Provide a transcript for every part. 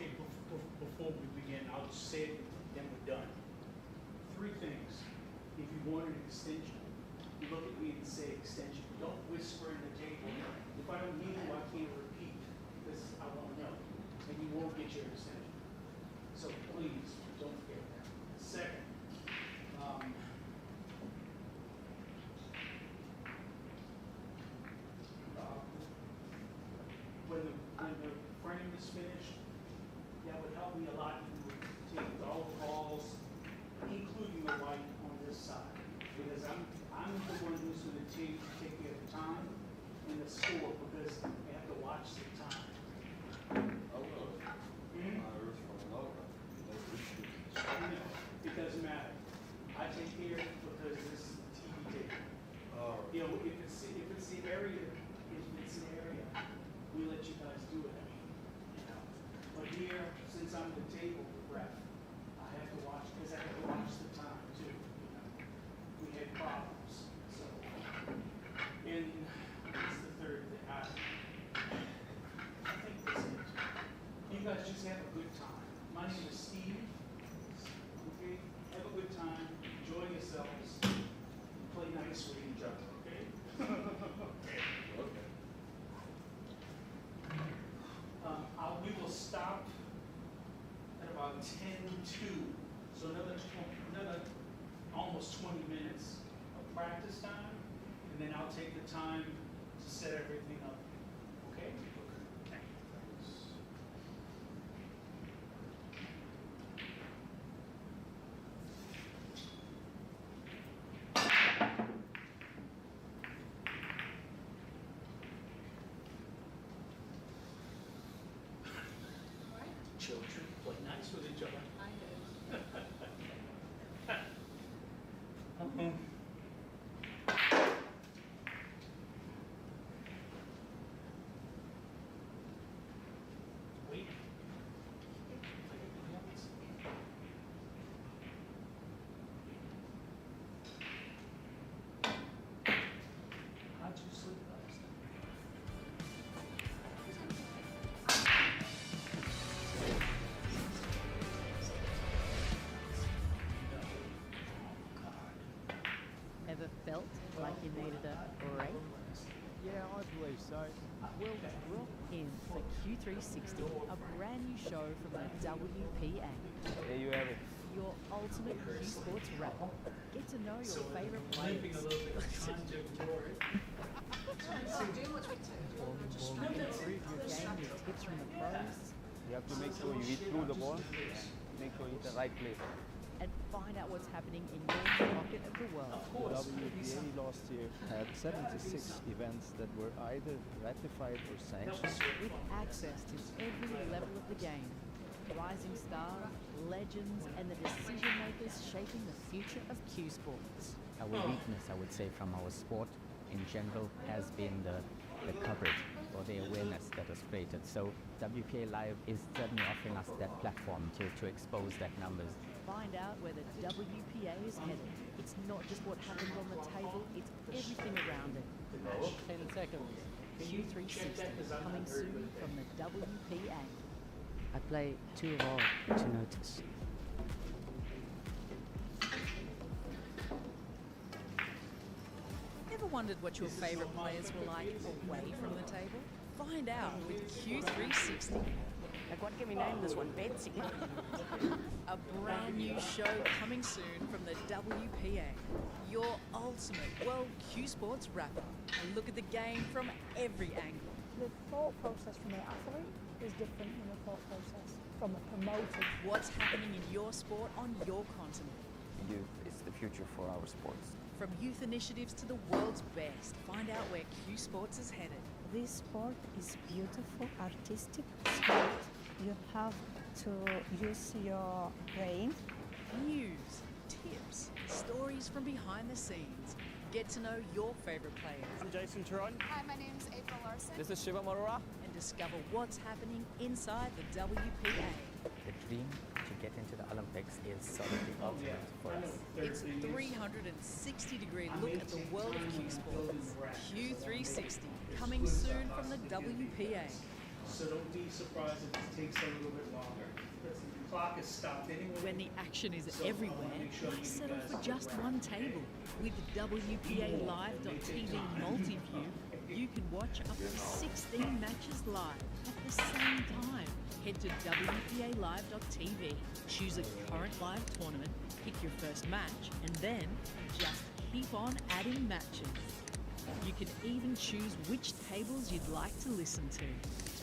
Okay, before we begin, I'll just say it, then we're done. 3 things. If you want an extension, you look at me and say extension. Don't whisper in the table. If I don't hear you, I can't repeat, because I won't know, and you won't get your extension. So please, don't forget that. Second, when the frame is finished, that would help me a lot. You would take all the balls, including the white on this side, because I'm the one who's going to take care of the time and the score, because I have to watch the time. It doesn't matter. I take care of it because this is the TV table. You know, if it's the area, we let you guys do it. I mean, you know. But here, since I'm the table ref, I have to watch, because I have to watch the time too. You know, we had problems. So, and what's the third thing? I think that's it. You guys just have a good time. My name is Steve. Okay, have a good time. Enjoy yourselves. Play nice with each other. Okay. Okay. We will stop at about 10:02. So another almost 20 minutes of practice time, and then I'll take the time to set everything up. Okay? Okay. Children play nice with each other. I do. Wait. How'd you sleep last night? Ever felt like you needed a break? Yeah, I believe so. Well, drop in for Q360, a brand new show from the WPA. There you have it. Your ultimate Q Sports wrap. Get to know your favourite Limping a players. little bit of time to enjoy it. Improve your game with tips from the pros. You have to make sure you hit through the ball. Make sure you hit the right place. And find out what's happening in your pocket of the world. WPA last year had 76 events that were either ratified or sanctioned. With access to every level of the game. Rising stars, legends, and the decision makers shaping the future of Q Sports. Our weakness, I would say, from our sport in general has been the coverage or the awareness that was created. So WPA Live is certainly offering us that platform to expose that numbers. Find out where the WPA is headed. It's not just what happens on the table, it's everything around it. 10 seconds. Q360, coming soon from the WPA. I play too raw to notice. Ever wondered what your favourite players were like away from the table? Find out with Q360. Like, what can we name this one? Betsy. A brand new show coming soon from the WPA. Your ultimate World Q Sports wrap-up. A look at the game from every angle. The thought process from an athlete is different than the thought process from a promoter. What's happening in your sport on your continent? Youth is the future for our sports. From youth initiatives to the world's best, find out where Q Sports is headed. This sport is beautiful, artistic sport. You have to use your brain. News, tips, stories from behind the scenes. Get to know your favourite players. I'm Jason Turon. Hi, my name's April Larson. This is Shiva Marura. And discover what's happening inside the WPA. The dream to get into the Olympics is sort of the ultimate for us. It's a 360-degree look at the world of Q Sports. Q360, coming soon from the WPA. So don't be surprised if it takes a little bit longer. The clock is stopped anyway. When the action is So I wanna everywhere, make sure why you settle guys for are just aware. one table? With 𝗤𝗢𝗎�live.tv multi-view, you can watch up to 16 matches live at the same time. Head to 𝗤𝗢𝗎�live.tv, choose a current live tournament, pick your first match, and then just keep on adding matches. You can even choose which tables you'd like to listen to.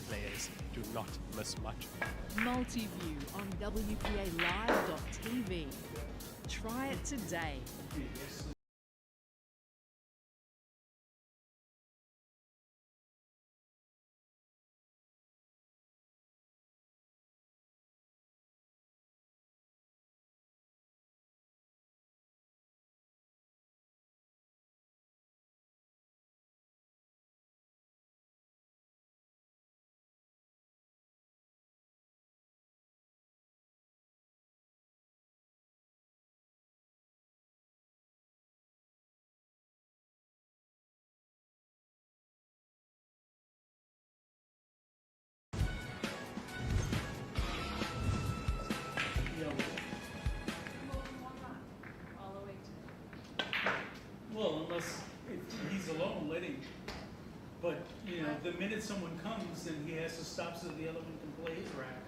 Players do not miss much. Multi-view on 𝗤𝗢𝗎�live.tv. Try it today. Well, unless if he's alone, let him. But, you know, the minute someone comes, then he has to stop so the other one can play his rack.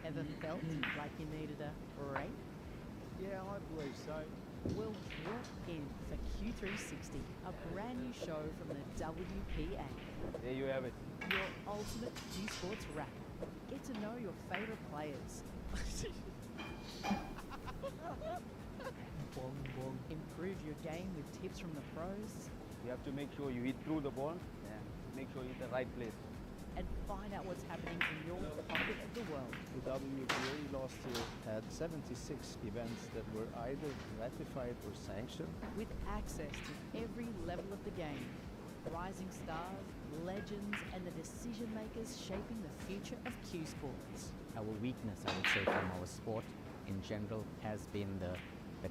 Ever felt like you needed a break? Yeah, I believe so. Well, walk in for Q360, a brand new show from the WPA. There you have it. Your ultimate Q Sports wrap. Get to know your favourite players. Improve your game with tips from the pros. You have to make sure you hit through the ball and make sure you hit the right place. And find out what's happening in your pocket of the world. The WPA last year had 76 events that were either ratified or sanctioned. With access to every level of the game. Rising stars, legends, and the decision makers shaping the future of Q Sports. Our weakness, I would say, from our sport in general has been the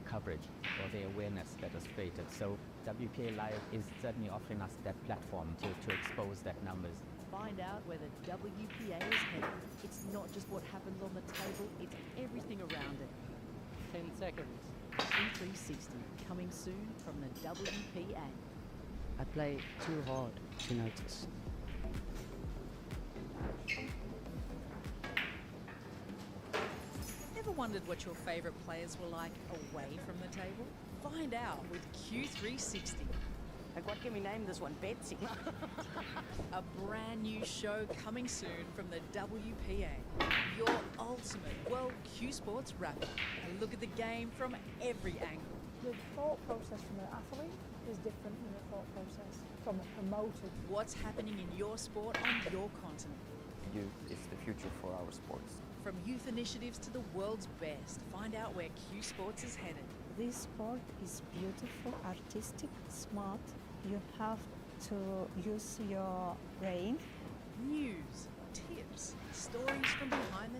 coverage or the awareness that is created. So WPA Live is certainly offering us that platform to expose that numbers. Find out where the WPA is headed. It's not just what happens on the table, it's everything around it. 10 seconds. Q360, coming soon from the WPA. I play too hard to notice. Ever wondered what your favourite players were like away from the table? Find out with Q360. I got to give me name this one, Betsy. A brand new show coming soon from the WPA. Your ultimate World Q Sports wrap-up. A look at the game from every angle. The thought process from an athlete is different than the thought process from a promoter. What's happening in your sport on your continent? Youth is the future for our sports. From youth initiatives to the world's best, find out where Q Sports is headed. This sport is beautiful, artistic, smart. You have to use your brain. News, tips,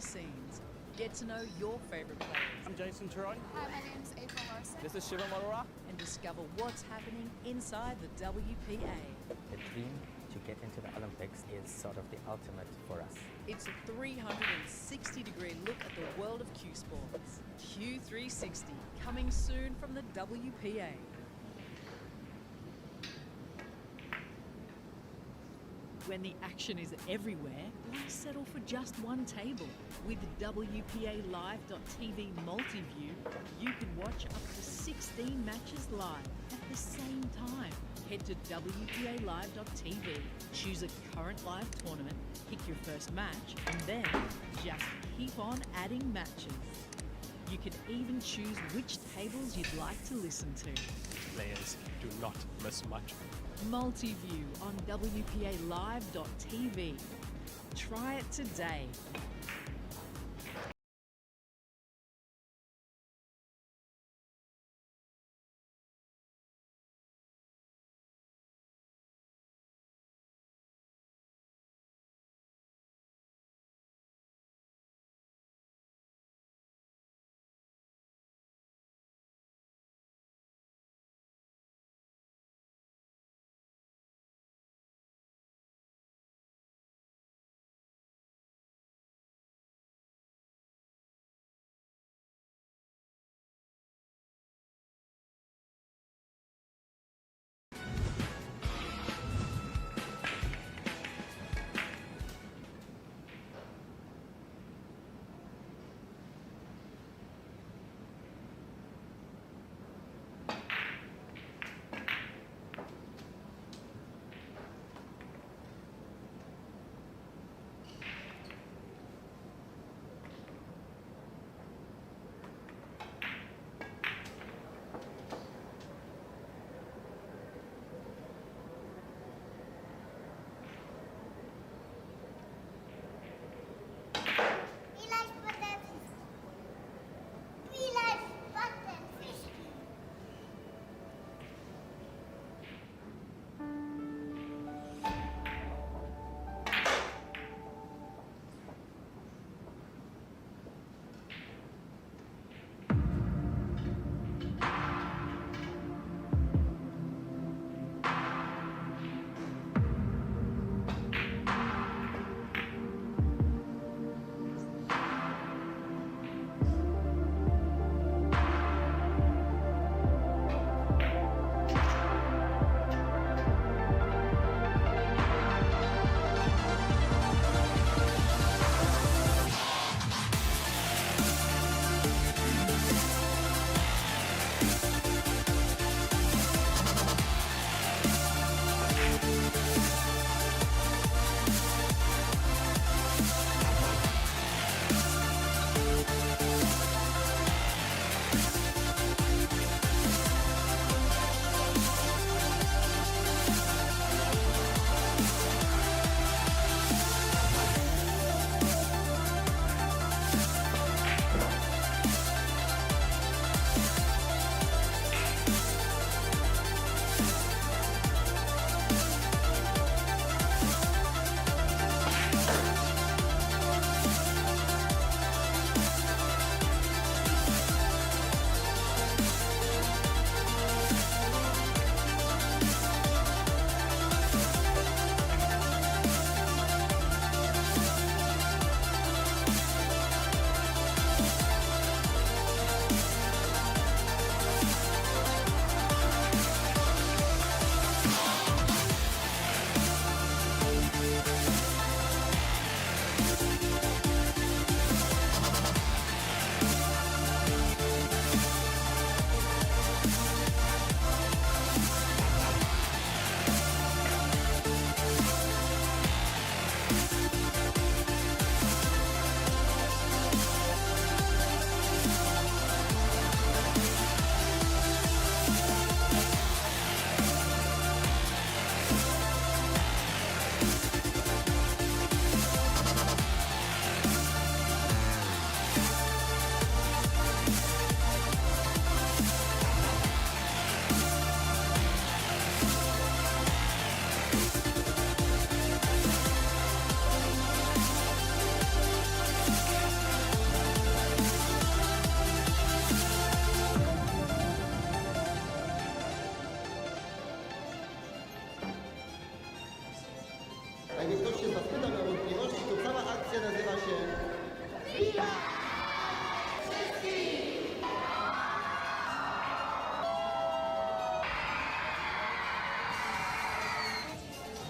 scenes. Get to know your favourite players. I'm Jason Troy. Hi, my name's April Larson. This is 𝗚𝗢𝗓𝗏. And discover what's happening inside the WPA. The dream to get into the Olympics is sort of the ultimate for us. It's a 360-degree look at the world of cue sports. Q360, coming soon from the WPA. When the action is everywhere, why settle for just one table? With 𝗤𝗢𝗆�live.tv multi-view, you can watch up to 16 matches live at the same time. Head to 𝗤𝗢𝗆�live.tv, choose a current live tournament, pick your first match, and then just keep on adding matches. You can even choose which tables you'd like to listen to. Players do not miss much. Multi-view on 𝗤𝗢𝗆�live.tv. Try it today.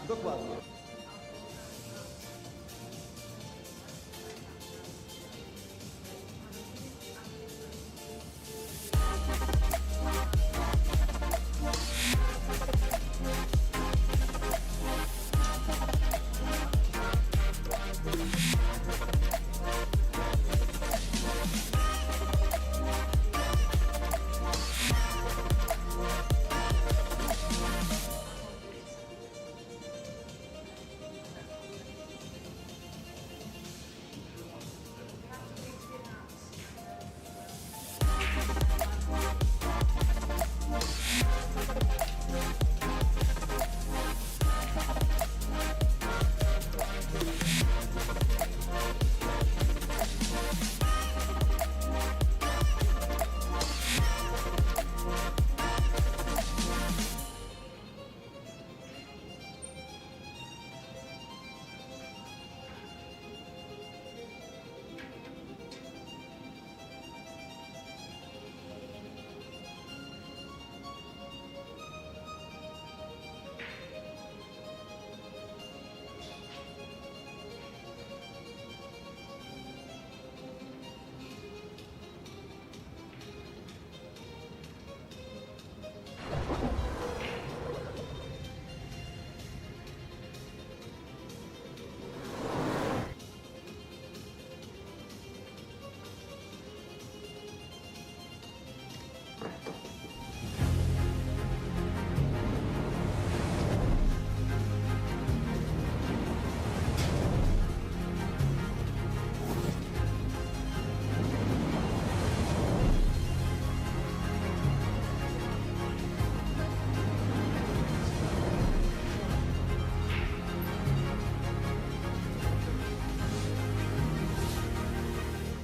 Dokładnie.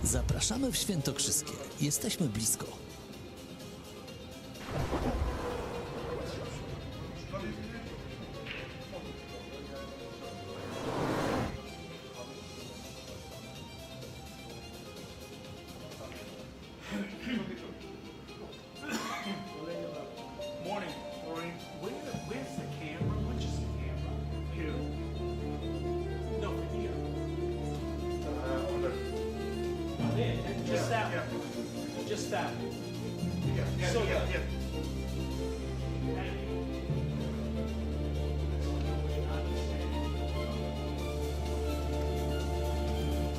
Zapraszamy w Świętokrzyskie. Jesteśmy blisko. Morning. Morning. Where's the camera? Which is the camera? Here. No, here. There. Just that one. Just that one. So, Thank you.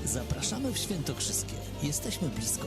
Zapraszamy w Świętokrzyskie. Jesteśmy blisko.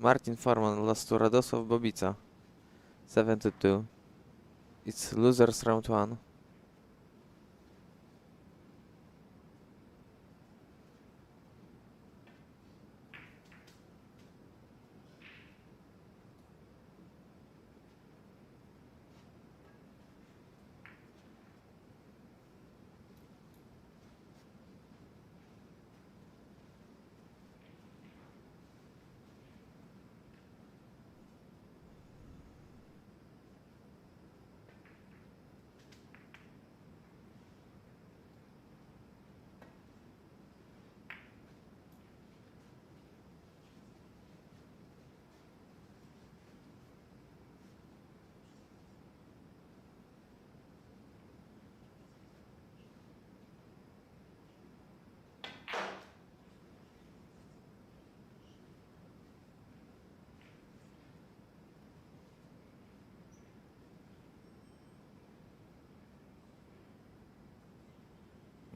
Martin Forman lost to Radosław Bobica 7-2. It's losers round 1.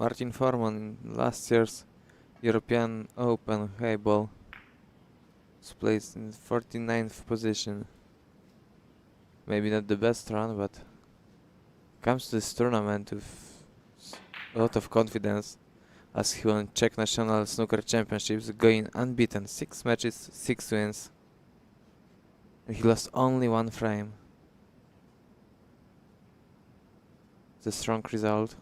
Martin Foreman in last year's European Open Heyball was placed in 49th position. Maybe not the best run, but comes to this tournament with a lot of confidence, as he won Czech National Snooker Championships, going unbeaten, 6 matches, 6 wins. And he lost only 1 frame. It's a strong result.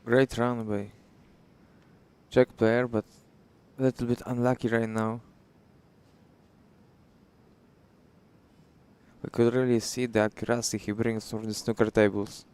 Great run by Czech player, but a little bit unlucky right now. We could really see the accuracy he brings from the snooker tables.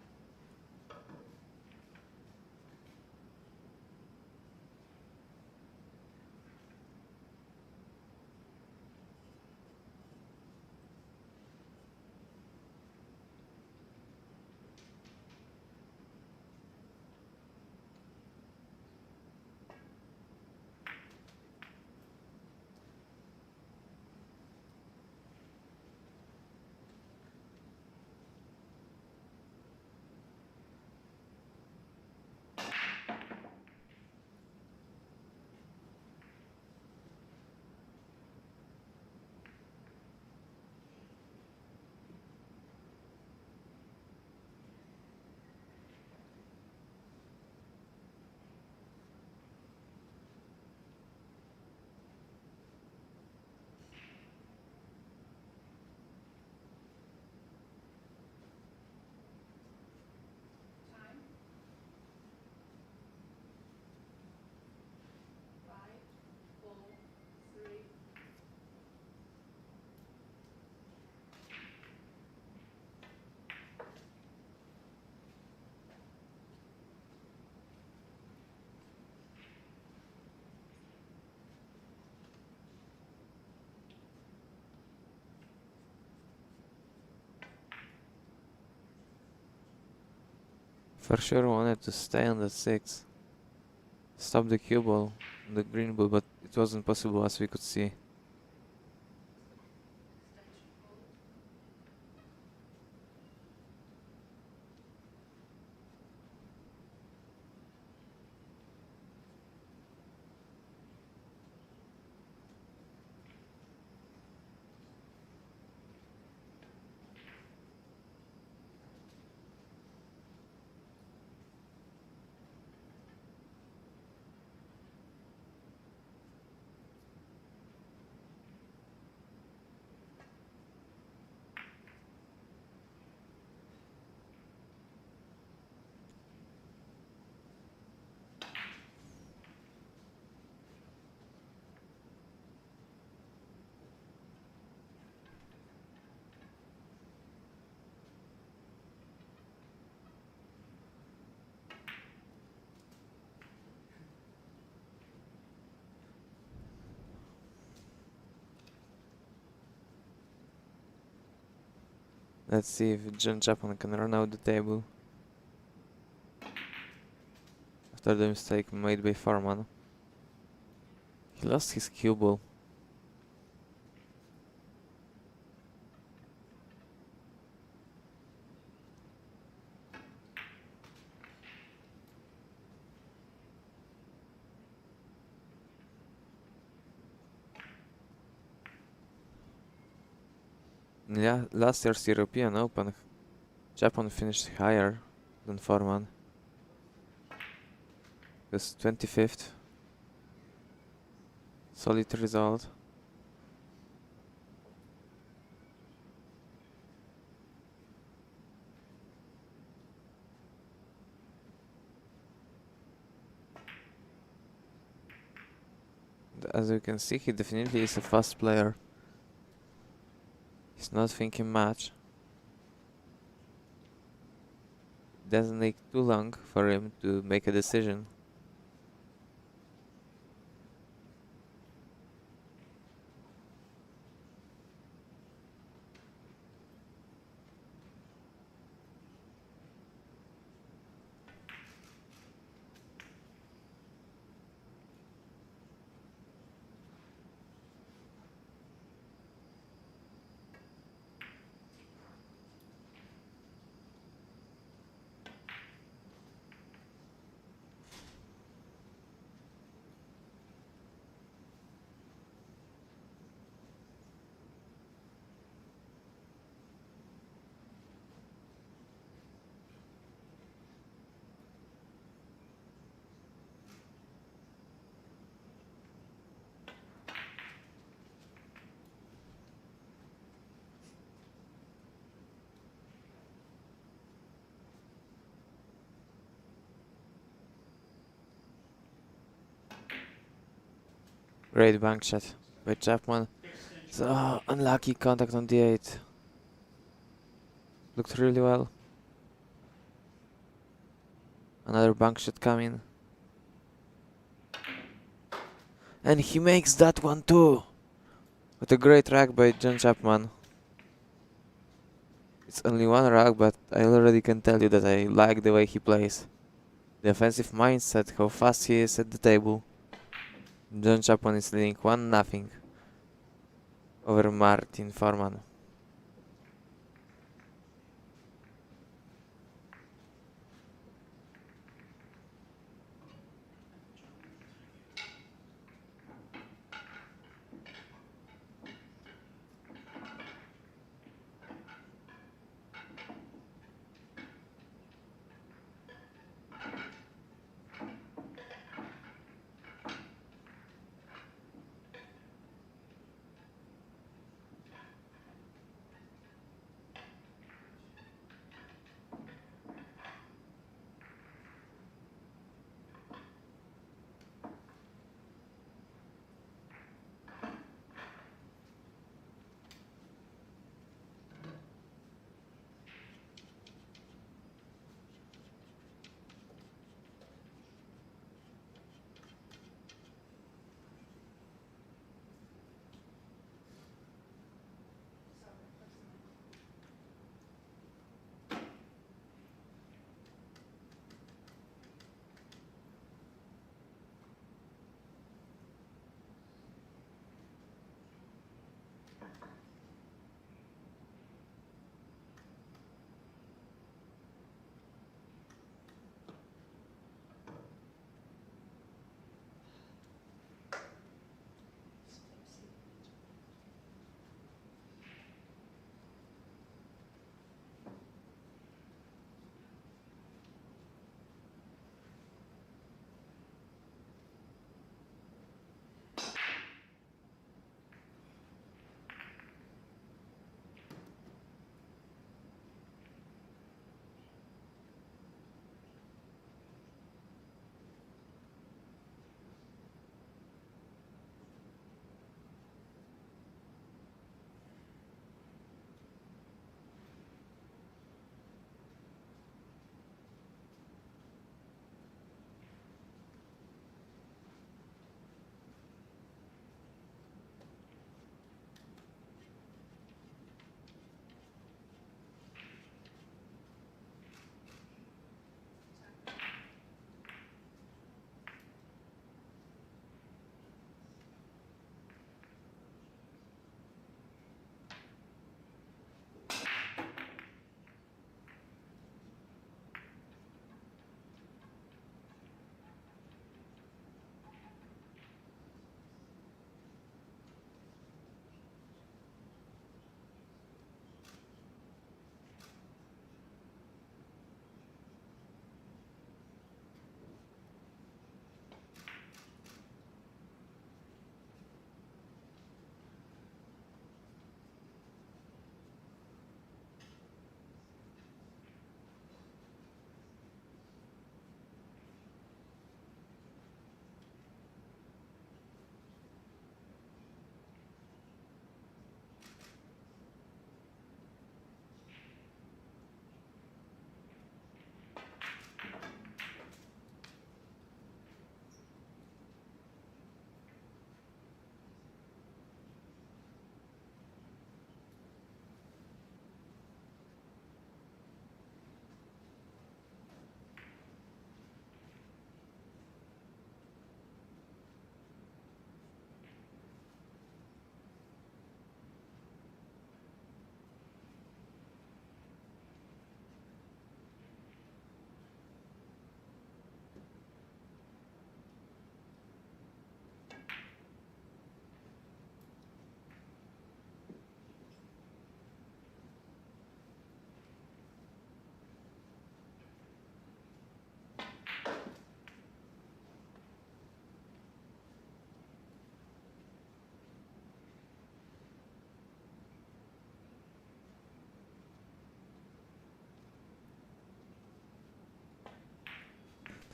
For sure wanted to stay on the 6. Stop the cue ball, the green ball, but it wasn't possible, as we could see. Let's see if John Chapman can run out the table after the mistake made by Foreman. He lost his cue ball. Yeah, last year's European Open, Japan finished higher than Foreman. It was 25th. Solid result. As you can see, he definitely is a fast player. He's not thinking much. It doesn't take too long for him to make a decision. Great bank shot by Chapman. So unlucky contact on the 8. Looked really well. Another bank shot coming. And he makes that one too. What a great rack by John Chapman. It's only one rack, but I already can tell you that I like the way he plays. The offensive mindset, how fast he is at the table. John Chapman is leading 1-0 over Martin Foreman.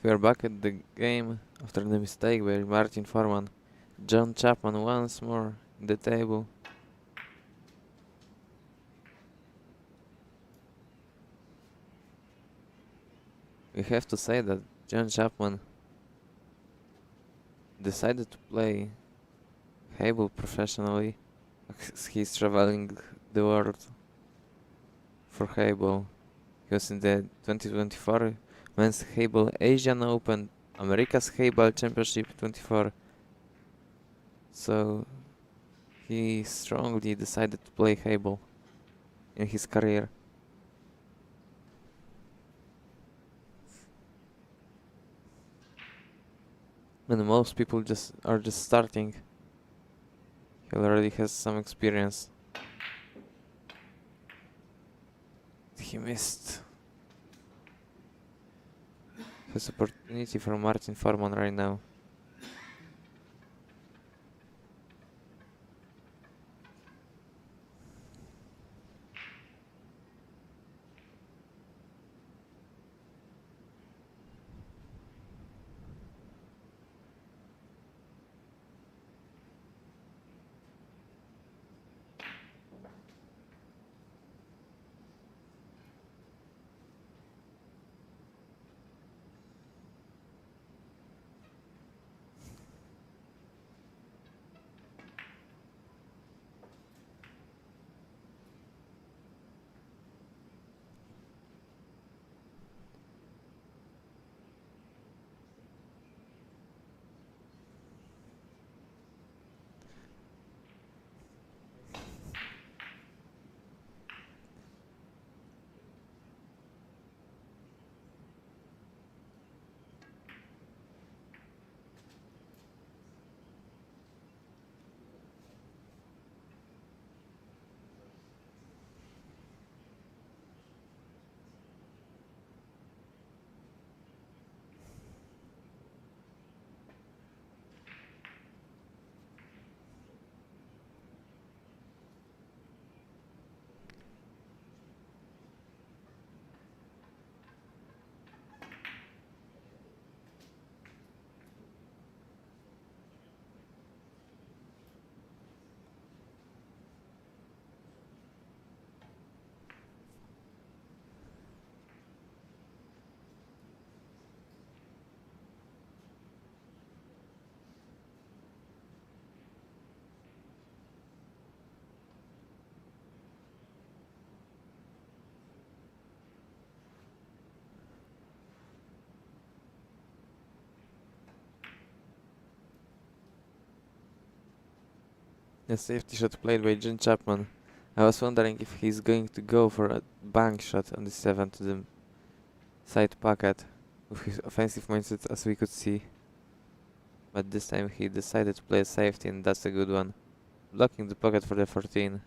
We are back at the game after the mistake by Martin Foreman. John Chapman once more in the table. We have to say that John Chapman decided to play Heyball professionally. He's traveling the world for Heyball. He was in the 2024 Men's Heyball Asian Open, America's Heyball Championship 24. So he strongly decided to play Heyball in his career. And most people are just starting. He already has some experience. He missed his opportunity for Martin Foreman right now. A safety shot played by John Chapman. I was wondering if he's going to go for a bank shot on the 7 to the side pocket with his offensive mindset, as we could see. But this time he decided to play a safety, and that's a good one. Blocking the pocket for the 14.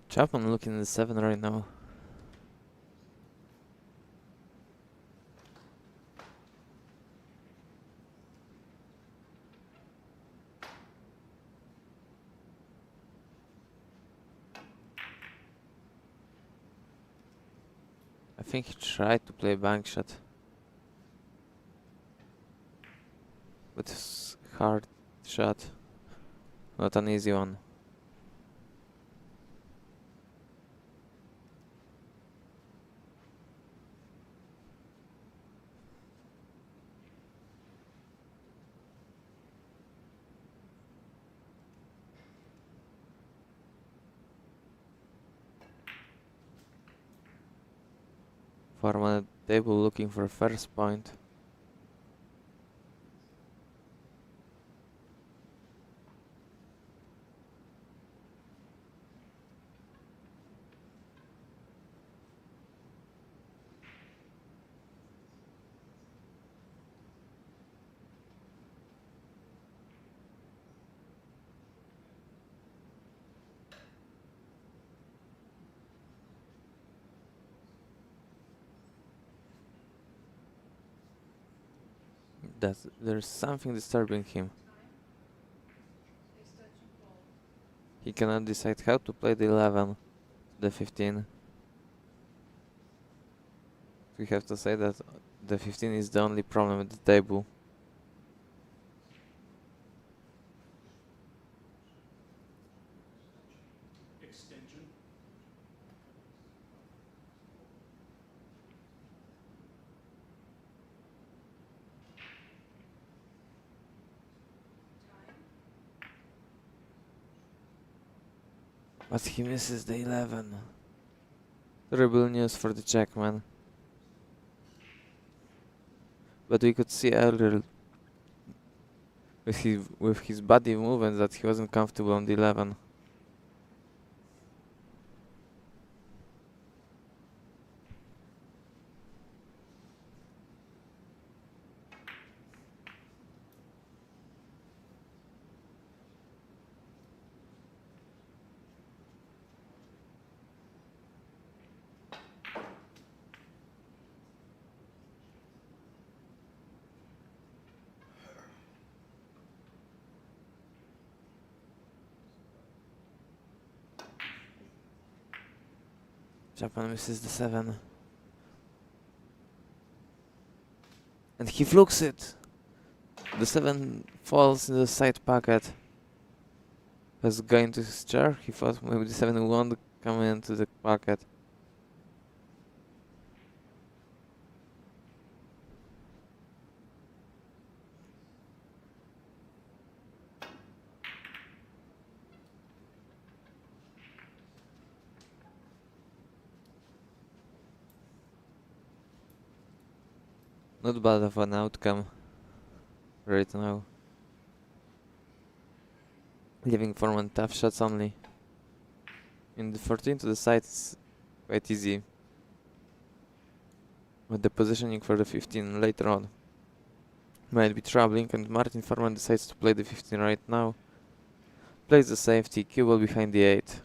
Chapman looking at the 7 right now. I think he tried to play a bank shot, but it's a hard shot, not an easy one. Foreman at the table looking for a first point. that there's something disturbing him. He cannot decide how to play the 11, the 15. We have to say that the 15 is the only problem at the table. Extension. But he misses the 11. Terrible news for the Czechman. But we could see earlier with his body movement that he wasn't comfortable on the 11. Japan misses the 7. And he flukes it! The 7 falls in the side pocket. Has going to his chair. He thought maybe the 7 won't come into the pocket. Not bad of an outcome right now. Leaving form tough shots only. In the 14 to the side it's quite easy. But the positioning for the 15 later on might be troubling, and Martin Forman decides to play the 15 right now. Plays the safety, cue ball behind the 8.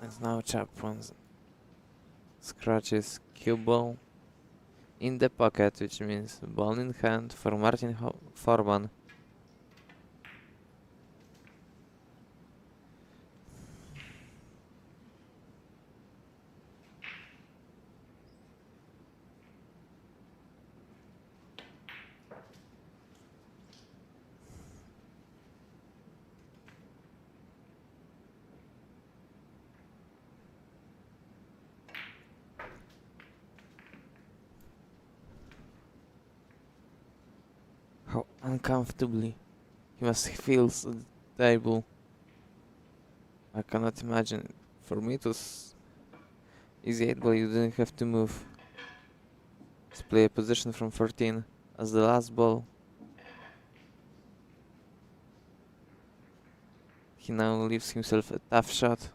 And now Chapman scratches cue ball in the pocket, which means ball in hand for Martin Forman. How uncomfortably he must feel at the table. I cannot imagine. For me it was easy 8 ball, you didn't have to move. Just play a position from 14 as the last ball. He now leaves himself a tough shot.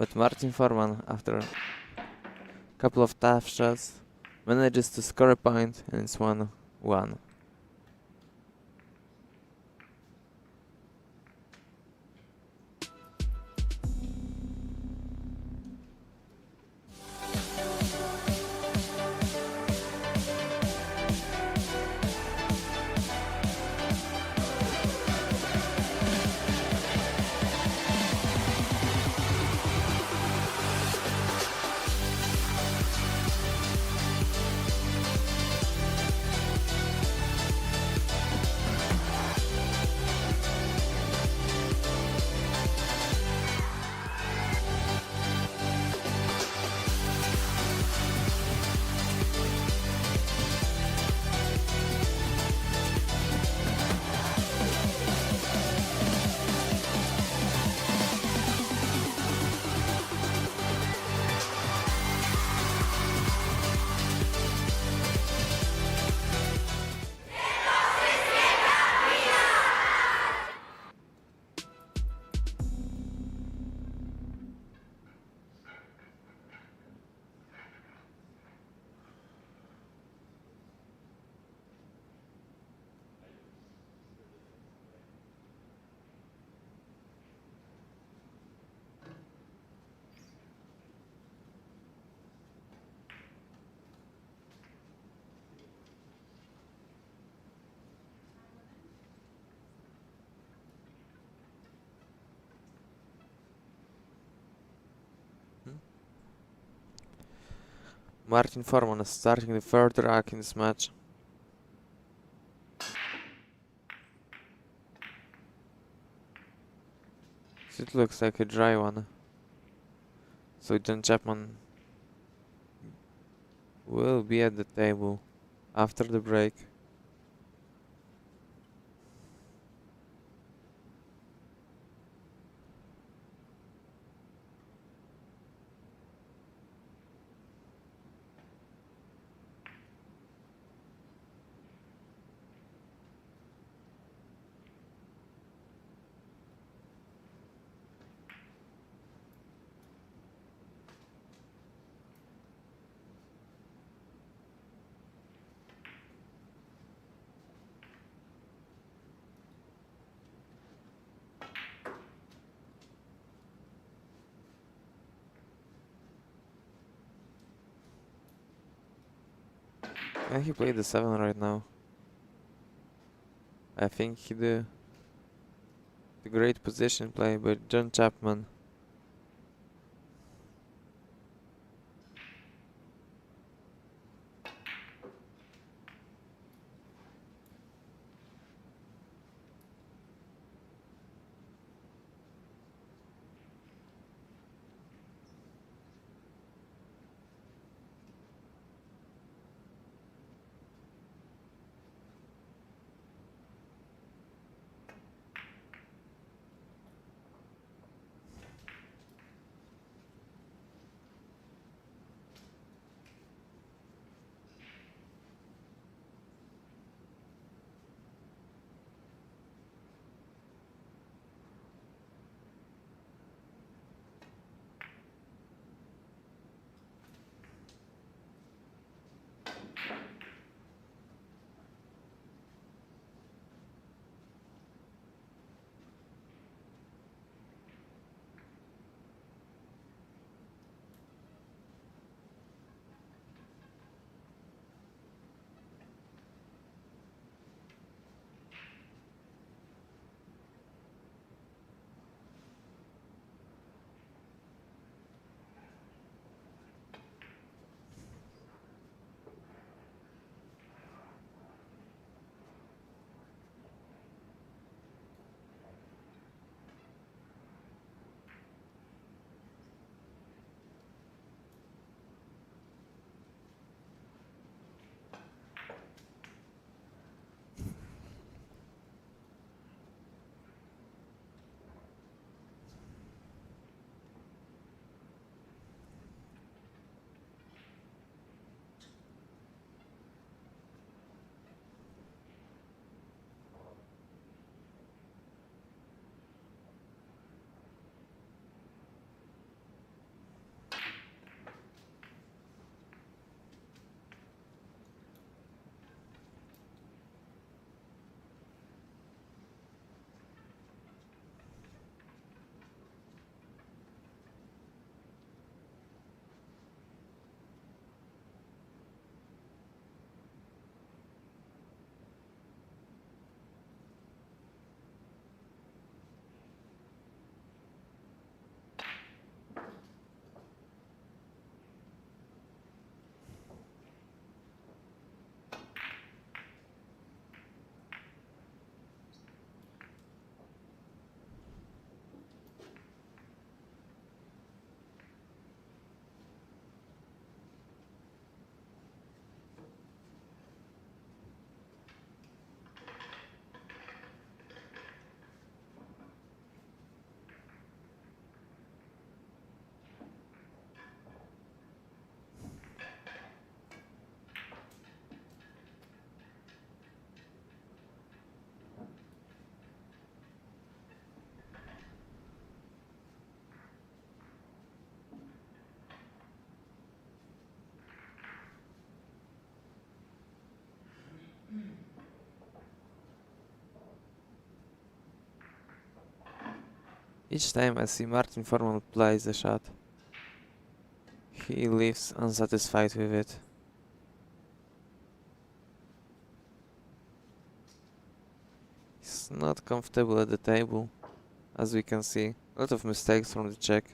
but Martin Foreman, after a couple of tough shots, manages to score a point, and it's 1-1. Martin Foreman is starting the third rack in this match. It looks like a dry one. So John Chapman will be at the table after the break. And he played the 7 right now. I think he did the great position play by John Chapman. Each time I see Martin Foreman plays the shot, he leaves unsatisfied with it. He's not comfortable at the table, as we can see. A lot of mistakes from the Czech.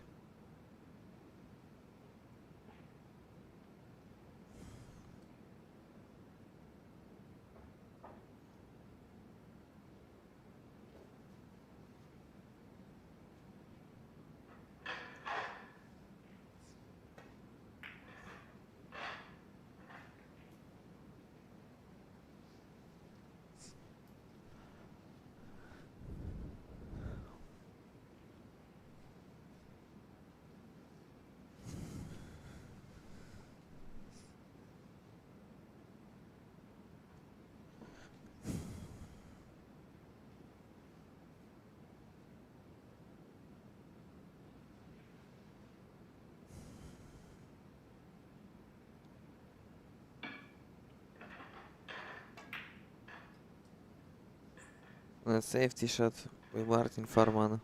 A safety shot with Martin Foreman.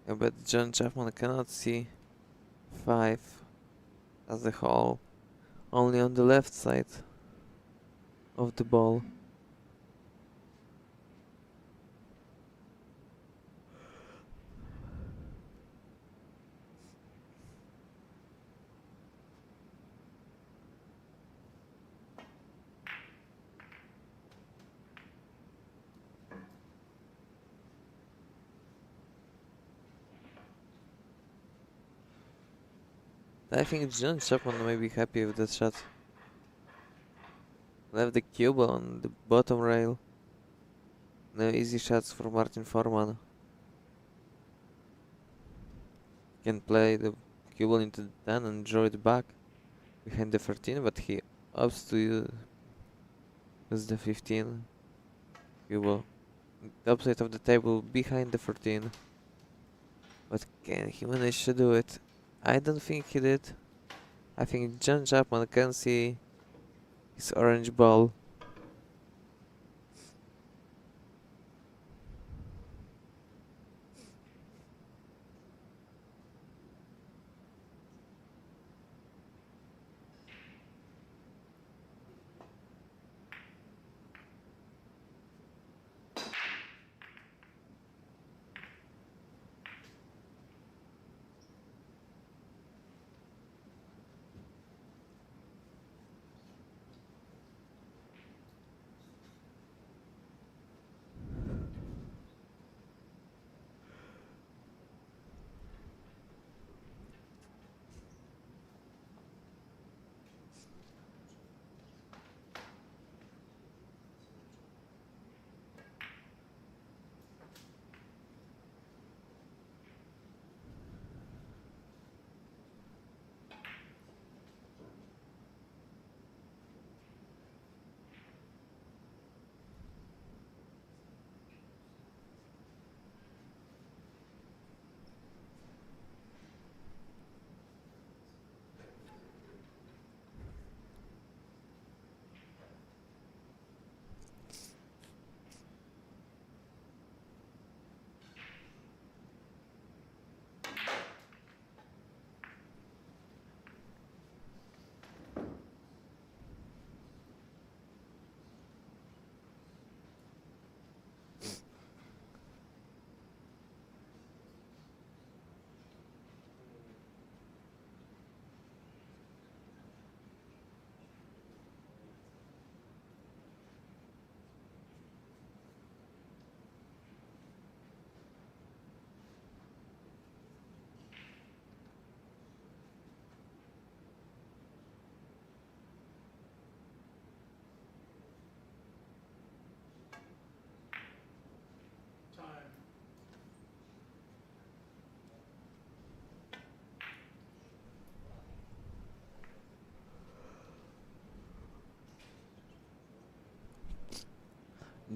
I bet John Chapman cannot see 5 as a whole, only on the left side of the ball. I think John Chapman may be happy with that shot. Left the cube on the bottom rail. No easy shots for Martin Foreman. Can play the cue ball into the 10 and draw it back behind the 13, but he opts to use the 15 cue ball. The upside of the table behind the 14. But can he manage to do it? I don't think he did. I think John Chapman can see his orange ball.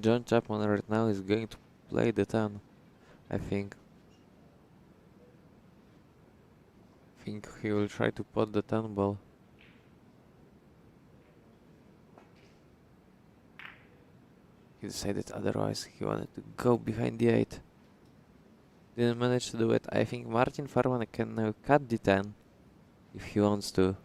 John Chapman right now is going to play the 10, I think. I think he will try to pot the 10 ball. he decided otherwise. He wanted to go behind the 8. Didn't manage to do it. I think Martin Farman can now cut the 10 if he wants to.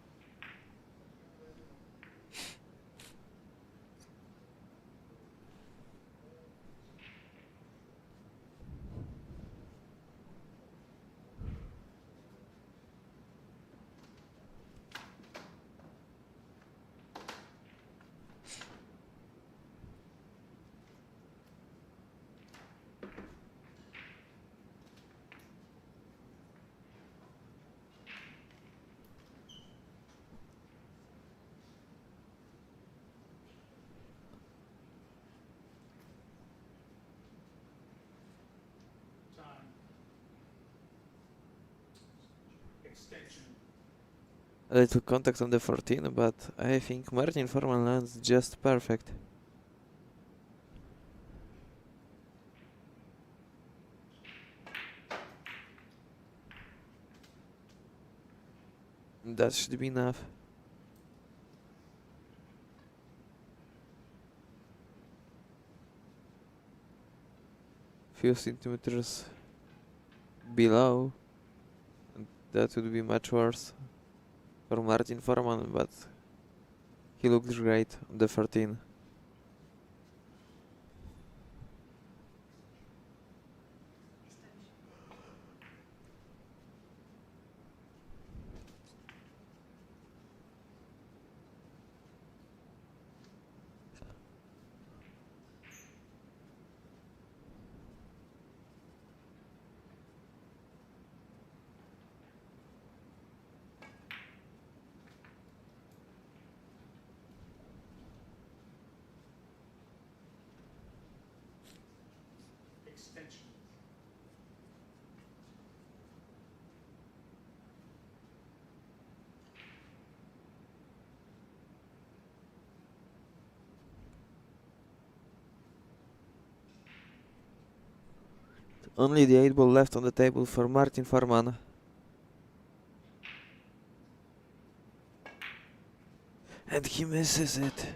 A little contact on the 14, but I think Martin Farman lands just perfect. That should be enough. Few centimeters below, and that would be much worse for Martin Farman, but he looked great on the 14. Only the 8 ball left on the table for Martin Farman. And he misses it.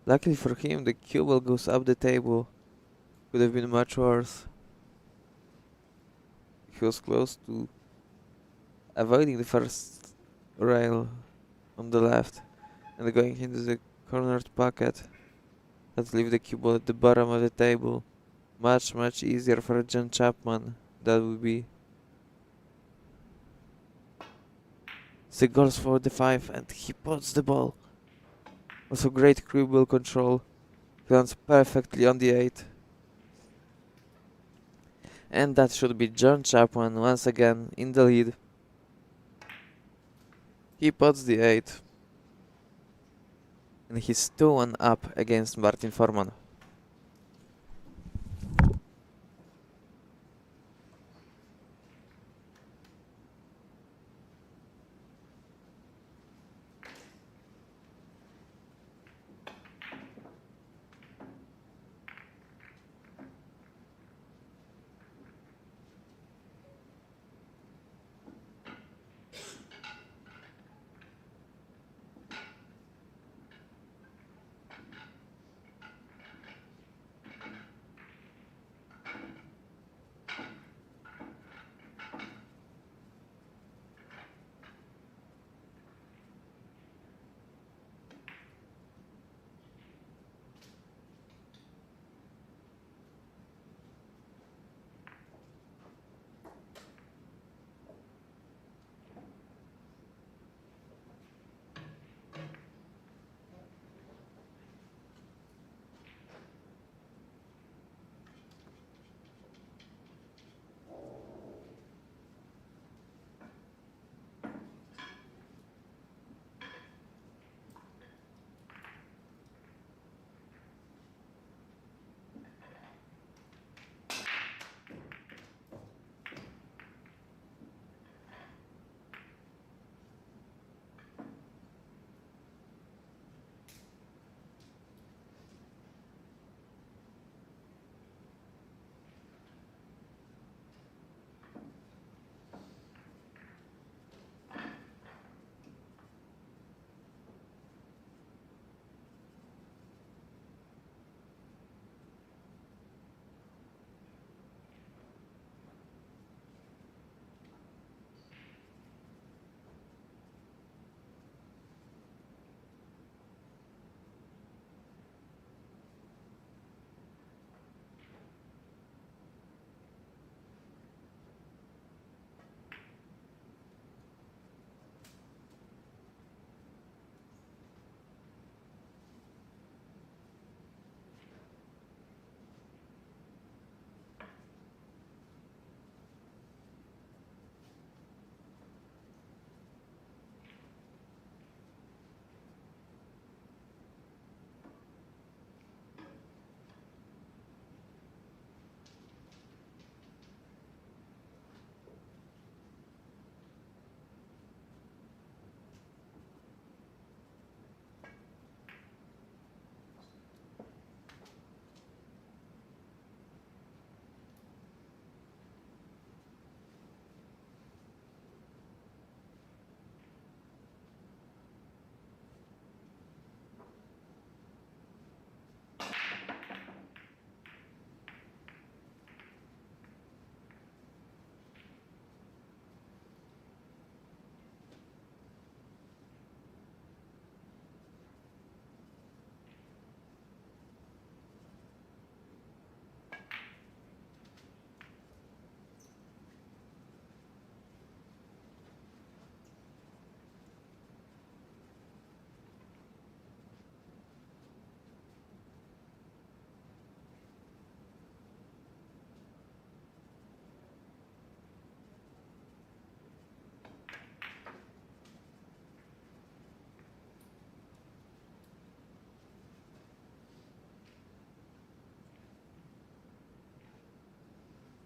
Luckily for him, the cue ball goes up the table. Could have been much worse. He was close to avoiding the first rail on the left and going into the cornered pocket. Let's leave the cue ball at the bottom of the table. Much easier for John Chapman. That would be 6 goals for the 5, and he puts the ball. Also great cue ball control. He lands perfectly on the 8. And that should be John Chapman once again in the lead. He puts the 8. And he's 2-1 up against Martin Farman.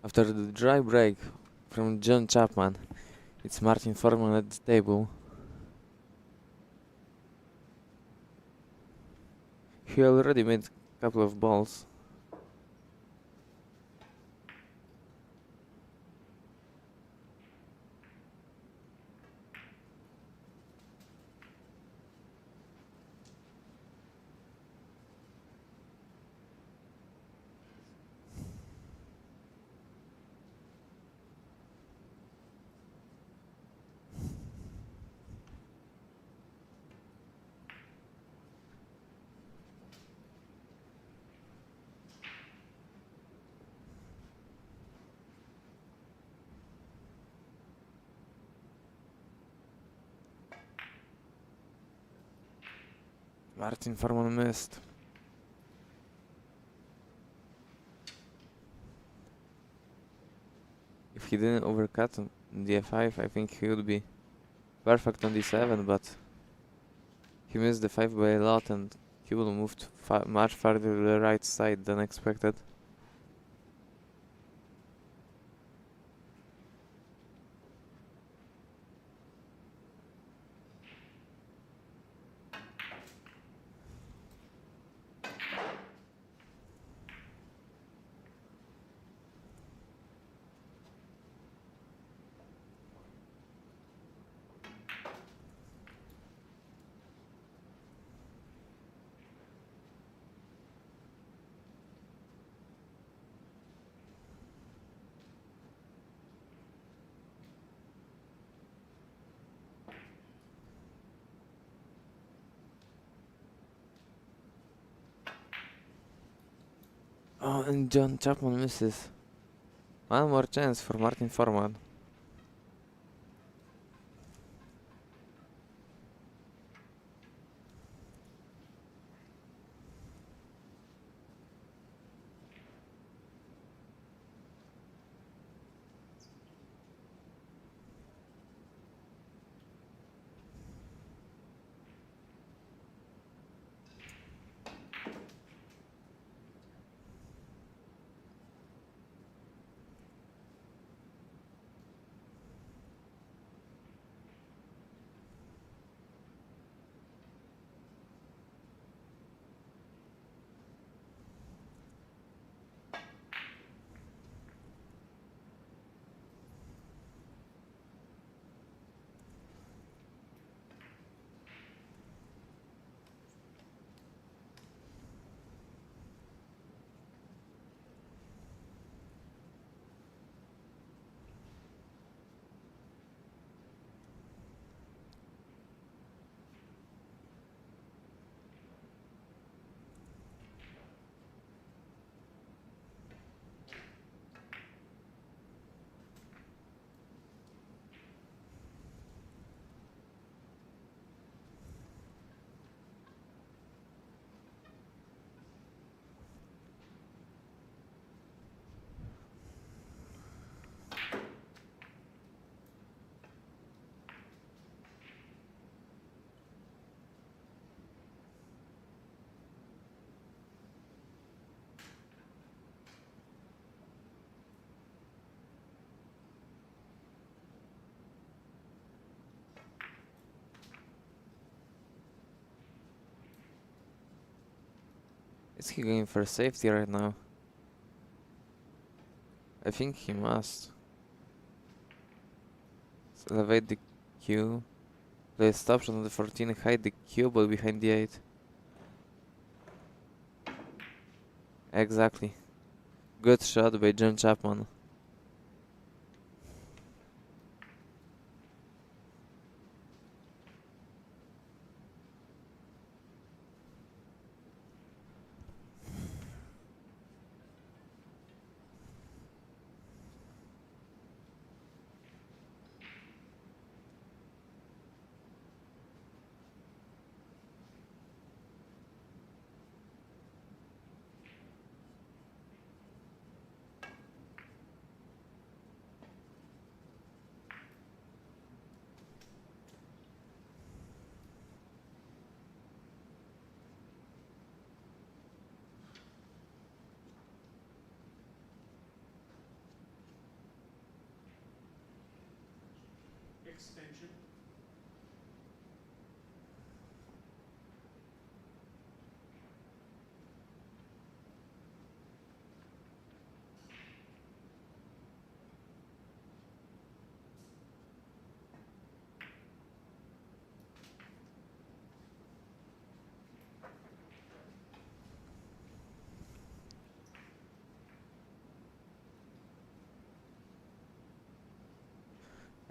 After the dry break from John Chapman, it's Martin Foreman at the table. He already made a couple of balls. Martin Foreman missed. If he didn't overcut on the f5, I think he would be perfect on d7, but he missed the 5 by a lot and he will move much farther to the right side than expected. Oh, and John Chapman misses. One more chance for Martin Foreman. Is he going for safety right now? I think he must. So elevate the Q. Play a stop shot on the 14, hide the cue ball behind the 8. Exactly. Good shot by John Chapman. extension.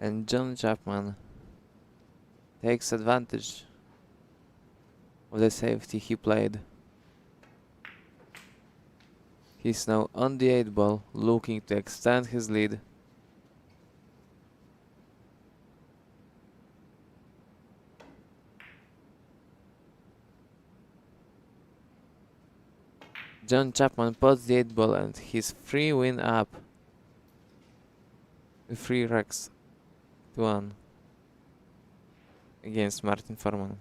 And John Chapman takes advantage of the safety he played. He's now on the 8 ball, looking to extend his lead. John Chapman puts the 8 ball and his free win up with 3 racks to 1 against Martin Foreman.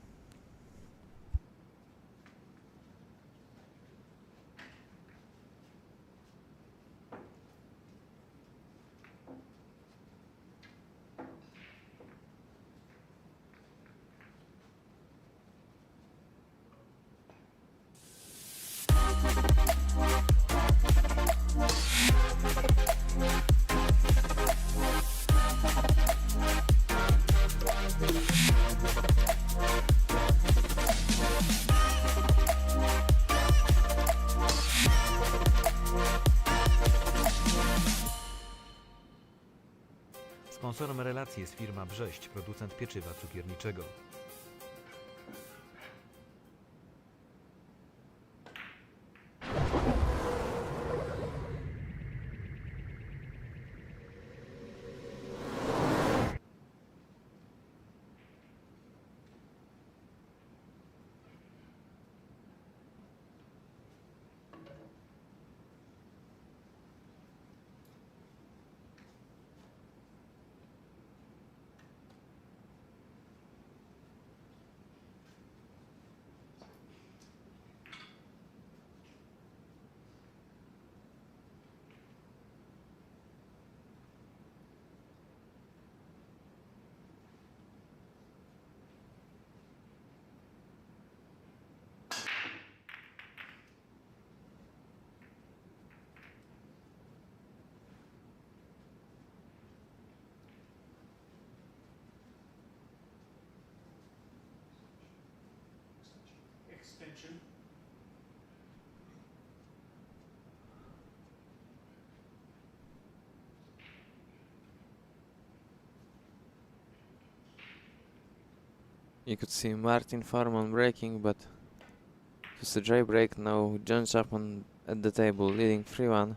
Sponsorem relacji jest firma Brześć, producent pieczywa cukierniczego. Extension. You could see Martin Foreman breaking, but just a dry break. Now John Chapman at the table, leading 3-1.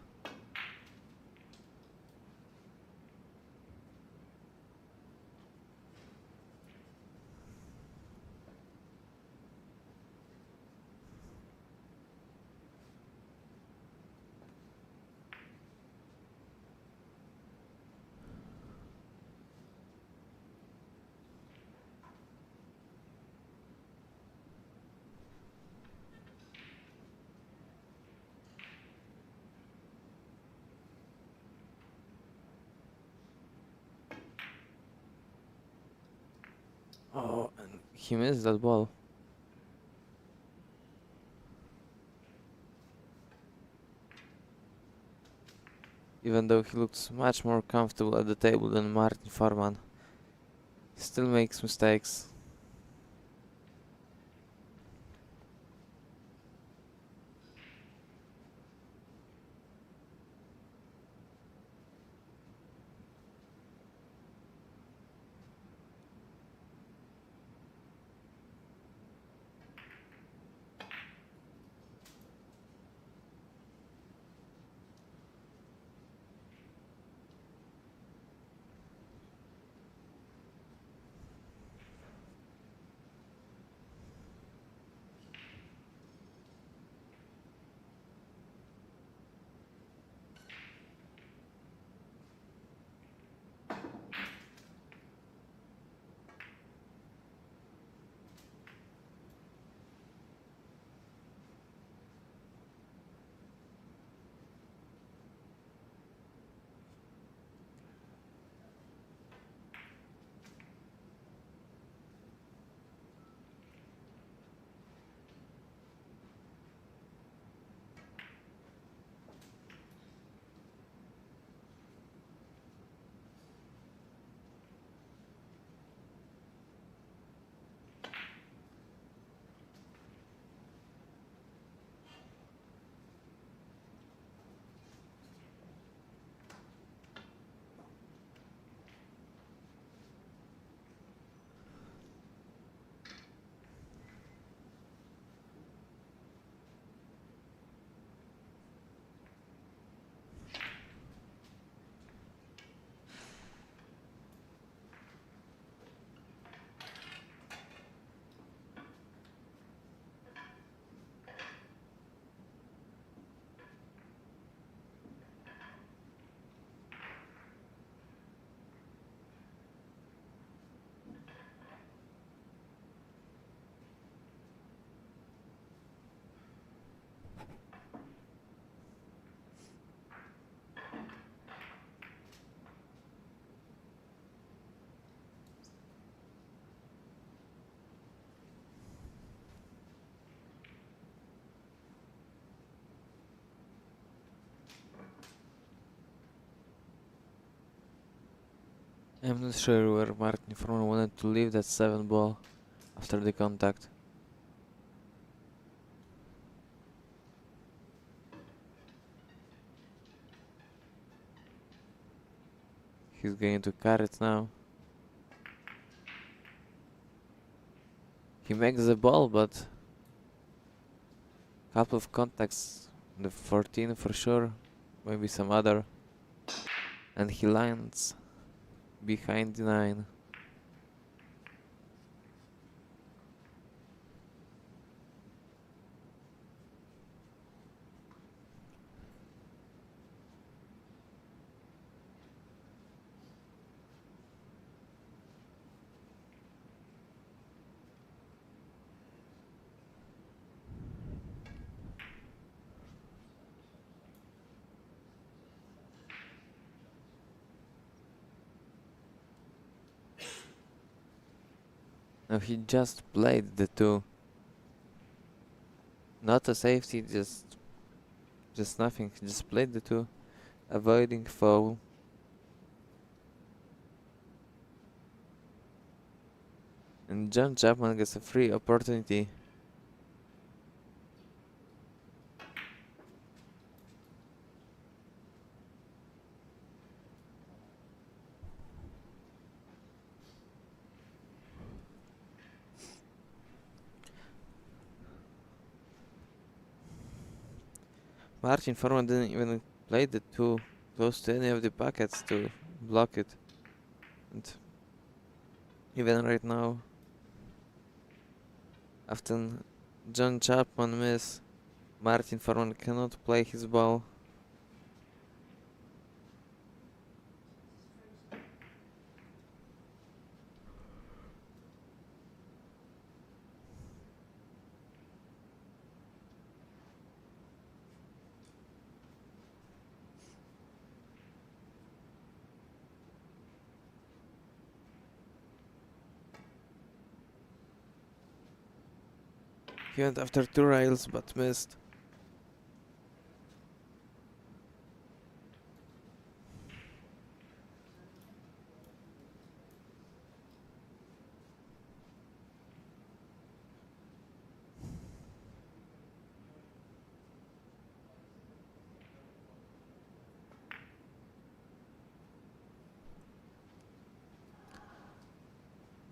Oh, and he missed that ball. Even though he looks much more comfortable at the table than Martin Foreman, he still makes mistakes. I'm not sure where Martin Foreman wanted to leave that 7 ball after the contact. He's going to carry it now. He makes the ball, but couple of contacts, the 14 for sure, maybe some other, and he lands behind the 9. Now he just played the 2. Not a safety, just nothing. He just played the 2, avoiding foul. And John Chapman gets a free opportunity. Martin Foreman didn't even play the 2 close to any of the packets to block it. And even right now, after John Chapman miss, Martin Foreman cannot play his ball. He went after 2 rails but missed.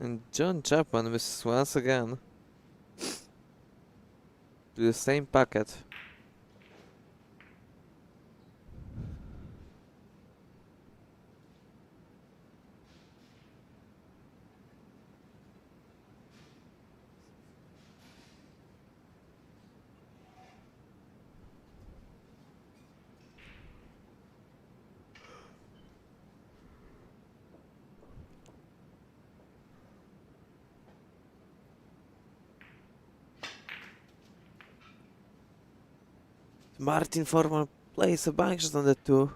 And John Chapman misses once again. To the same packet. Martin Foreman plays a bank shot on the 2.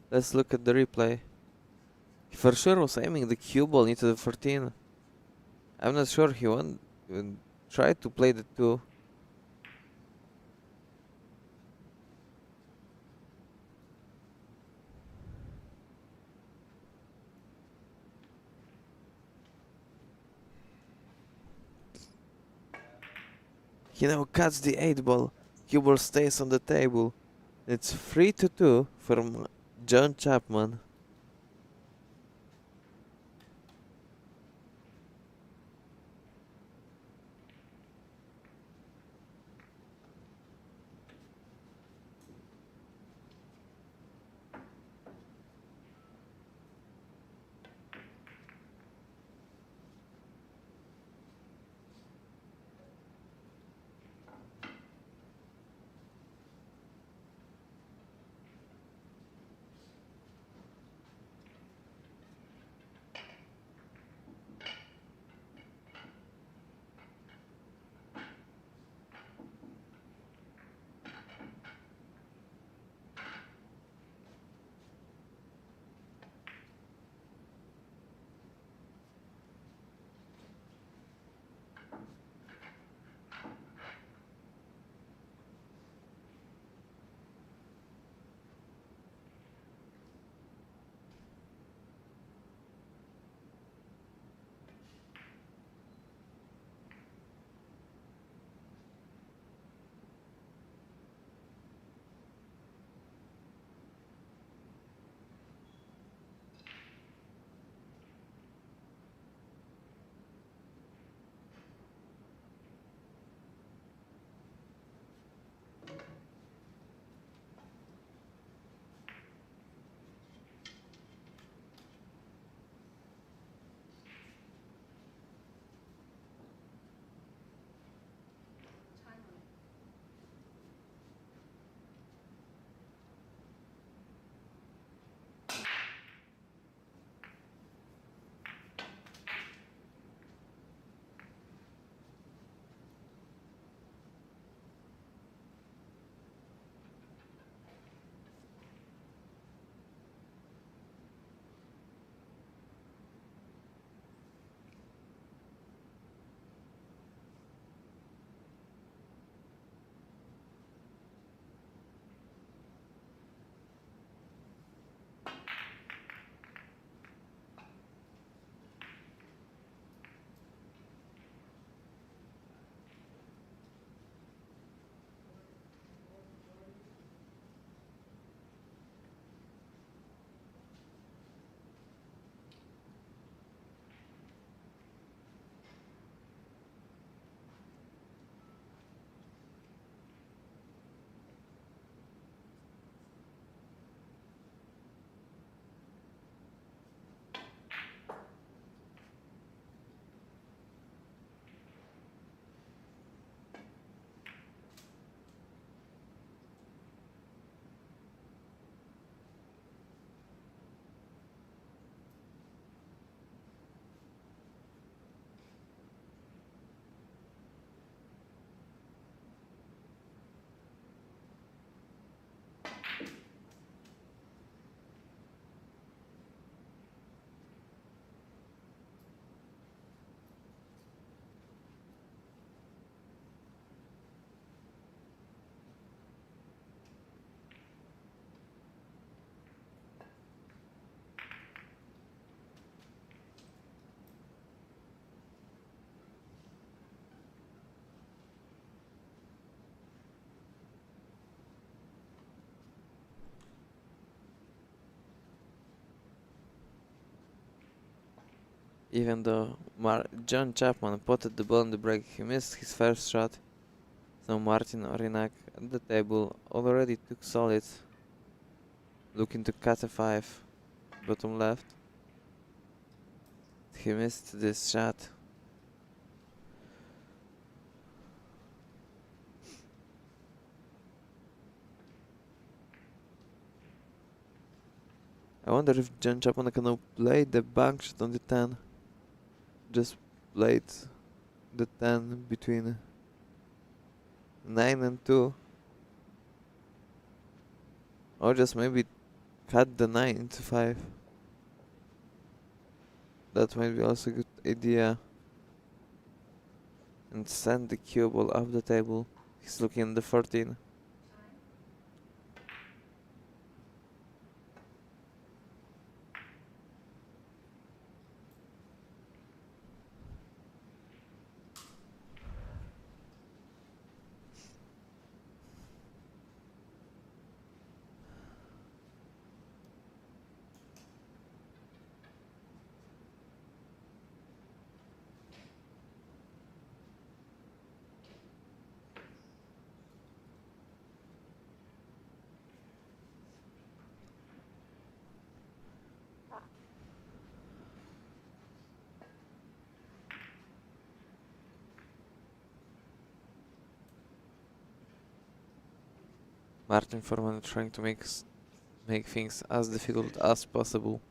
Let's look at the replay. He for sure was aiming the cue ball into the 14. I'm not sure he tried to play the 2. He now cuts the 8 ball. Cue ball stays on the table. It's 3-2 for John Chapman. Even though John Chapman potted the ball on the break, he missed his first shot. So Martin Orinak at the table already took solids, looking to cut a 5, bottom left. He missed this shot. I wonder if John Chapman can now play the bank shot on the 10. Just played the 10 between 9 and 2. Or just maybe cut the 9 into 5. That might be also a good idea. And send the cue ball up the table. He's looking at the 14. Martin Foreman trying to make things as difficult as possible.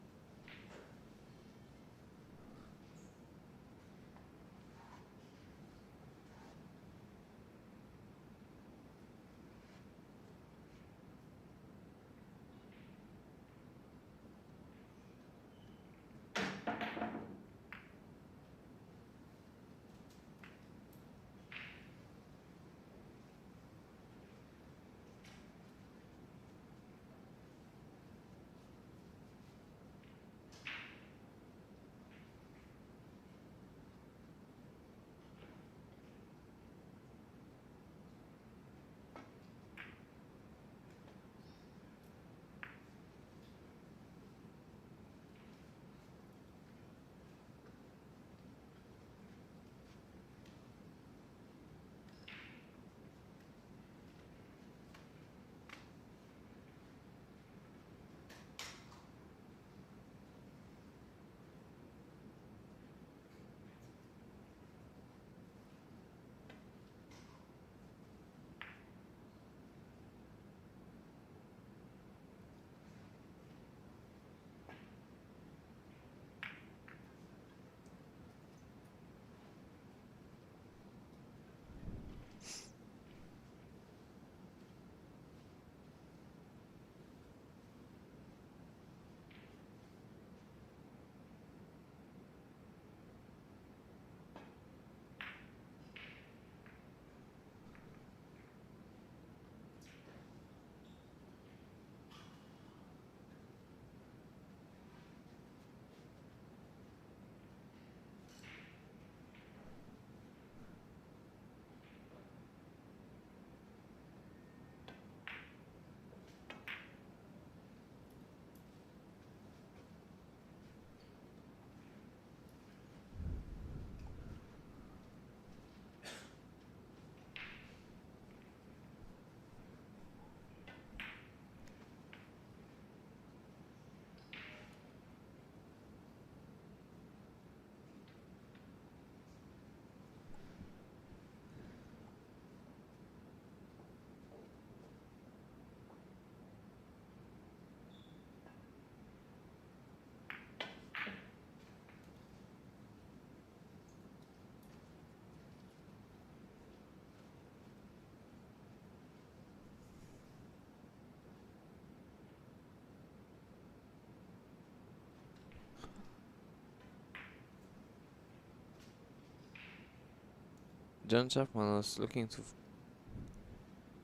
John Chapman was looking to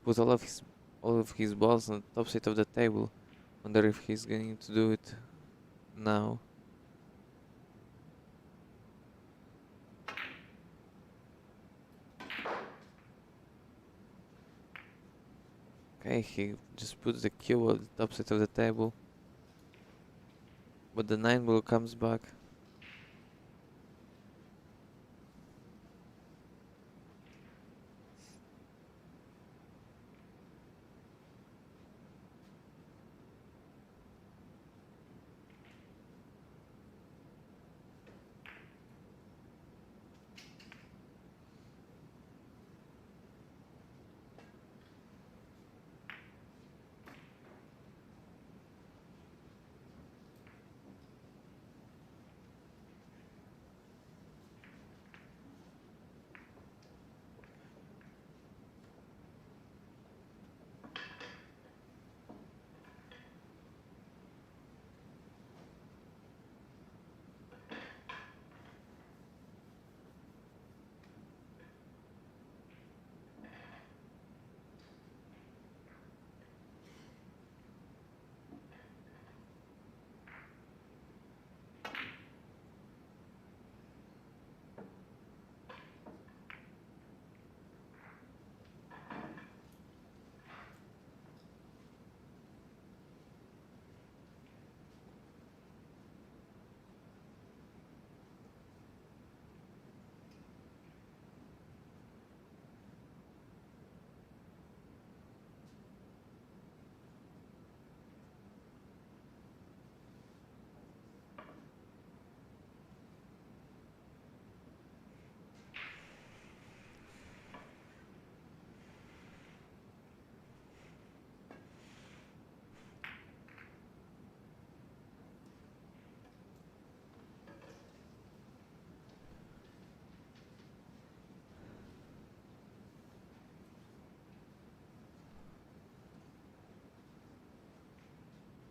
put all of his balls on the top side of the table. Wonder if he's going to do it now. Okay, he just puts the cue on the top side of the table. But the 9 ball comes back.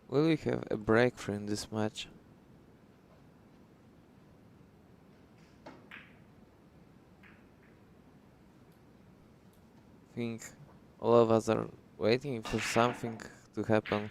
Will we have a breakthrough in this match? I think all of us are waiting for something to happen.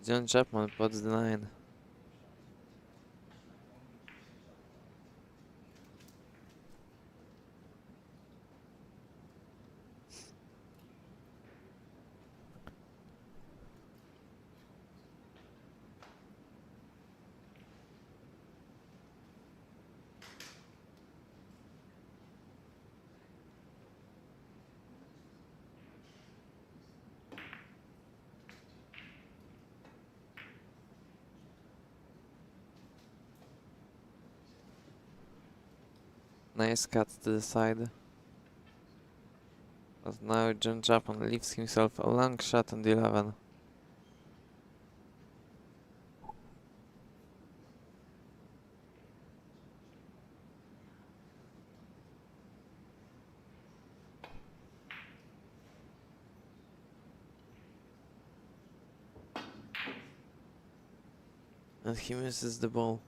John Chapman puts the 9. Nice cut to the side. But now John Chapman leaves himself a long shot on the 11. And he misses the ball.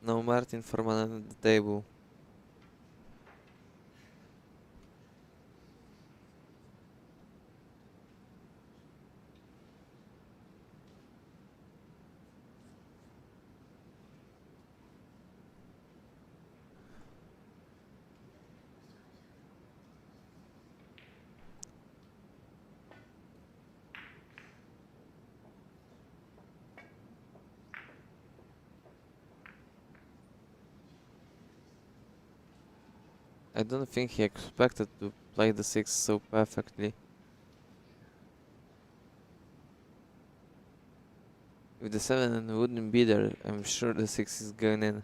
No Martin Forman at the table. I don't think he expected to play the 6 so perfectly. If the 7 wouldn't be there, I'm sure the 6 is going in.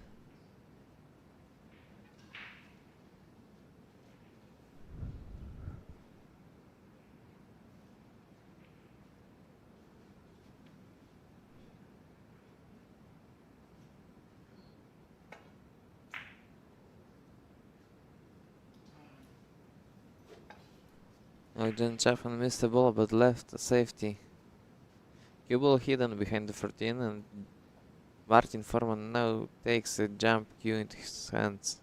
Now John Chapman missed the ball but left a safety. Cue ball hidden behind the 14 and Martin Forman now takes a jump cue into his hands.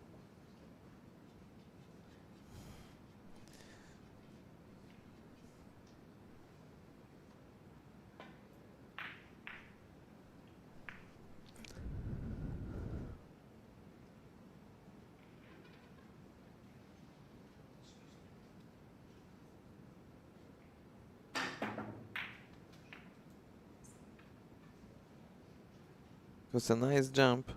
It was a nice jump.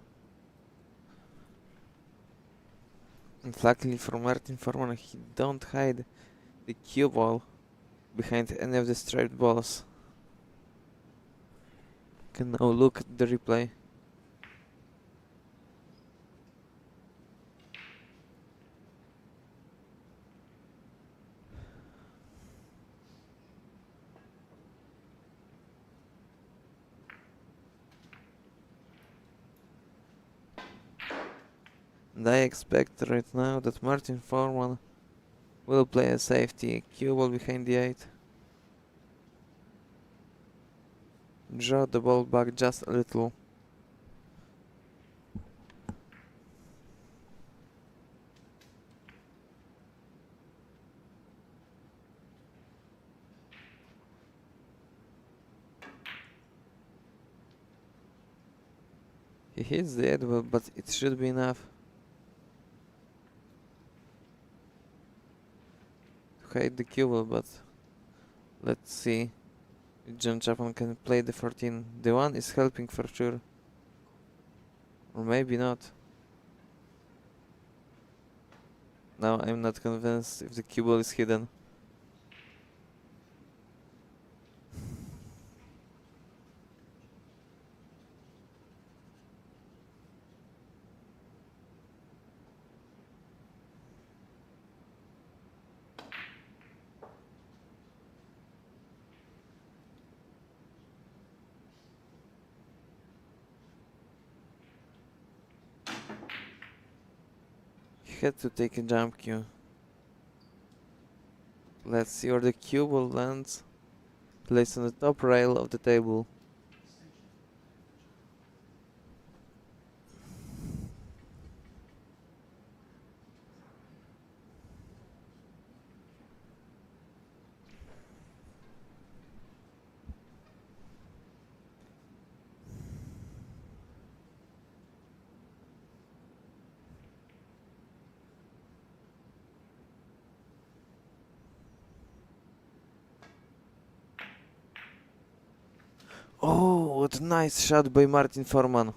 And luckily for Martin Foreman, he don't hide the cue ball behind any of the striped balls. Can now look at the replay. And I expect right now that Martin Foreman will play a safety cue ball behind the 8. Draw the ball back just a little. He hits the 8 ball, but it should be enough to hide the cue ball, but let's see. John Chapman can play the 14. The 1 is helping for sure. Or maybe not. Now I'm not convinced if the cue ball is hidden. Had to take a jump cue. Let's see where the cue ball lands. Placed on the top rail of the table. Oh, what a nice shot by Martin Foreman.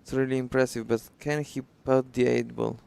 It's really impressive, but can he put the 8 ball?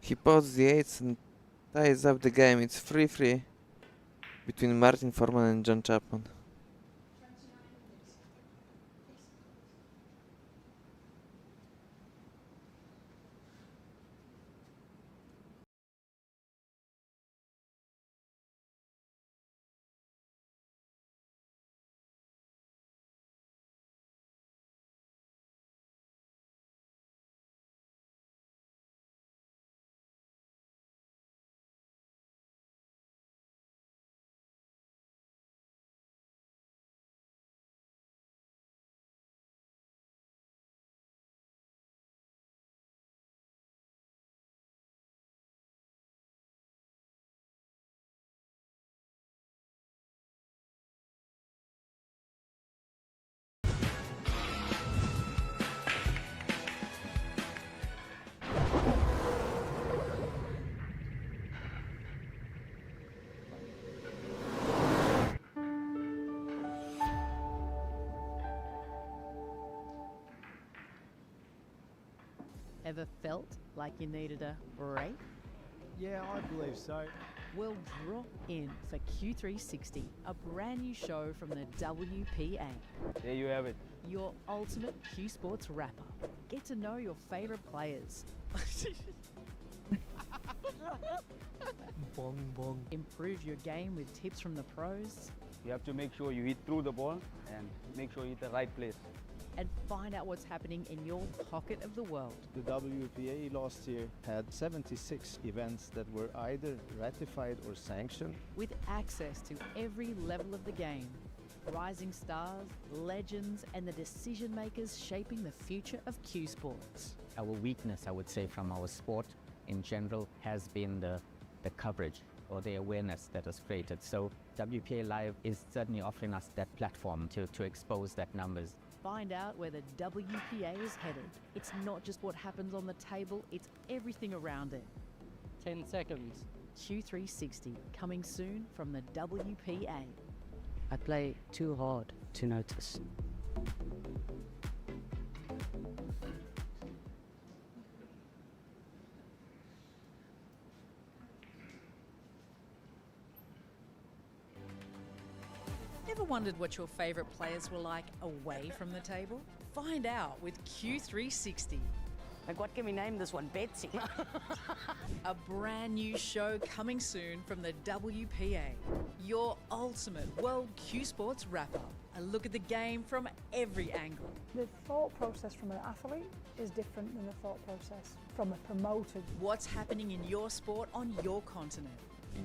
He puts the 8s and ties up the game. It's 3-3 between Martin Foreman and John Chapman. Ever felt like you needed a break? Yeah, I believe so. Well, drop in for Q360, a brand new show from the WPA. There you have it. Your ultimate Q Sports wrap-up. Get to know your favourite players. Bong bong. Improve your game with tips from the pros. You have to make sure you hit through the ball and make sure you hit the right place. And find out what's happening in your pocket of the world. The WPA last year had 76 events that were either ratified or sanctioned. With access to every level of the game. Rising stars, legends, and the decision makers shaping the future of CKsports. Our weakness, I would say, from our sport in general has been the coverage or the awareness that is created. So WPA Live is certainly offering us that platform to expose that numbers. Find out where the WPA is headed. It's not just what happens on the table, it's everything around it. 10 seconds. 𝗚𝗢𝗧𝗏, coming soon from the WPA. I play too hard to notice. Ever wondered what your favourite players were like away from the table? Find out with 𝗚360. Like, what can we name this one? Betsy. A brand new show coming soon from the WPA. Your ultimate World CKsports wrap-up. A look at the game from every angle. The thought process from an athlete is different than the thought process from a promoter. What's happening in your sport on your continent?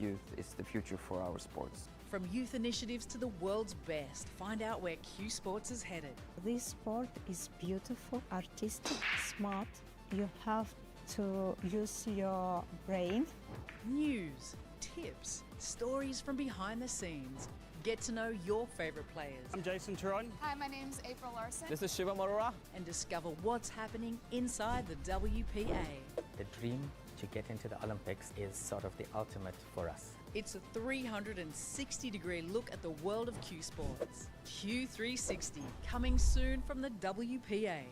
Youth is the future for our sports. From youth initiatives to the world's best, find out where CKsports is headed. This sport is beautiful, artistic, smart. You have to use your brain. News, tips, stories from behind the scenes. Get to know your favourite players. I'm Jason Turon. Hi, my name's April Larson. This is Shiva Marura. And discover what's happening inside the WPA. The dream to get into the Olympics is sort of the ultimate for us. It's a 360-degree look at the world of CKsports. 𝗚360, coming soon from the WPA.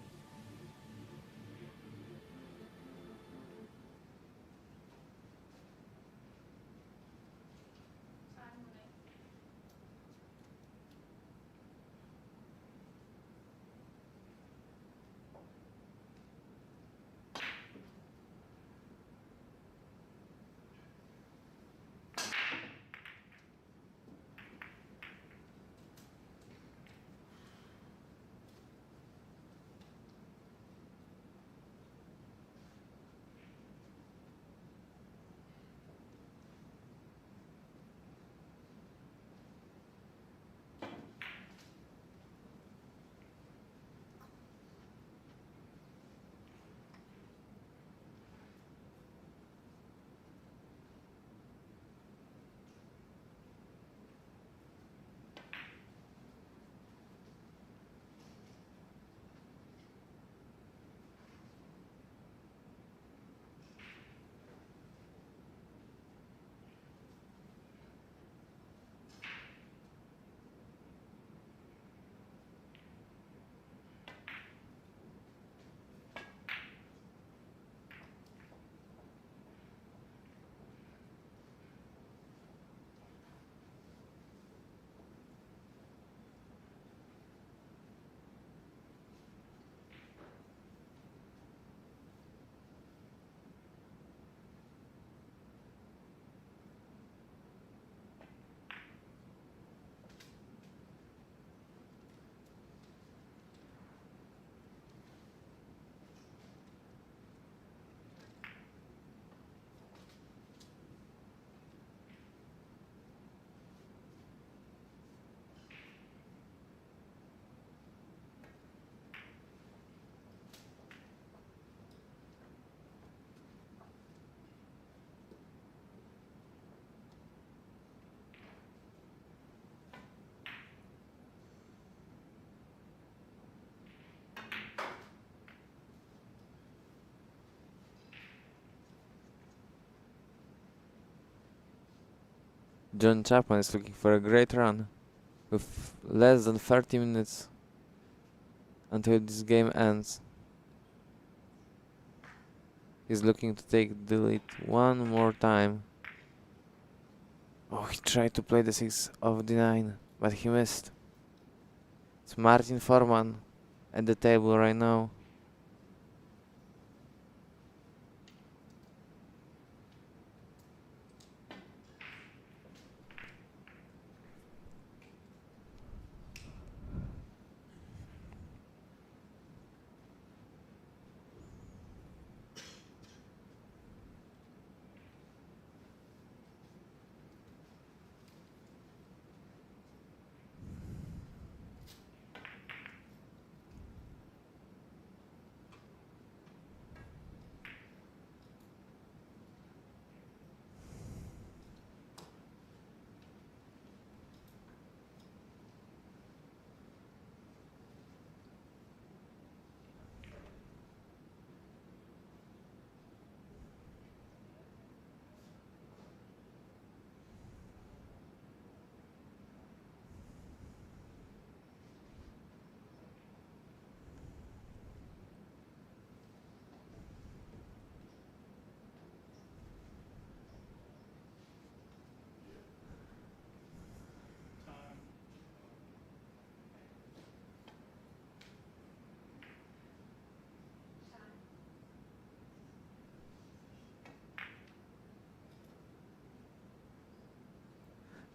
John Chapman is looking for a great run with less than 30 minutes until this game ends. He's looking to take the lead one more time. Oh, he tried to play the 6 of the 9, but he missed. It's Martin Foreman at the table right now.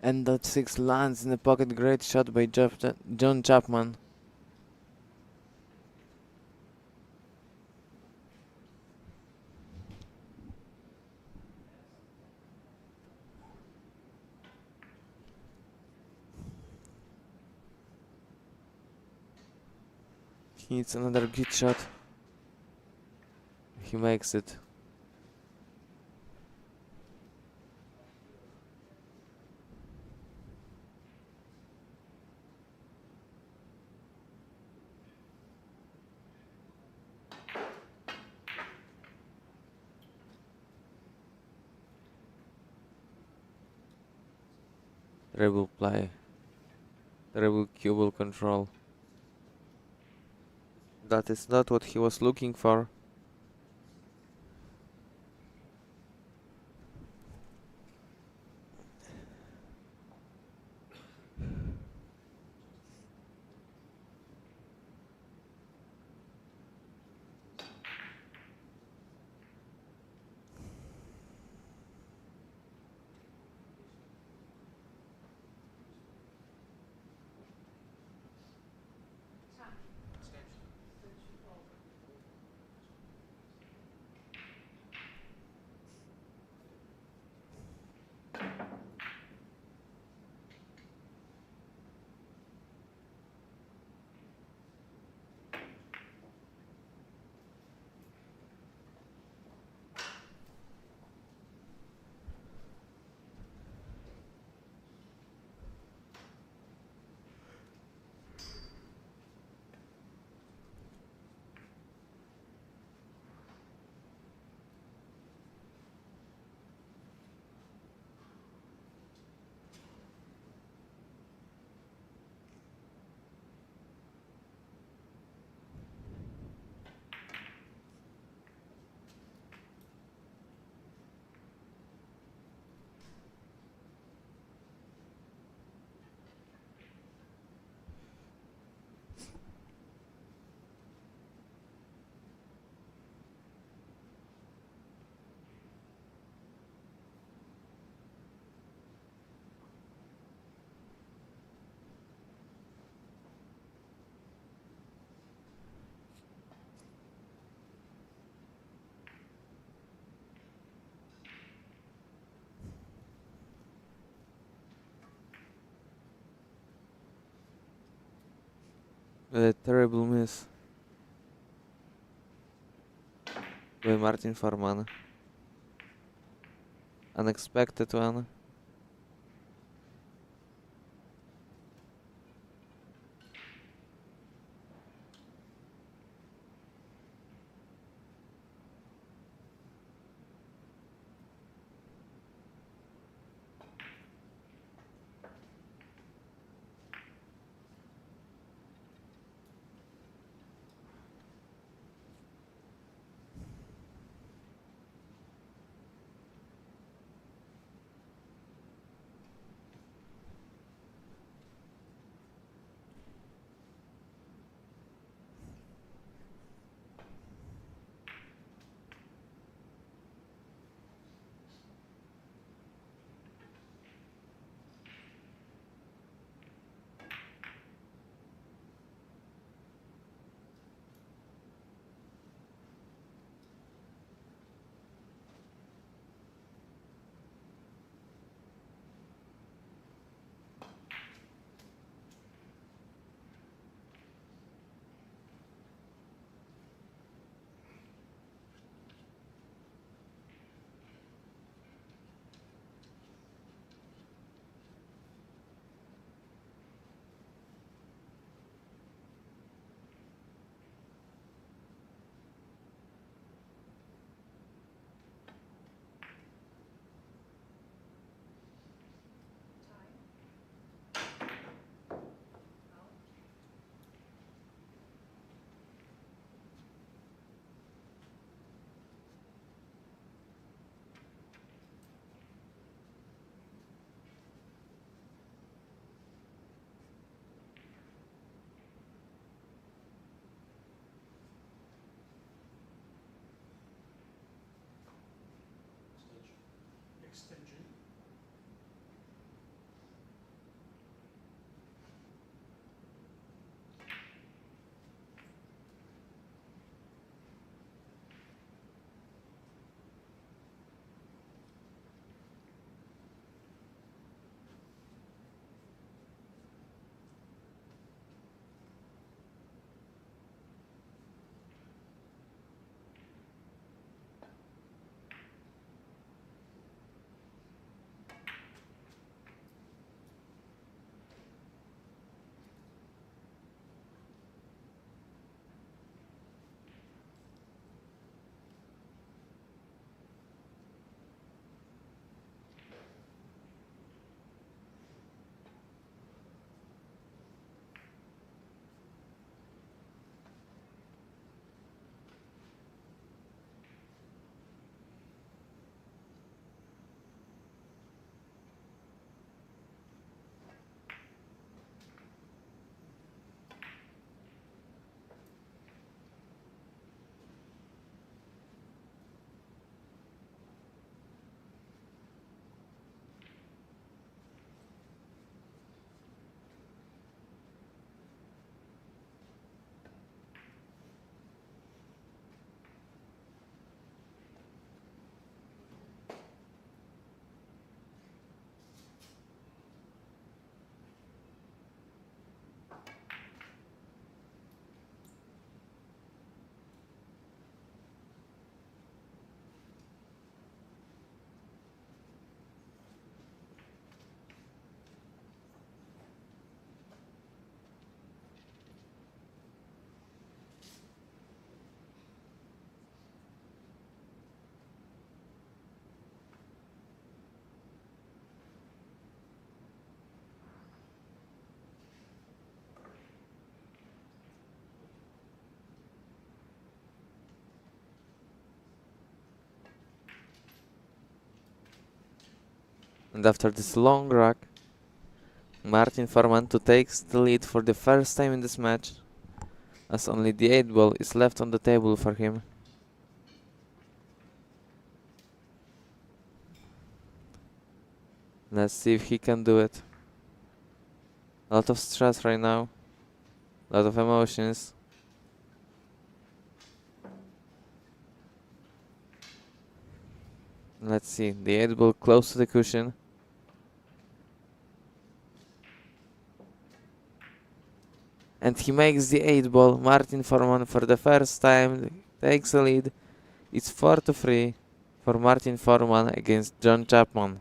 And that 6 lands in the pocket. Great shot by John Chapman. He needs another good shot. He makes it. Terrible play. Terrible cue ball control. That is not what he was looking for. A terrible miss by Martin Farman. Unexpected one. And after this long rack, Martin Foreman takes the lead for the first time in this match, as only the 8 ball is left on the table for him. Let's see if he can do it. A lot of stress right now, a lot of emotions. Let's see, the 8 ball close to the cushion. And he makes the 8 ball. Martin Foreman for the first time takes a lead. It's 4-3 for Martin Foreman against John Chapman.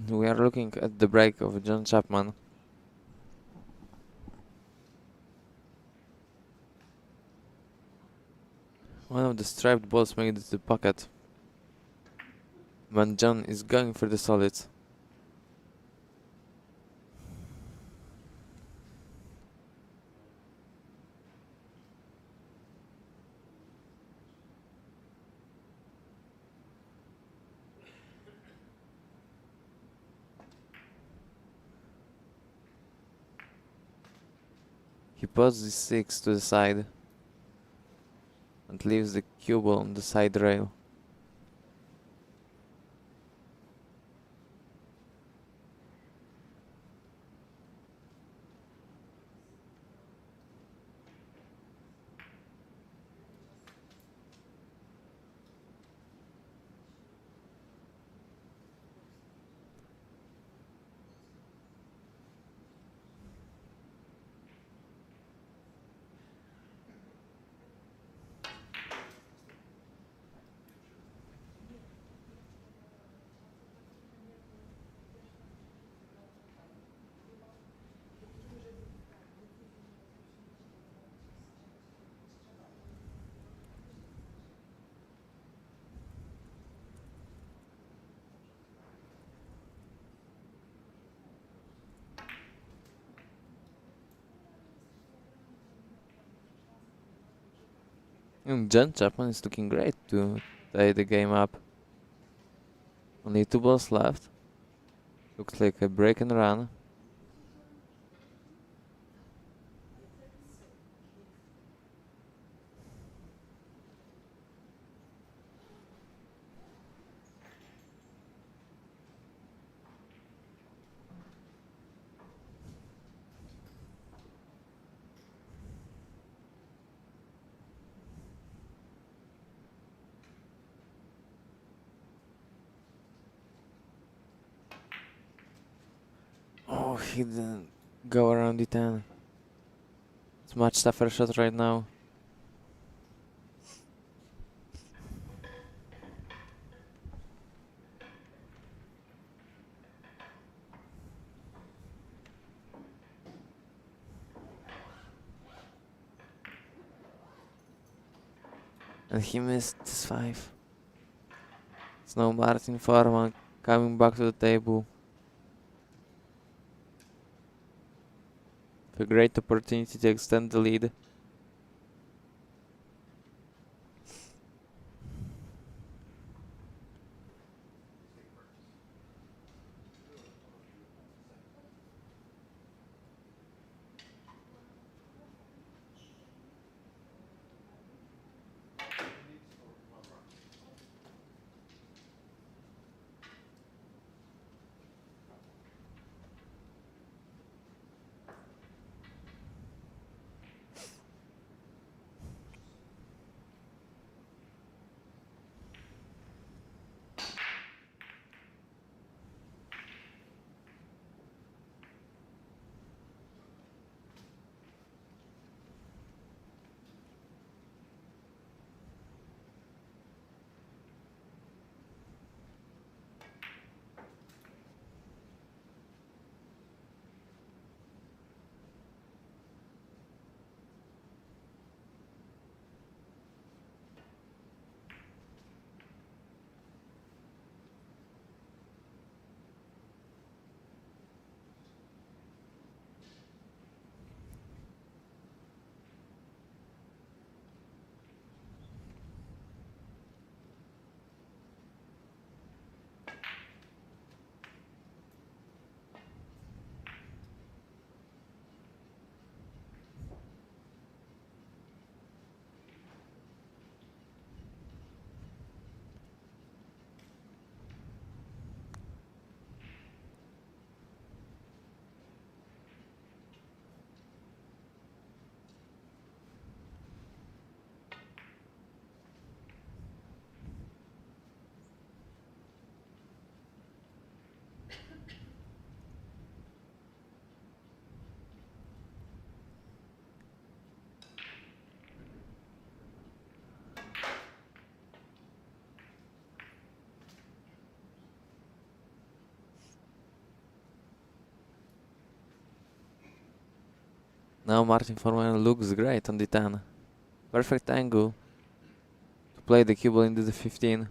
We are looking at the break of John Chapman. One of the striped balls made it to the pocket, but John is going for the solids. He puts the 6 to the side and leaves the cue ball on the side rail. And John Chapman is looking great to tie the game up. Only 2 balls left. Looks like a break and run. he didn't go around the 10. It's much tougher shot right now. And he missed this 5. It's now Martin Foreman coming back to the table. A great opportunity to extend the lead. Now Martin Foreman looks great on the 10. Perfect angle to play the cue ball into the 15.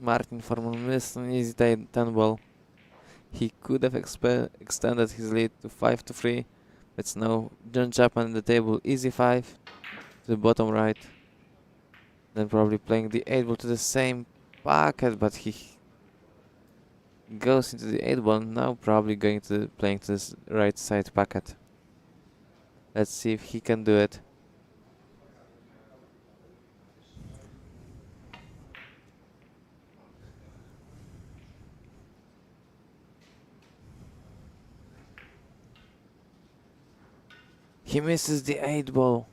Martin Foreman missed an easy 10 ball. He could have extended his lead to 5-3, but it's now John Chapman on the table, easy 5 to the bottom right. Then probably playing the 8 ball to the same pocket, but he goes into the 8 ball, now probably going to playing to this right side pocket. Let's see if he can do it. He misses the 8 ball.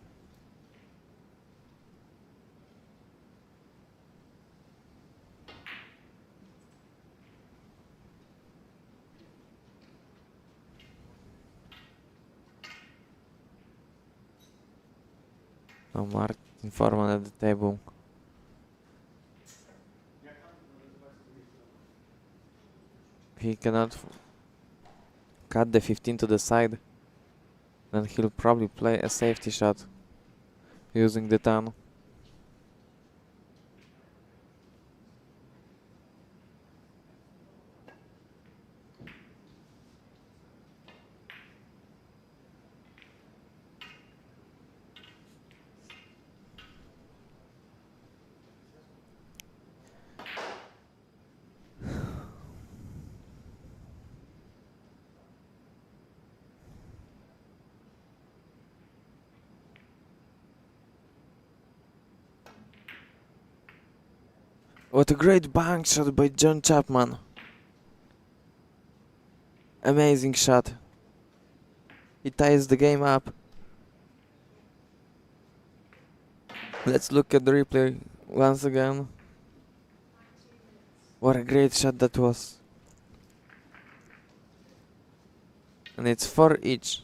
Now Martin Foreman at the table. He cannot cut the 15 to the side. Then he'll probably play a safety shot using the ton. What a great bank shot by John Chapman. Amazing shot. He ties the game up. Let's look at the replay once again. What a great shot that was. And it's 4 each.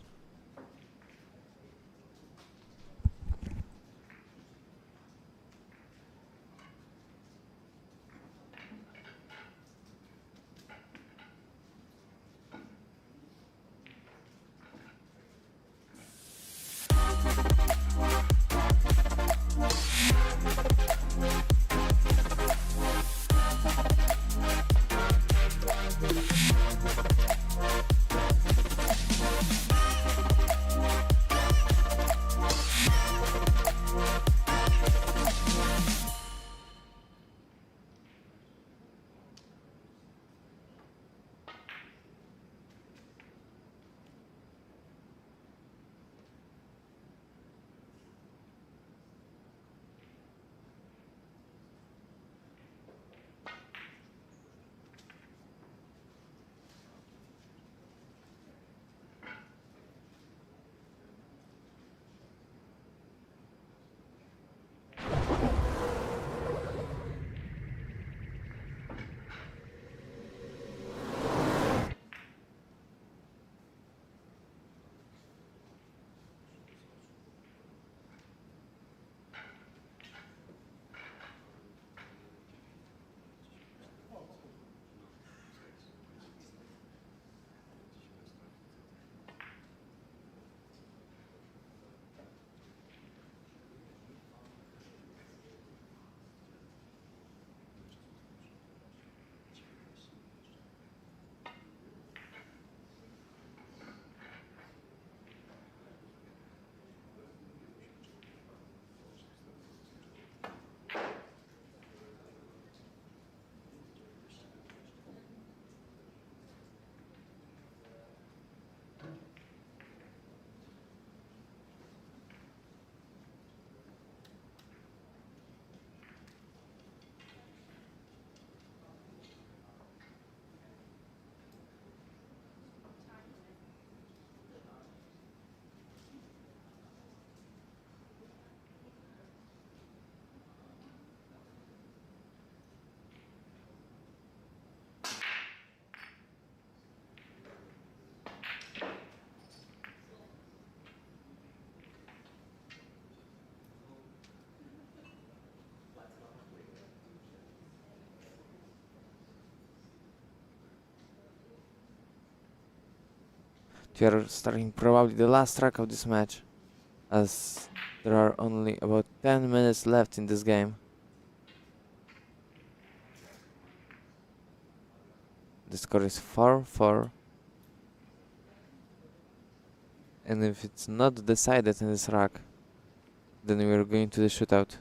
We are starting probably the last track of this match, as there are only about 10 minutes left in this game. The score is 4-4, and if it's not decided in this rack, then we are going to the shootout.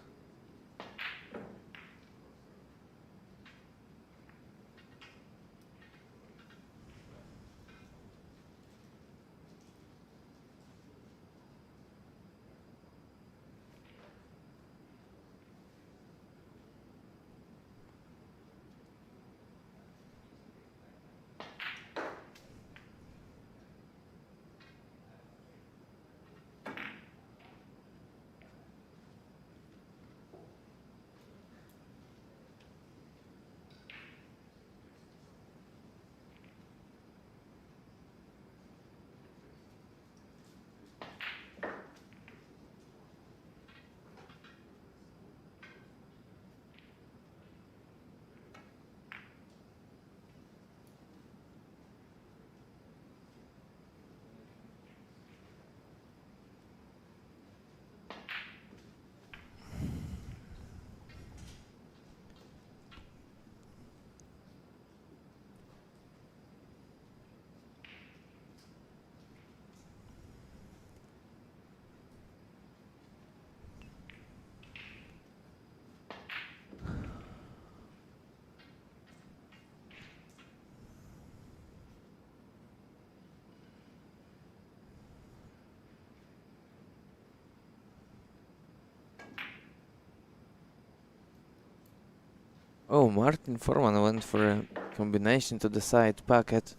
Oh, Martin Foreman went for a combination to the side pocket.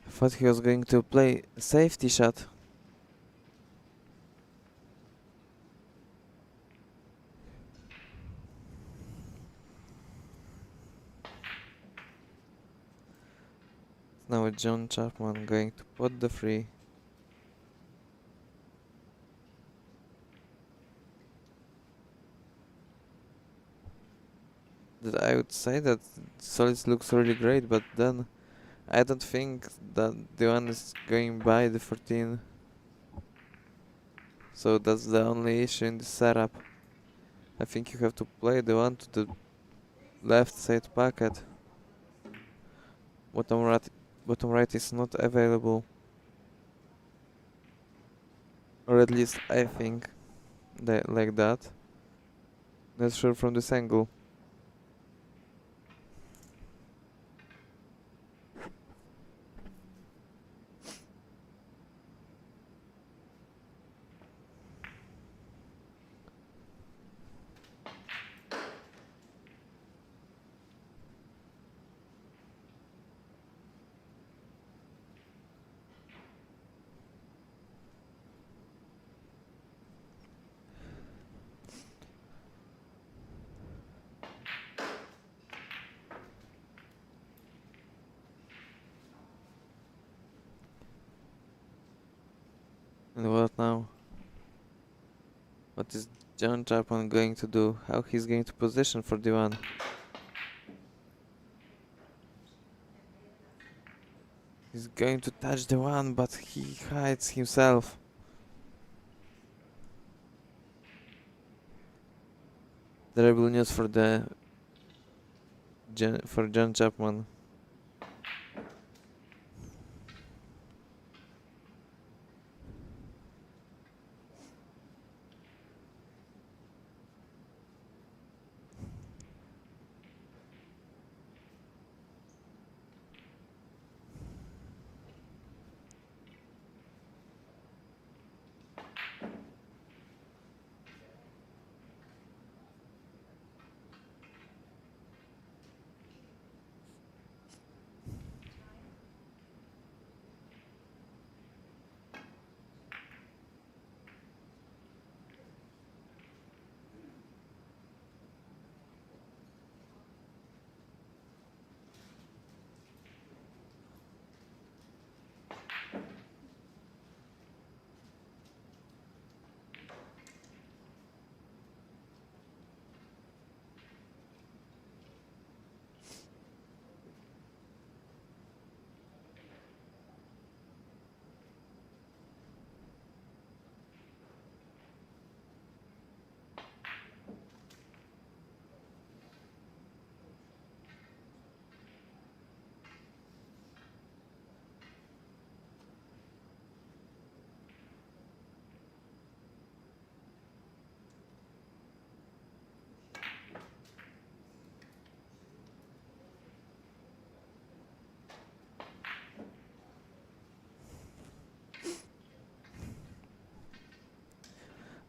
I thought he was going to play a safety shot. Now with John Chapman going to put the free. That I would say that Solis looks really great, but then I don't think that the one is going by the 14. So that's the only issue in the setup. I think you have to play the one to the left side pocket. Bottom right is not available. Or at least I think that like that. Not sure from this angle. And what now? What is John Chapman going to do? How he's going to position for the one? He's going to touch the one, but he hides himself. Terrible news for John Chapman.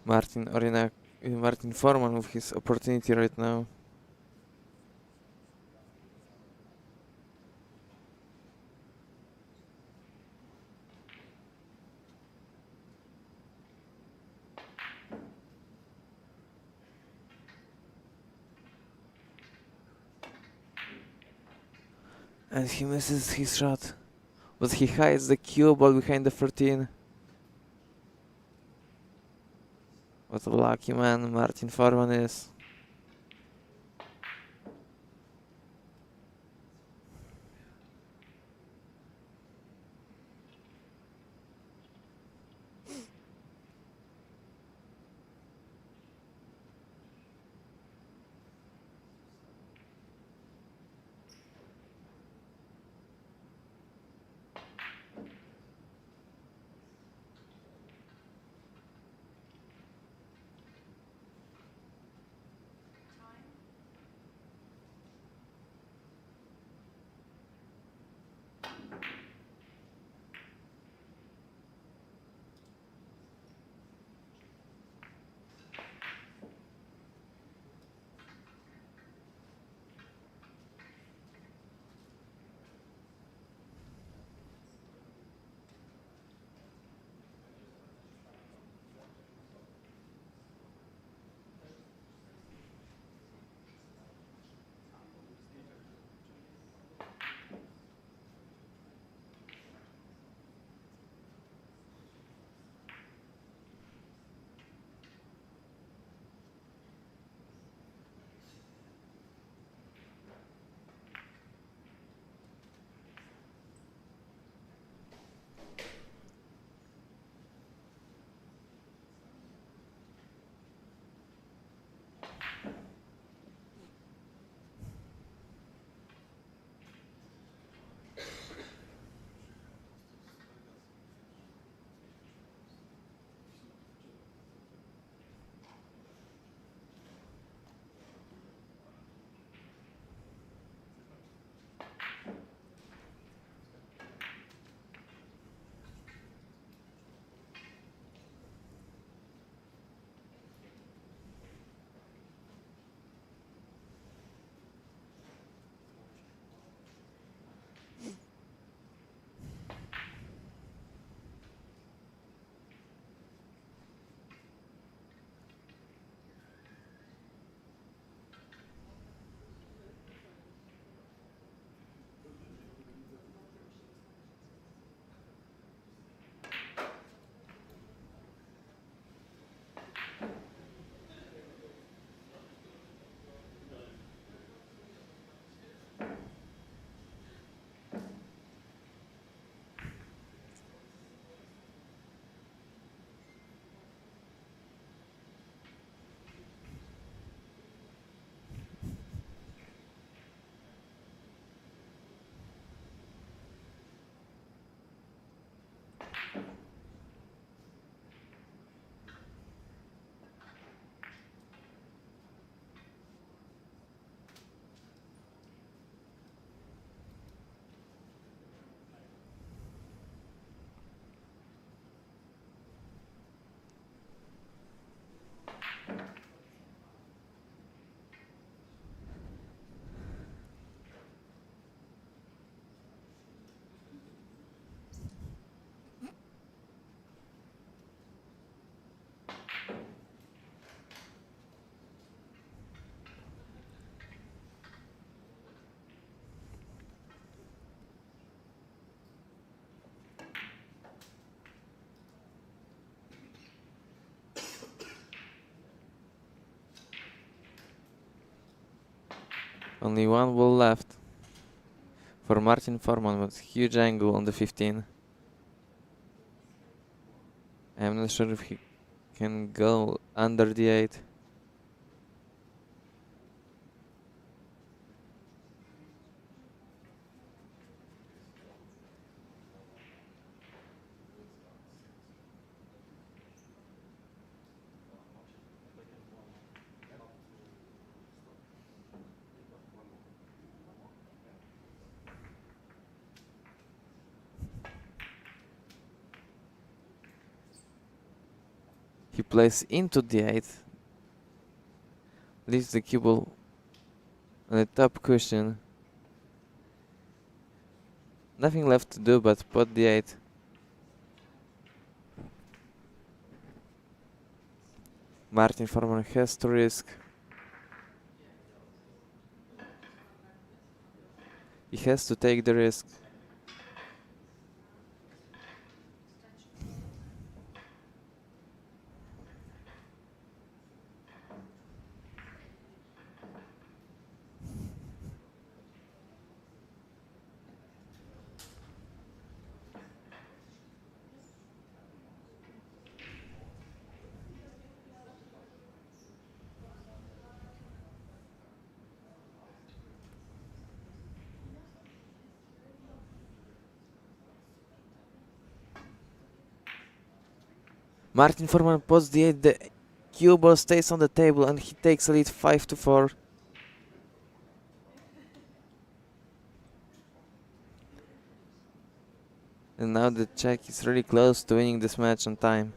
Martin Foreman with his opportunity right now. And he misses his shot. But he hides the cue ball behind the 14. What a lucky man Martin Foreman is. Only one ball left for Martin Forman with huge angle on the 15. I'm not sure if he can go under the 8. He plays into the 8, leaves the cue ball on the top cushion. Nothing left to do but pot the 8. Martin Forman has to risk. He has to take the risk. Martin Forman pots the 8, the cue ball stays on the table and he takes a lead 5-4. And now the Czech is really close to winning this match on time.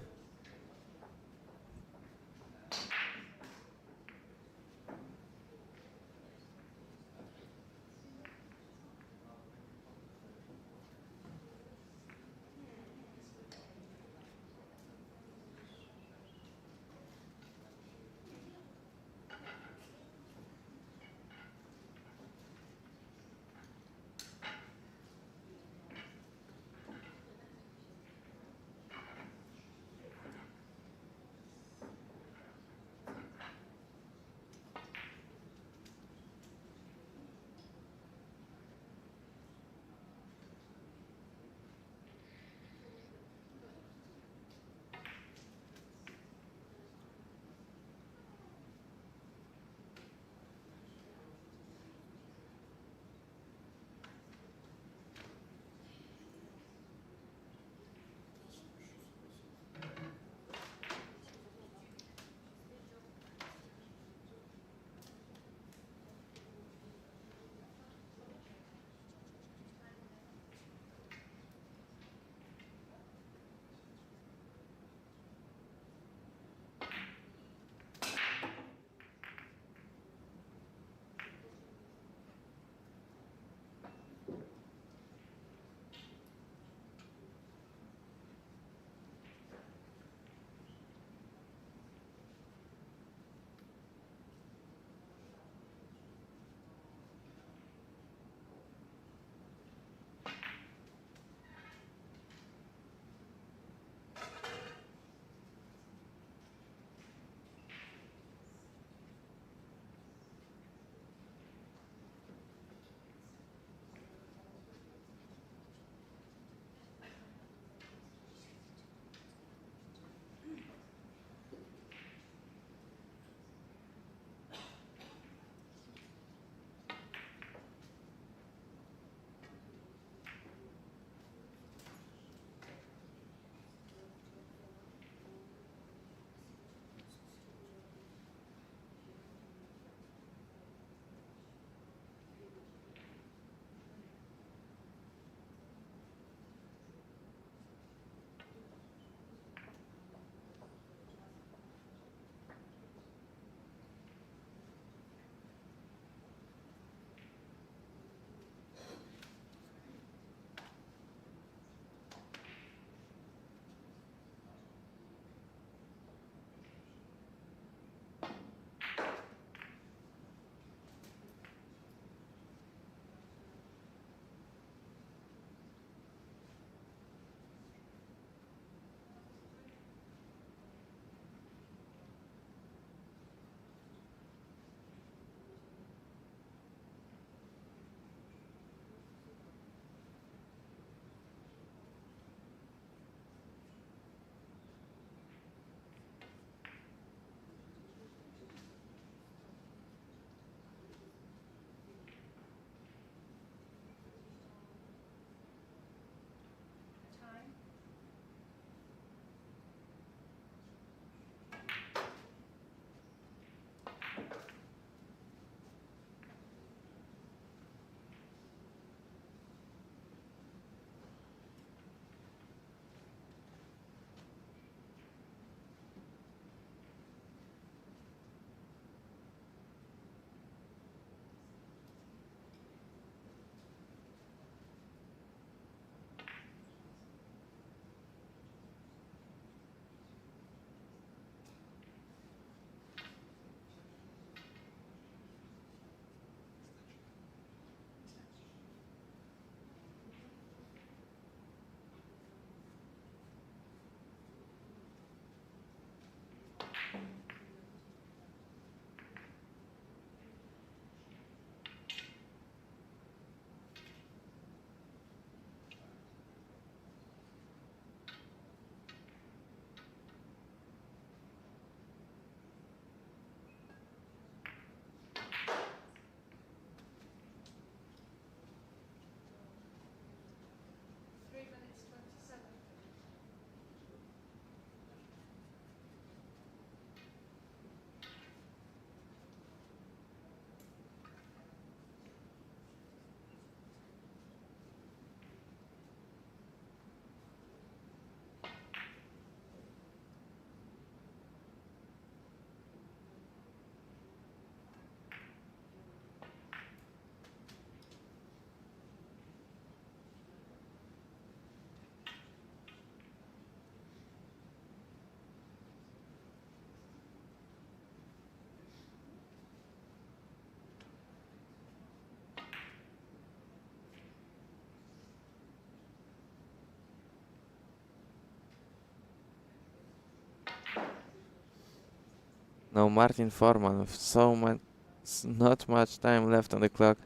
Now Martin Foreman, with not much time left on the clock,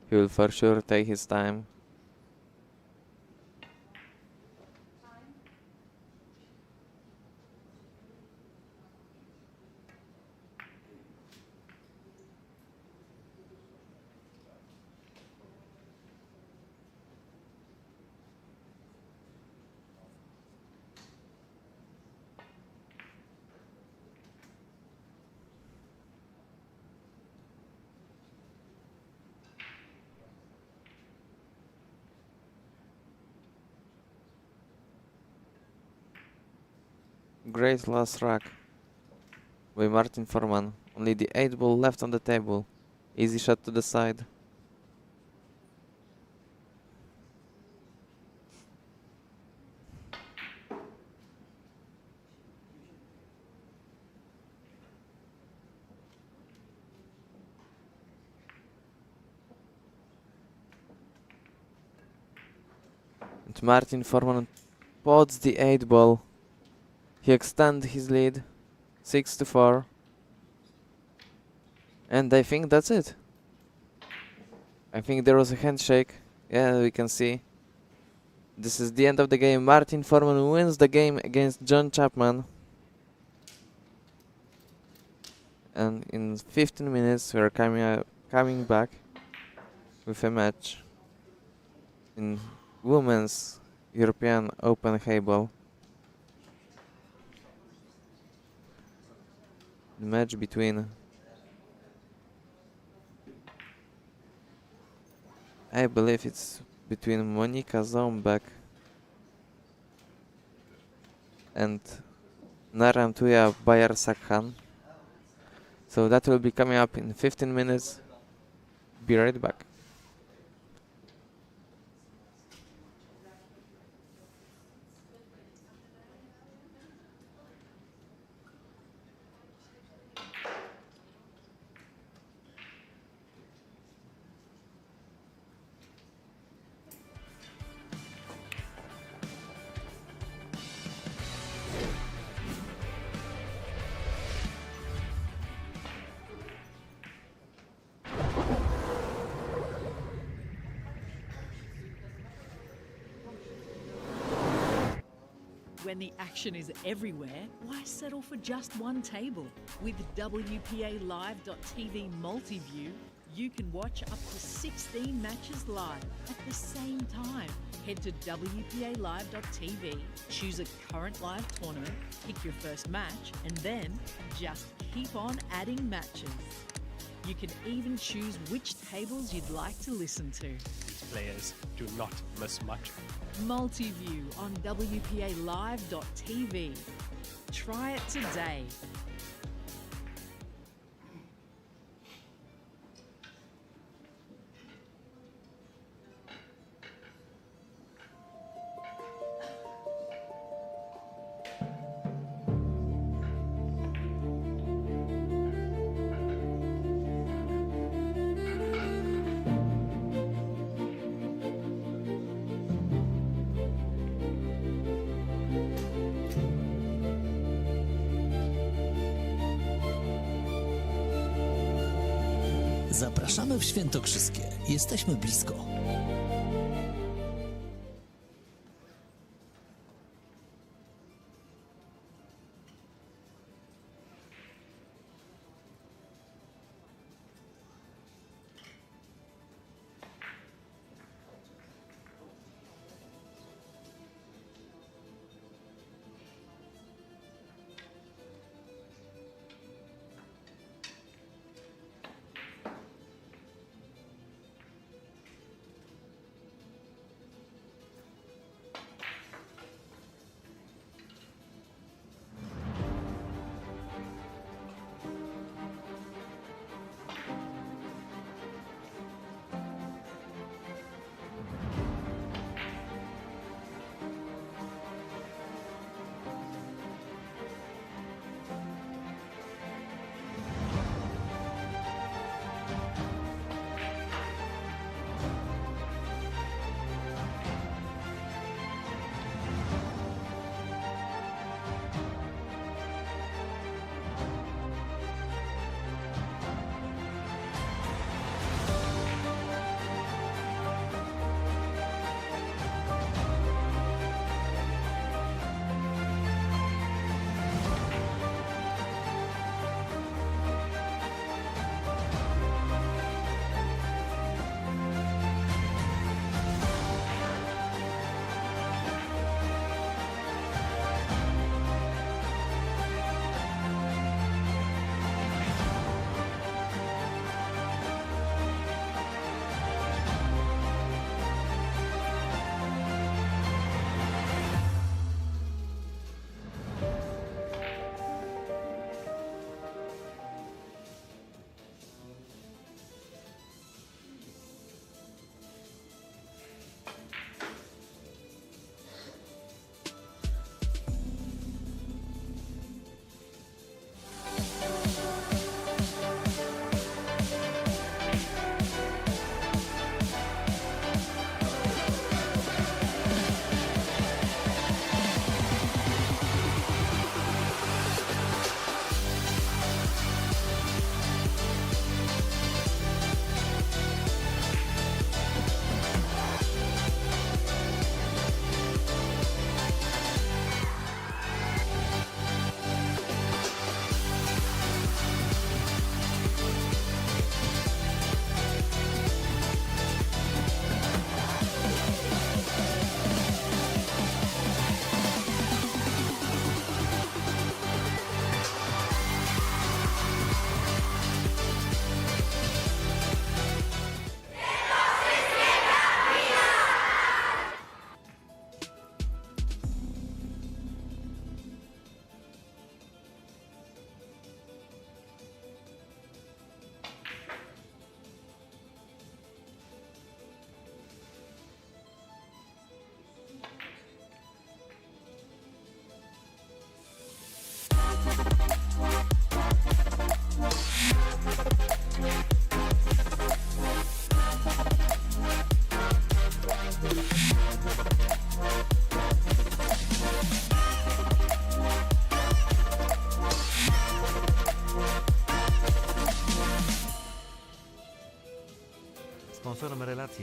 he will for sure take his time. Great last rack by Martin Foreman. Only the 8 ball left on the table. Easy shot to the side. And Martin Foreman pots the 8 ball. He extends his lead, 6-4, and I think that's it. I think there was a handshake. Yeah, we can see. This is the end of the game. Martin Foreman wins the game against John Chapman. And in 15 minutes we are coming back with a match in Women's European Open Heyball. The match between, I believe it's between Monika Zombek and 𝗛𝗢𝗚𝗂𝗑𝗏. So that will be coming up in 15 minutes. Be right back. When the action is everywhere, why settle for just one table? With 𝗤𝗢𝗎𝐿ive.tv Multiview, you can watch up to 16 matches live at the same time. Head to 𝗤𝗢𝗎𝐿ive.tv, choose a current live tournament, pick your first match, and then just keep on adding matches. You can even choose which tables you'd like to listen to. These players do not miss much. Multiview on 𝗤𝗢𝗎𝗎𝐿ive.tv. Try it today. Zapraszamy w Świętokrzyskie. Jesteśmy blisko.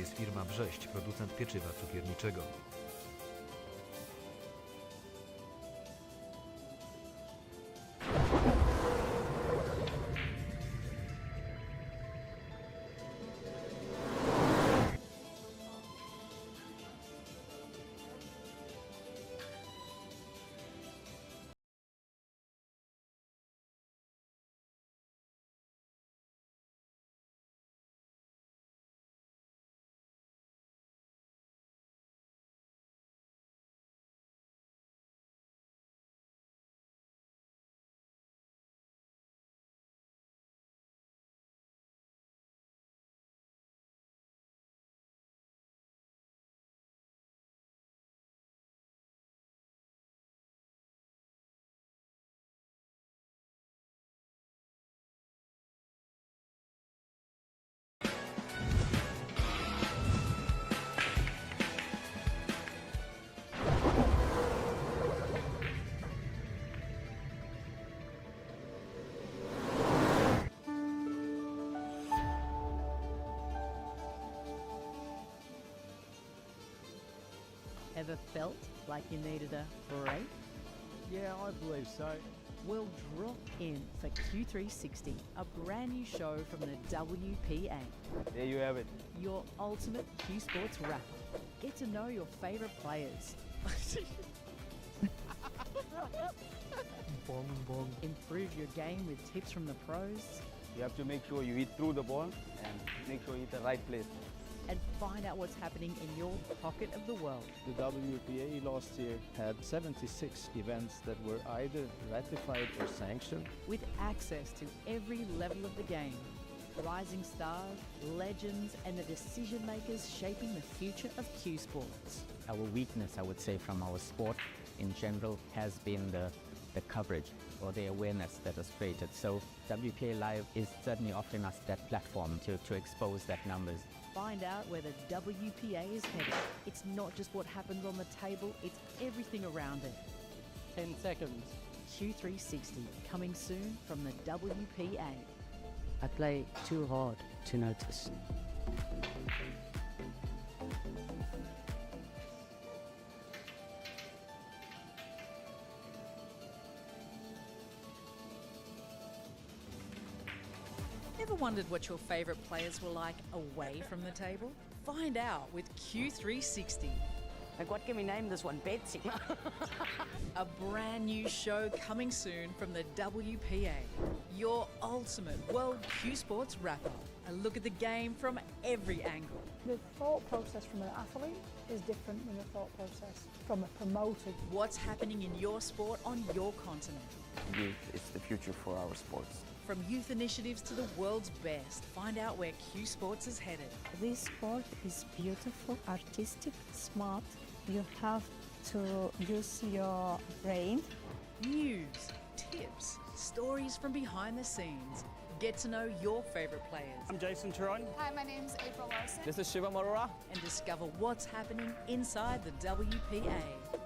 jest firma 𝗤𝗢𝗄𝗃, producent pieczywa cukierniczego. Ever felt like you needed a break? Yeah, I believe so. Well, drop in for Q360, a brand new show from the 𝗤𝗢𝗄𝗂𝗂. There you have it. Your ultimate Q Sports wrap-up. Get to know your favourite players. Bong, bong. Improve your game with tips from the pros. You have to make sure you hit through the ball and make sure you hit the right place. And find out what's happening in your pocket of the world. The WPA last year had 76 events that were either ratified or sanctioned. With access to every level of the game. Rising stars, legends, and the decision makers shaping the future of Q Sports. Our weakness, I would say, from our sport in general has been the coverage or the awareness that is created. So WPA Live is certainly offering us that platform to expose that numbers. Find out where the WPA is headed. It's not just what happens on the table, it's everything around it. 10 seconds. Q360, coming soon from the WPA. I play too hard to notice. Ever wondered what your favourite players were like away from the table? Find out with Q360. Like, what can we name this one? Betsy. A brand new show coming soon from the WPA. Your ultimate World Q Sports wrap-up. A look at the game from every angle. The thought process from an athlete is different than the thought process from a promoter. What's happening in your sport on your continent? Youth is the future for our sports. From youth initiatives to the world's best, find out where Q Sports is headed. This sport is beautiful, artistic, smart. You have to use your brain. News, tips, stories from behind the scenes. Get to know your favourite players. I'm Jason Turon. Hi, my name's April Larson. This is Shiva Marura. And discover what's happening inside the WPA.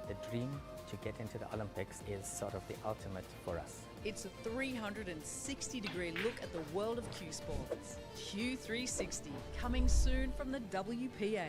The dream to get into the Olympics is sort of the ultimate for us. It's a 360-degree look at the world of Q Sports. Q360, coming soon from the WPA.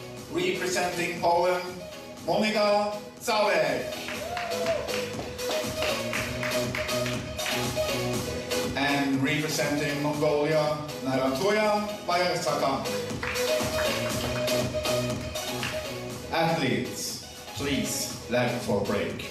Representing Poland, 𝗚𝗢𝗂𝗏𝗂𝗏𝗂𝗏. And representing Mongolia, 𝗛𝗢𝗂𝗏𝗂𝗏𝗂𝗏. Athletes, please, leg for break.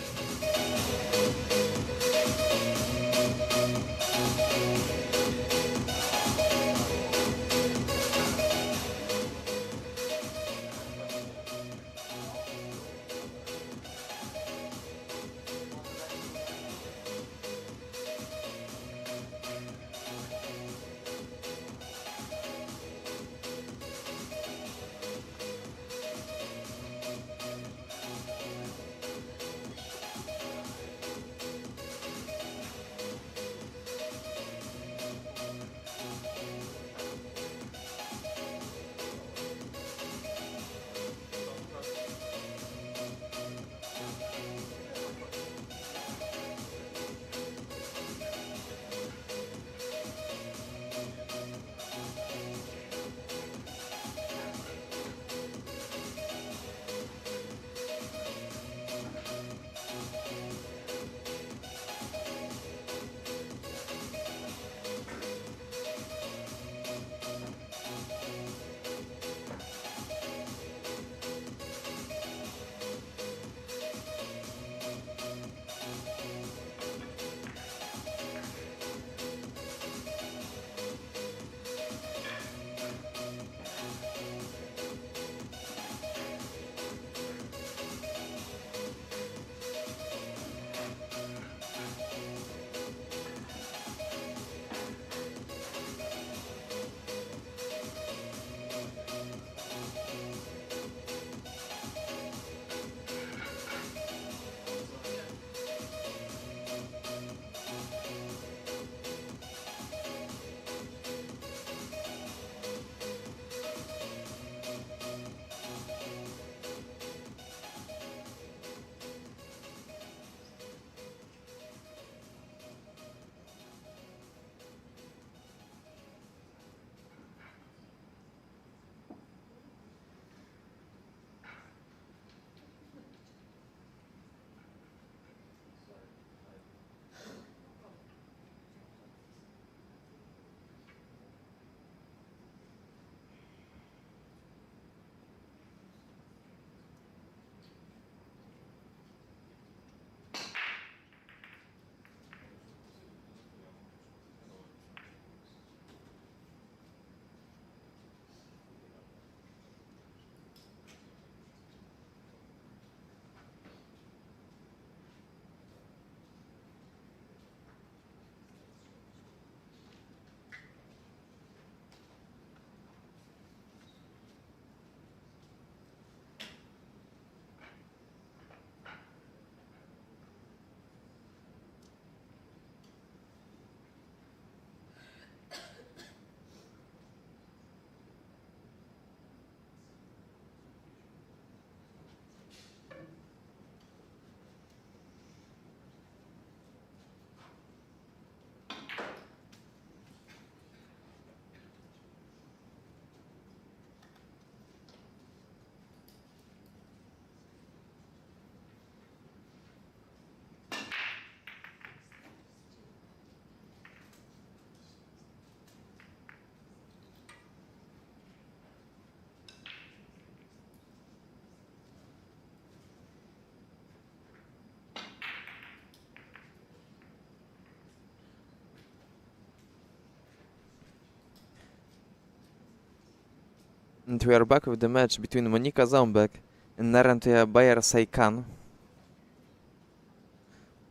And we are back with the match between Monika Ząbek and 𝗛𝗢𝗂𝗏𝗂𝗏𝗂𝗏.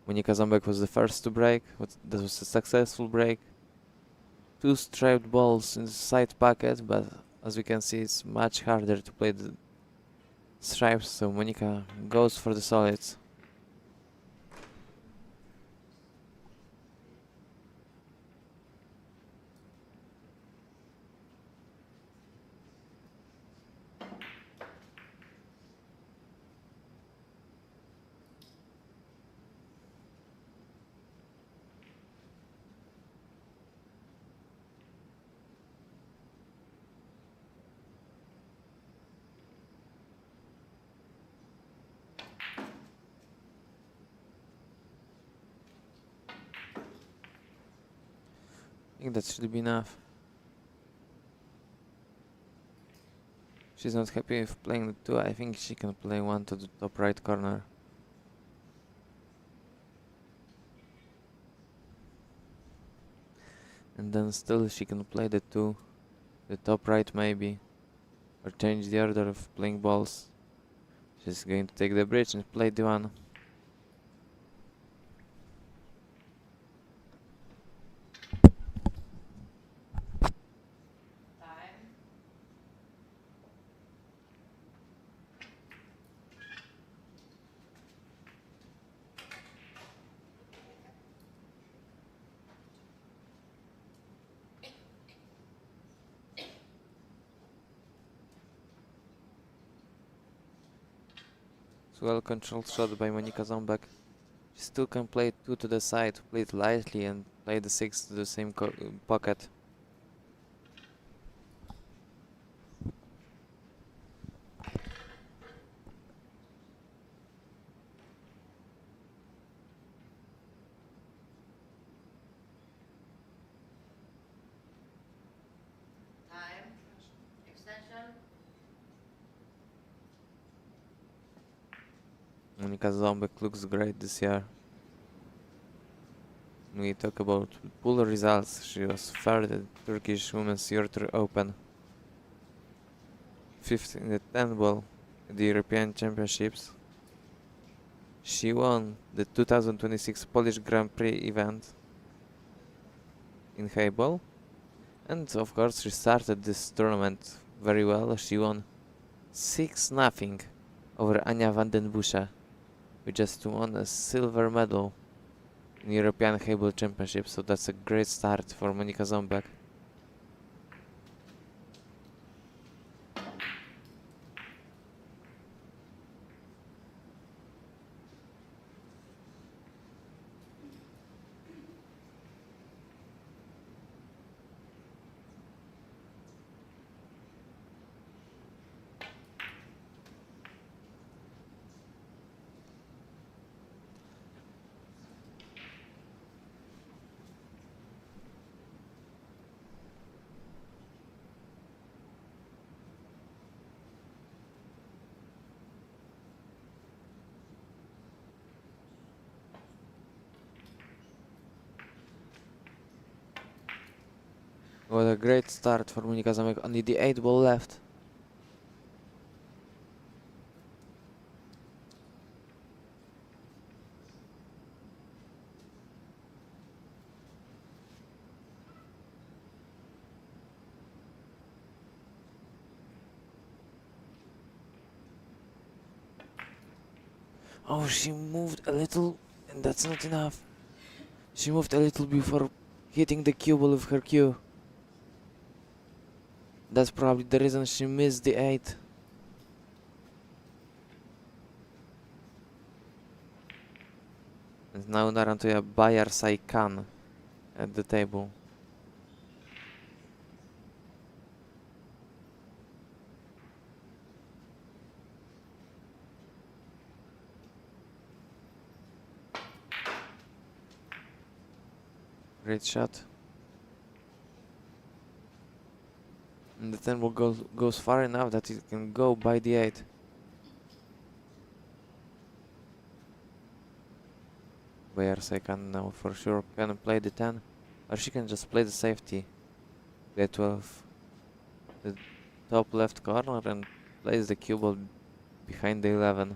Monika Ząbek was the first to break. That was a successful break. two striped balls in the side pocket, but as we can see it's much harder to play the stripes, so Monika goes for the solids. I think that should be enough. She's not happy with playing the two. I think she can play one to the top right corner. And then still she can play the two, the top right maybe, or change the order of playing balls. She's going to take the bridge and play the one. Well controlled shot by Monika Ząbek. She still can play two to the side, play it lightly and play the six to the same pocket. Monika Ząbek looks great this year. When we talk about pool results, she was third at Turkish Women's Youth Open, fifth in the 10 ball at the European Championships. She won the 2026 Polish Grand Prix event in Heyball, and of course she started this tournament very well. She won 6-0 over Ania van den Busche. We just won a silver medal in European Heyball Championship, so that's a great start for Monika Ząbek. What a great start for Monika Ząbek, only the 8 ball left. Oh, she moved a little, and that's not enough. She moved a little before hitting the cue ball with her cue. That's probably the reason she missed the 8. And now narantuje 𝗤𝗢𝗧𝗘𝗏 at the table. Great shot. And the 10 ball goes far enough that it can go by the 8. 𝗤𝗢𝗧𝗘𝗏 now for sure can play the 10, or she can just play the safety. Play 12, the top left corner, and plays the cue ball behind the 11.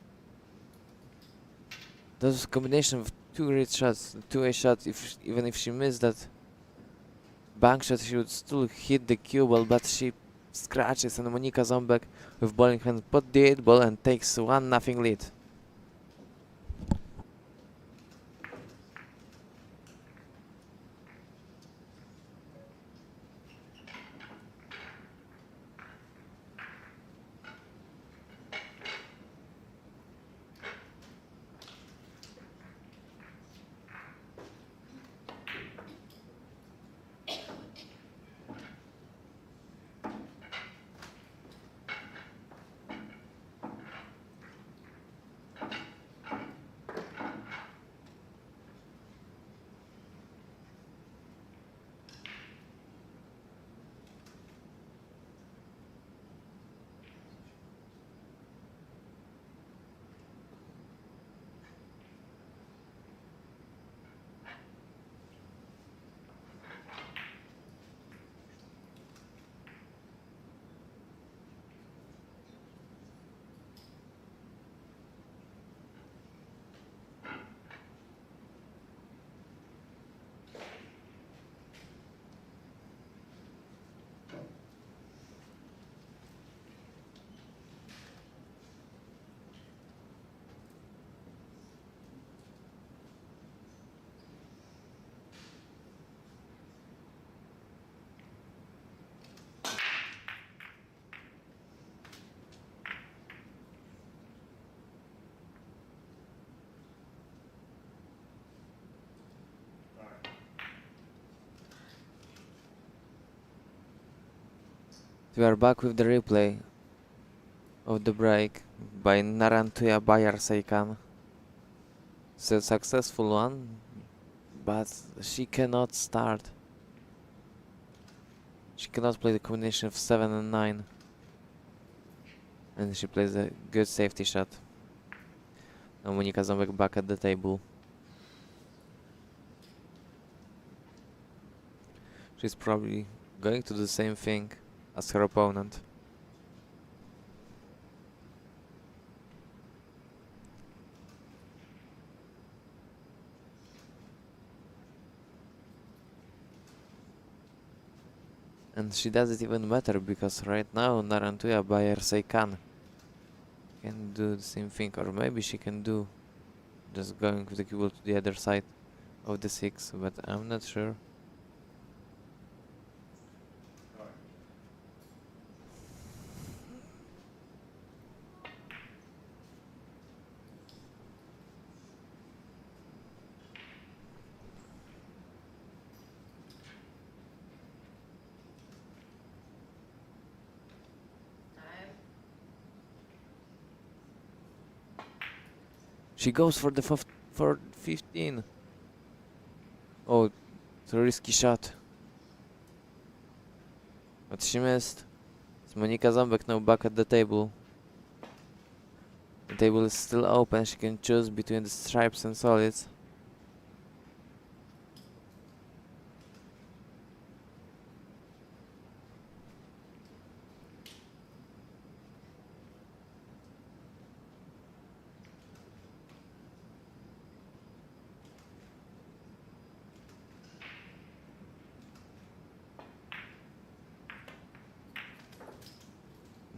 That was a combination of two great shots. The two-way shot, even if she missed that bank shot, she would still hit the cue ball, but she scratches, and Monika Ząbek with ball in hand put the 8-ball and takes 1-0 lead. We are back with the replay of the break by 𝗚𝗢𝗖𝗘𝗏. It's a successful one, but she cannot start. She cannot play the combination of 7 and 9. And she plays a good safety shot. Now Monika Ząbek back at the table. She's probably going to do the same thing as her opponent. And she does it even better because right now 𝗚𝗢𝗖𝗘𝗏 can do the same thing, or maybe she can do just going with the cue ball to the other side of the 6, but I'm not sure. She goes for the for 15. Oh, it's a risky shot. But she missed. It's Monika Ząbek now back at the table. The table is still open, she can choose between the stripes and solids.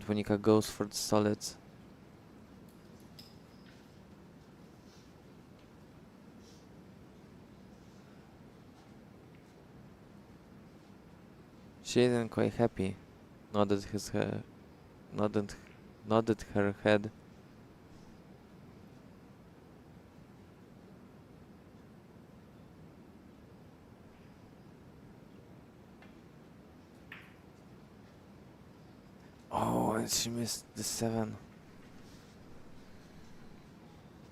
Monika goes for the solids. She isn't quite happy. Nodded her head. Oh, and she missed the 7.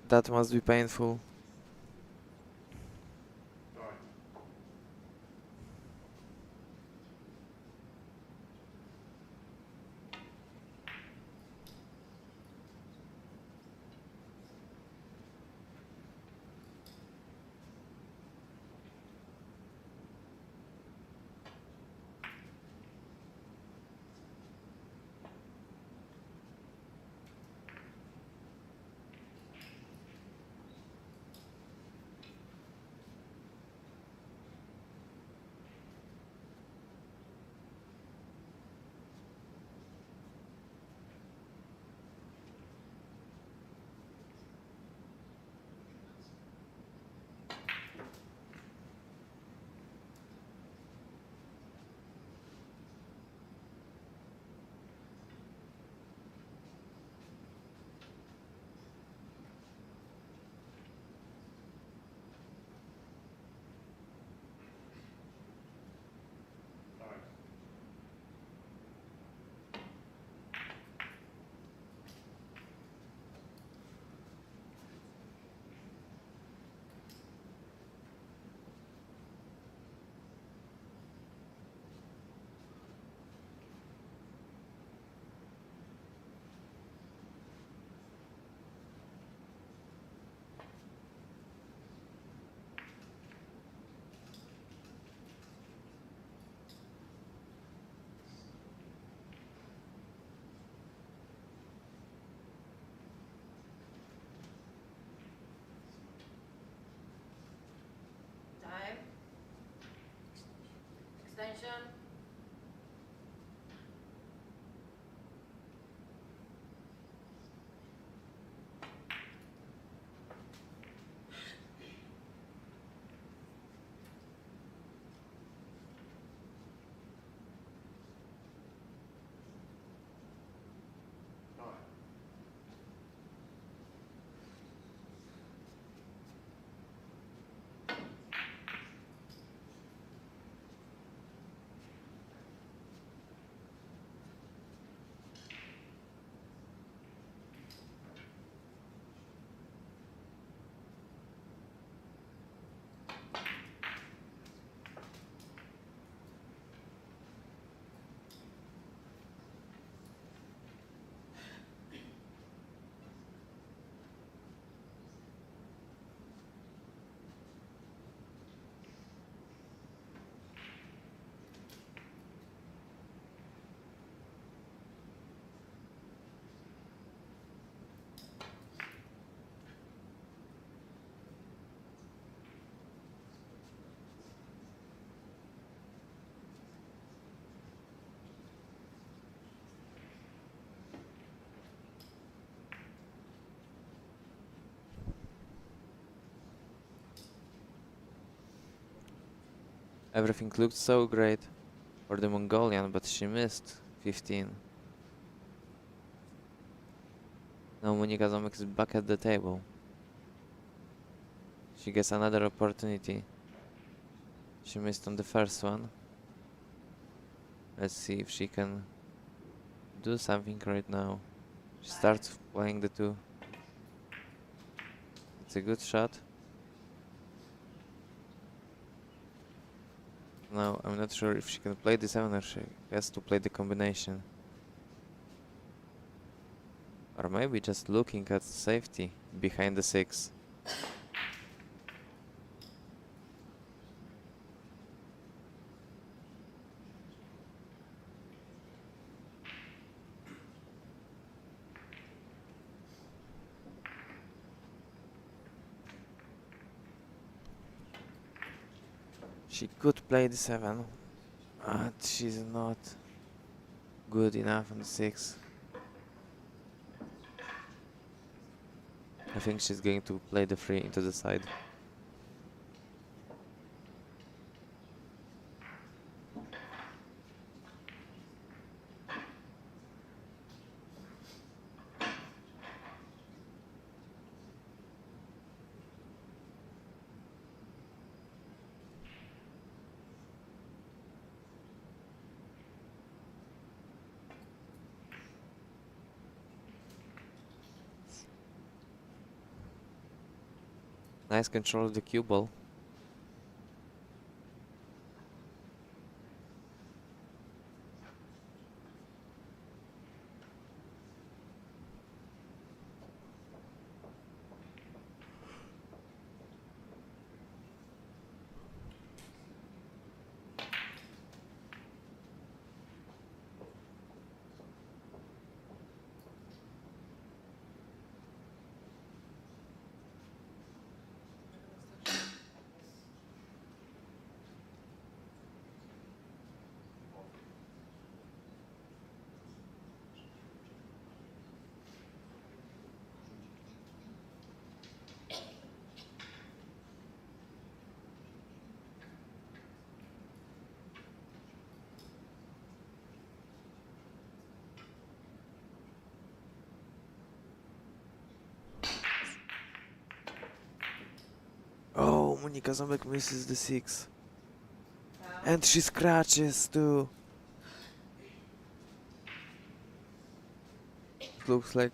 That must be painful. Extension. Everything looked so great for the Mongolian, but she missed 15. Now Monika Zomek is back at the table. She gets another opportunity. She missed on the first one. Let's see if she can do something right now. She starts playing the 2. It's a good shot. Now I'm not sure if she can play the 7 or she has to play the combination. Or maybe just looking at safety behind the 6. She could play the 7, but she's not good enough on the 6. I think she's going to play the 3 into the side. Nice control of the cue ball. Oh, Monika Ząbek misses the 6. And she scratches too. Looks like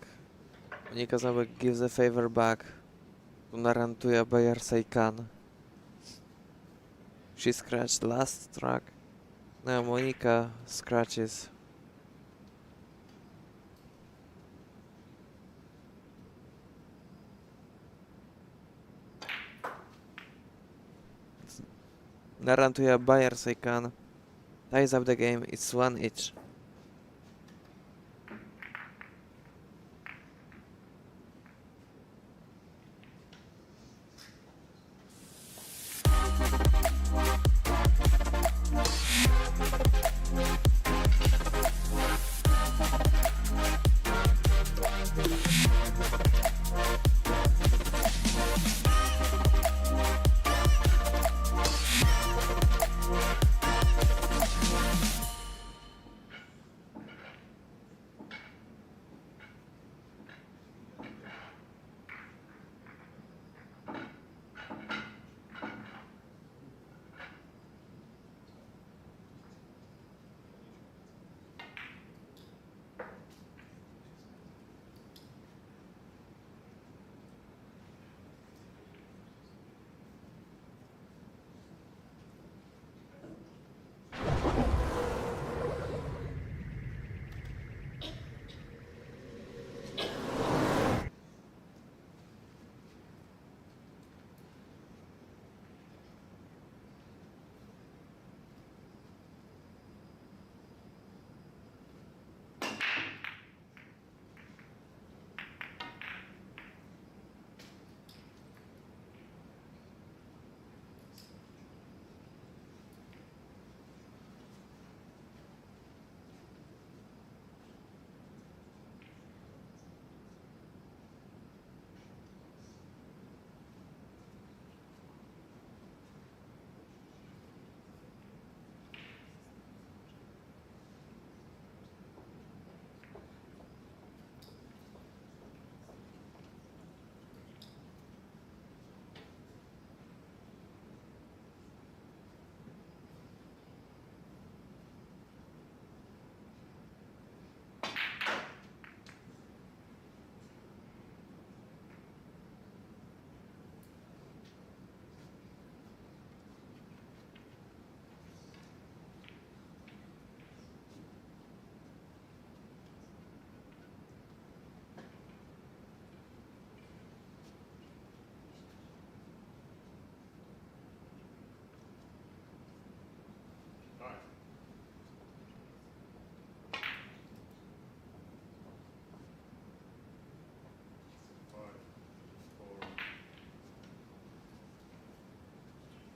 Monika Ząbek gives a favor back to 𝗤𝗢𝗂𝗂𝗟𝗡𝗟. She scratched last track. Now Monika scratches. 𝗤𝗢𝗂𝗂𝗟𝗡𝗟 ties up the game. It's 1 each.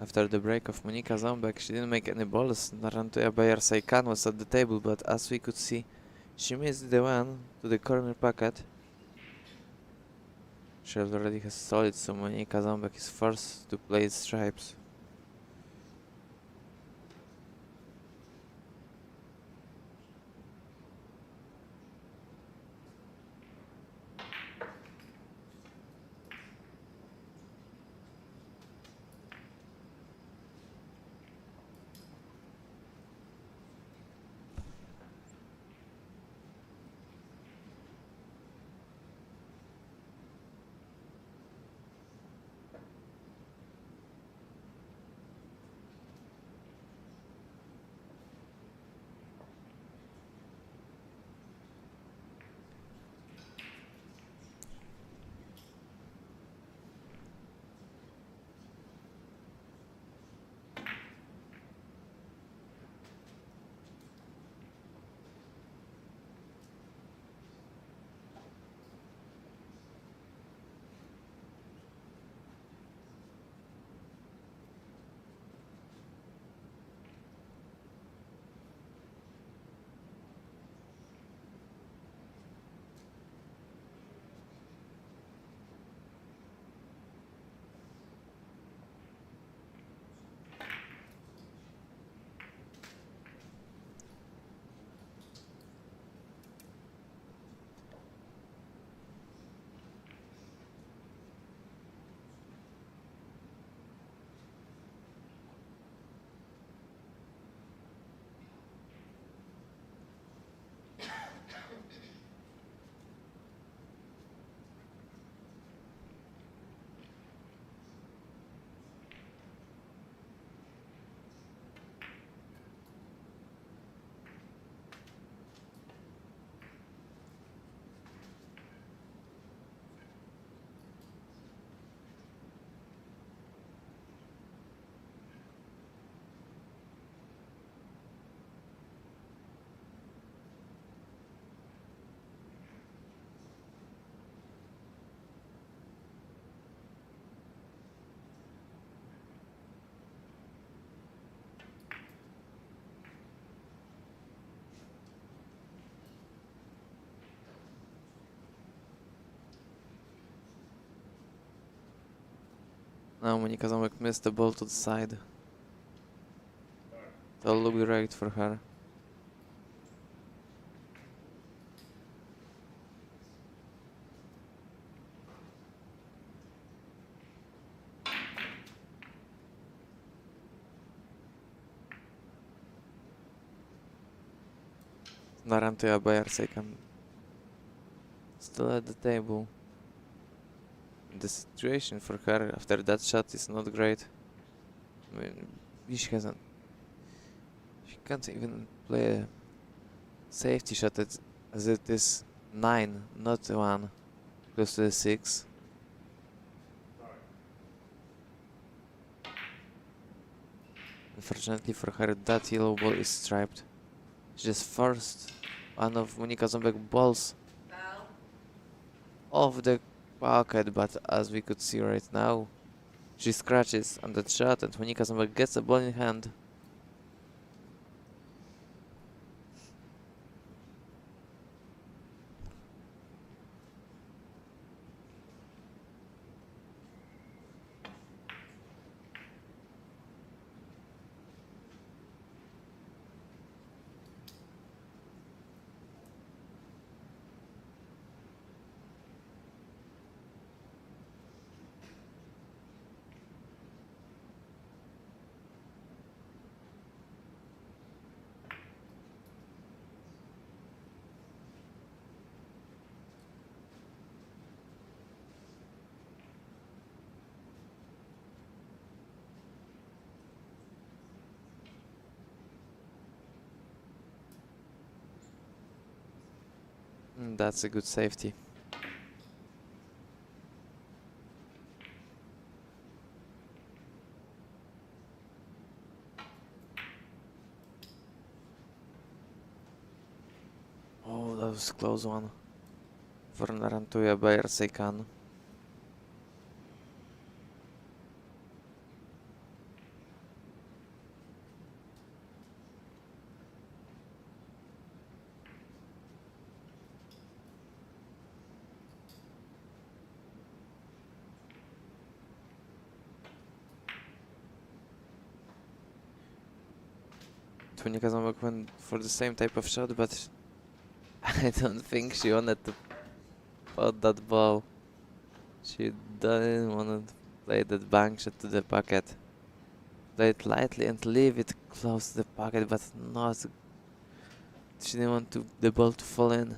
After the break of Monika Zombek, she didn't make any balls. Narantuja 𝗤𝗢𝗂𝗏 was at the table, but as we could see, she missed the one to the corner pocket. She already has solid, so Monika Zombek is forced to play stripes. Now Monika Zombek missed the ball to the side. That looked great for her. Narantuja 𝗤𝗢𝗖𝗂𝗏 still at the table. The situation for her after that shot is not great. I mean, she can't even play a safety shot as it is 9, not 1, close to the 6. Unfortunately for her, that yellow ball is striped. She just forced one of Monika Zombek's balls off the pocket, but as we could see right now, she scratches on that shot and Monika Zombek gets the ball in hand. That's a good safety. Oh, that was a close one for Narantuja 𝗤𝗢𝗖𝗂𝗏. Monika Ząbek went for the same type of shot, but I don't think she wanted to pot that ball. She didn't want to play that bank shot to the pocket. Play it lightly and leave it close to the pocket, but not. She didn't want the ball to fall in.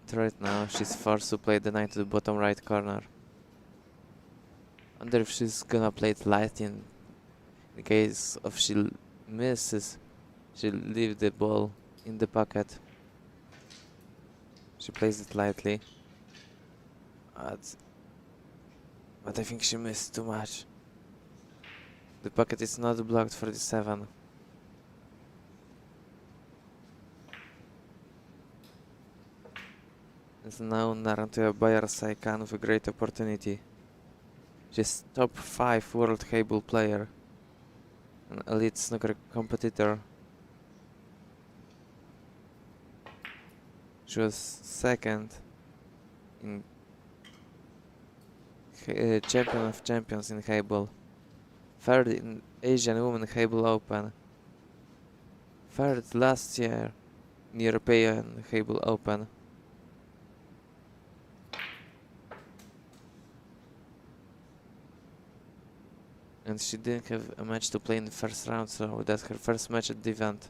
But right now, she's forced to play the 9 to the bottom right corner. Wonder if she's gonna play it lightly, and in case of she misses, she'll leave the ball in the pocket. She plays it lightly. But I think she missed too much. The pocket is not blocked for the 7. And now Renata 𝗤𝗢𝗂𝗂𝗏 with a great opportunity. She's top 5 world Heyball player. An elite snooker competitor. She was second in Champion of Champions in Heyball. Third in Asian Women Heyball Open. Third last year in European Heyball Open. And she didn't have a match to play in the first round, so that's her first match at the event.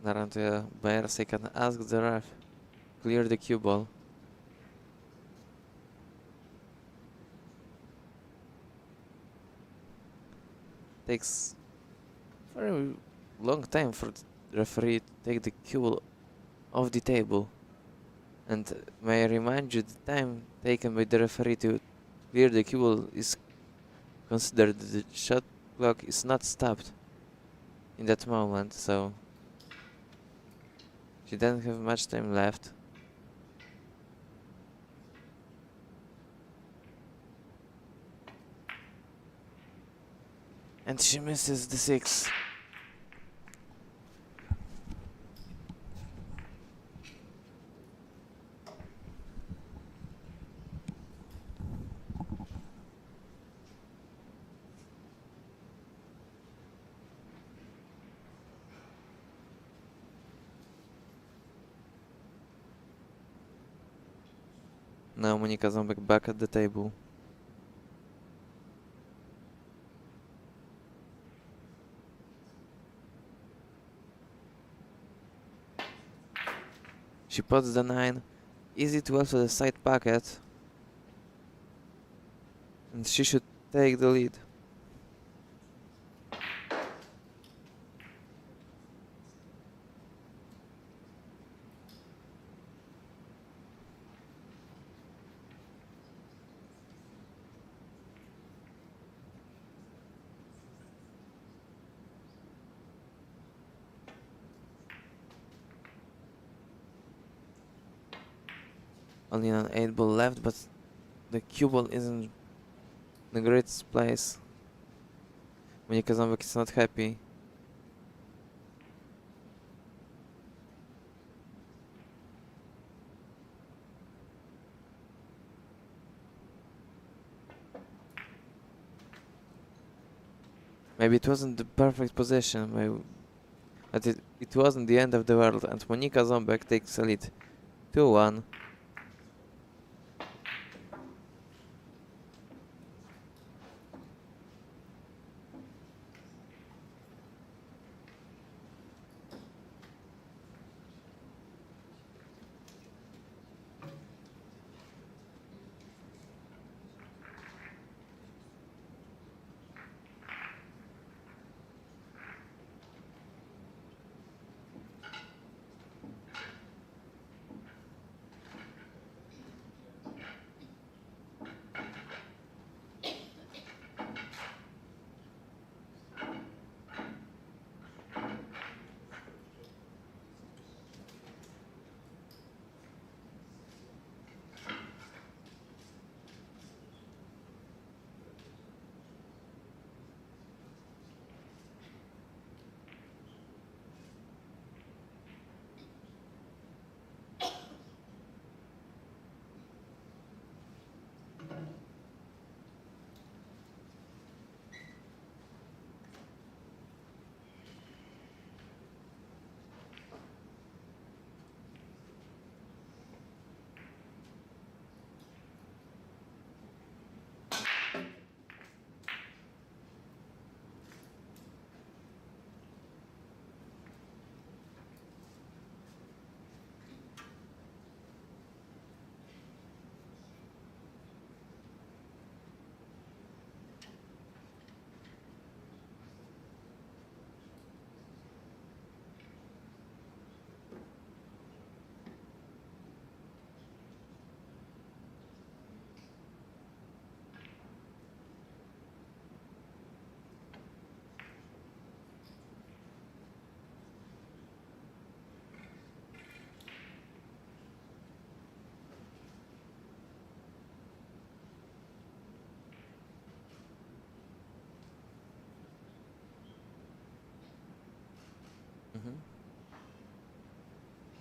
Renata 𝗤𝗢𝗂𝗏𝗏 can ask the ref clear the cue ball. Takes very long time for the referee to take the cue ball off the table. And may I remind you, the time taken by the referee to clear the cue ball is considered the shot clock is not stopped in that moment, so she doesn't have much time left. And she misses the 6. Now Monika Ząbek back at the table. She puts the 9, easy to to the side pocket, and she should take the lead. Only an 8 ball left, but the cue ball isn't in the greatest place. Monika Ząbek is not happy. Maybe it wasn't the perfect position, but it wasn't the end of the world, and Monika Ząbek takes a lead 2-1.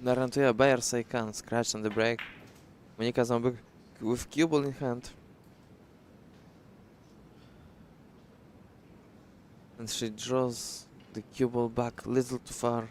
𝗛𝗢𝗧𝗘𝗟𝗖𝗘, scratch on the break. Monika Ząbek with cue ball in hand. And she draws the cue ball back a little too far.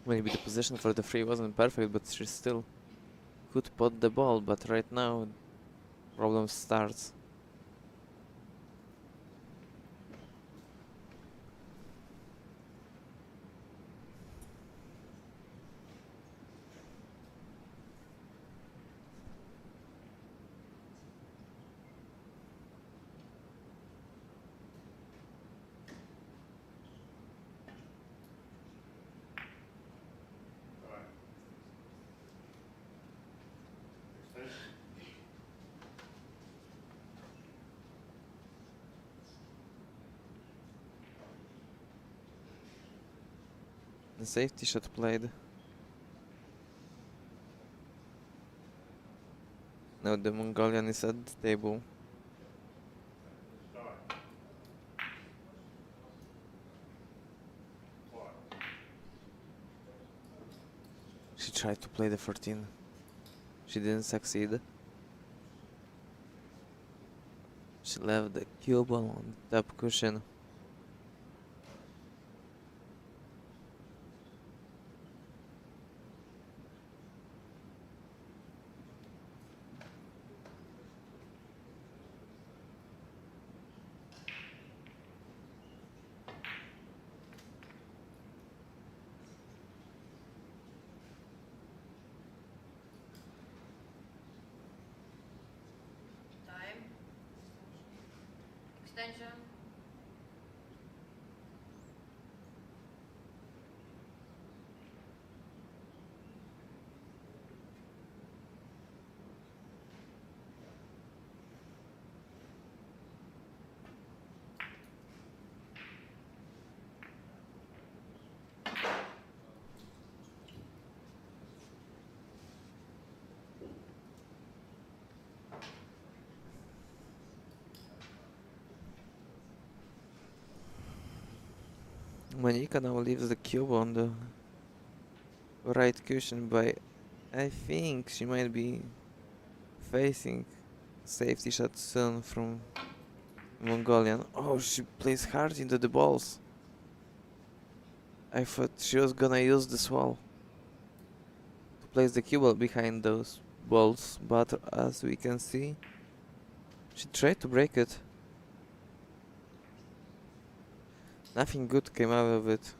Maybe the position for the free wasn't perfect, but she still could pot the ball. But right now, problem starts. The safety shot played. Now the Mongolian is at the table. She tried to play the 14. She didn't succeed. She left the cue ball on the top cushion. Extension. Monika now leaves the cube on the right cushion by, I think she might be facing safety shot soon from Mongolian. Oh, she plays hard into the balls. I thought she was gonna use this wall to place the cue ball behind those balls, but as we can see, she tried to break it. Nothing good came out of it.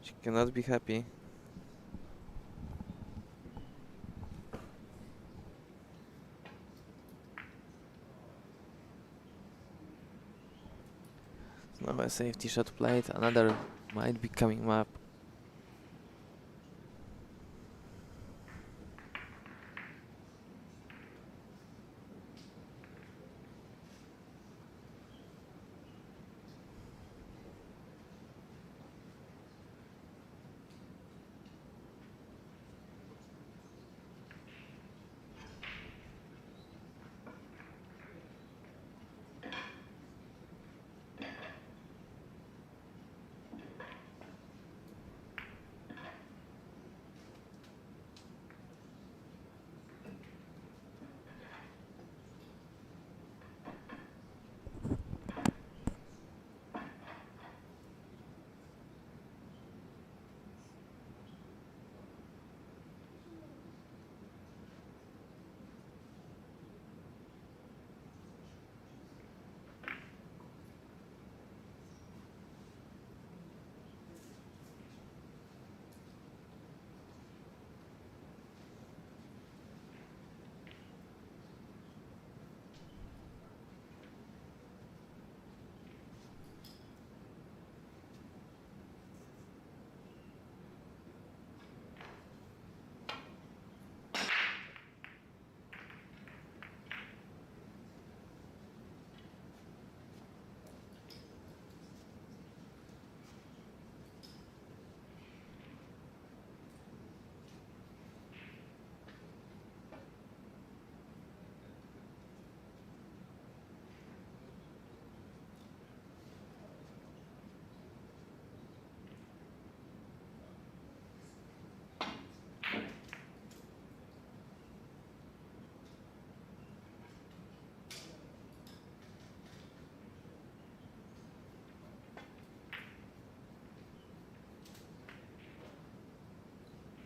She cannot be happy. So now a safety shot played, another might be coming up.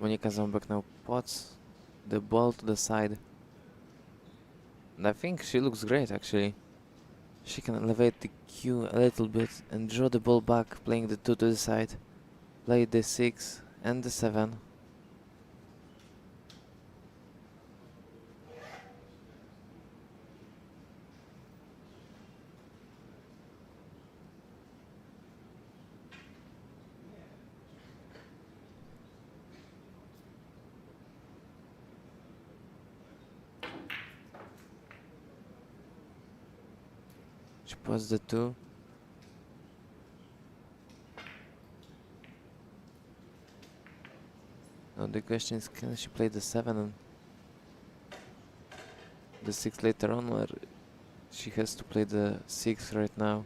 Monika Ząbek now puts the ball to the side. And I think she looks great actually. She can elevate the cue a little bit and draw the ball back, playing the 2 to the side. Play the 6 and the 7. She puts the 2. Now the question is, can she play the 7 and the 6 later on, or she has to play the 6 right now?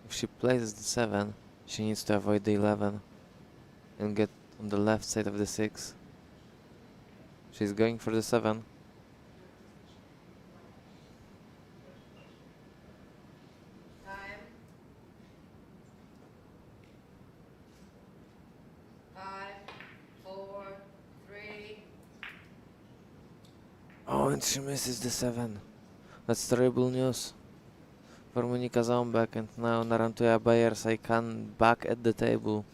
If she plays the 7, she needs to avoid the 11 and get on the left side of the 6. She's going for the 7. Oh, and she misses the 7. That's terrible news for Monika Ząbek, and now 𝗚𝗢𝗚𝗏𝗏𝗧𝗏 back at the table.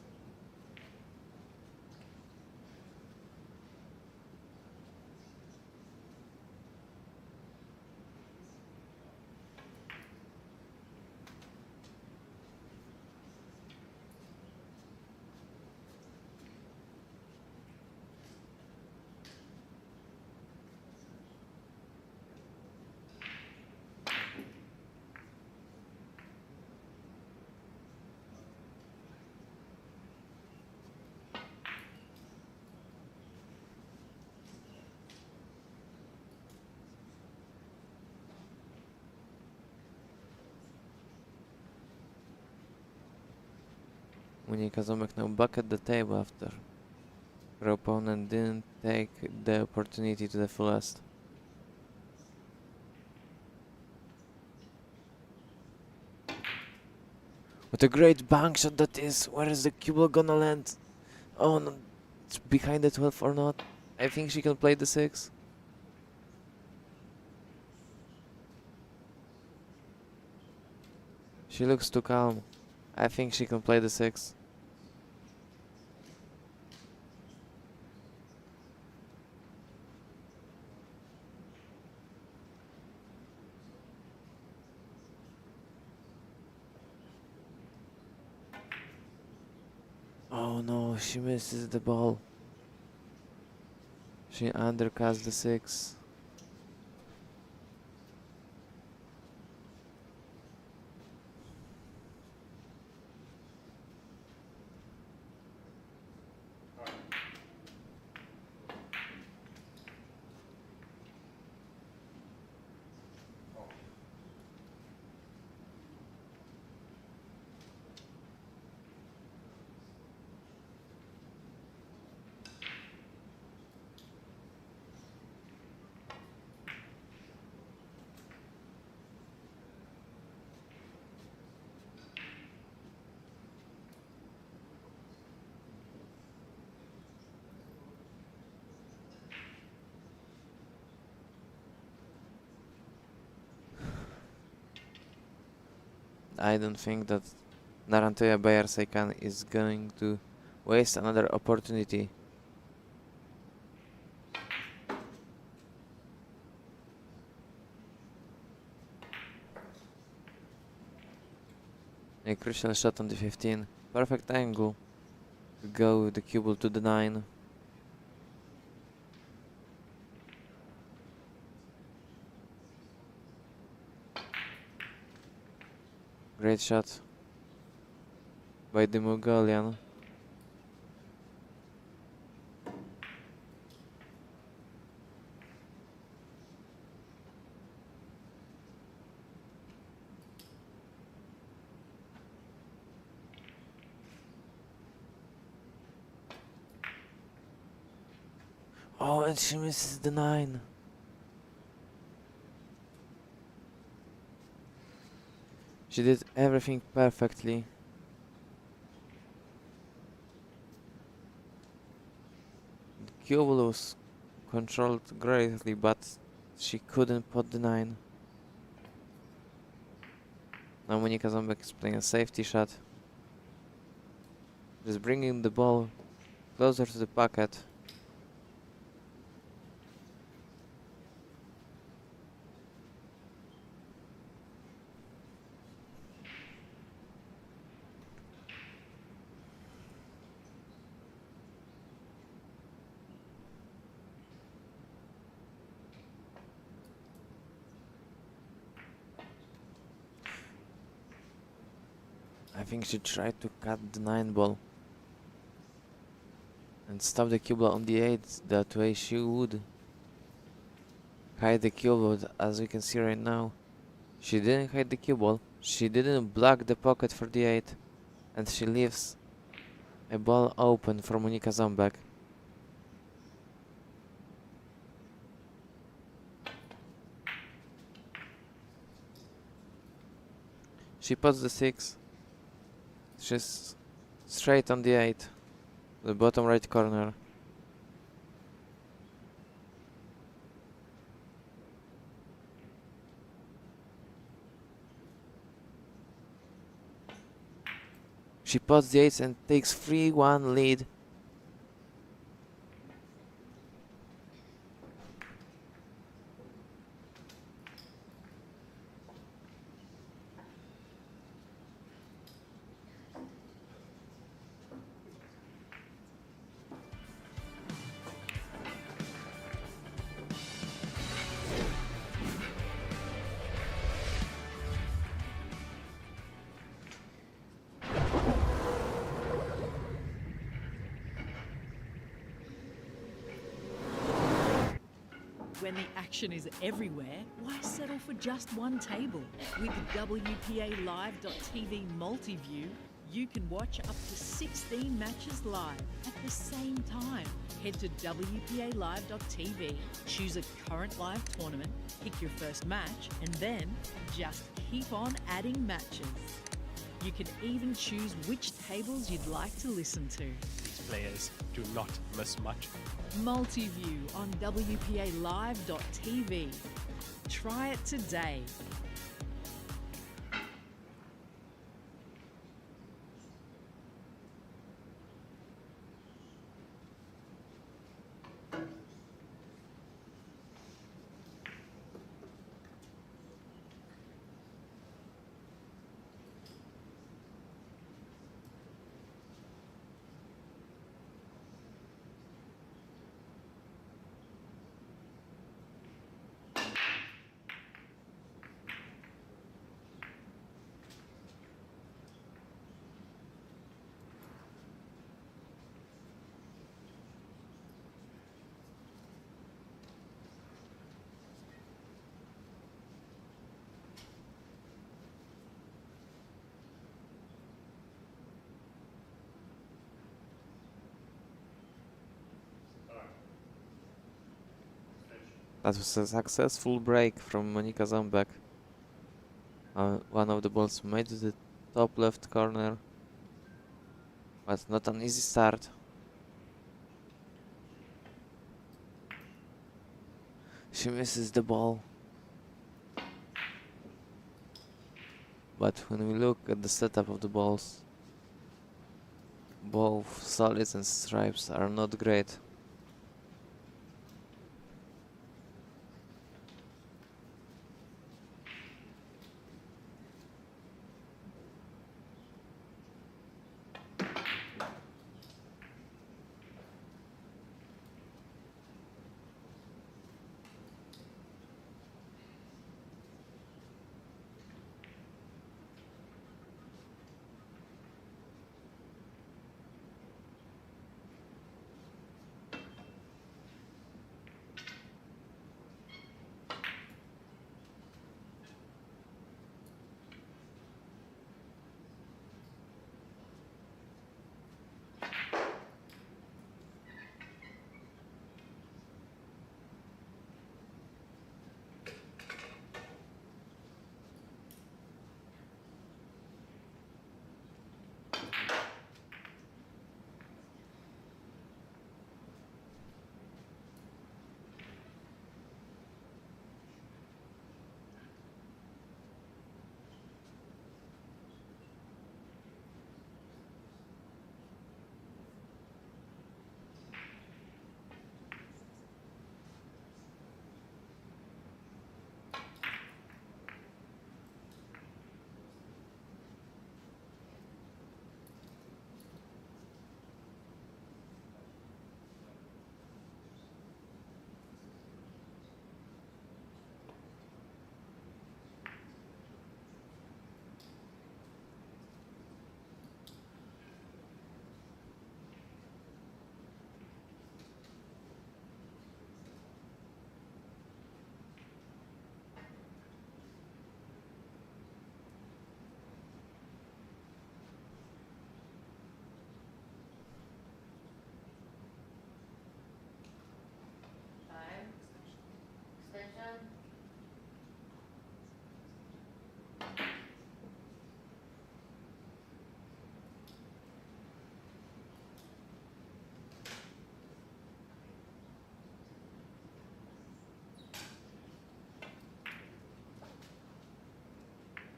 Monika Ząbek now back at the table after her opponent didn't take the opportunity to the fullest. What a great bank shot that is! Where is the cue ball gonna land? Oh no, it's behind the 12 or not? I think she can play the 6. She looks too calm. I think she can play the 6. Oh no, she misses the ball. She undercuts the 6. I don't think that 𝗛𝗢𝗂𝗧𝗖𝗂𝗏 is going to waste another opportunity. A crucial shot on the 15. Perfect angle to go with the cue ball to the 9. Great shot by the Mongolian. Oh, and she misses the 9. She did everything perfectly. The cue ball was controlled greatly, but she couldn't put the 9. Now Monika Ząbek is playing a safety shot. Just bringing the ball closer to the pocket. I think she tried to cut the 9 ball and stop the cue ball on the 8. That way she would hide the cue ball, as we can see right now. She didn't hide the cue ball, she didn't block the pocket for the 8, and she leaves a ball open for Monika Ząbek. She puts the 6. She's straight on the 8, the bottom right corner. She puts the 8 and takes 3-1 lead. When the action is everywhere, why settle for just one table? With WPA Live.TV Multiview, You can watch up to 16 matches live at the same time. Head to 𝗤𝗢𝗎𝗓𝗏.tv, choose a current live tournament, pick your first match, and then just keep on adding matches. You can even choose which tables you'd like to listen to. These players do not miss much. Multi-view on 𝗤𝗢𝗎𝗓𝗏.tv. Try it today. That was a successful break from Monika Ząbek. One of the balls made to the top left corner, but not an easy start. She misses the ball. But when we look at the setup of the balls, both solids and stripes are not great.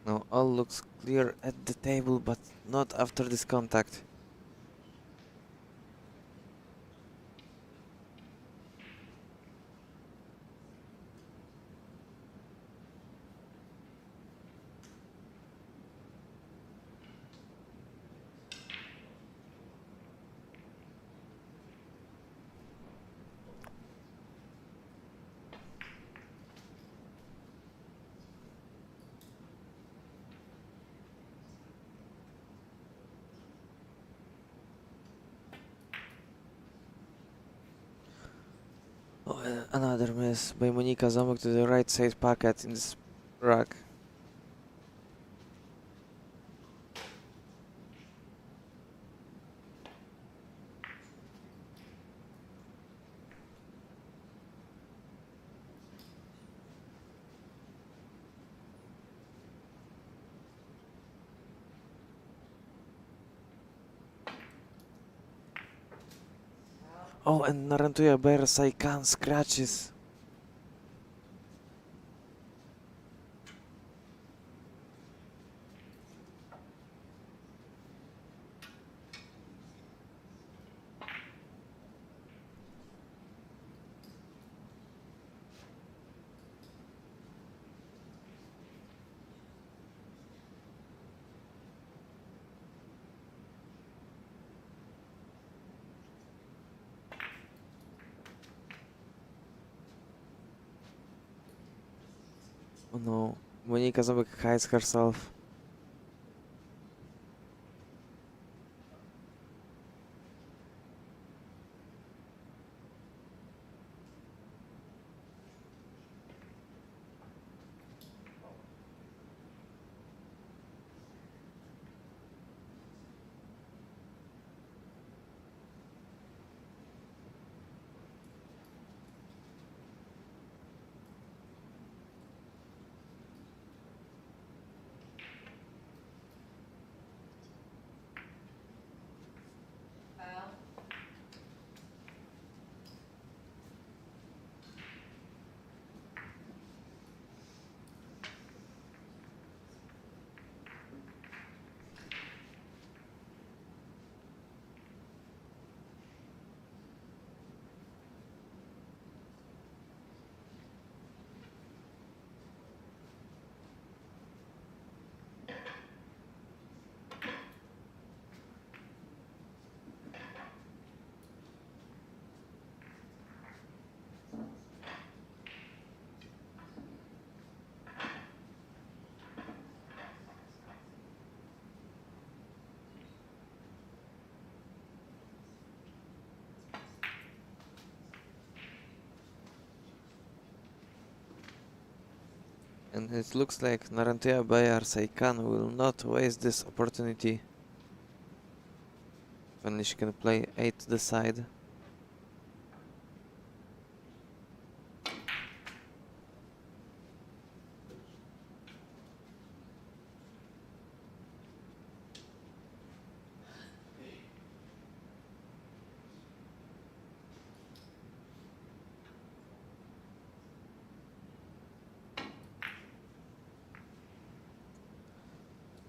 Now all looks clear at the table, but not after this contact. Oh, another miss by Monika Ząbek to the right side pocket in this rack. Oh, and 𝗚𝗢𝗖𝗂𝗏𝗏 scratches. Oh no, Monika Ząbek hides herself. And it looks like 𝗚𝗢𝗖𝗂𝗏𝗏𝗏 will not waste this opportunity. When she can play 8 to the side.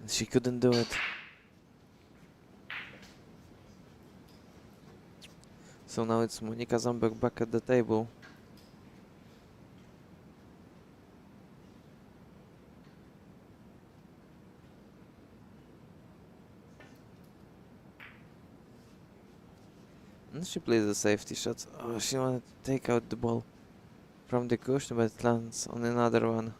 She couldn't do it. So now it's Monika Ząbek back at the table. And she plays a safety shot. Oh, she wanted to take out the ball from the cushion, but it lands on another one.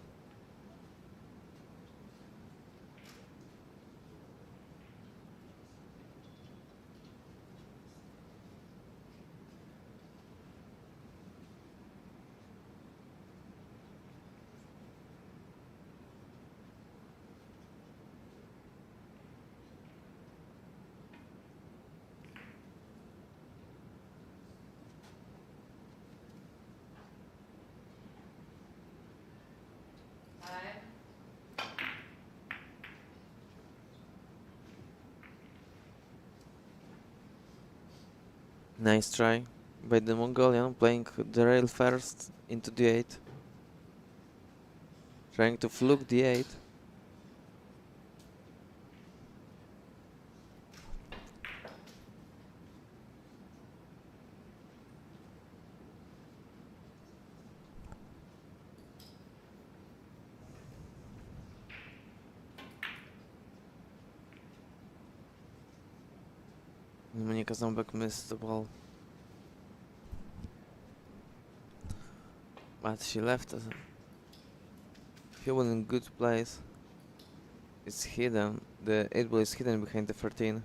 Nice try by the Mongolian, playing the rail first into the 8. Trying to fluke the 8. Monika Ząbek missed the ball. But she left a few in good place. It's hidden. The 8 ball is hidden behind the 13.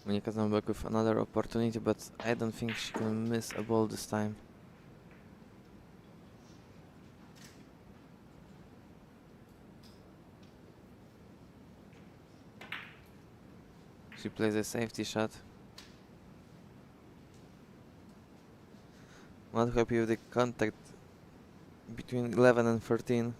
Monika Ząbek with another opportunity, but I don't think she can miss a ball this time. She plays a safety shot. Not happy with the contact between 11 and 13.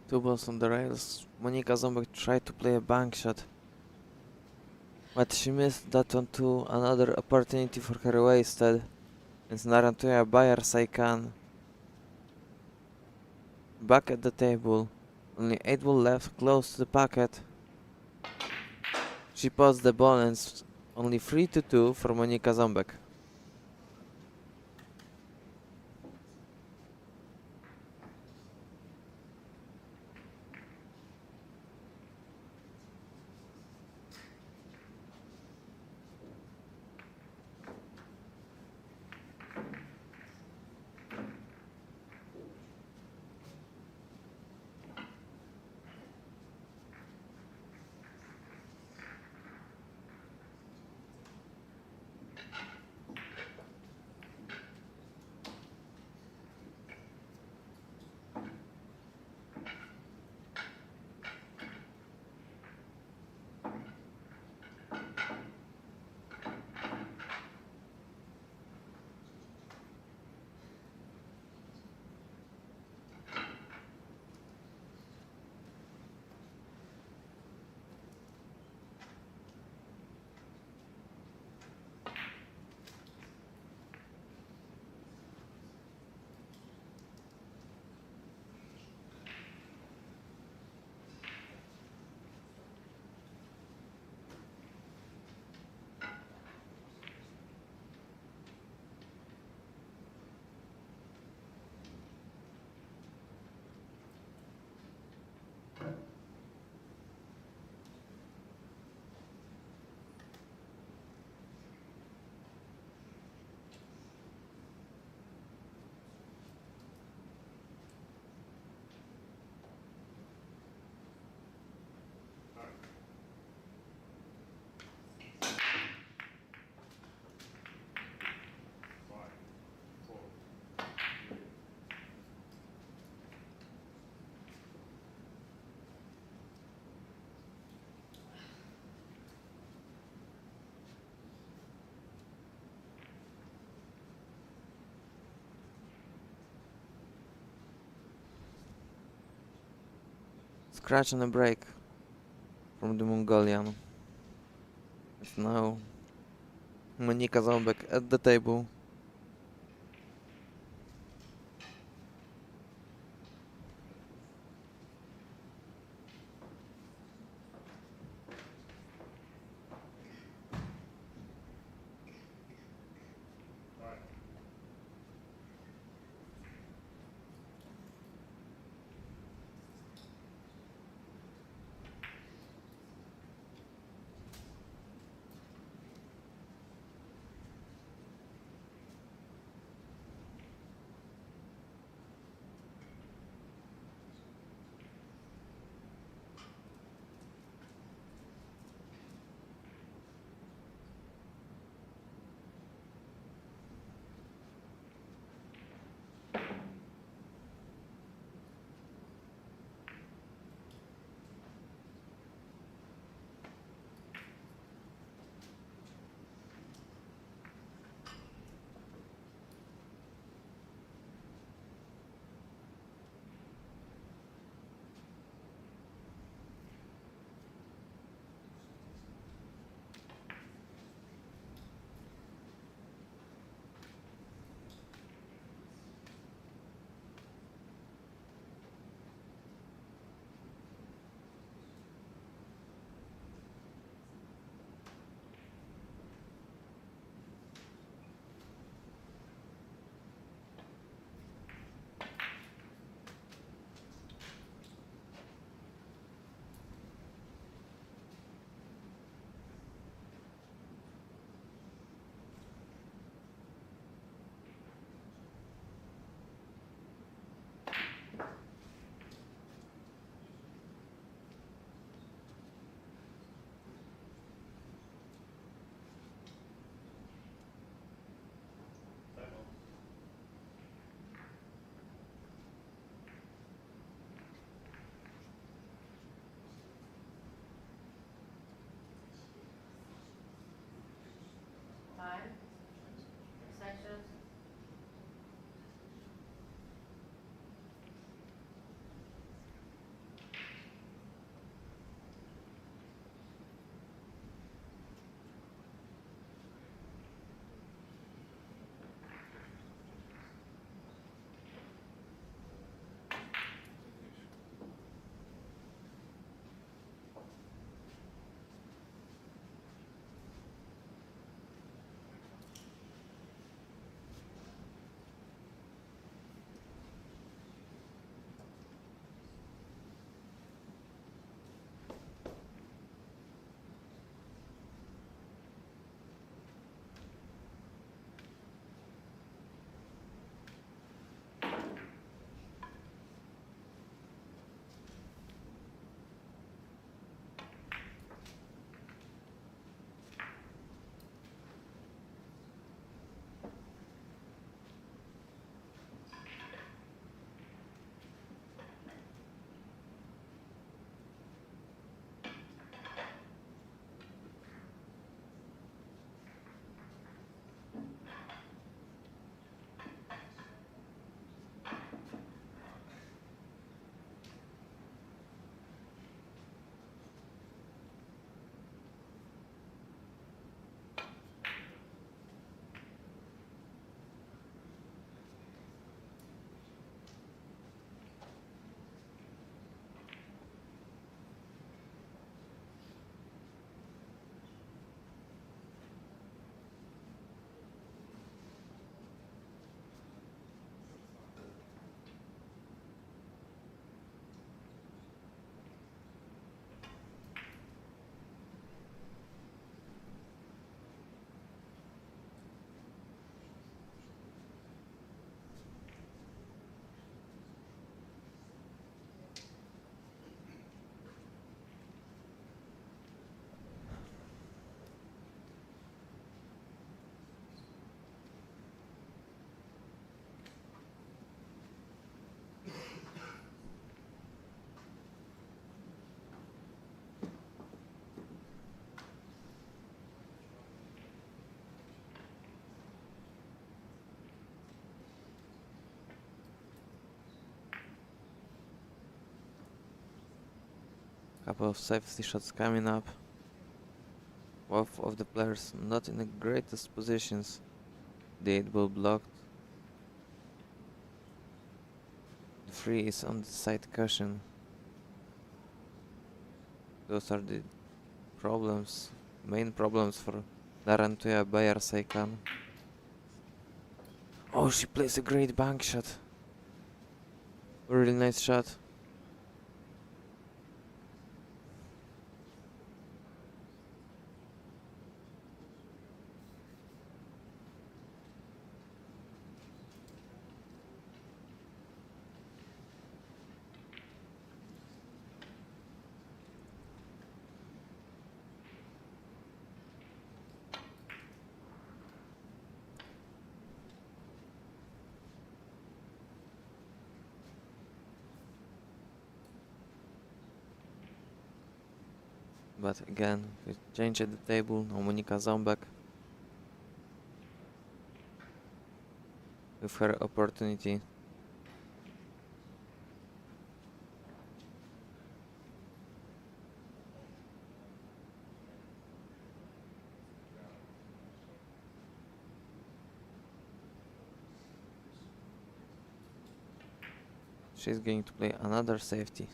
Two balls on the rails. Monika Ząbek tried to play a bank shot, but she missed that one too. Another opportunity for her wasted. It's 𝗛𝗢𝗂𝗏𝗧𝗏 back at the table. Only 8 ball left, close to the packet. She paused the ball and it's only 3-2 for Monika Ząbek. Scratch and a break from the Mongolian. It's now Monika Ząbek at the table. Couple of safety shots coming up. Both of the players not in the greatest positions. The 8-ball blocked. The 3 is on the side cushion. Those are the problems, main problems for 𝗛𝗢𝗚𝗂𝗧𝗘𝗟. Oh, she plays a great bank shot. Really nice shot. But again, we change at the table. Now Monika Ząbek with her opportunity. She's going to play another safety.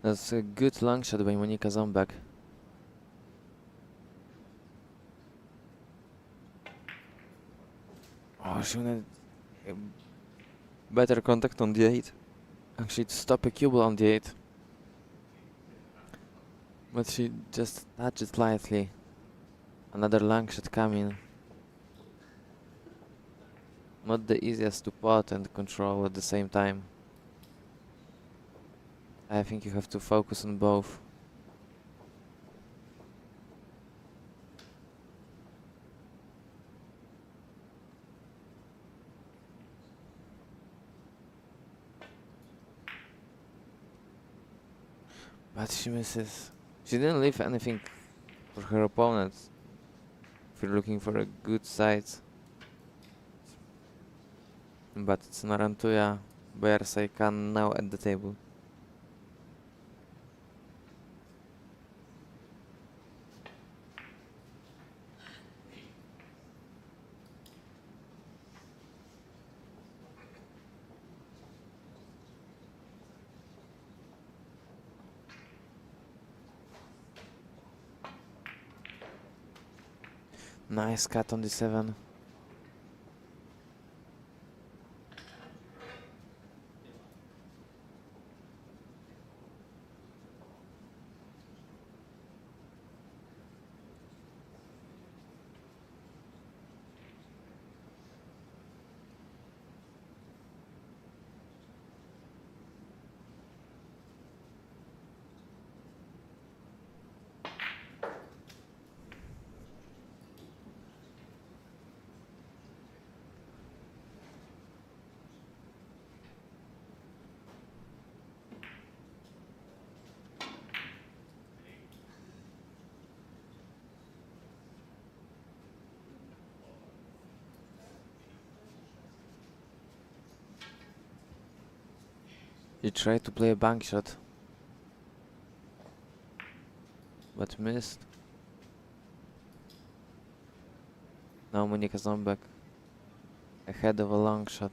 That's a good long shot by Monika Zombek. Oh, she wanted a better contact on the 8. Actually, to stop a cue ball on the 8. But she just touched it lightly. Another long shot coming. Not the easiest to pot and control at the same time. I think you have to focus on both. But she misses. She didn't leave anything for her opponents. If you're looking for a good side. But it's 𝗛𝗢𝗂𝗏 𝗤𝗢𝗧𝗏𝗏 now at the table. Nice cut on the 7. You tried to play a bank shot, but missed. Now Monika Zombek ahead of a long shot.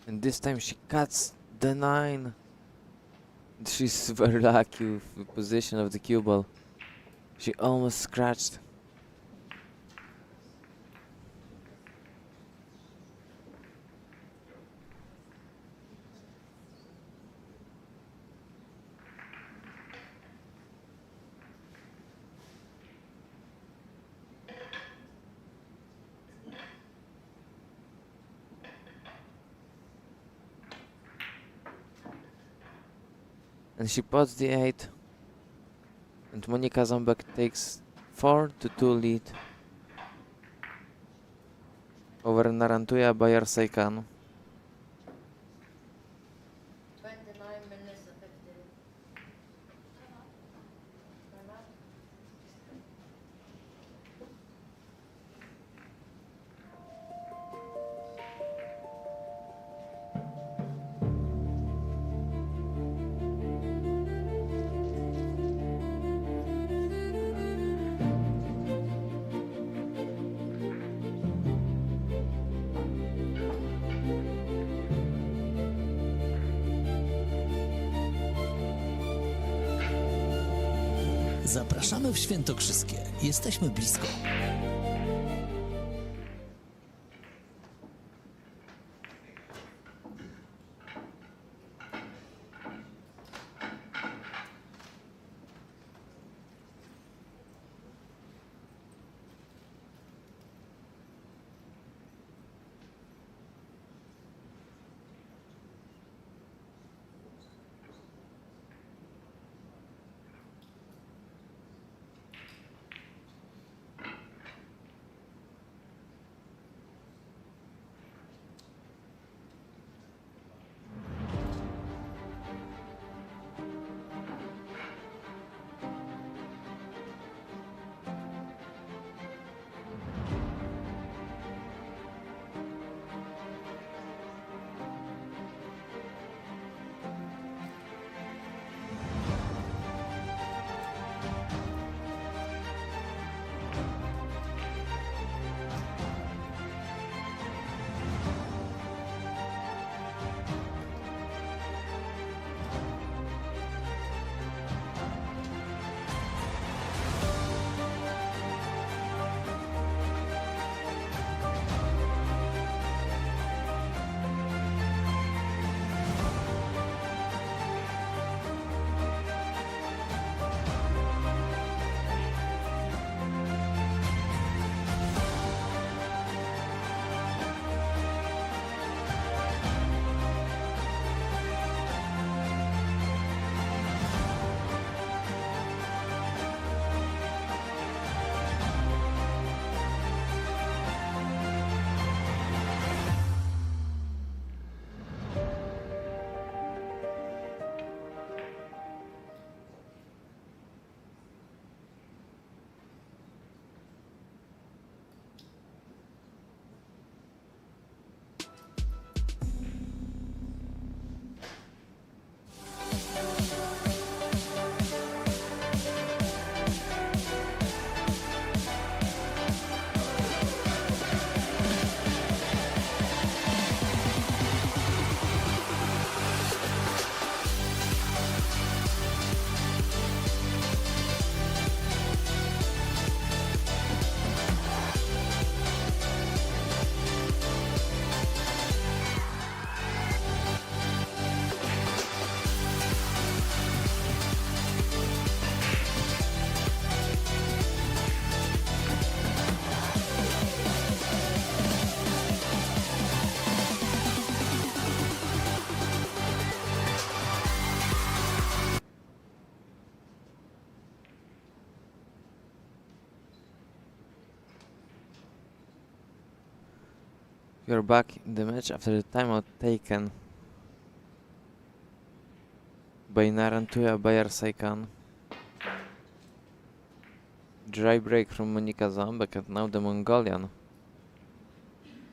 And this time she cuts the 9. She's very lucky with the position of the cue ball. She almost scratched. And she pots the 8. And Monika Zombek takes 4-2 lead over 𝗛𝗢𝗏𝗏 𝗤𝗢𝗧𝗏𝗏. 29 minutes and 50. Zapraszamy w Świętokrzyskie. Jesteśmy blisko. We are back in the match after the timeout taken by 𝗛𝗢𝗚𝗂𝗧𝗘𝗏. Dry break from Monika Ząbek, and now the Mongolian,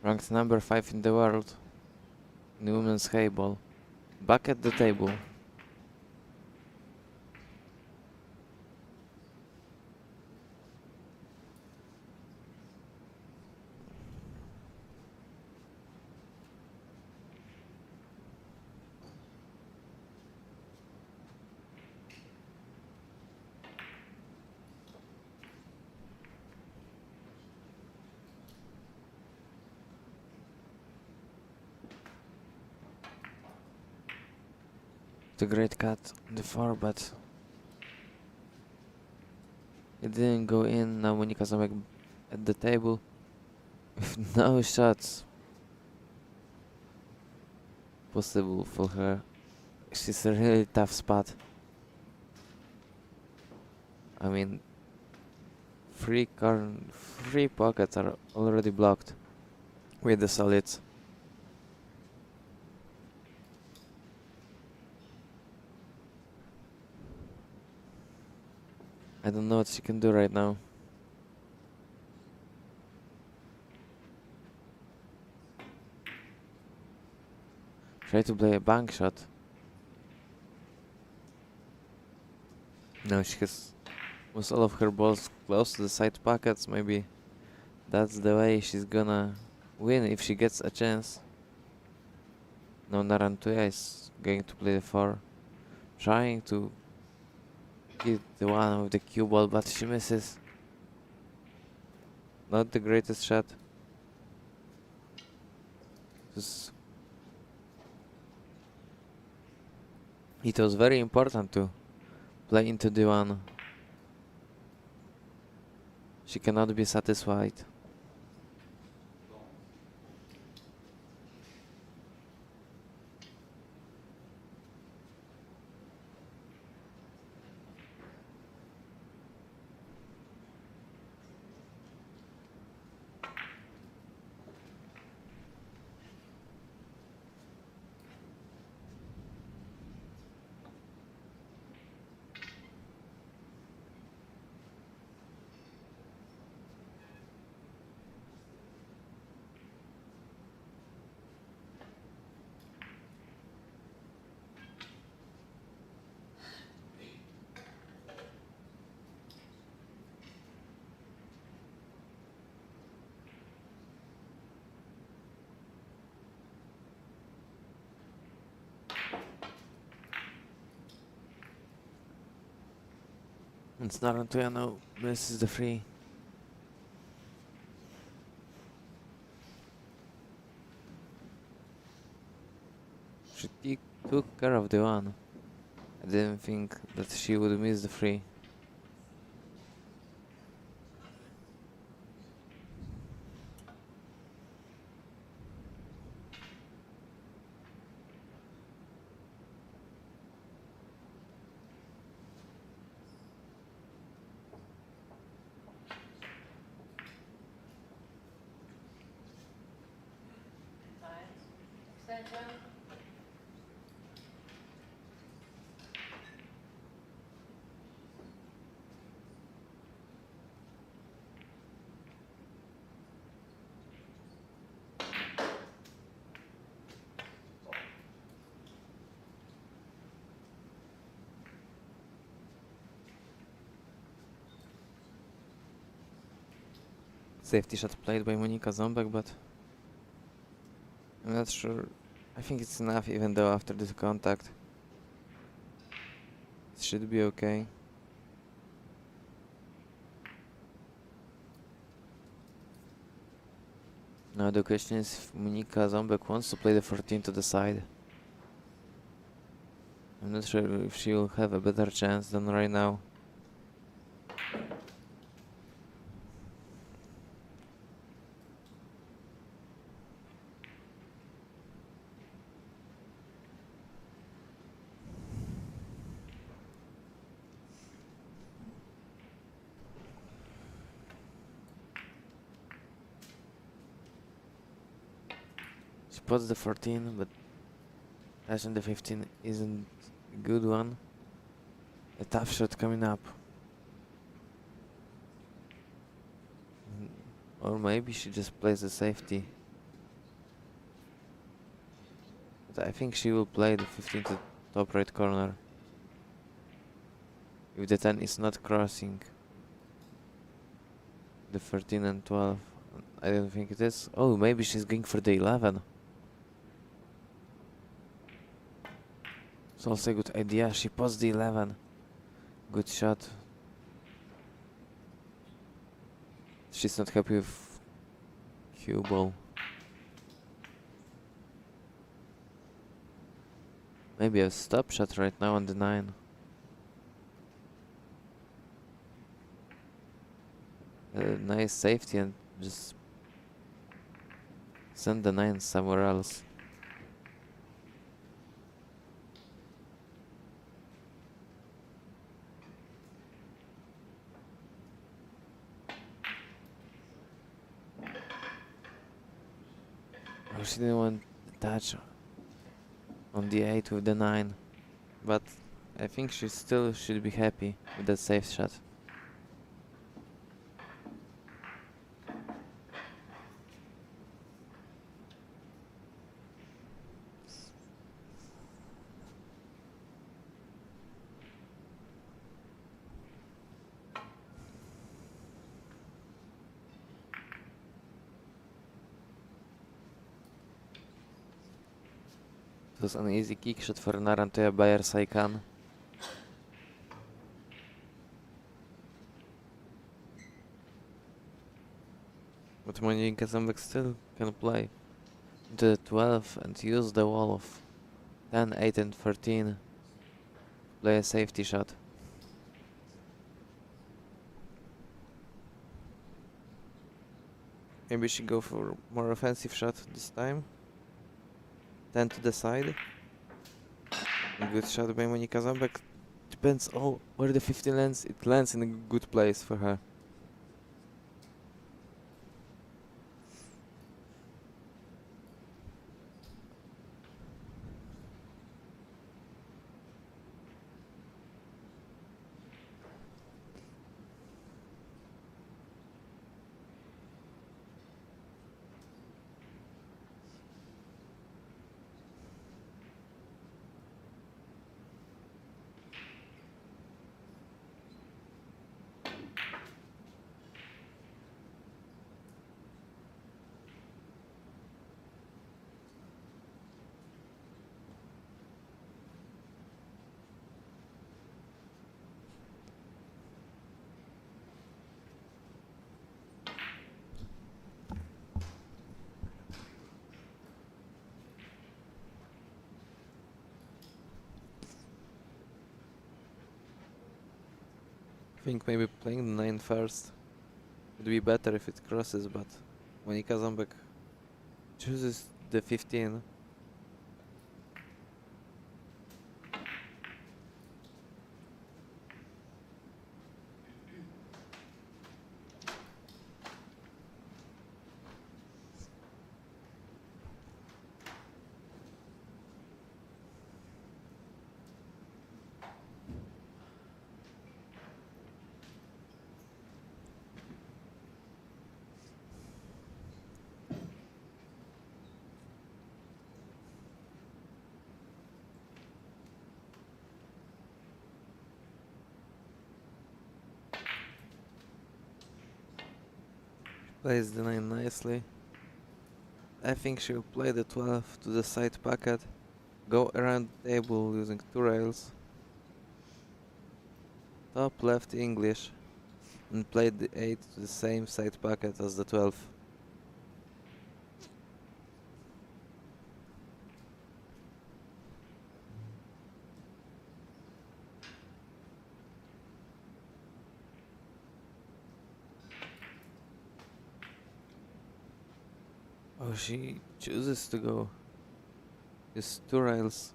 ranked number 5 in the world in women's Heyball, back at the table. The great cut on the 4, but it didn't go in. Now Monika Ząbek at the table with no shots possible for her. She's a really tough spot. I mean, three pockets are already blocked with the solids. I don't know what she can do right now. Try to play a bank shot. No, she has most all of her balls close to the side pockets. Maybe that's the way she's gonna win if she gets a chance. Now 𝗛𝗢𝗚𝗧𝗘𝗏 is going to play the 4, trying to hit the one with the cue ball, but she misses. Not the greatest shot. It was very important to play into the one. She cannot be satisfied. It's 𝗛𝗢𝗚𝗧𝗘𝗏 now misses the 3. She took care of the 1. I didn't think that she would miss the 3. Safety shot played by Monika Ząbek, but I'm not sure. I think it's enough, even though after this contact it should be okay. Now the question is if Monika Ząbek wants to play the 14 to the side. I'm not sure if she will have a better chance than right now. puts the 14, but actually the 15 isn't a good one. A tough shot coming up. Or maybe she just plays the safety. But I think she will play the 15 to top right corner. If the 10 is not crossing the 13 and 12. I don't think it is. Oh, maybe she's going for the 11. It's also a good idea. She puts the 11. Good shot. She's not happy with cue ball. Maybe a stop shot right now on the 9. Nice safety and just send the 9 somewhere else. Oh, she didn't want to touch on the 8 with the 9, but I think she still should be happy with that safe shot. It was an easy kick shot for Renata to 𝗤𝗢𝗘𝗟𝗡. But Monika Ząbek still can play into the 12 and use the wall of 10, 8 and 13. Play a safety shot. Maybe she go for more offensive shot this time. 10 to the side. A good shot by Monika Ząbek. Depends all where the 15 lands. It lands in a good place for her. I think maybe playing the 9 first would be better if it crosses, but Monika Ząbek chooses the 15. Plays the 9 nicely. I think she will play the 12 to the side pocket, go around the table using 2 rails, top left English, and play the 8 to the same side pocket as the 12. Oh, she chooses to go use 2 rails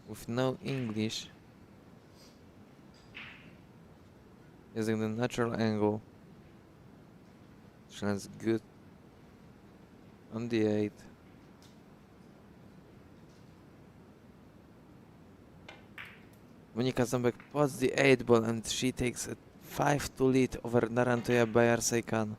with no English, using the natural angle. She lands good On the 8. Monika Ząbek pots the 8 ball and she takes a 5-2 lead over Narantuja 𝗤𝗢𝗖𝗂𝗏.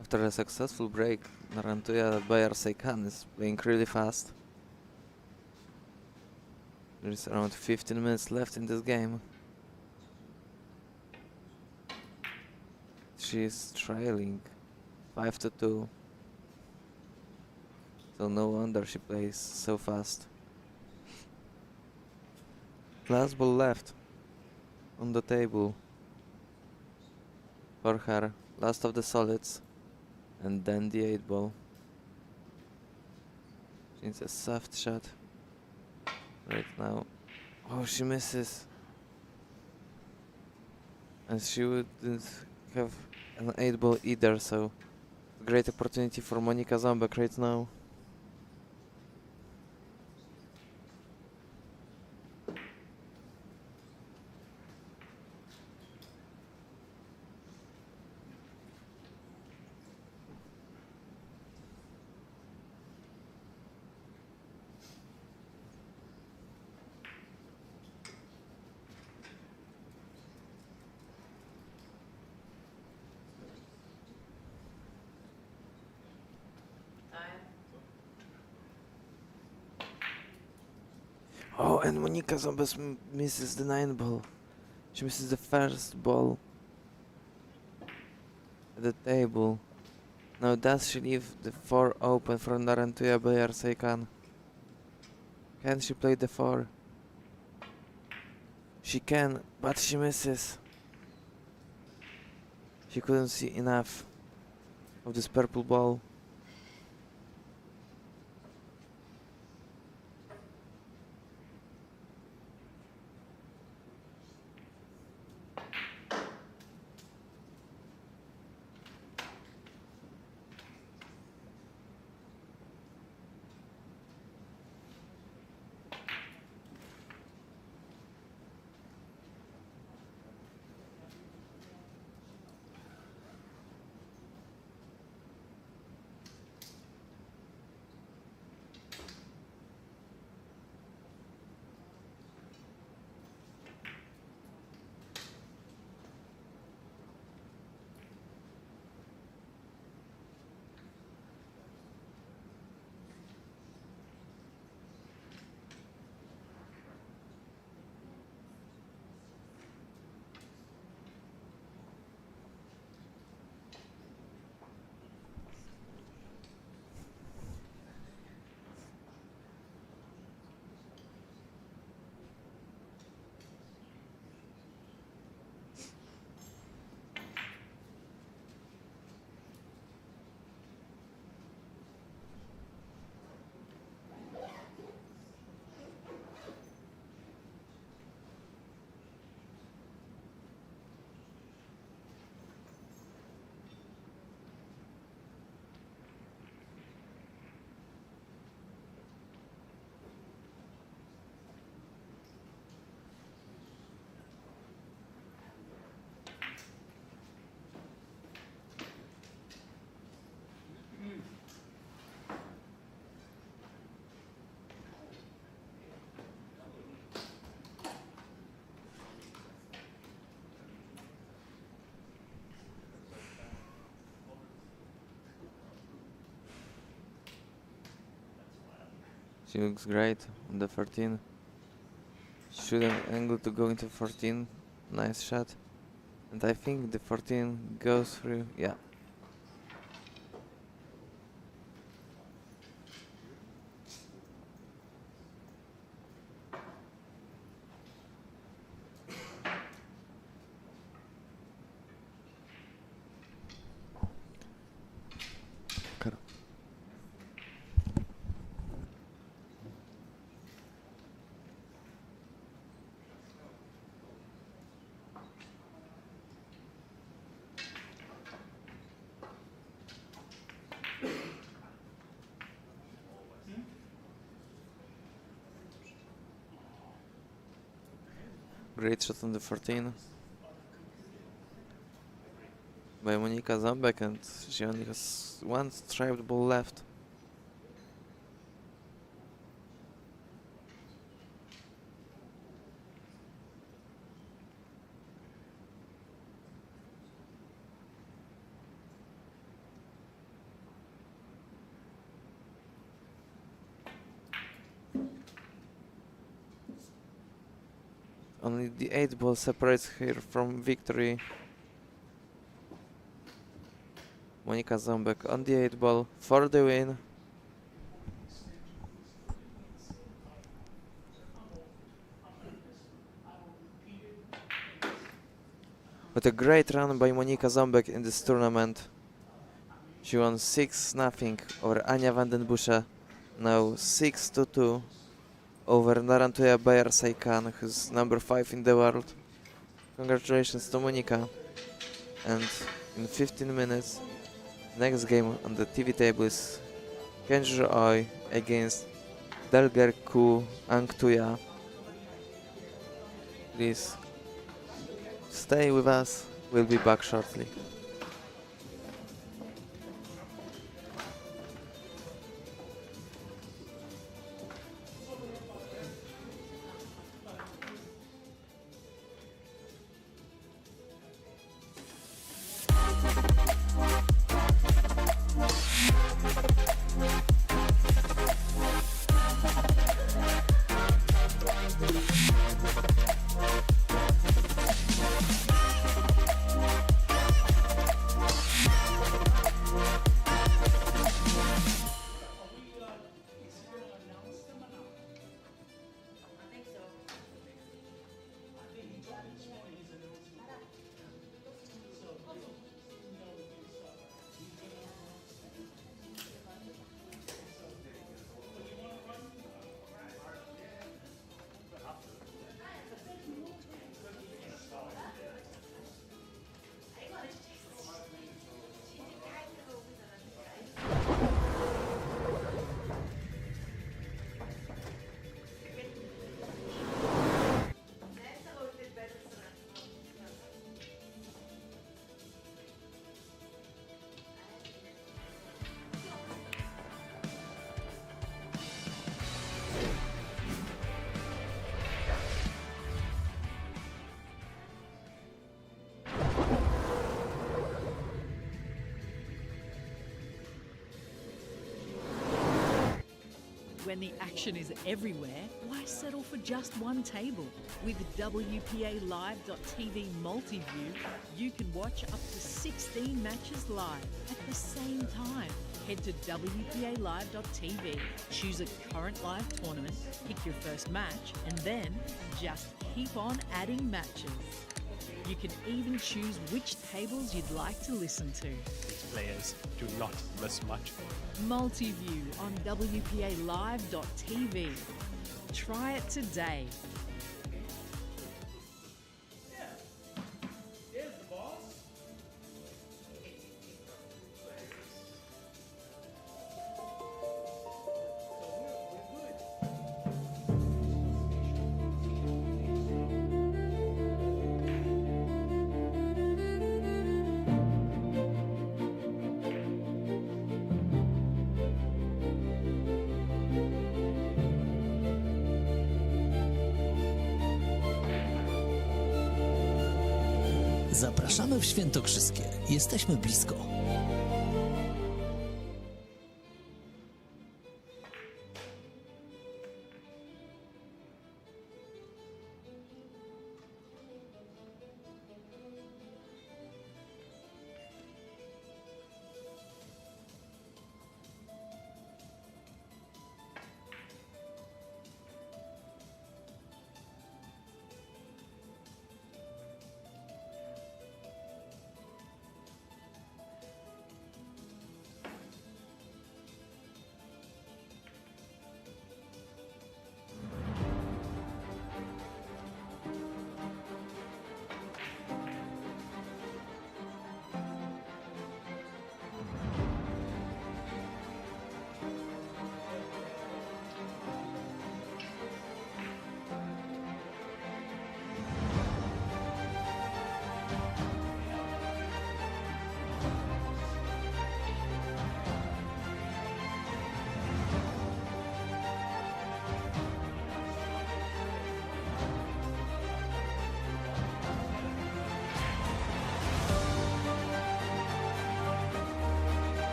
After a successful break, Narantuja 𝗤𝗢𝗖𝗂𝗏 is playing really fast. There is around 15 minutes left in this game. She is trailing 5-2. So no wonder she plays so fast. Last ball left on the table for her. Last of the solids. And then the 8 ball. It's a soft shot right now. Oh, she misses. And she wouldn't have an 8 ball either, so great opportunity for Monika Ząbek right now. Oh, and Monika Ząbek misses the 9 ball. She misses the first ball at the table. Now does she leave the 4 open for Narantuja 𝗤𝗢𝗖𝗂𝗏? Can she play the 4? She can, but she misses. She couldn't see enough of this purple ball. She looks great on the 14. Should have angle to go into 14. Nice shot. And I think the 14 goes through. Yeah. Great shot on the 14 by Monika Ząbek, and she only has one striped ball left. Only the 8 ball separates her from victory. Monika Ząbek on the 8 ball for the win. What a great run by Monika Ząbek in this tournament. She won 6-0 over Ania van den Busche, now 6-2 over 𝗛𝗢𝗚𝗂𝗅𝗔𝗡𝗗, who's number 5 in the world. Congratulations to Monika. And in 15 minutes, next game on the TV table is 𝗤𝗏𝗏𝗏 against 𝗛𝗢𝗏𝗏𝗏𝗏. Please stay with us, we'll be back shortly. When the action is everywhere, why settle for just one table? With 𝗤𝗢𝗎𝐿ive.tv multi-view, you can watch up to 16 matches live at the same time. Head to 𝗤𝗢𝗎𝗎𝗏tv, choose a current live tournament, pick your first match, and then just keep on adding matches. You can even choose which tables you'd like to listen to. These players do not miss much. Multi-view on 𝗤𝗢𝗎𝗎𝗏tv. Try it today. Zapraszamy w Świętokrzyskie. Jesteśmy blisko.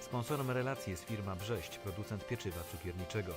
Sponsorem relacji jest firma 𝗤𝗢𝗘𝗟, producent pieczywa cukierniczego.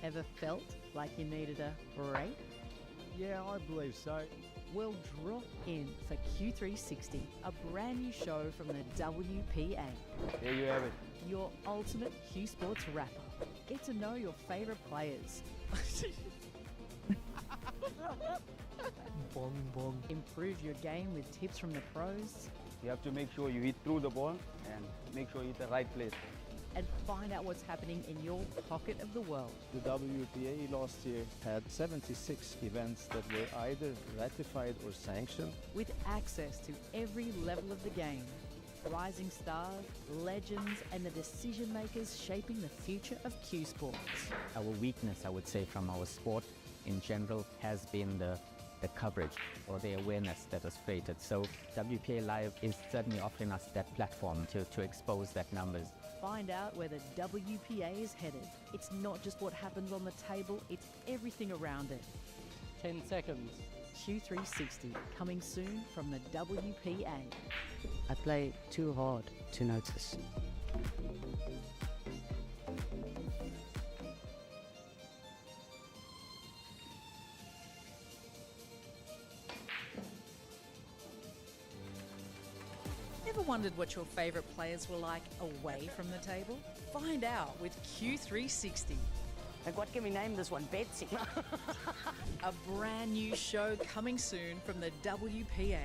Ever felt like you needed a break? Yeah, I believe so. Well, drop in for Q360, a brand new show from the 𝗤𝗢𝗂𝗂𝗂. There you have it. Your ultimate Q Sports wrapper. Get to know your favourite players. Bong, bong. Improve your game with tips from the pros. You have to make sure you hit through the ball and make sure you hit the right place. And find out what's happening in your pocket of the world. The WPA last year had 76 events that were either ratified or sanctioned. With access to every level of the game. Rising stars, legends, and the decision makers shaping the future of Q Sports. Our weakness, I would say, from our sport in general has been the coverage or the awareness that is created. So WPA Live is certainly offering us that platform to expose that numbers. Find out where the WPA is headed. It's not just what happens on the table, it's everything around it. 10 seconds. Q360, coming soon from the WPA. I play too hard to notice. Ever wondered what your favourite players were like away from the table? Find out with Q360. And what can we name this one? Betsy. A brand new show coming soon from the WPA.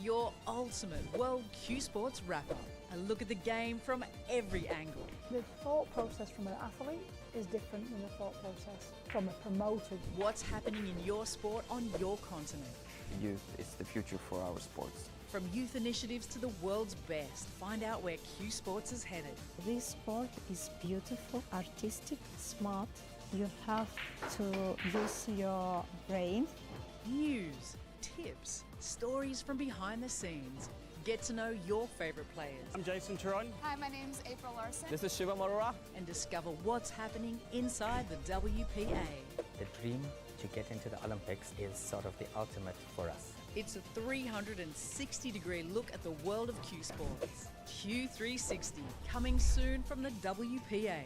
Your ultimate World Q Sports wrap-up. A look at the game from every angle. The thought process from an athlete is different than the thought process from a promoter. What's happening in your sport on your continent? Youth is the future for our sports. From youth initiatives to the world's best, find out where Q Sports is headed. This sport is beautiful, artistic, smart. You have to use your brain. News, tips, stories from behind the scenes. Get to know your favourite players. I'm Jason Turon. Hi, my name's April Larson. This is Shiva Marura. And discover what's happening inside the WPA. The dream to get into the Olympics is sort of the ultimate for us. It's a 360-degree look at the world of Q Sports. Q360, coming soon from the WPA.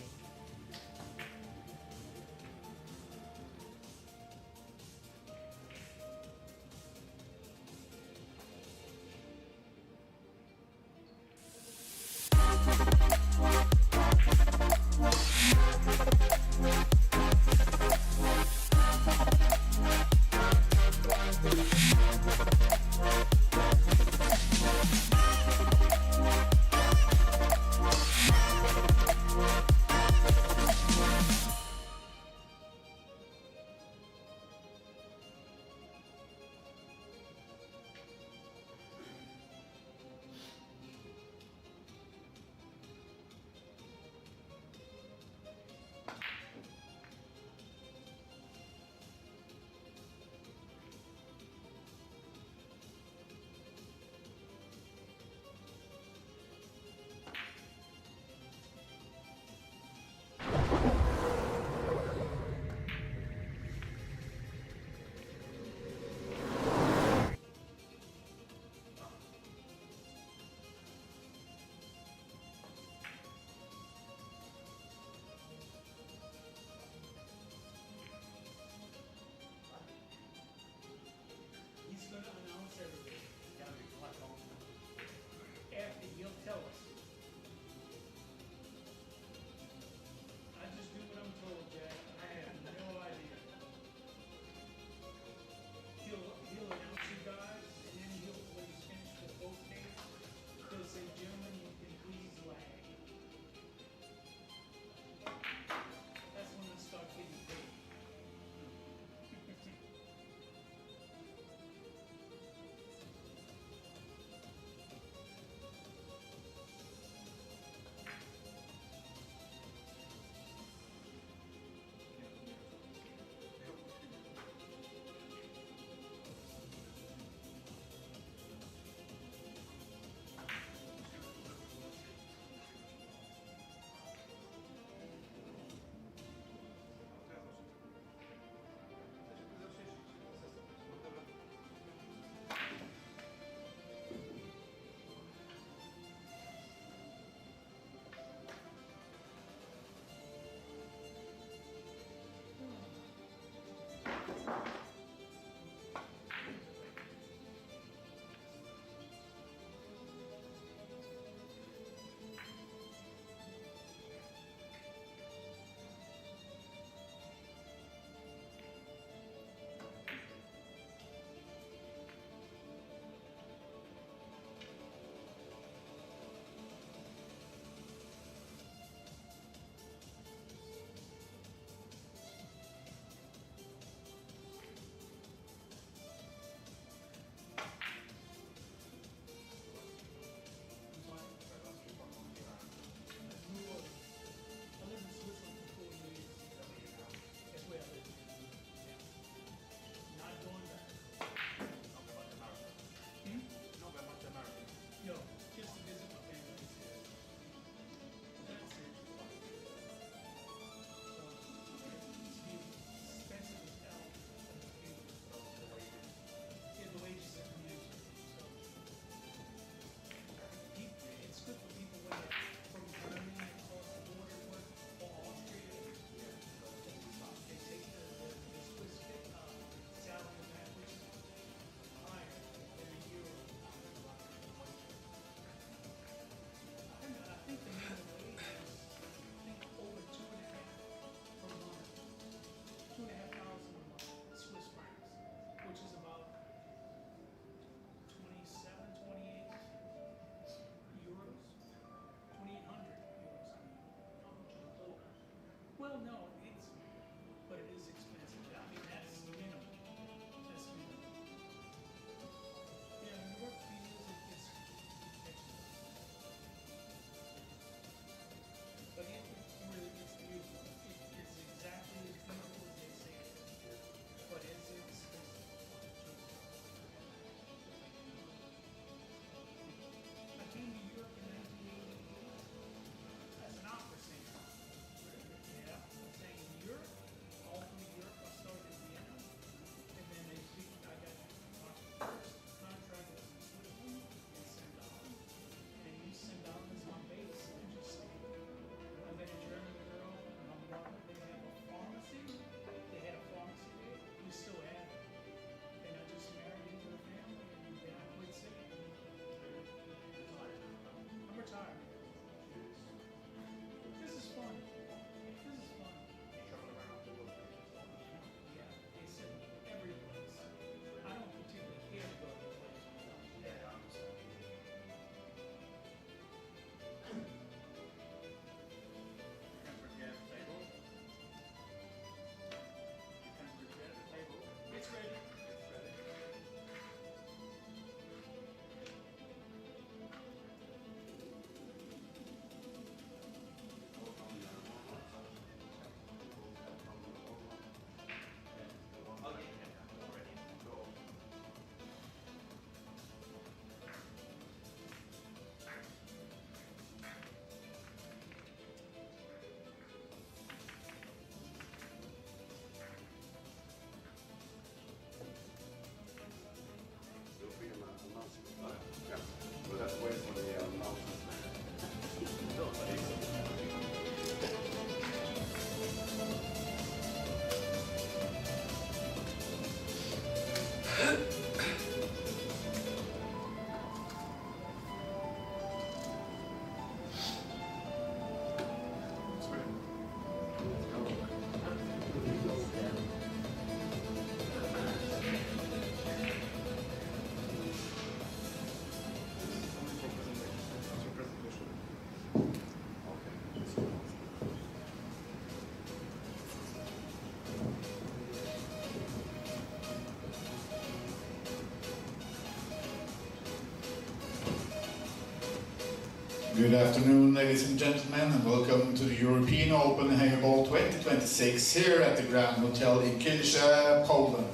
Good afternoon, ladies and gentlemen, and welcome to the European Open Heyball 2026 here at the Grand Hotel in Kielce, Poland.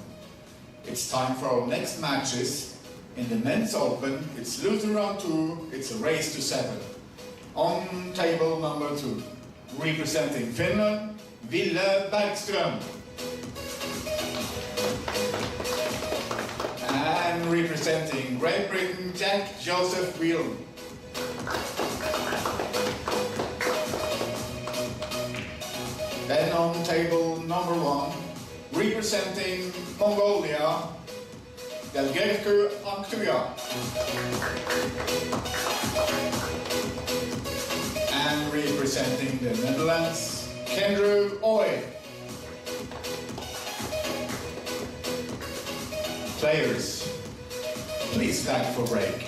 It's time for our next matches. In the Men's Open, it's loser round 2, it's a race to 7. On table number 2, representing Finland, 𝗤𝗢𝗂𝗏𝗏. And representing Great Britain, Jack Joseph Wheel. Then on table number 1, representing Mongolia, 𝗛𝗢𝗏𝗏𝗂𝗏. And representing the Netherlands, 𝗛𝗢𝗚𝗘𝗟𝗖. Players, please stand for break.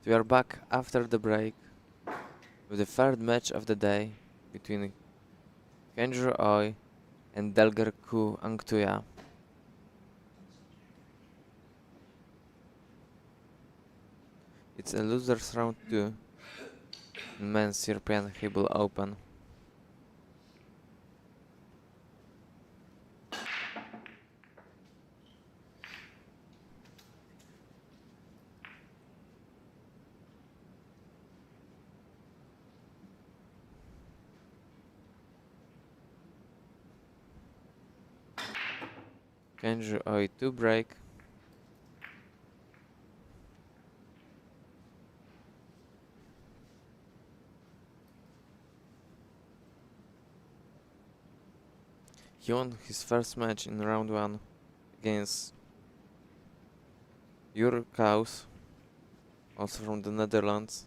We are back after the break with the third match of the day between 𝗛𝗢𝗚𝗘𝗏𝗏 and 𝗛𝗛𝗢𝗚𝗏𝗏𝗂𝗏. It's a losers round 2 in Men's European Heyball Open. 𝗛𝗢𝗚𝗏𝗏𝗏 break. He won his first match in round 1 against 𝗤𝗢𝗂𝗏𝗏𝗏𝗏, also from the Netherlands.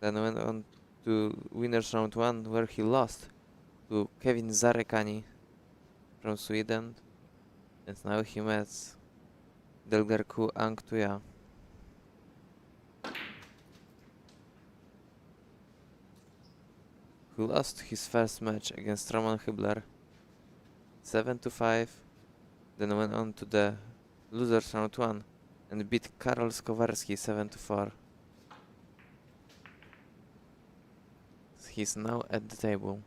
Then went on to winners round 1 where he lost to 𝗤𝗢𝗟𝗏𝗏𝗏𝗏 from Sweden. And now he meets 𝗛𝗛𝗢𝗚𝗏𝗏𝗏𝗏𝗏. Who lost his first match against Roman Hybler 7-5, then went on to the losers round 1 and beat Karol Skowarski 7-4. He's now at the table.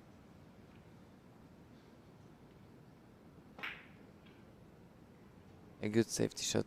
A good safety shot.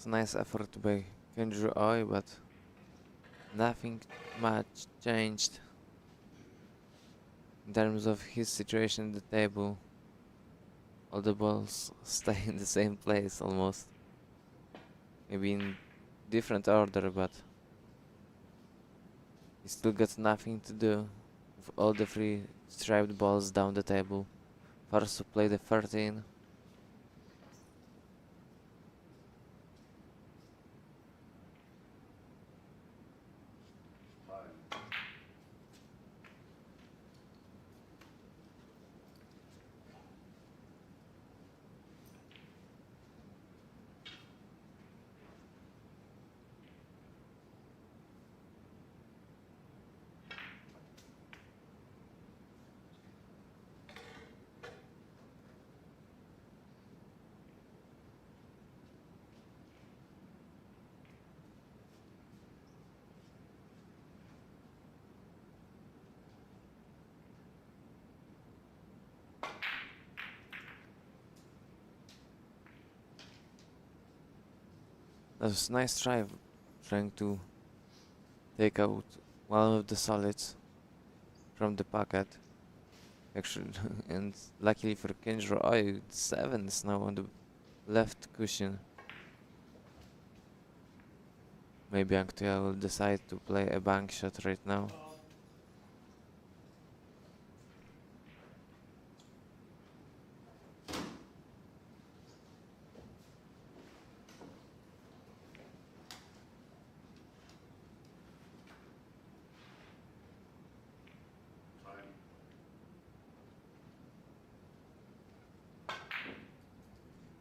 It's a nice effort by 𝗤𝗏𝗏𝗏𝗏, but nothing much changed in terms of his situation at the table. All the balls stay in the same place almost. Maybe in different order, but he still got nothing to do with all the 3 striped balls down the table. Forced to play the 13. That was a nice try, trying to take out one of the solids from the pocket. Actually, and luckily for 𝗤𝗏𝗏𝗏𝗏, 7 is now on the left cushion. Maybe 𝗤𝗏𝗏𝗏𝗏 will decide to play a bank shot right now.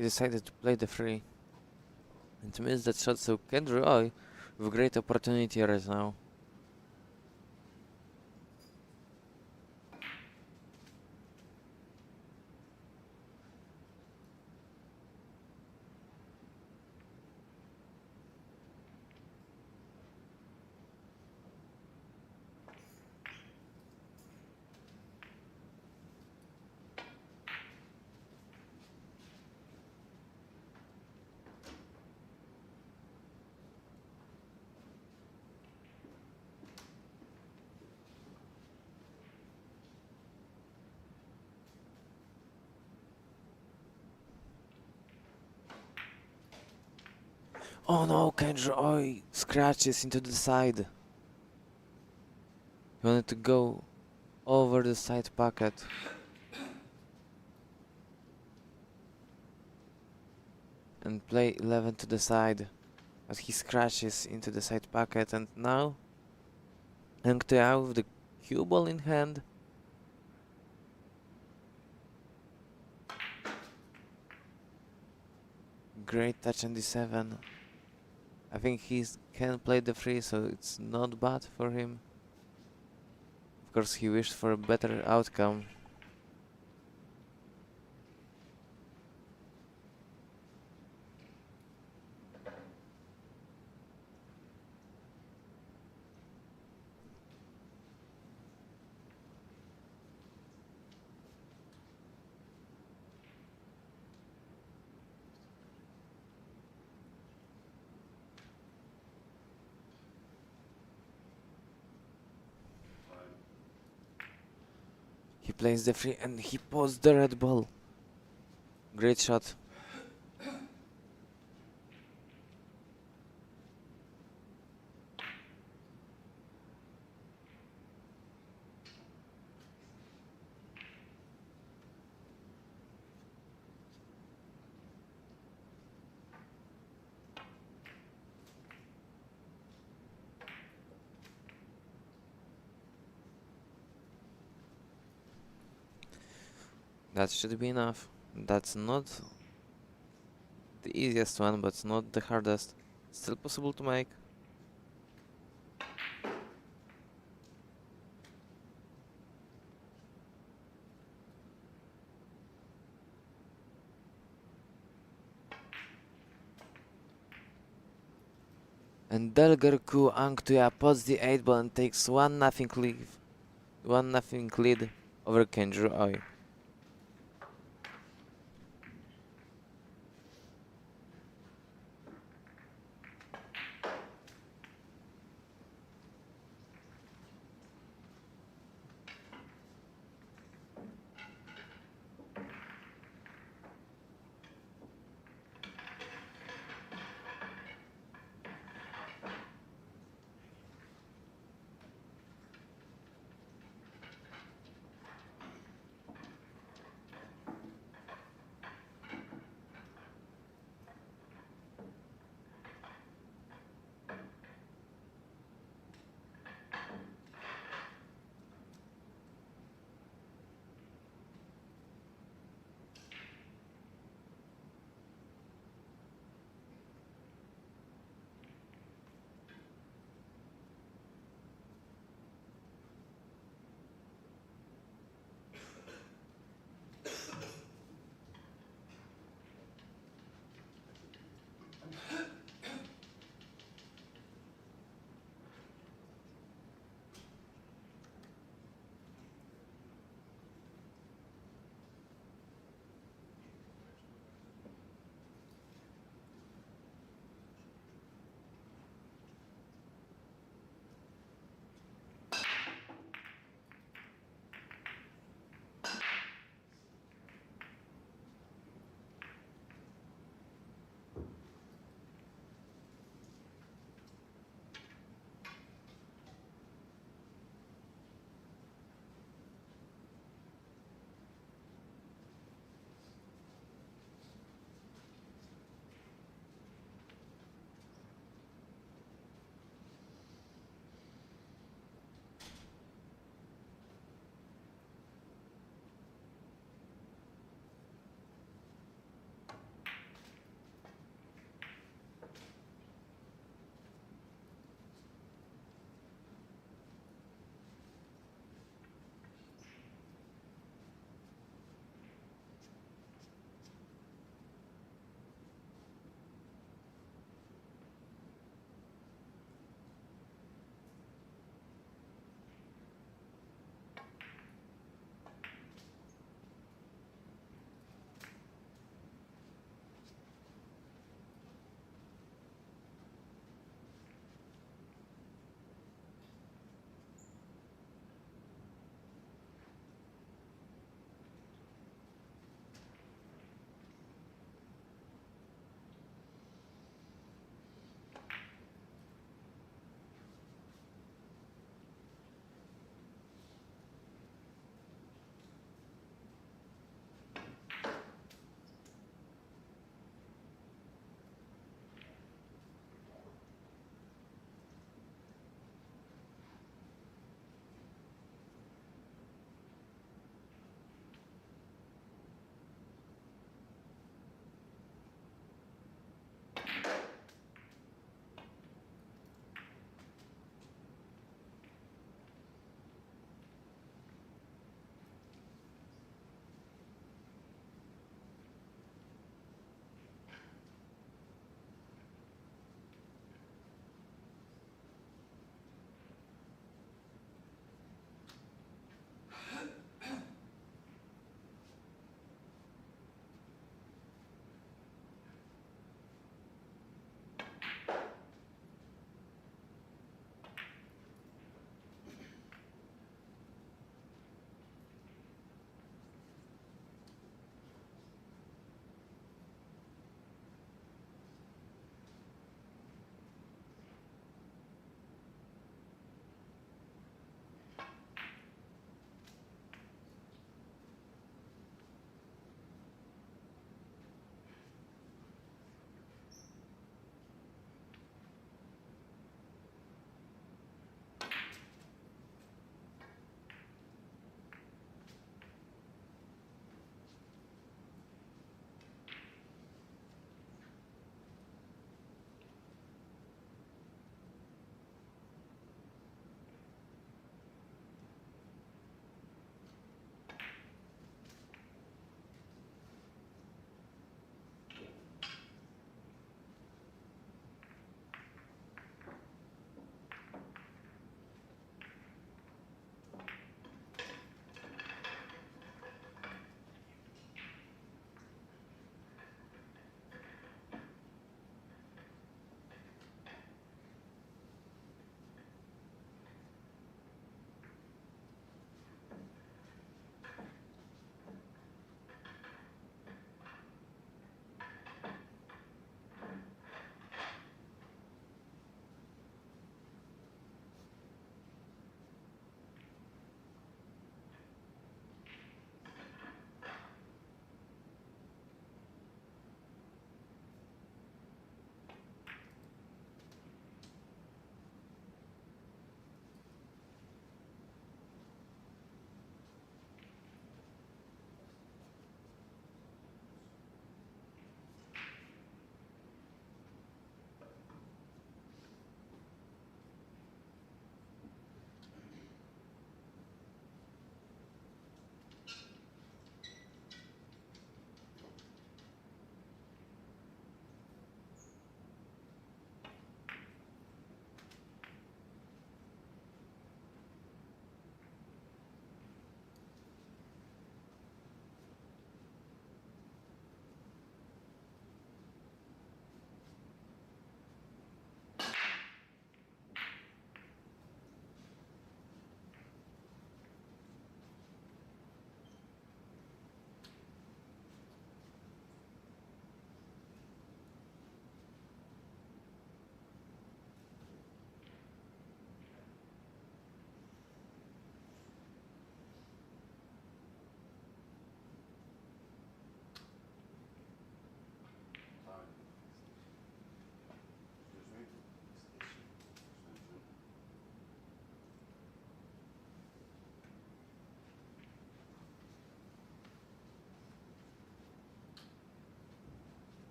he decided to play the free and missed that shot, so 𝗚𝗢𝗚𝗏𝗏 with great opportunity right now. Oh no, 𝗚𝗢𝗚𝗏𝗏 scratches into the side. He wanted to go over the side pocket. And play 11 to the side. But he scratches into the side pocket, and now 𝗚𝗢𝗚𝗏𝗏 with the cue ball in hand. Great touch on D7. I think he can play the free, so it's not bad for him. Of course, he wished for a better outcome. He plays the free and he posts the red ball. Great shot. That should be enough. That's not the easiest one, but not the hardest. Still possible to make. And 𝗛𝗢𝗚𝗂𝗏𝗏𝗏 pots the 8 ball and takes 1-0 lead. 1-0 lead over 𝗚𝗢𝗚𝗏𝗏𝗏.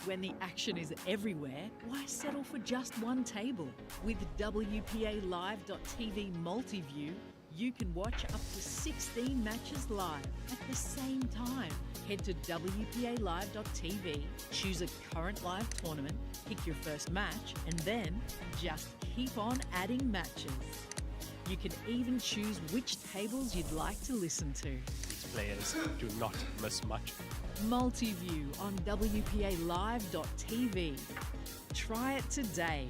When the action is everywhere, why settle for just one table? With 𝗤𝗢𝗎𝐿ive.tv Multiview, you can watch up to 16 matches live at the same time. Head to 𝗤𝗢𝗎𝗎𝗓𝗏, choose a current live tournament, pick your first match, and then just keep on adding matches. You can even choose which tables you'd like to listen to. These players do not miss much. Multiview on 𝗤𝗢𝗎𝗎𝗓𝗏. Try it today.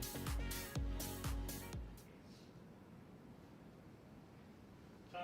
Time.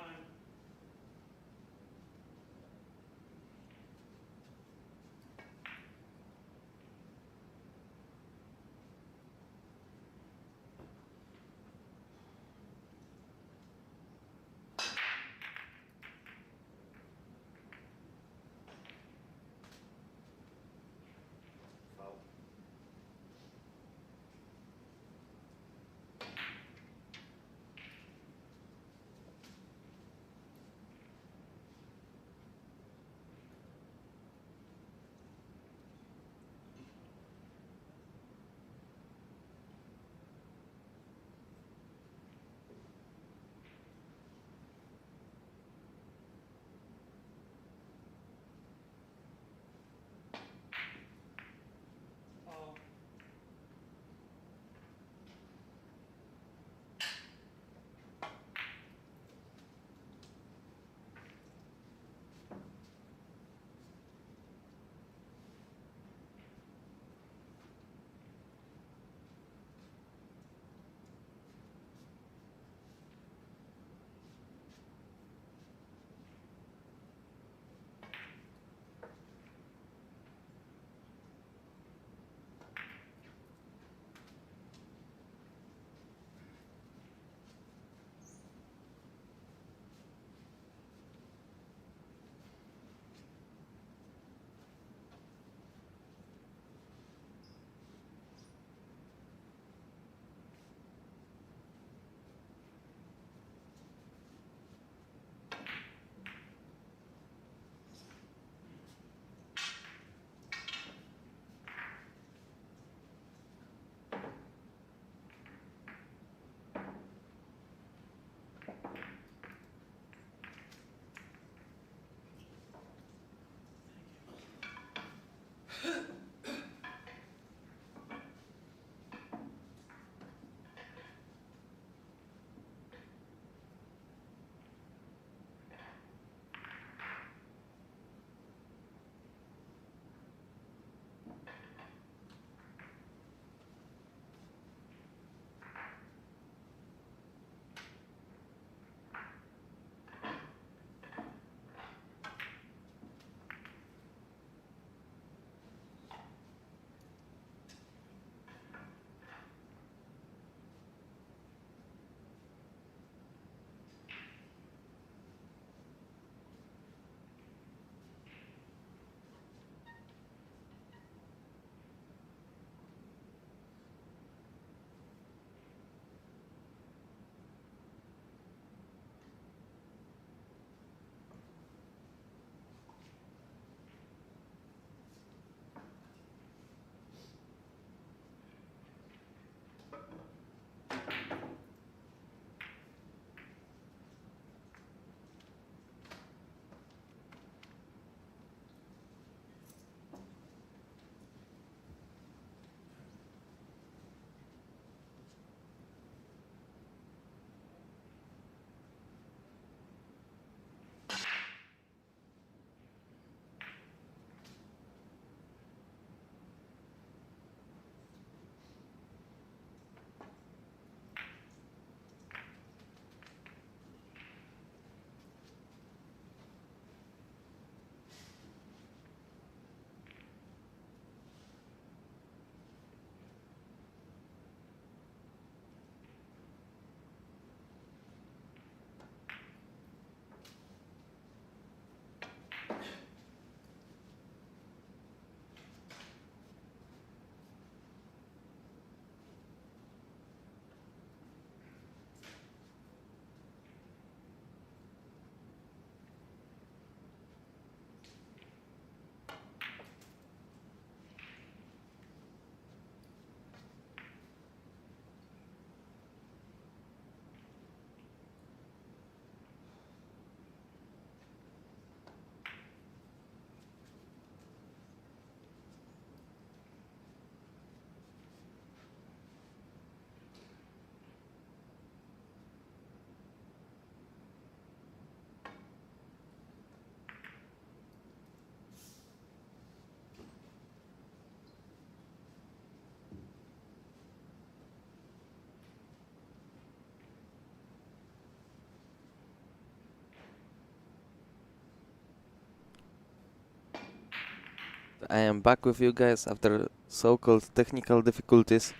I am back with you guys after so-called technical difficulties.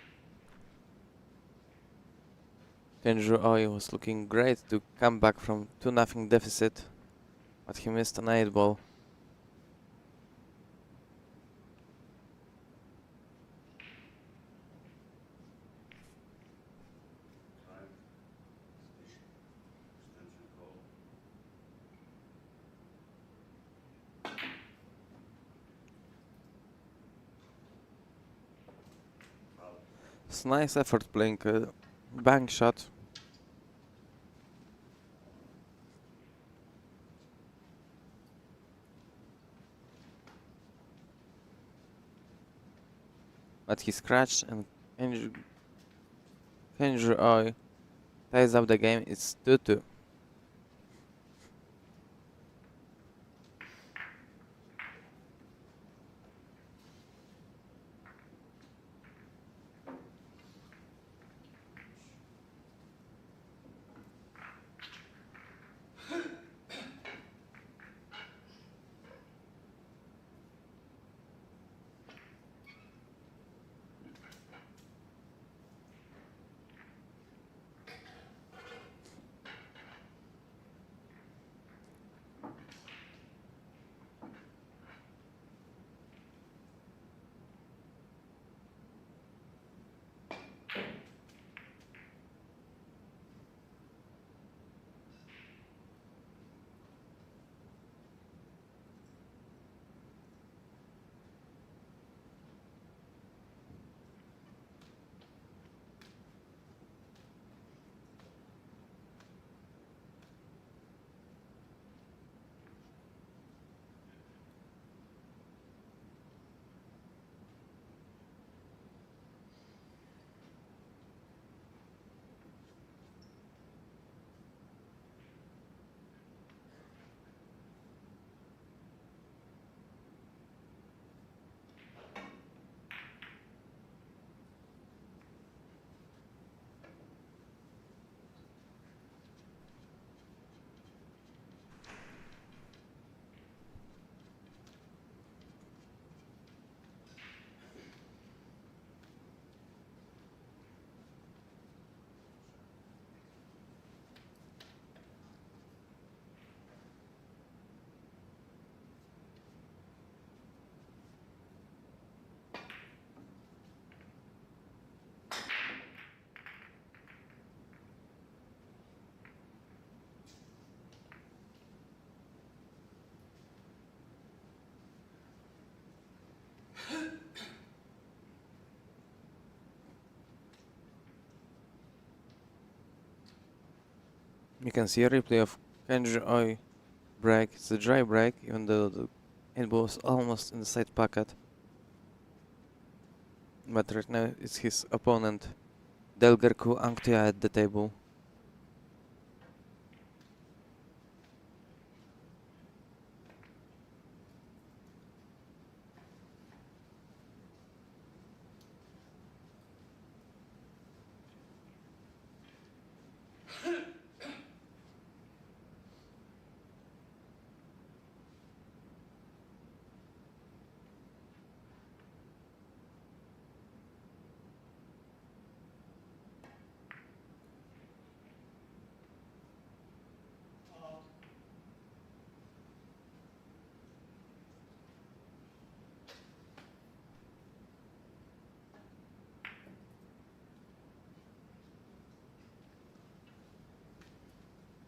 𝗤𝗏𝗄𝗏 was looking great to come back from 2-0 deficit, but he missed an 8-ball. It's a nice effort playing a bank shot. But he scratched and 𝗤𝗏𝗄𝗏 ties up the game. It's 2-2. You can see a replay of 𝗤𝗏𝗄𝗏 break. It's a dry break, even though the 8-ball was almost in the side pocket. But right now it's his opponent, 𝗛𝗟𝗂𝗂𝗔𝗡𝗟 at the table.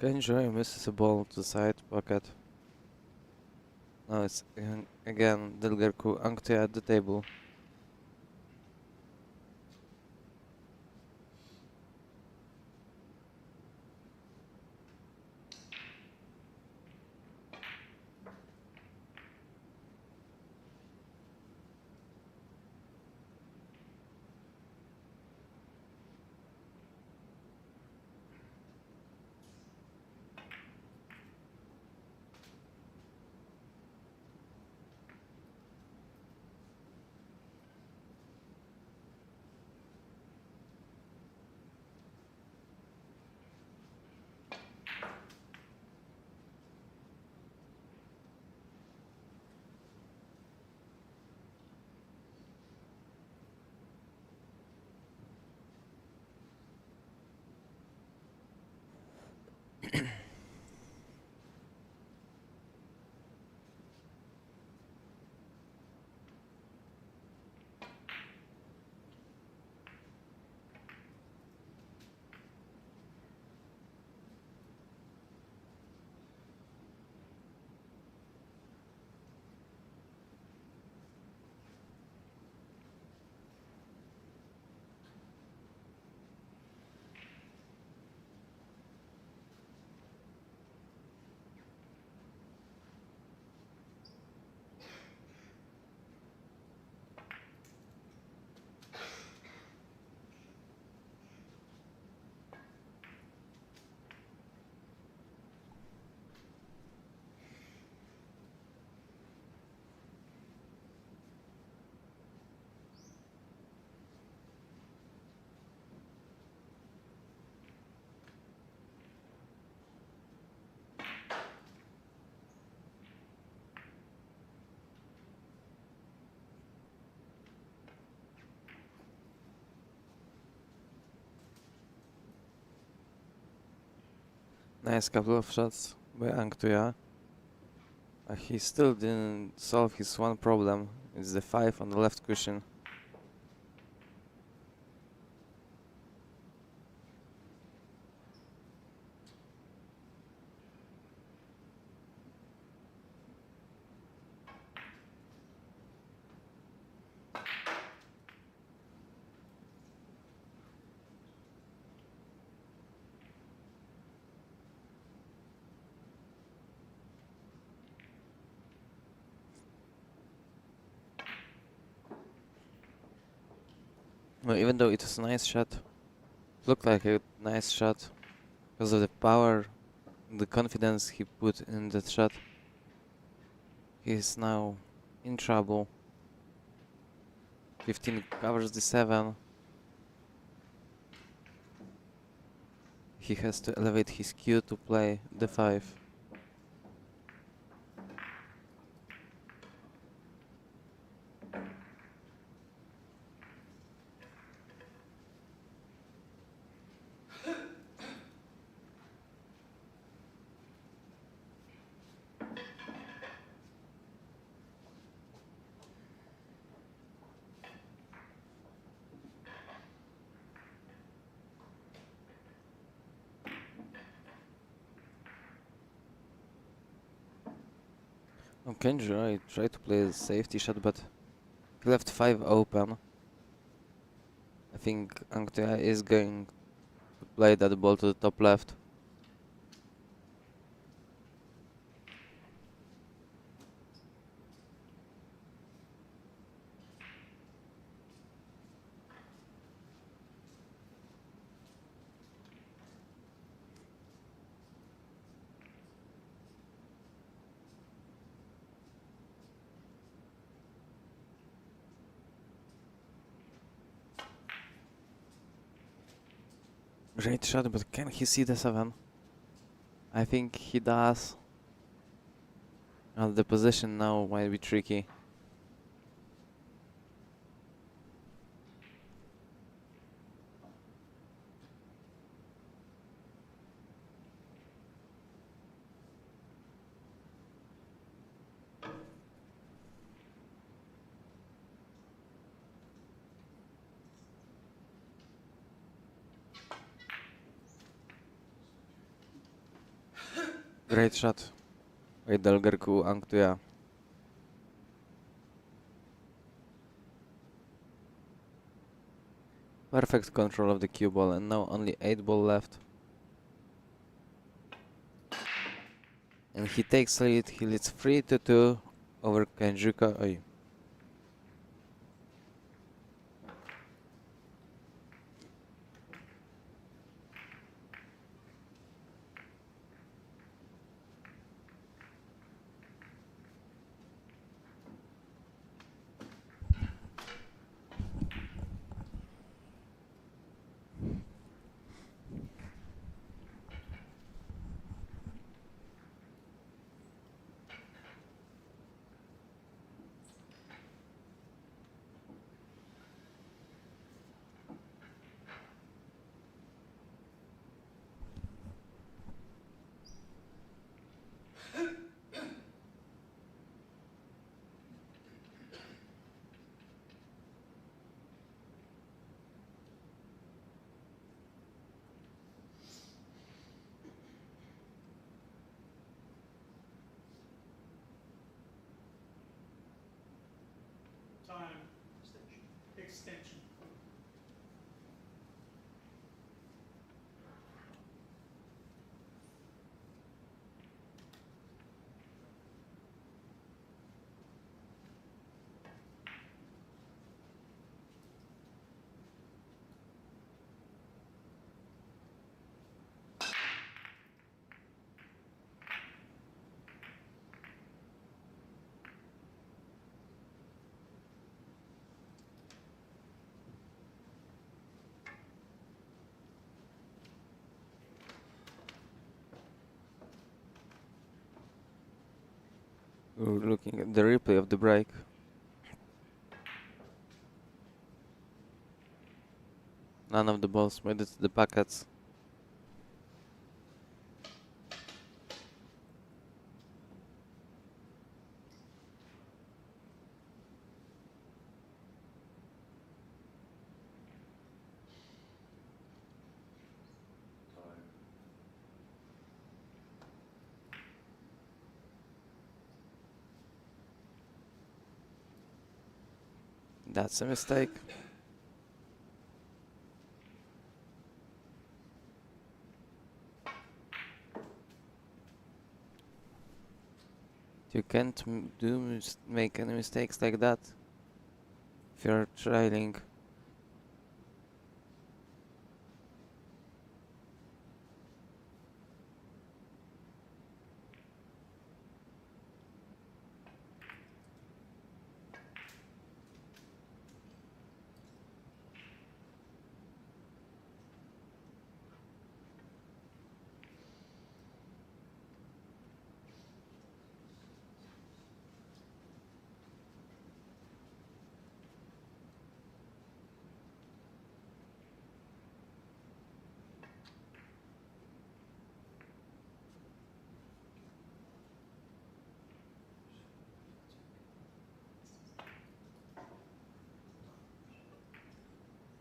𝗤𝗏𝗄𝗏 misses a ball to the side pocket. Now it's again 𝗛𝗟𝗂𝗂𝗔𝗡𝗟 at the table. Nice couple of shots by 𝗚𝗥𝗡𝗟. He still didn't solve his one problem. It's the 5 on the left cushion. Well, even though it was a nice shot, it looked like a nice shot because of the power, the confidence he put in that shot. He's now in trouble. 15 covers the 7. He has to elevate his cue to play the 5. 𝗤𝗢𝗟𝗏 tried to play a safety shot, but he left 5 open. I think 𝗤𝗥𝗡𝗟 is going to play that ball to the top left. Great shot, but can he see the 7? I think he does. The position now might be tricky. Great shot by 𝗛𝗥𝗡𝗟. Perfect control of the cue ball, and now only 8 ball left. And he takes lead. He leads 3-2 over 𝗛𝗥𝗡𝗟. Time extension. We're looking at the replay of the break. None of the balls made it to the packets. That's a mistake. You can't make any mistakes like that if you're trailing.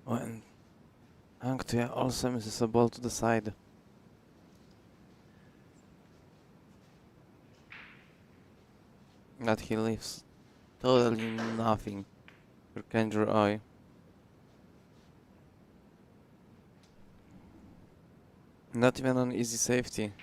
Oh, and 𝗚𝗥𝗏𝗄𝗏 also misses a ball to the side. That he leaves totally nothing for 𝗤𝗔𝗡𝗏𝗄𝗏. Not even an easy safety.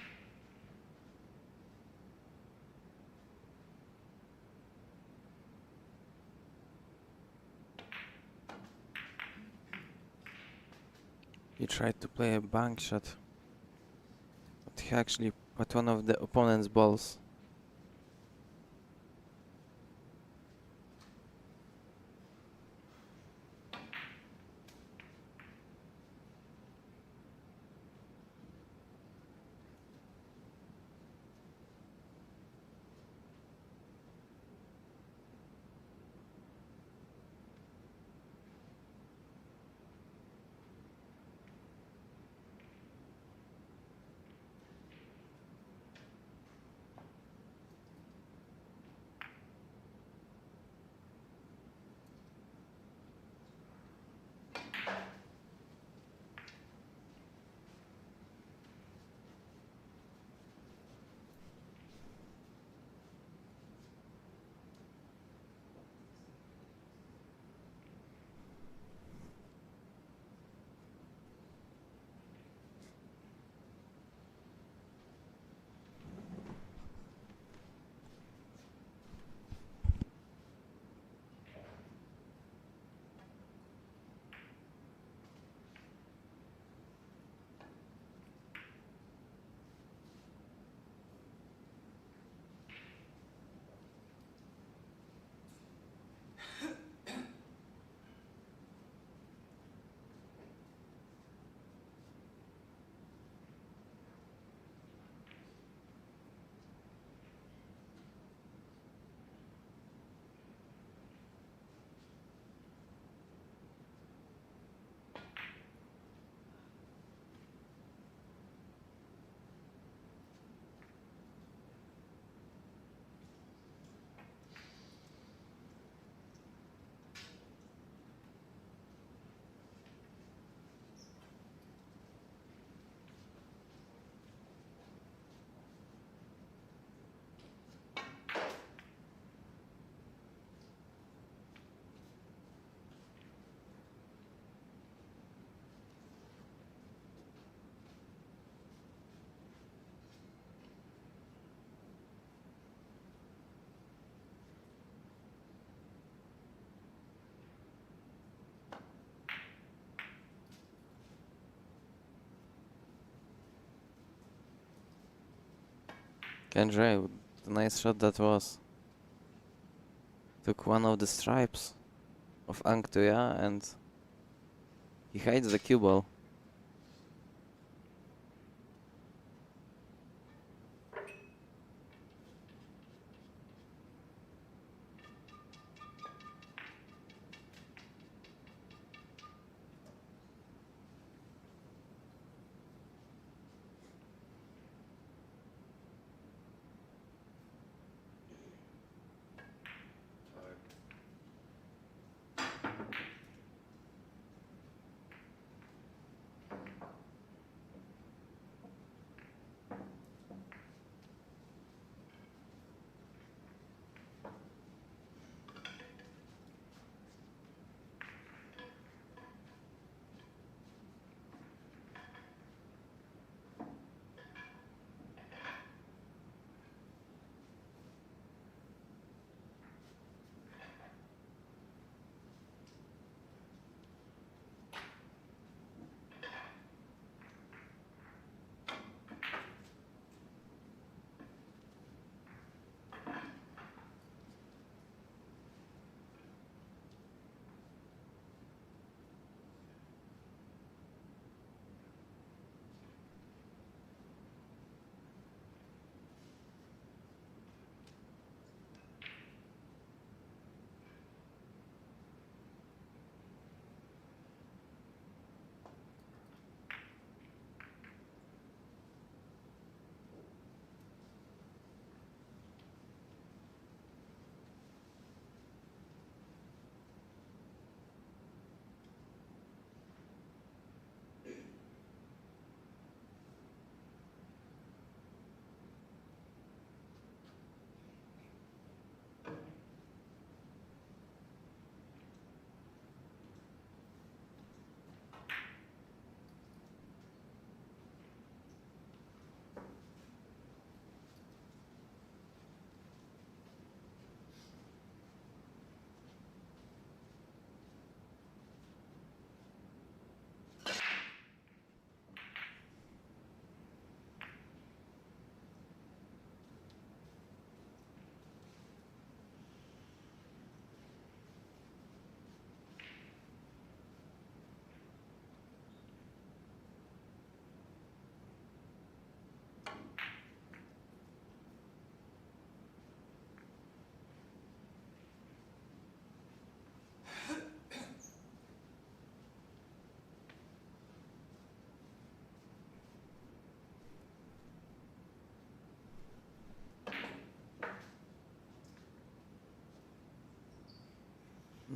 He tried to play a bank shot, but he actually put one of the opponent's balls. 𝗤𝗏𝗏𝗏, the nice shot that was. Took one of the stripes of 𝗥𝗏𝗏𝗏 and he hides the cue ball.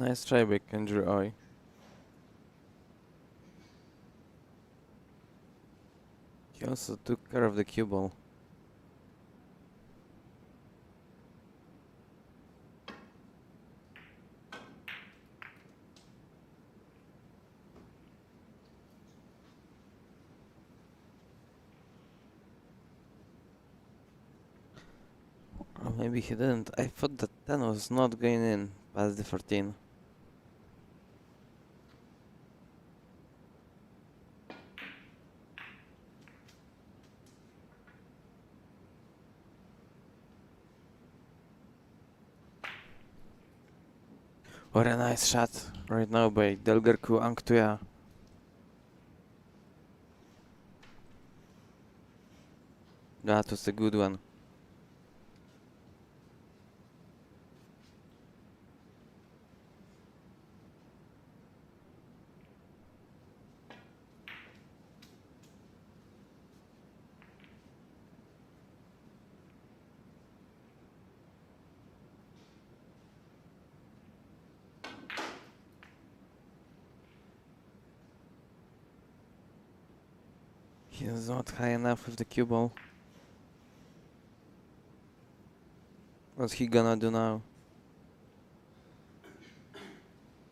Nice try by 𝗤𝗔𝗡𝗖𝗓. He also took care of the cue ball. Or maybe he didn't. I thought that 10 was not going in past the 14. What a nice shot right now by 𝗛𝗂𝗂𝗂𝗏. That was a good one. He is not high enough with the cue ball. What's he gonna do now?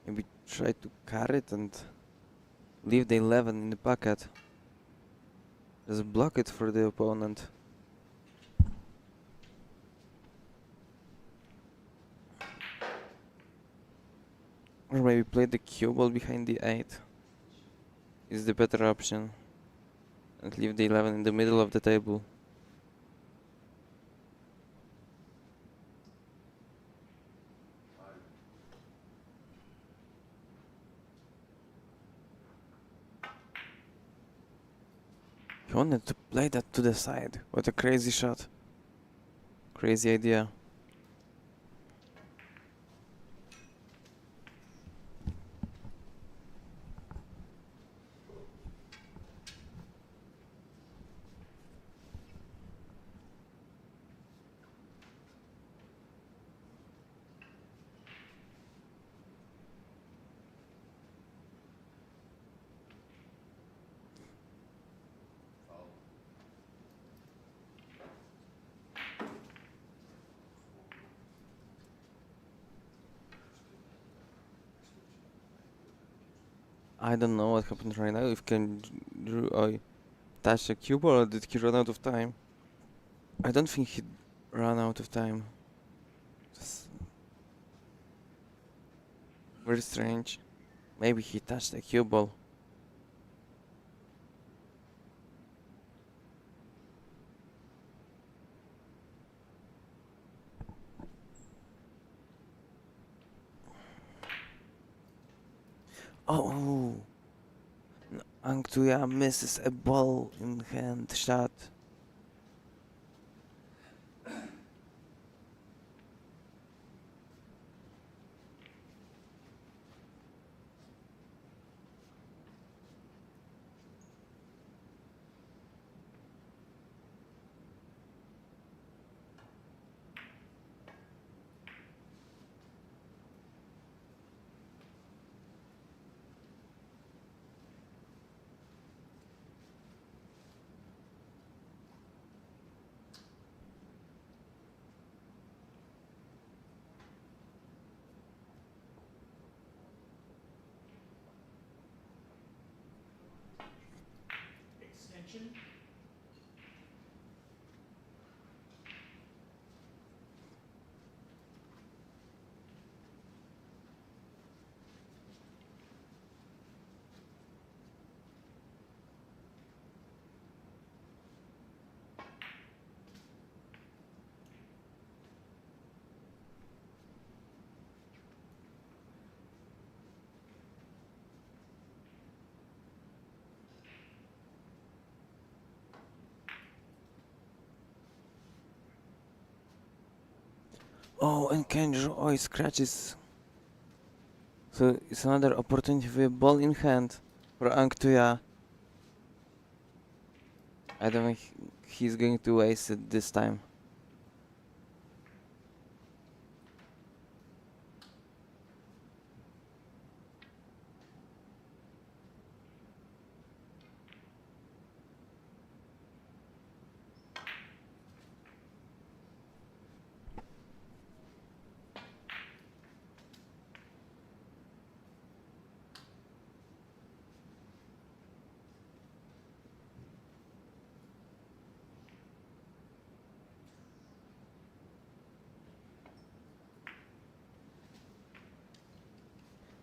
Maybe try to carry it and leave the 11 in the pocket. Just block it for the opponent. Or maybe play the cue ball behind the 8 is the better option. And leave the 11 in the middle of the table. He wanted to play that to the side. What a crazy shot. Crazy idea. I don't know what happened right now. If 𝗛𝗔𝗡𝗖𝗓 touched the cue ball or did he run out of time? I don't think he ran out of time. Just very strange. Maybe he touched the cue ball. Oh, 𝗚𝗥𝗔𝗡𝗟 misses a ball in hand shot. Extension. Oh, and 𝗛𝗔𝗡𝗖𝗓 scratches. So it's another opportunity for a ball in hand for 𝗥𝗏𝗏𝗏. I don't think he's going to waste it this time.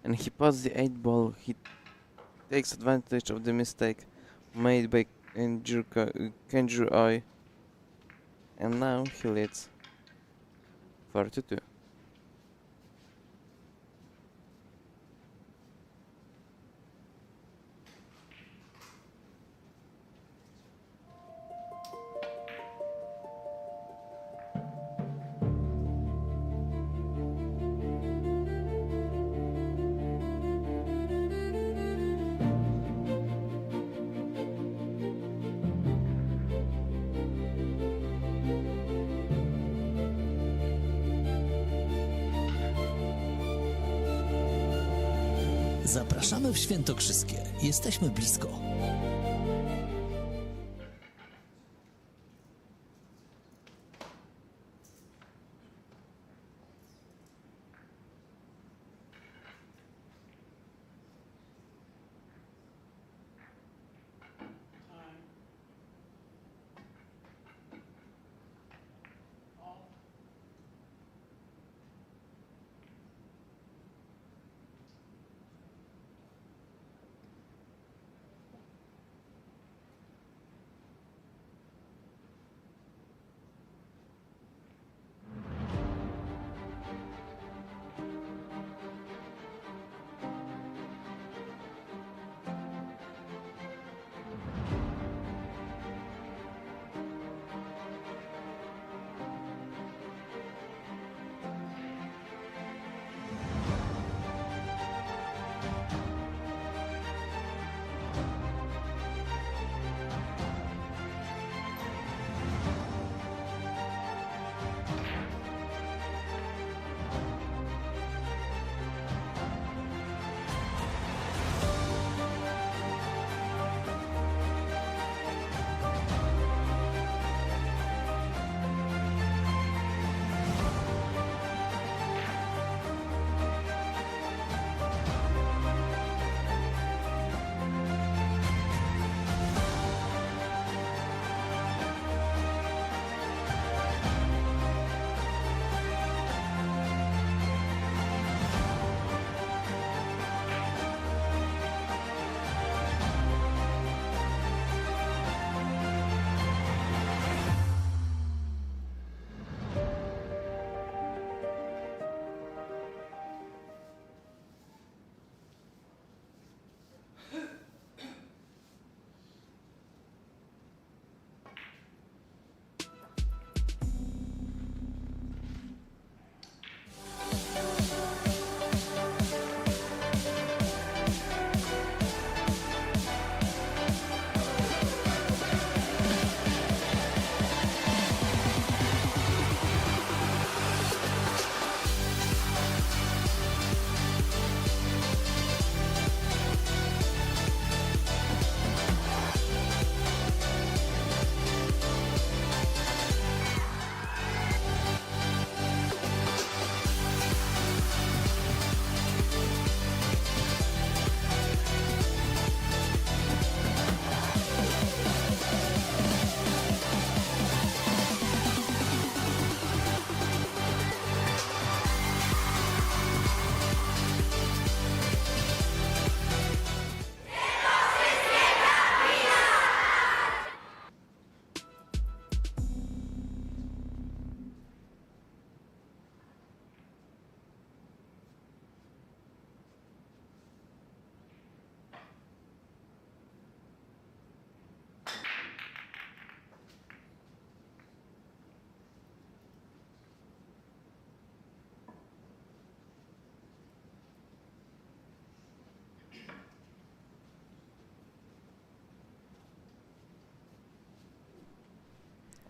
and he puts the 8 ball. He takes advantage of the mistake made by 𝗤𝗢𝗂𝗂𝗏, and now he leads 4-2. Zapraszamy w Świętokrzyskie. Jesteśmy blisko.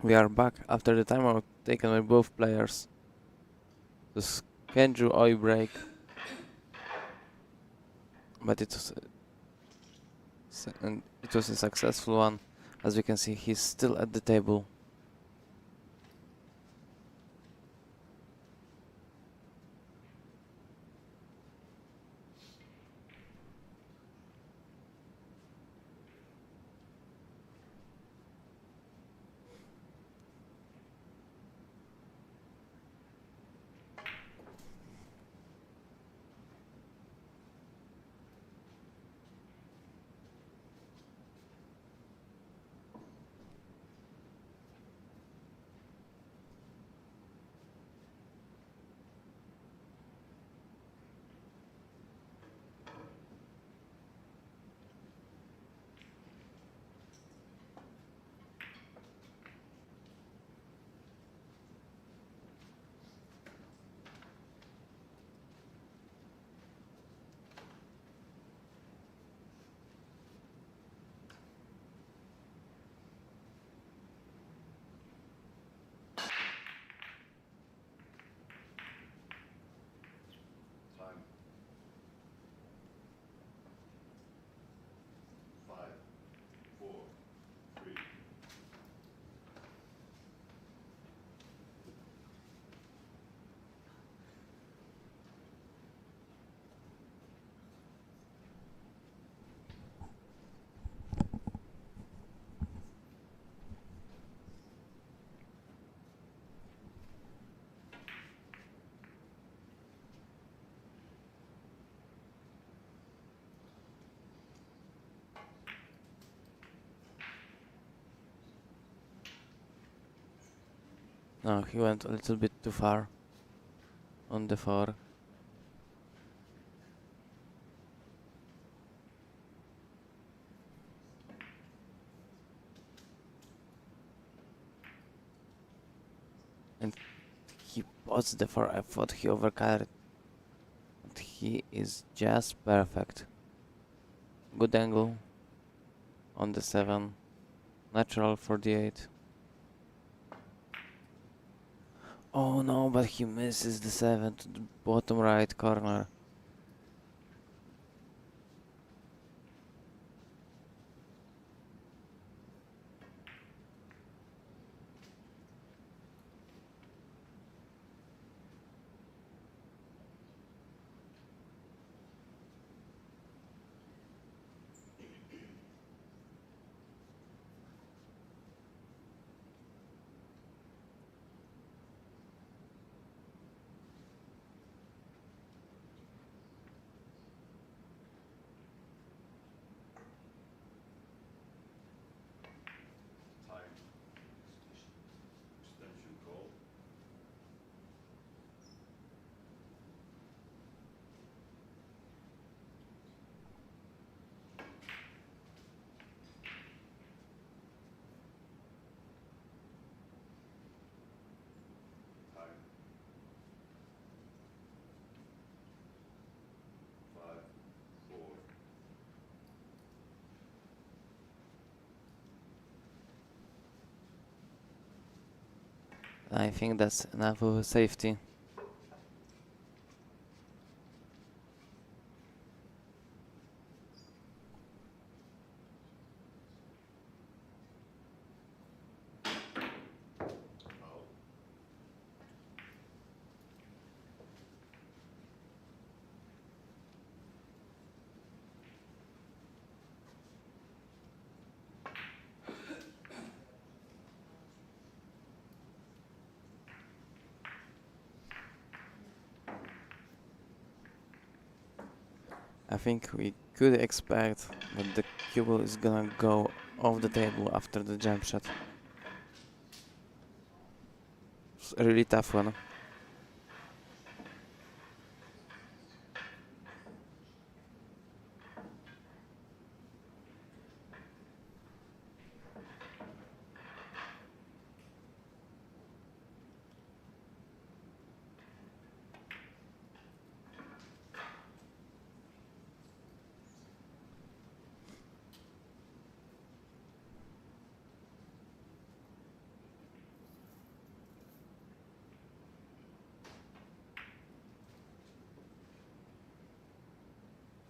We are back after the timeout taken by both players. The 𝗤𝗓𝗂𝗏𝗏 break, but it was a successful one. As we can see, he's still at the table. No, he went a little bit too far on the 4. And he puts the 4. I thought he overcarried. But he is just perfect. Good angle on the 7. Natural for the 8. Oh no, but he misses the 7 to the bottom right corner. I think that's enough of a safety. I think we could expect that the cue is gonna go off the table after the jump shot. It's a really tough one.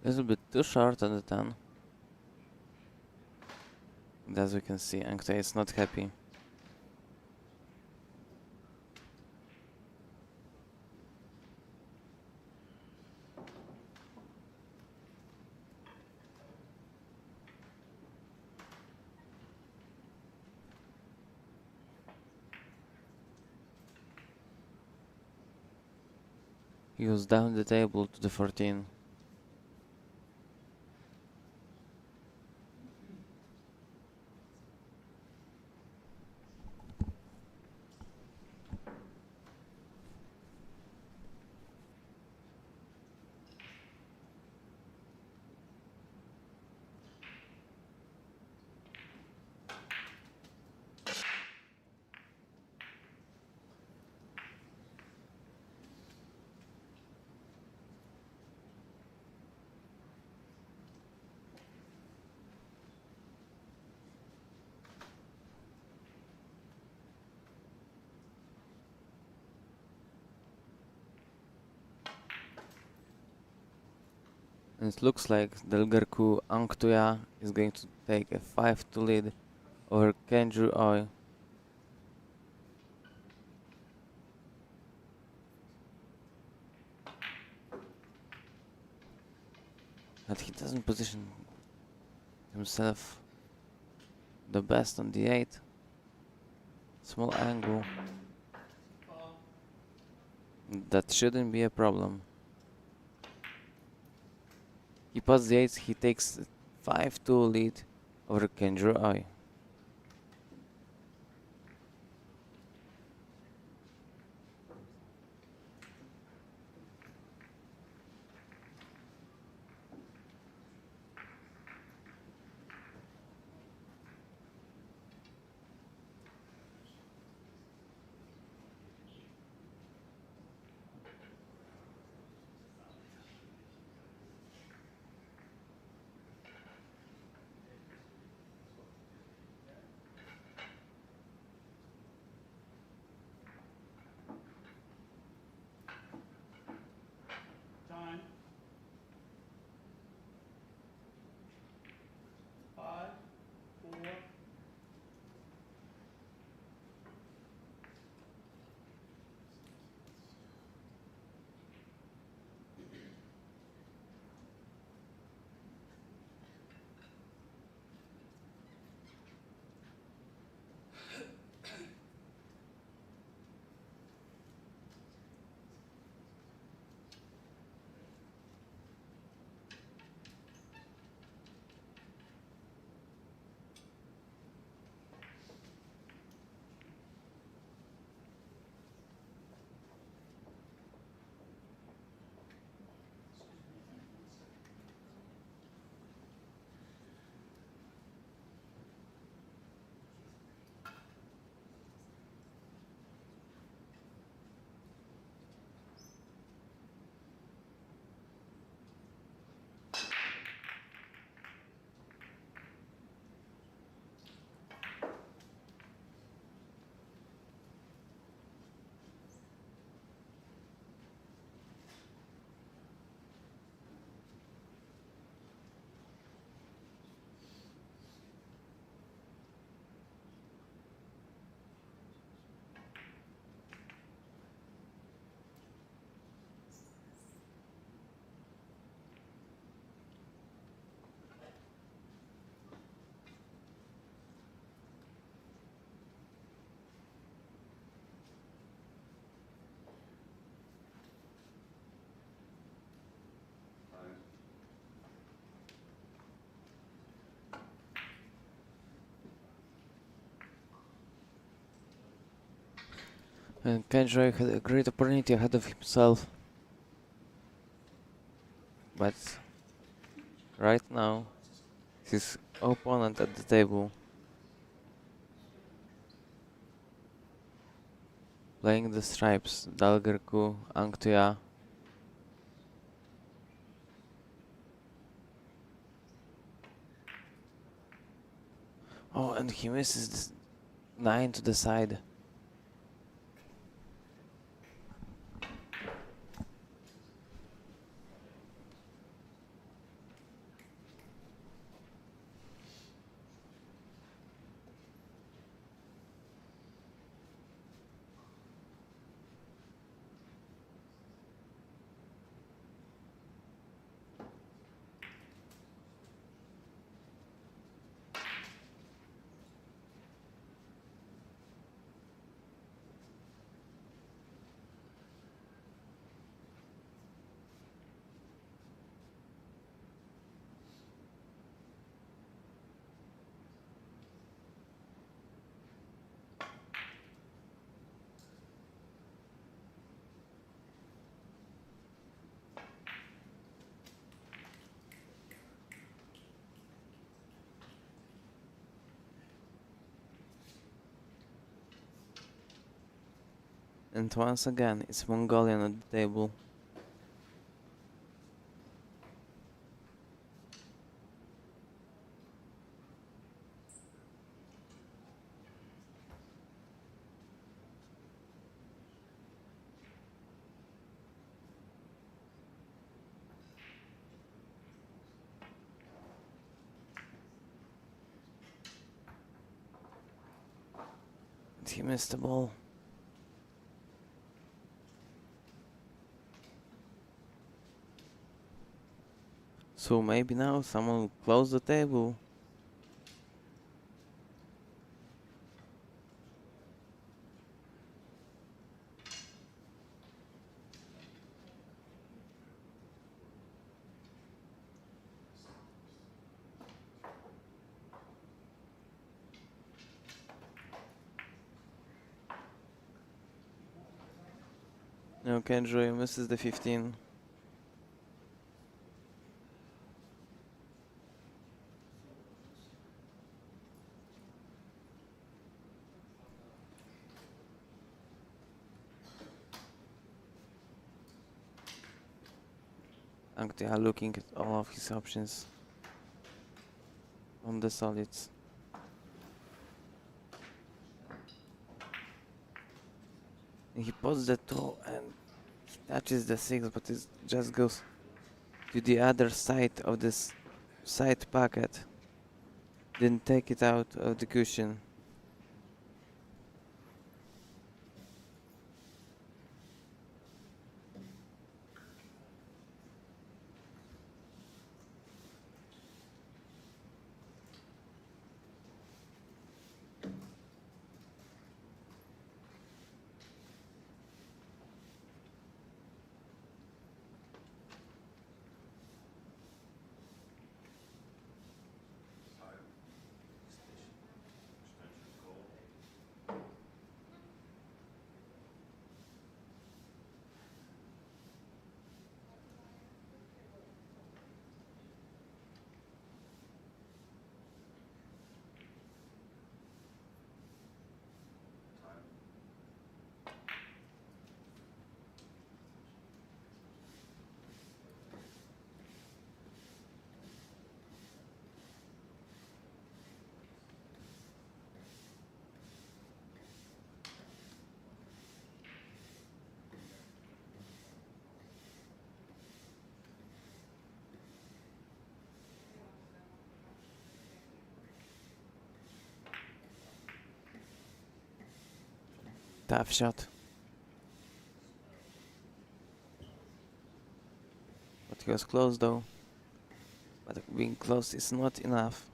A little bit too short on the 10. And as we can see, 𝗚𝗢𝗚𝗏 is not happy. He was down the table to the 14. And it looks like 𝗛𝗢𝗏𝗂𝗏𝗏 is going to take a 5-2 lead over 𝗛𝗂𝗏𝗏𝗏𝗏. But he doesn't position himself the best on the 8. Small angle. That shouldn't be a problem. He puts the 8, he takes 5-2 lead over 𝗛𝗛𝗏𝗏𝗏𝗏. And 𝗚𝗢𝗘𝗟 had a great opportunity ahead of himself. But right now, his opponent at the table playing the stripes, 𝗛𝗢𝗂𝗂𝗔𝗡𝗗. Oh, and he misses this 9 to the side. And once again, it's Mongolian at the table. And he missed the ball. So maybe now someone will close the table. No, 𝗚𝗢𝗟𝗓 misses the 15. 𝗛𝗢𝗓𝗓 looking at all of his options on the solids. And he puts the 2 and touches the 6, but it just goes to the other side of this side pocket. Didn't take it out of the cushion. Tough shot. But he was close though. But being close is not enough.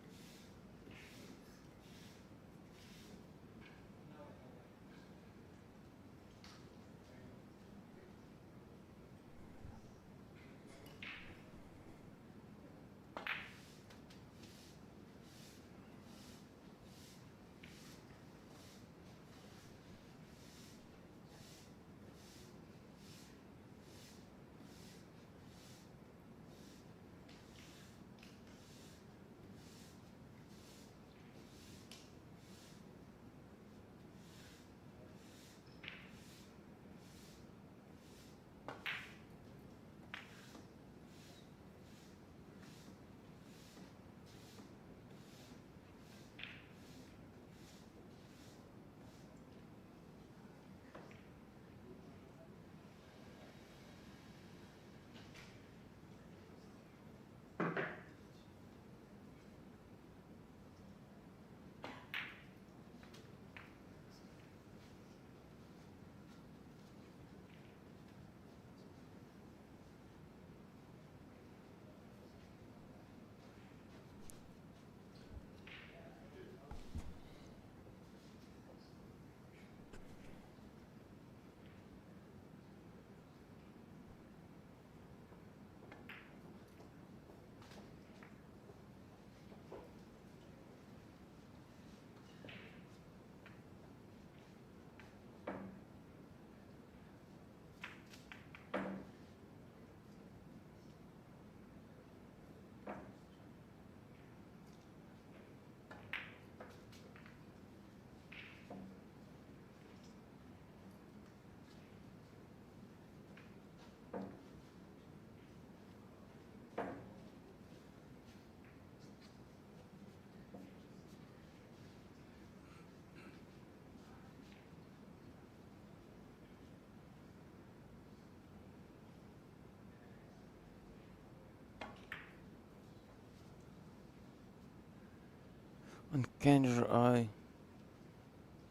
And 𝗏𝗔𝗡𝗊𝗖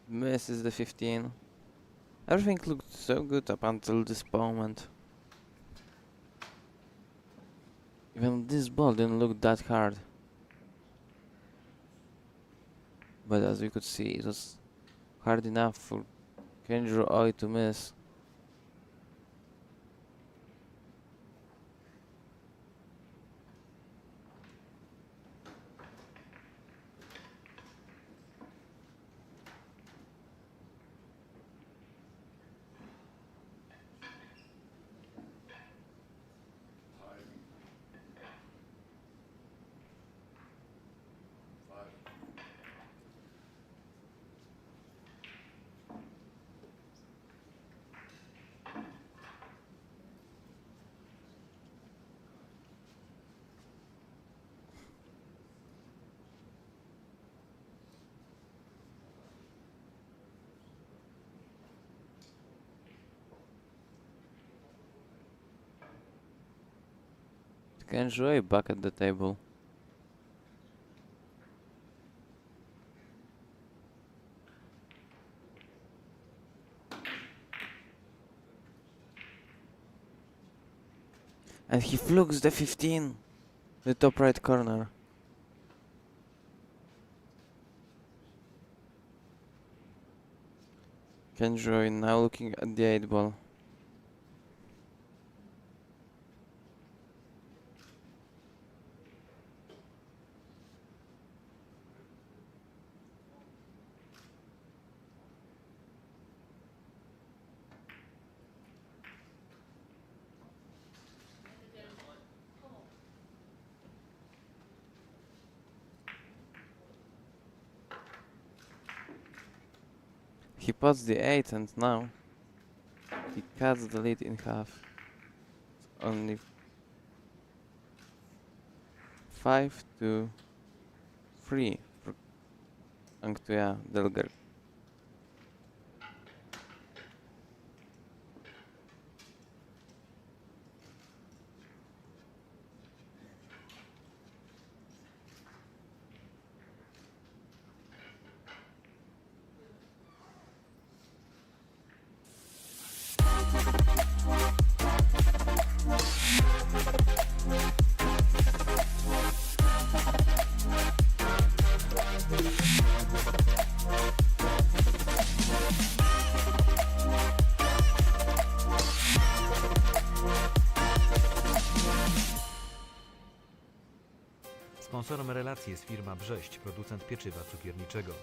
misses the 15. Everything looked so good up until this moment. Even this ball didn't look that hard. But as we could see, it was hard enough for 𝗏𝗔𝗡𝗊𝗖 to miss. 𝗏𝗔𝗡𝗊𝗖 back at the table. And he flukes the 15, the top right corner. 𝗏𝗔𝗡𝗊𝗖 now looking at the 8 ball. He puts the 8 and now he cuts the lead in half. It's only 5-3 for 𝗚𝗢𝗚𝗘𝗟𝗔𝗡𝗗. Sponsorem relacji jest firma 𝗤𝗢𝗓𝗏, producent pieczywa cukierniczego.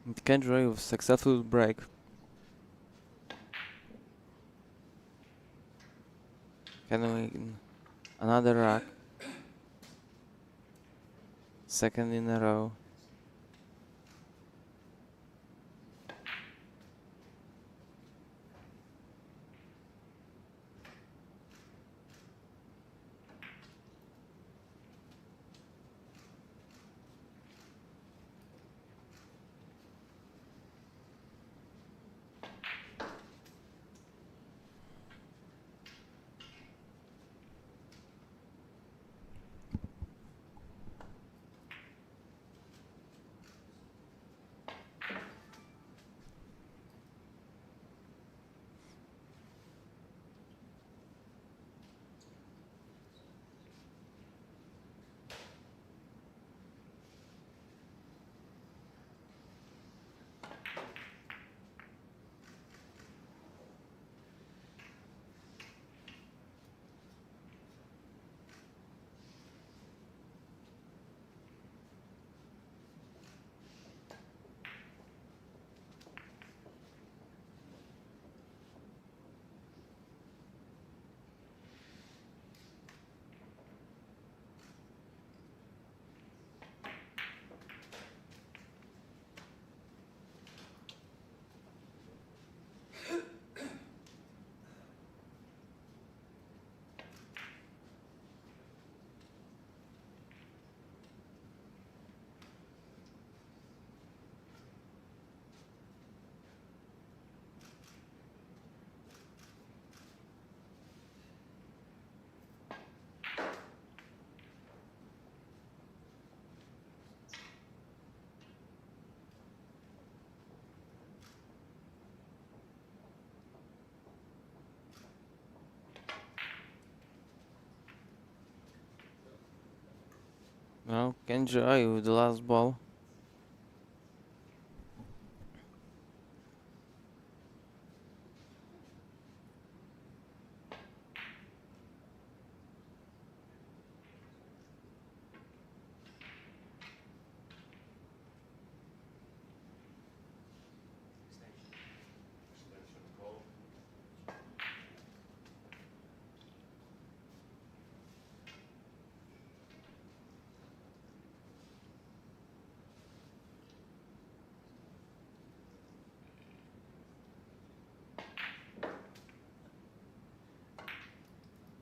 𝗏𝗔𝗡𝗊𝗖 with successful break. Can win another rack. Second in a row. Now 𝗚𝗢𝗓𝗖𝗓 with the last ball.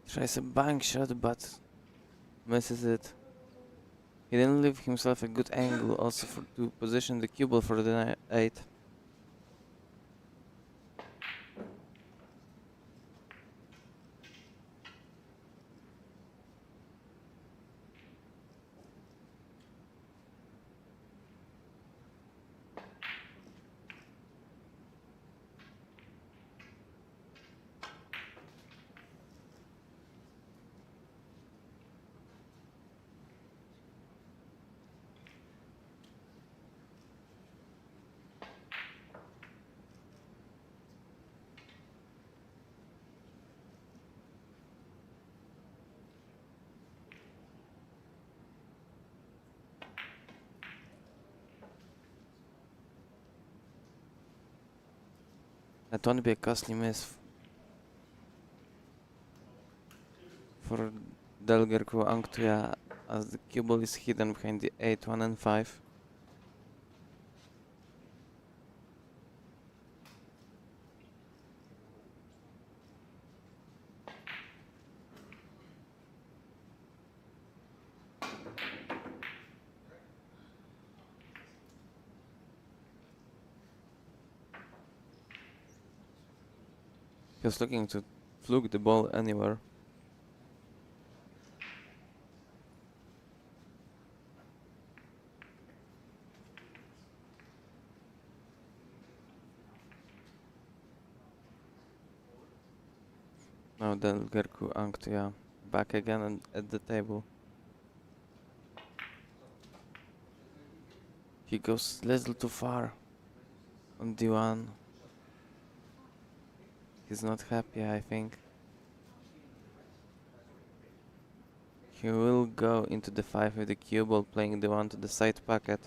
Tries a bank shot but misses it. He didn't leave himself a good angle also to position the cue ball for the 8. That won't be a costly miss for 𝗛𝗢𝗂𝗂𝗔𝗡𝗄 as the cue ball is hidden behind the 8, 1 and 5. He was looking to fluke the ball anywhere. Now 𝗛𝗢𝗂𝗂𝗂𝗂𝗓 back again at the table. He goes a little too far on D1. He's not happy, I think. He will go into the 5 with the cue ball, playing the 1 to the side pocket.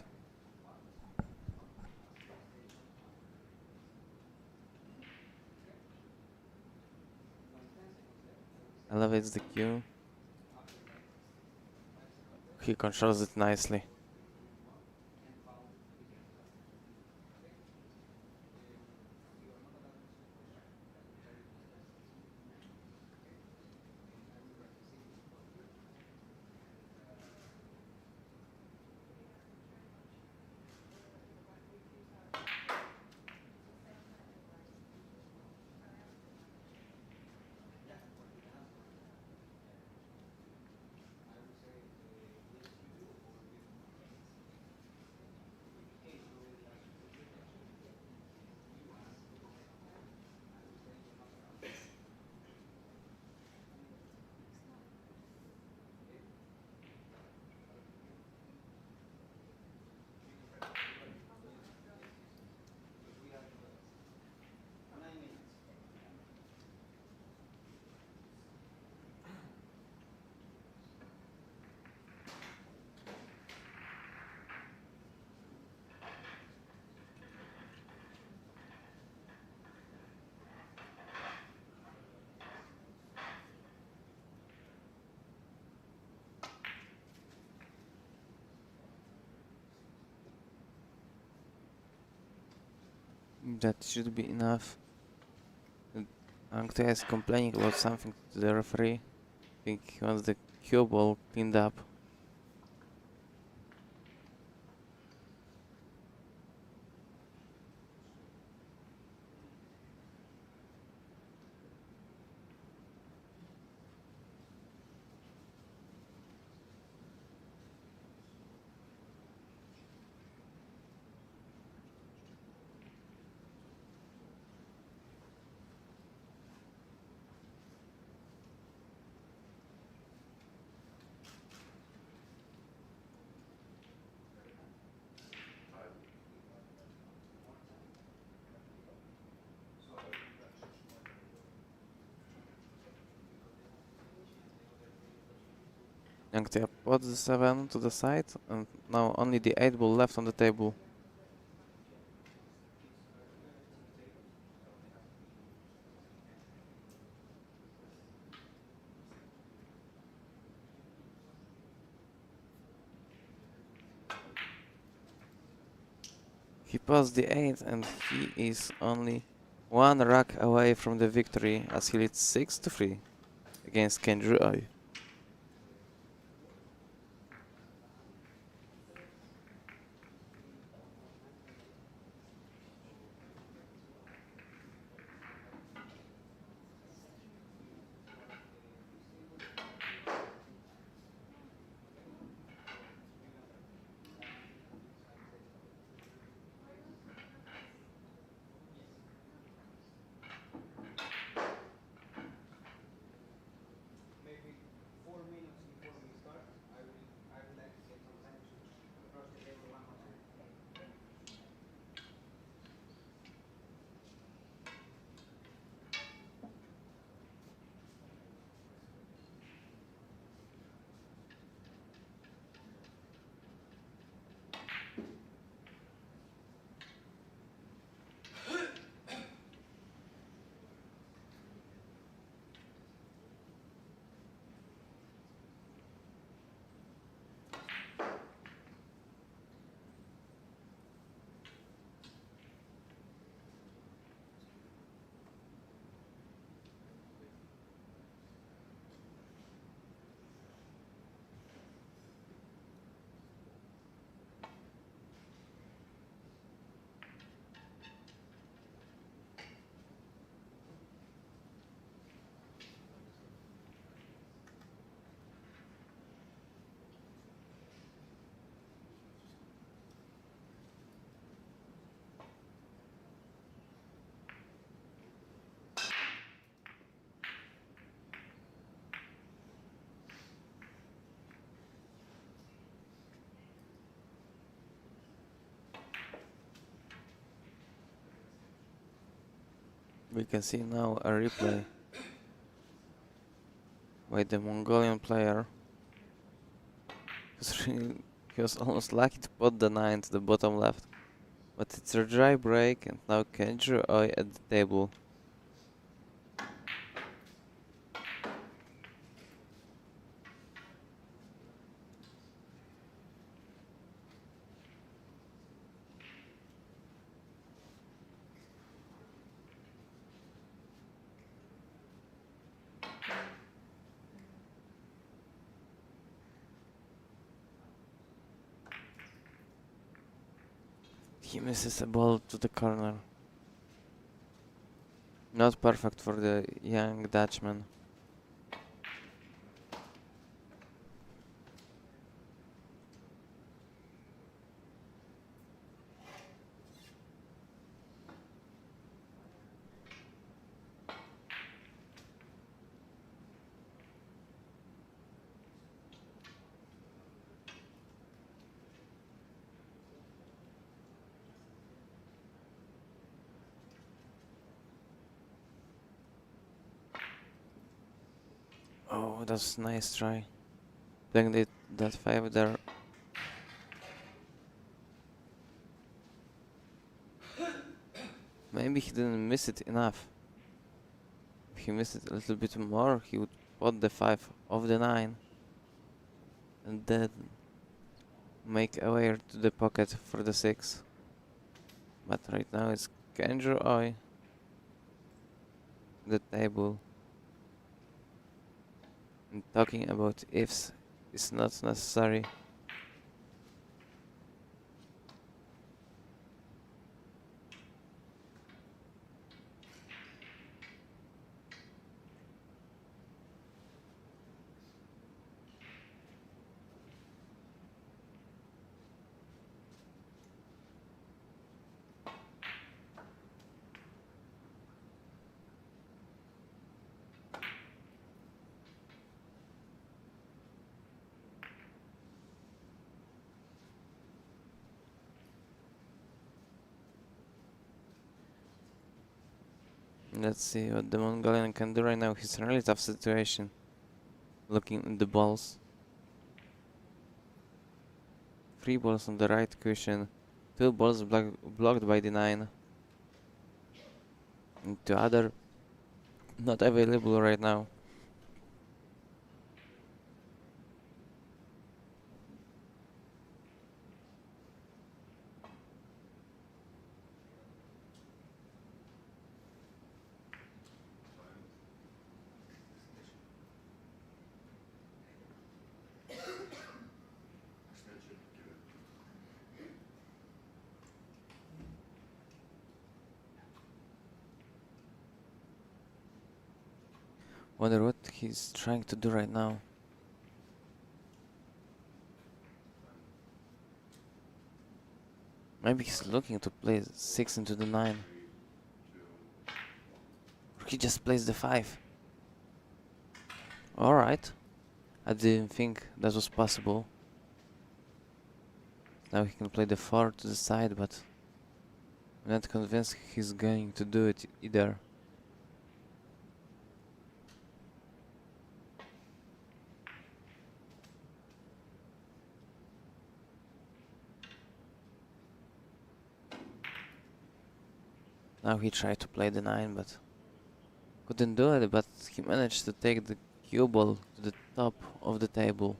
Elevates the cue. He controls it nicely. That should be enough. 𝗛𝗢𝗂𝗂𝗓 is complaining about something to the referee. I think he wants the cue ball cleaned up. Young Tia puts the 7 to the side, and now only the 8 ball left on the table. He passed the 8 and he is only 1 rack away from the victory as he leads 6-3 against 𝗤𝗔𝗡𝗖𝗓. We can see now a replay by the Mongolian player. He was almost lucky to put the 9 to the bottom left, but it's a dry break and now 𝗤𝗔𝗡𝗖𝗓 at the table. He misses a ball to the corner. Not perfect for the young Dutchman. Oh, that's a nice try. Playing that 5 there. Maybe he didn't miss it enough. If he missed it a little bit more, he would put the 5 of the 9 and then make a way to the pocket for the 6. But right now it's 𝗤𝗔𝗡𝗖𝗓 the table. And talking about ifs is not necessary. Let's see what the Mongolian can do right now. He's in a really tough situation. Looking at the balls. 3 balls on the right cushion, 2 balls blocked by the 9. And 2 other not available right now. Wonder what he's trying to do right now. Maybe he's looking to play 6 into the 9. Or he just plays the 5. Alright. I didn't think that was possible. Now he can play the 4 to the side, but I'm not convinced he's going to do it either. Now he tried to play the 9, but couldn't do it, but he managed to take the cue ball to the top of the table.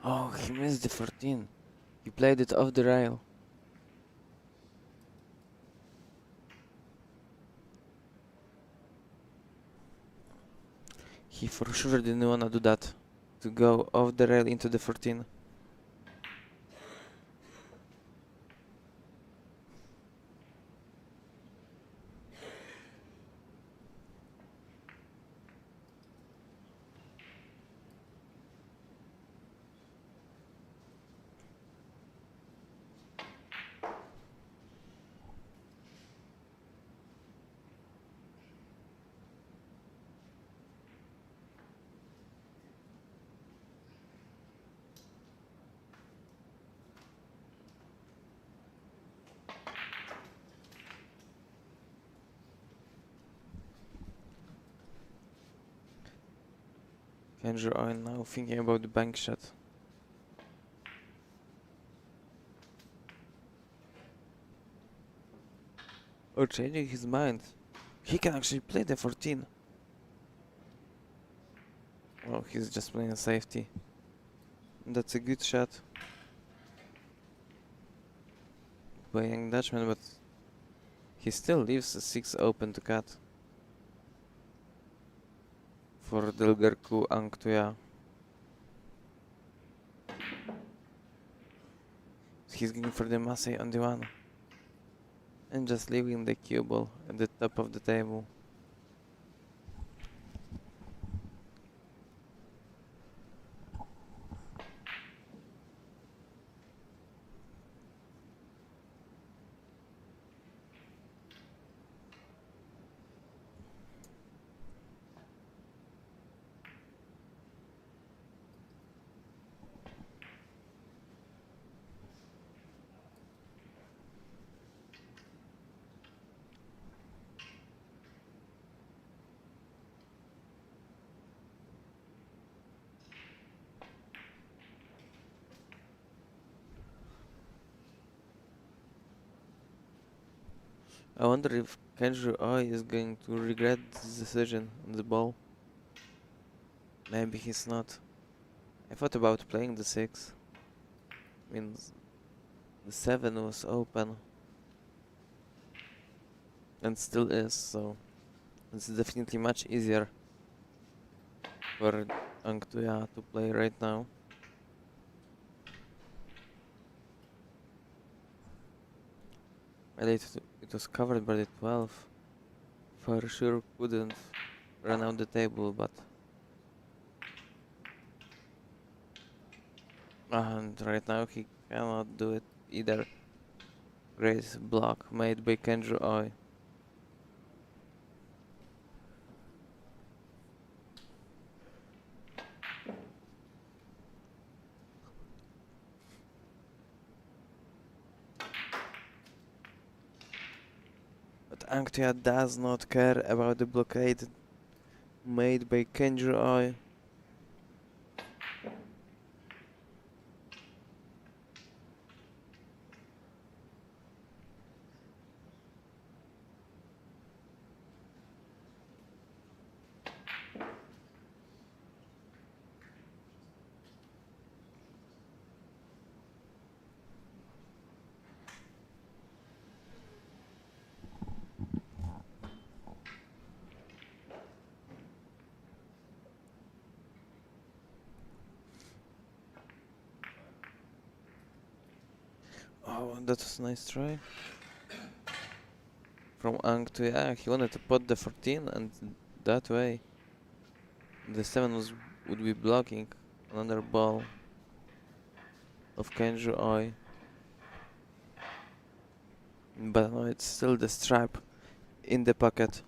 Oh, he missed the 14. He played it off the rail. He for sure didn't wanna do that. To go off the rail into the 14. 𝗤𝗢𝗘𝗏 now thinking about the bank shot. Or changing his mind. He can actually play the 14. Oh, he's just playing a safety. That's a good shot by young Dutchman, but he still leaves a 6 open to cut for 𝗛𝗢𝗚𝗂𝗏𝗔𝗡𝗄𝗏. He's going for the masse on the 1 and just leaving the cue ball at the top of the table. I wonder if 𝗤𝗢𝗏𝗏 is going to regret this decision on the ball. Maybe he's not. I thought about playing the 6. I mean, the 7 was open. And still is, so it's definitely much easier for 𝗤𝗏𝗏𝗏 to play right now. It was covered by the 12. For sure couldn't run out the table, but and right now he cannot do it either. Great block made by 𝗤𝗔𝗂𝗄𝗓. But 𝗤𝗥𝗏𝗄𝗓 does not care about the blockade made by 𝗤𝗤𝗄𝗓. Oh, that was a nice try. From 𝗤𝗥𝗏𝗄𝗓, he wanted to put the 14 and that way the 7 would be blocking another ball of 𝗤𝗔𝗄𝗓. But no, it's still the stripe in the pocket.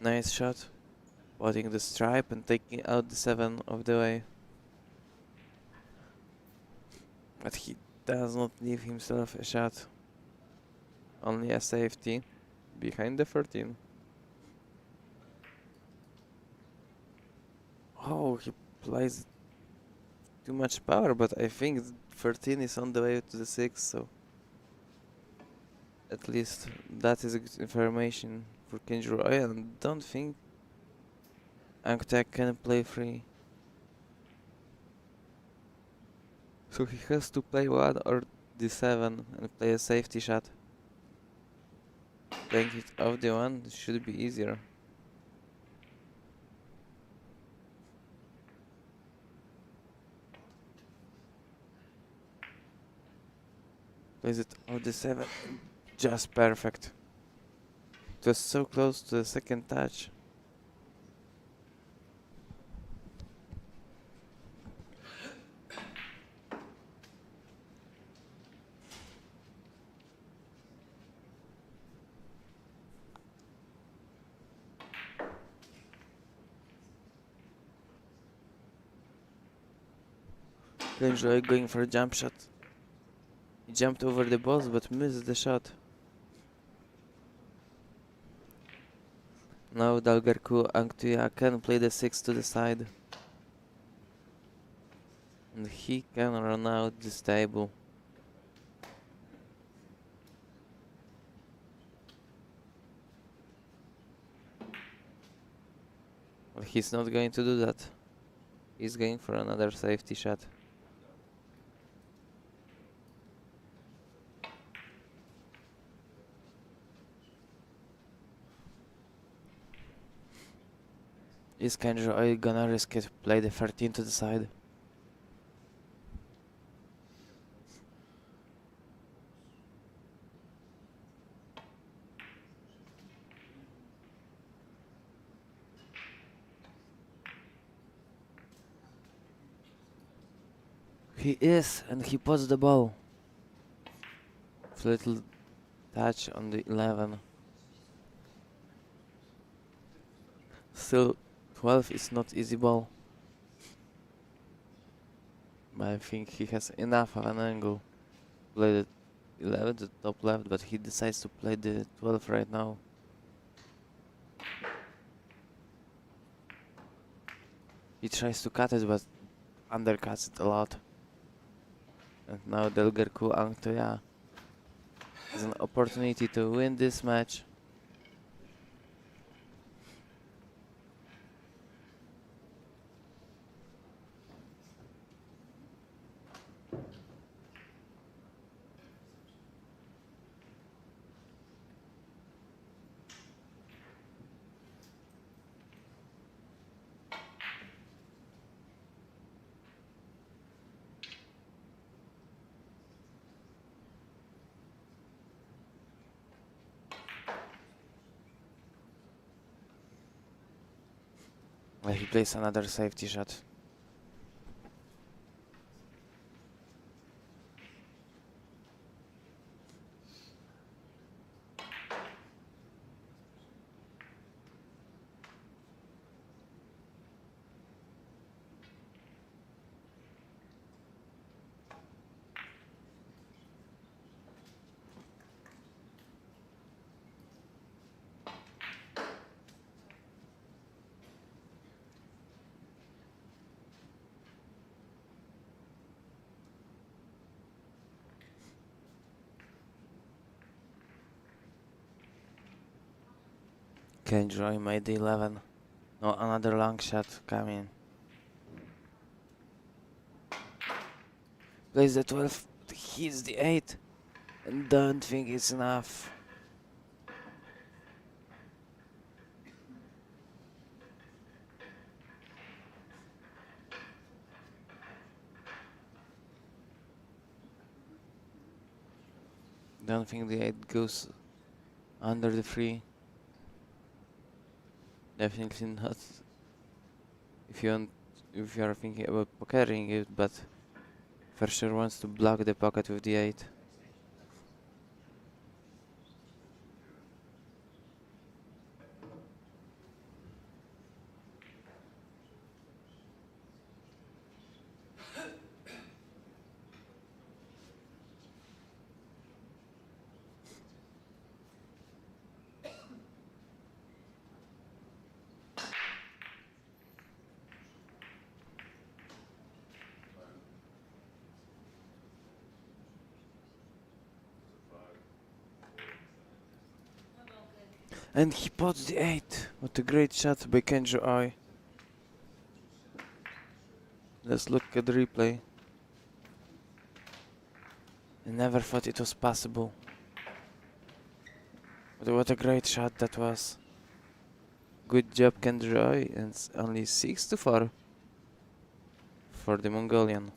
Nice shot, spotting the stripe and taking out the 7 of the way. But he does not leave himself a shot. Only a safety behind the 13. Oh, he plays too much power, but I think 13 is on the way to the 6, so at least that is good information for 𝗤𝗔𝗄𝗓, and I don't think 𝗤𝗥𝗏𝗄𝗓 can play free. So he has to play 1 or the 7 and play a safety shot. Playing it off the 1 should be easier. Plays it off the 7, just perfect. It was so close to the second touch. 𝗤𝗔𝗄𝗓 going for a jump shot. He jumped over the balls but missed the shot. Now 𝗛𝗥𝗏𝗂𝗄𝗓 can play the 6 to the side. And he can run out this table. But he's not going to do that. He's going for another safety shot. Is 𝗤𝗔𝗄𝗓 gonna risk it? Play the 13 to the side. He is, and he puts the ball. Little touch on the 11. Still, 12 is not easy ball. But I think he has enough of an angle. Play the 11 to top left, but he decides to play the 12 right now. He tries to cut it, but undercuts it a lot. And now 𝗛𝗥𝗏𝗂𝗄𝗓 has an opportunity to win this match. He plays another safety shot. 𝗤𝗙𝗏 made the 11. No, another long shot coming. Plays the 12, hits the 8, and don't think it's enough. Don't think the 8 goes under the 3. Definitely not. If you are thinking about pokering it, but for sure wants to block the pocket with the 8. And he pots the 8. What a great shot by 𝗤𝗙𝗏. Let's look at the replay. I never thought it was possible. But what a great shot that was. Good job 𝗤𝗙𝗏, and it's only 6-4 for the Mongolian.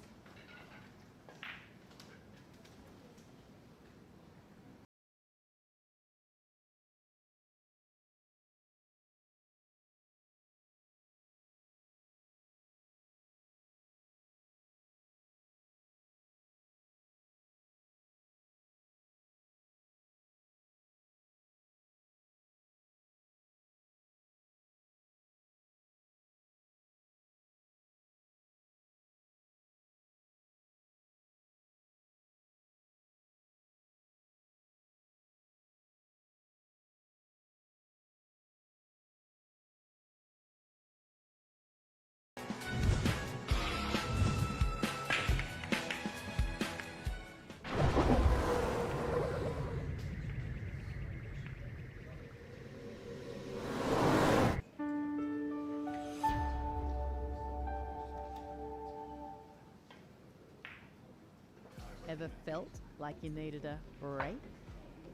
Ever felt like you needed a break?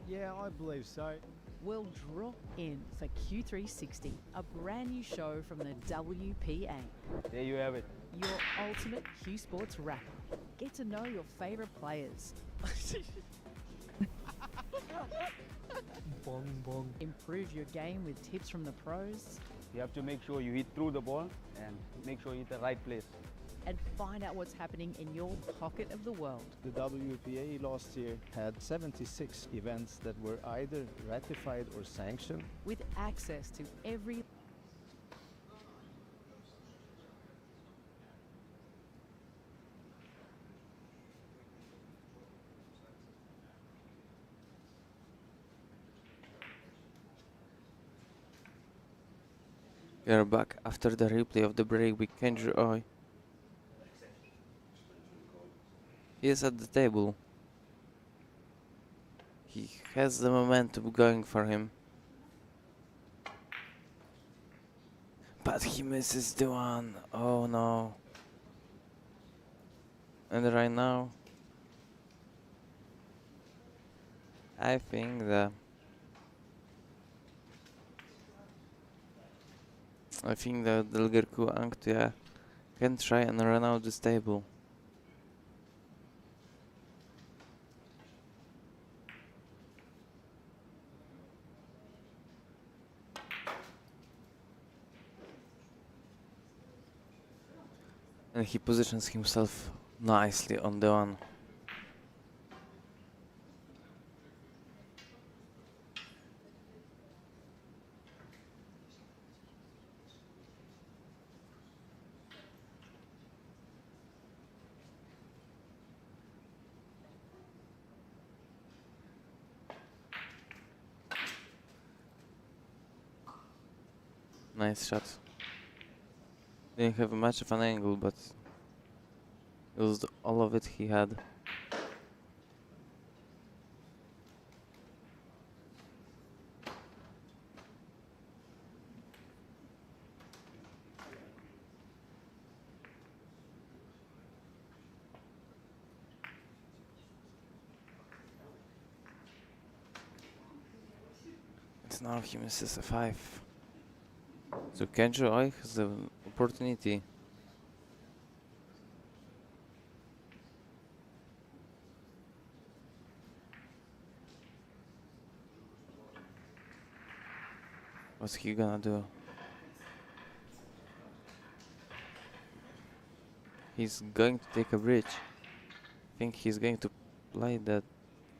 Yeah, I believe so. Well, drop in for Q360, a brand new show from the WPA. There you have it. Your ultimate Q Sports wrap. Get to know your favourite players. Bong bong. Improve your game with tips from the pros. You have to make sure you hit through the ball and make sure you hit the right place. And find out what's happening in your pocket of the world. The WPA last year had 76 events that were either ratified or sanctioned. With access to every We are back after the replay of the break with 𝗤𝗙𝗏. He is at the table. He has the momentum going for him. But he misses the one. Oh no. And right now, I think the 𝗛𝗢𝗚𝗏𝗡𝗟 can try and run out this table. And he positions himself nicely on the one. Nice shot. Didn't have much of an angle, but used all of it he had. And now he misses a 5. So 𝗚𝗢𝗏𝗧𝗏 has the opportunity. What's he gonna do? He's going to take a bridge. I think he's going to play that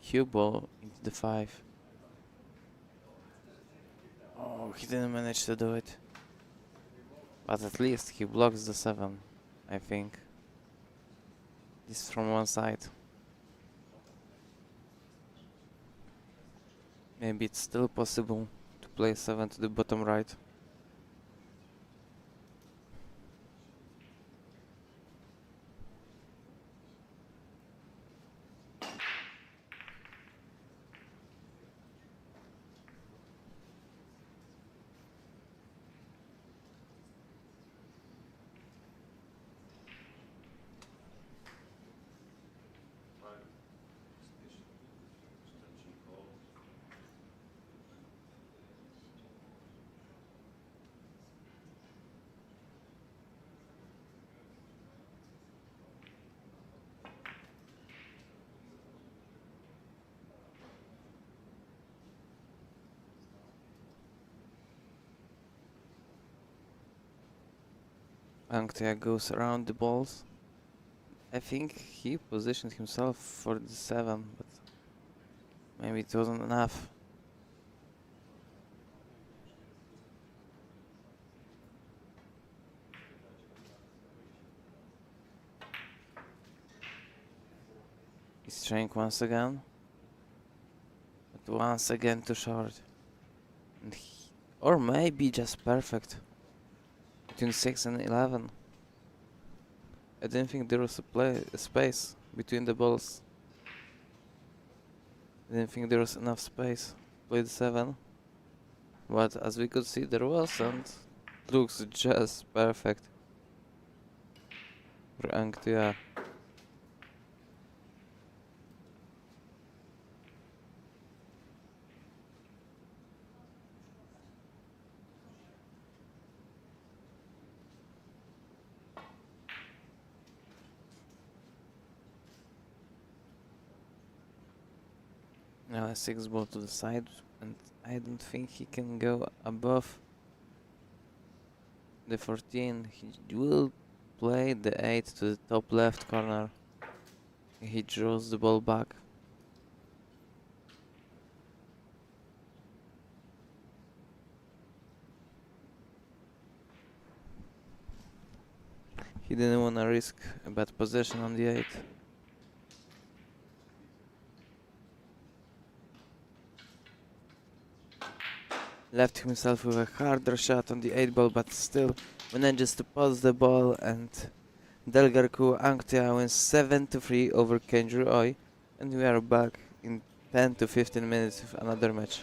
cue ball into the 5. Oh, he didn't manage to do it. But at least he blocks the 7, I think. This is from one side. Maybe it's still possible to play 7 to the bottom right. 𝗤𝗢𝗃𝗃 goes around the balls. I think he positioned himself for the 7, but maybe it wasn't enough. He's trying once again, but once again too short. And or maybe just perfect. Between 6 and 11. I didn't think there was a space between the balls. I didn't think there was enough space to play the 7. But as we could see, there was, and it looks just perfect for 𝗤𝗢𝗃𝗃. Now a 6 ball to the side, and I don't think he can go above the 14. He will play the 8 to the top left corner. He draws the ball back. He didn't want to risk a bad possession on the 8. Left himself with a harder shot on the 8 ball, but still manages to pause the ball, and 𝗛𝗏𝗃𝗃 wins 7-3 over 𝗚𝗢𝗃𝗃, and we are back in 10 to 15 minutes with another match.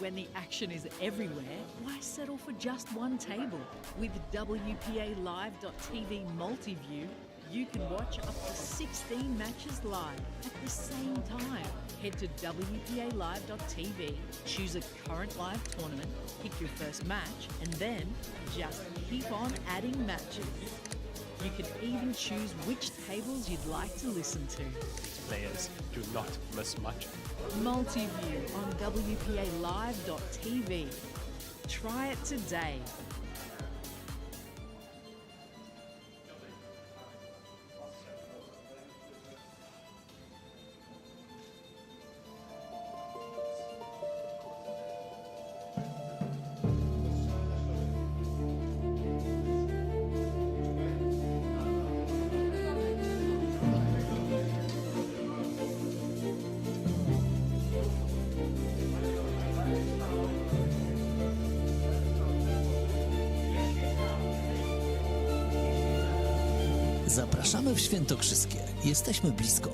When the action is everywhere, why settle for just one table? With 𝗤𝗢𝗆�live.tv Multiview, you can watch up to 16 matches live at the same time. Head to 𝗤𝗢𝗆�live.tv, choose a current live tournament, pick your first match, and then just keep on adding matches. You can even choose which tables you'd like to listen to. Players do not miss much. Multiview on 𝗤𝗢𝗆�live.tv. Try it today. Zapraszamy w Świętokrzyskie. Jesteśmy blisko.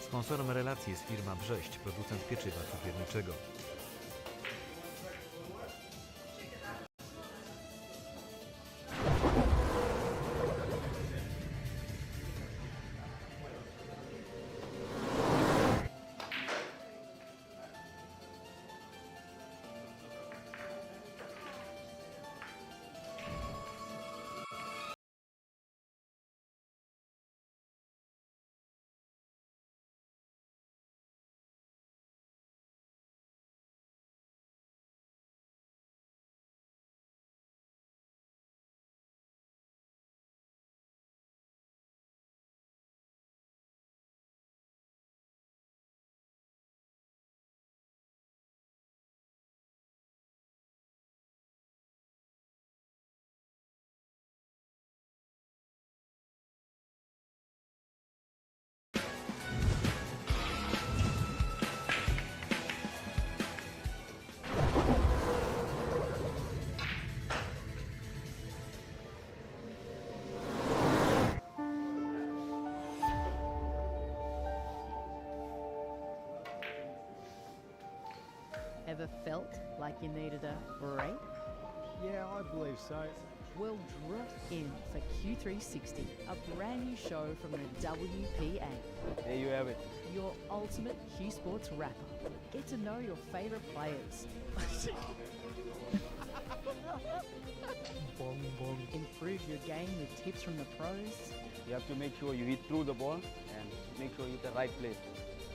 Sponsorem relacji jest firma 𝗤𝗢𝗆𝗏, producent pieczywa cukierniczego. Ever felt like you needed a break? Yeah, I believe so. Well, drop in for Q360, a brand new show from the WPA. There you have it. Your ultimate Q Sports wrapper. Get to know your favourite players. Bong, bong. Improve your game with tips from the pros. You have to make sure you hit through the ball and make sure you hit the right place.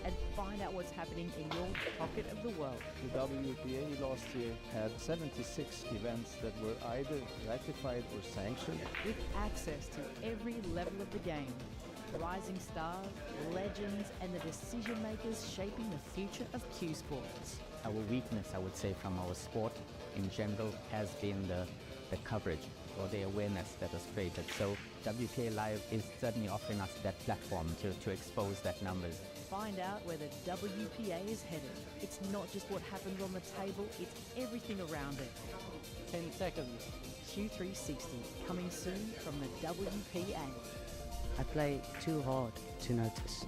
And find out what's happening in your pocket of the world. The WPA last year had 76 events that were either ratified or sanctioned. With access to every level of the game. Rising stars, legends, and the decision makers shaping the future of Q Sports. Our weakness, I would say, from our sport in general has been the coverage or the awareness that was created. So WPA Live is certainly offering us that platform to expose that numbers. Find out where the WPA is headed. It's not just what happens on the table, it's everything around it. 10 seconds. Q360, coming soon from the WPA. I play too hard to notice.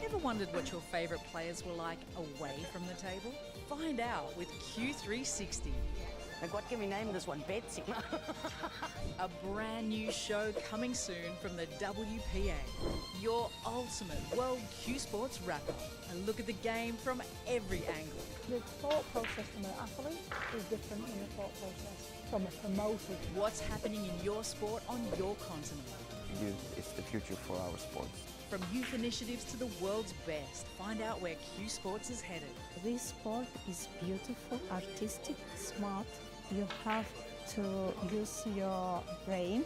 Ever wondered what your favourite players were like away from the table? Find out with Q360. Now, what can we name this one? Betsy. A brand new show coming soon from the WPA. Your ultimate World Q Sports wrap-up. A look at the game from every angle. The thought process from an athlete is different than the thought process from a promoter. What's happening in your sport on your continent? Youth is the future for our sports. From youth initiatives to the world's best, find out where Q Sports is headed. This sport is beautiful, artistic, smart. You have to use your brain.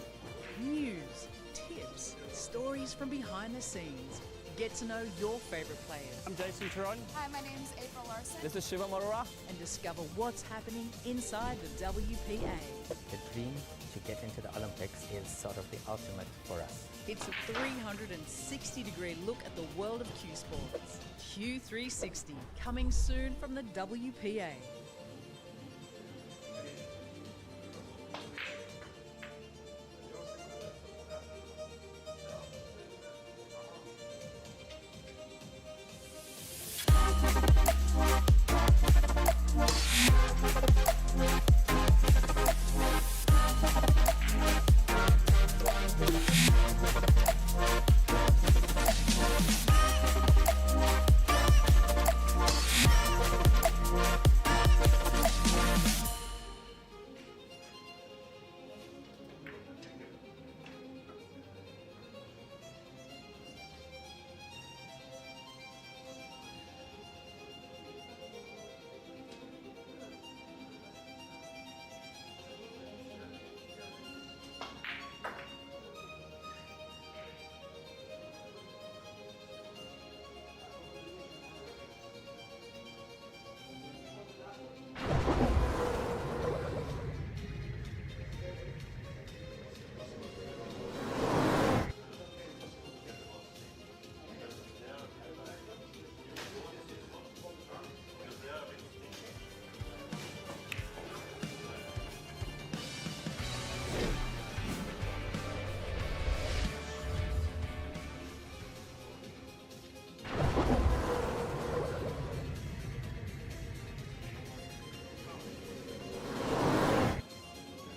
News, tips, stories from behind the scenes. Get to know your favourite players. I'm Jason Turon. Hi, my name's April Larson. This is Shiva Marura. And discover what's happening inside the WPA. The dream to get into the Olympics is sort of the ultimate for us. It's a 360-degree look at the world of Q Sports. Q360, coming soon from the WPA.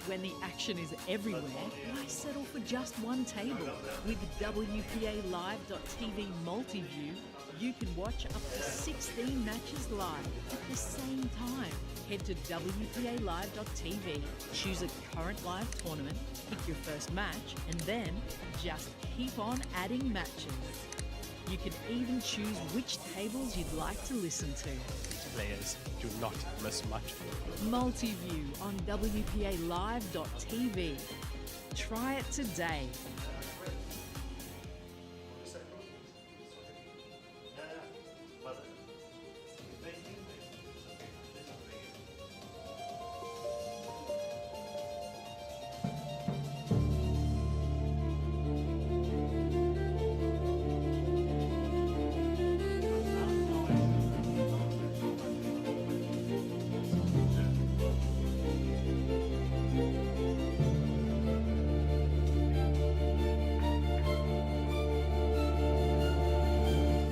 When the action is everywhere, why settle for just one table? With WPA-Live.tv Multiview, you can watch up to 16 matches live at the same time. Head to WPA-Live.tv, choose a current live tournament, pick your first match, and then just keep on adding matches. You can even choose which tables you'd like to listen to. Players do not miss much. Multiview on WPA-Live.tv. Try it today.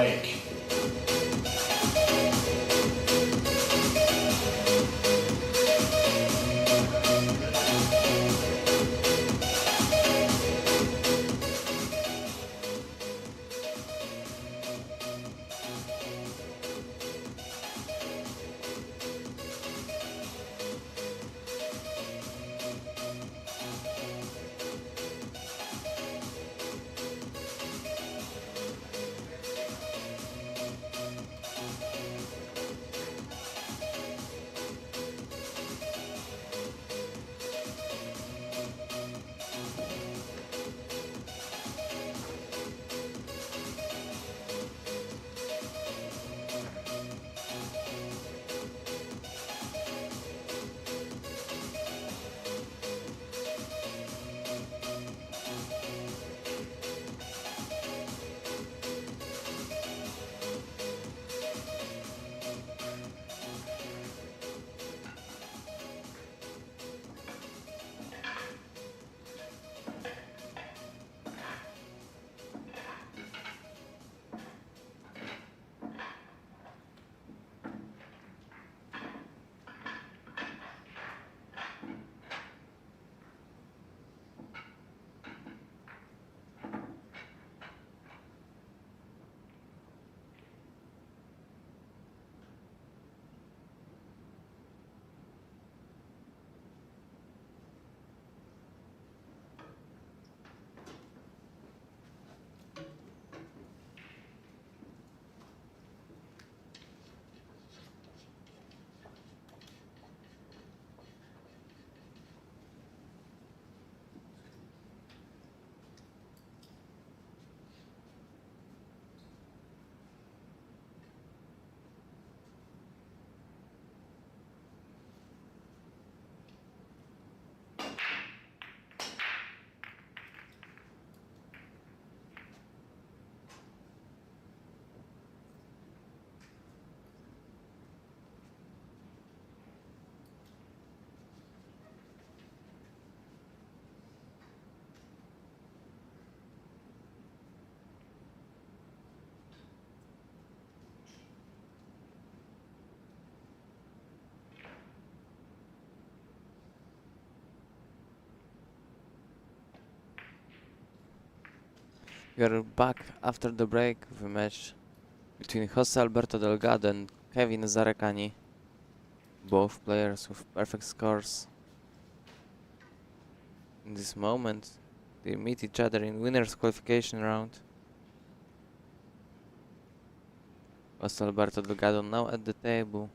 break. We are back after the break of a match between Jose Alberto Delgado and Kevin Zarekani. Both players with perfect scores. In this moment, they meet each other in winners qualification round. Jose Alberto Delgado now at the table.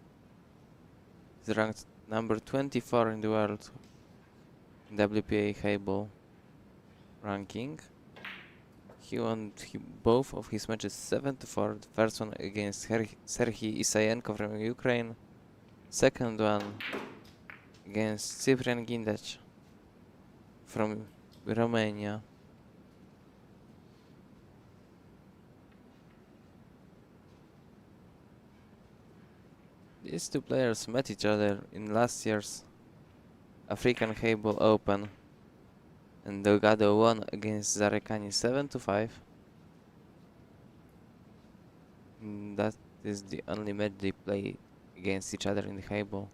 He's ranked number 24 in the world in WPA Heyball ranking. He won both of his matches 7-4. The first one against Serhii Isayenko from Ukraine. Second one against Cyprian Gindac from Romania. These two players met each other in last year's African Heyball Open, and Delgado won against Zarekani 7-5. That is the only match they play against each other in the Heyball.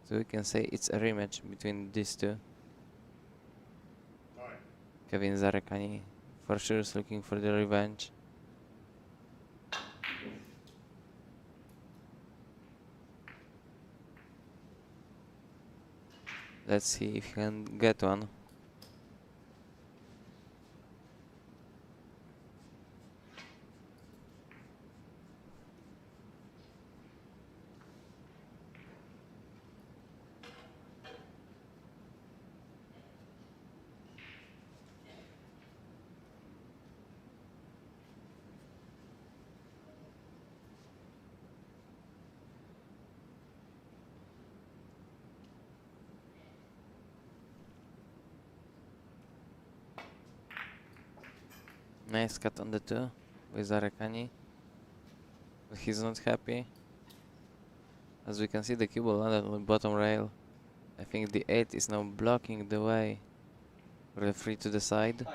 So we can say it's a rematch between these two. Kevin Zarekani for sure is looking for the revenge. Let's see if he can get one. Nice cut on the 2 with Zarekani, but he's not happy. As we can see, the cue ball landed on the bottom rail. I think the 8 is now blocking the way for the 3 to the side.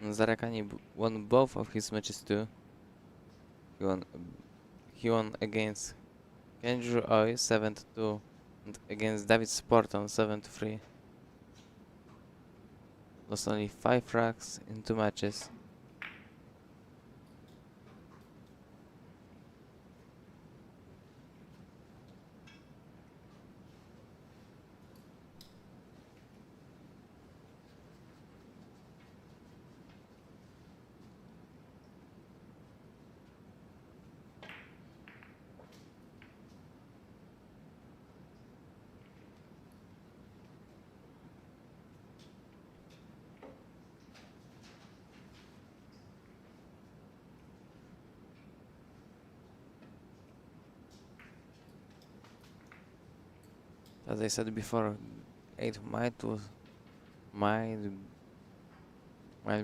And Zarekani won both of his matches too. He won against 𝗤𝗢𝗄𝗓𝗏 7-2 and against 𝗤𝗢𝗏𝗏𝗏 7-3. Lost only 5 racks in 2 matches. As I said before, 8 might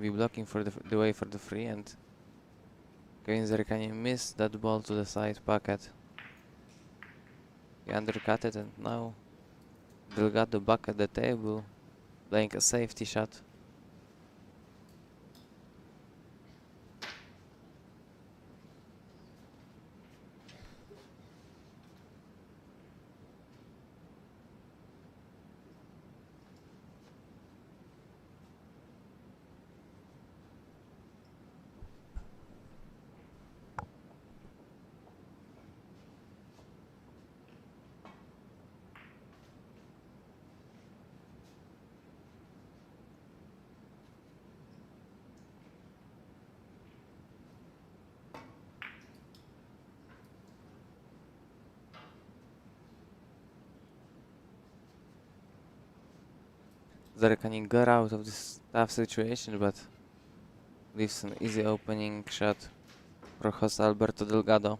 be blocking for the way for the 3, and Kevin Zarekani missed that ball to the side pocket. He undercut it, and now Delgado back at the table, playing a safety shot. Zarekani got out of this tough situation, but leaves an easy opening shot pro hosta Alberto Delgado.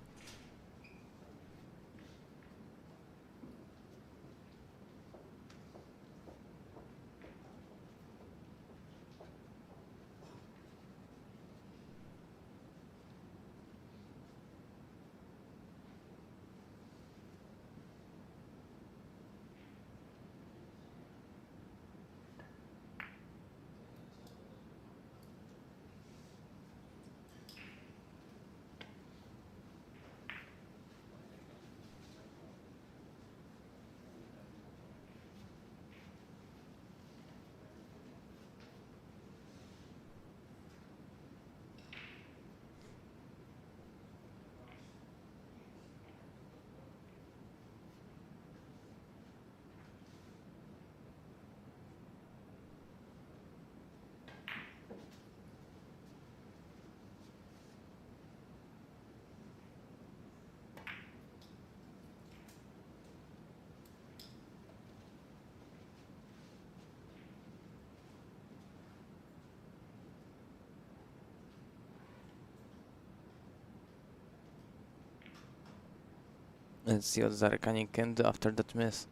Let's see what Zarekani can do after that miss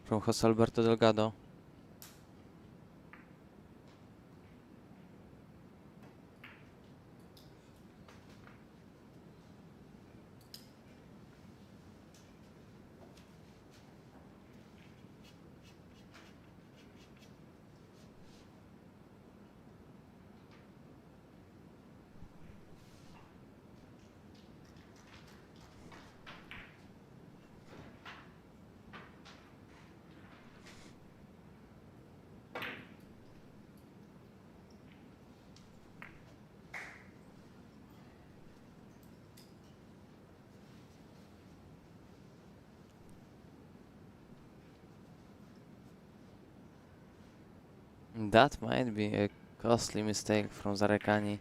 from host Alberto Delgado. That might be a costly mistake from Zarekani.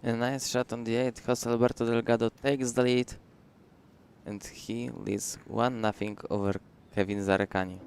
A nice shot on the 8. Jose Alberto Delgado takes the lead and he leads 1-0 over Kevin Zarekani.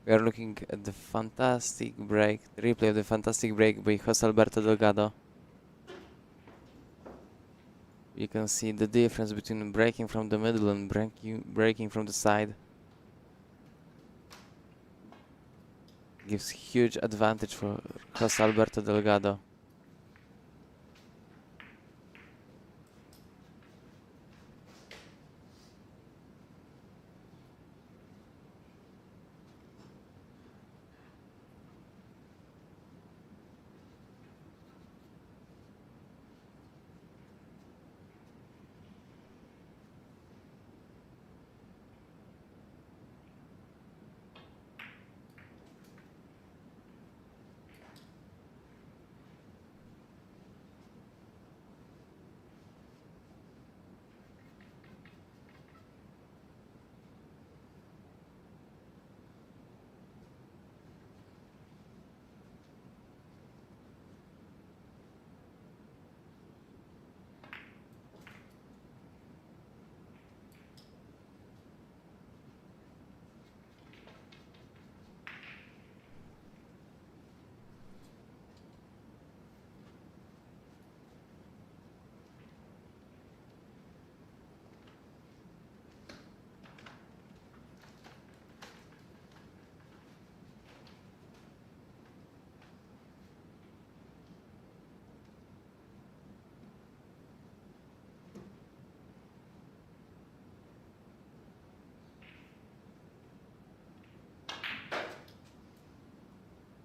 We are looking at the fantastic break, the replay of the fantastic break by José Alberto Delgado. You can see the difference between breaking from the middle and breaking from the side. Gives huge advantage for José Alberto Delgado.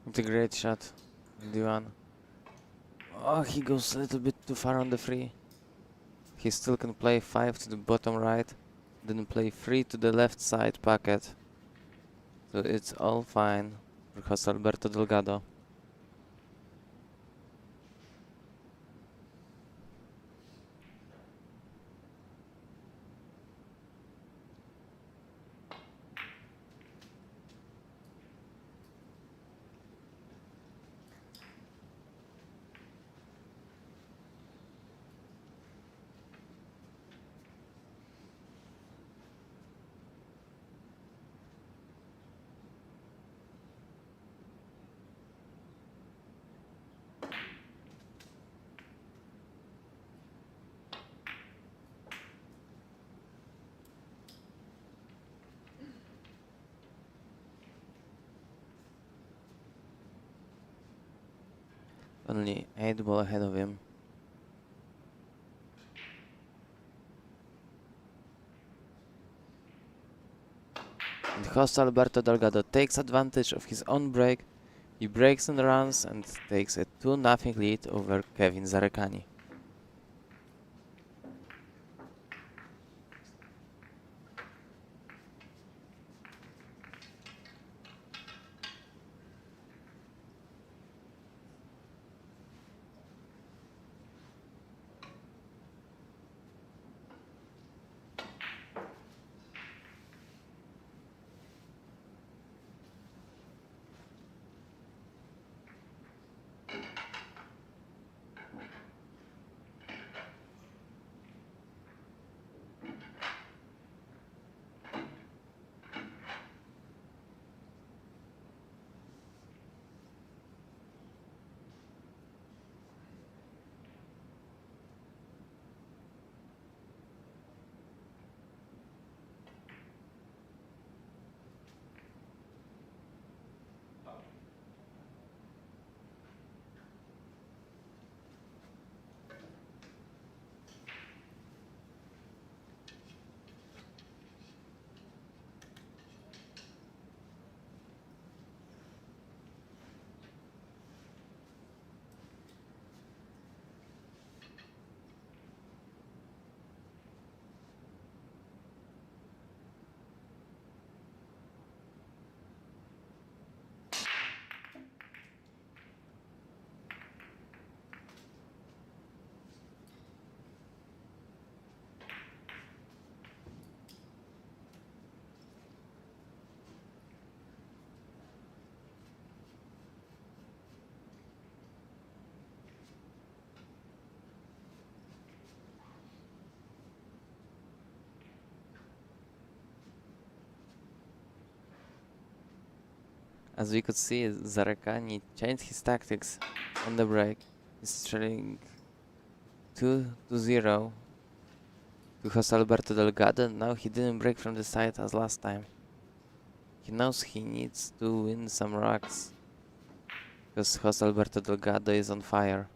It's a great shot, Diwan. Oh, he goes a little bit too far on the free. He still can play 5 to the bottom right, then play 3 to the left side pocket. So it's all fine for José Alberto Delgado. Only 8 ball ahead of him. And José Alberto Delgado takes advantage of his own break. He breaks and runs and takes a 2-0 lead over 𝗤𝗢𝗟𝗏𝗂𝗏. As we could see, 𝗤𝗏𝗏 changed his tactics on the break. He's trailing 2-0 to Jose Alberto Delgado. Now he didn't break from the side as last time. He knows he needs to win some racks because Jose Alberto Delgado is on fire.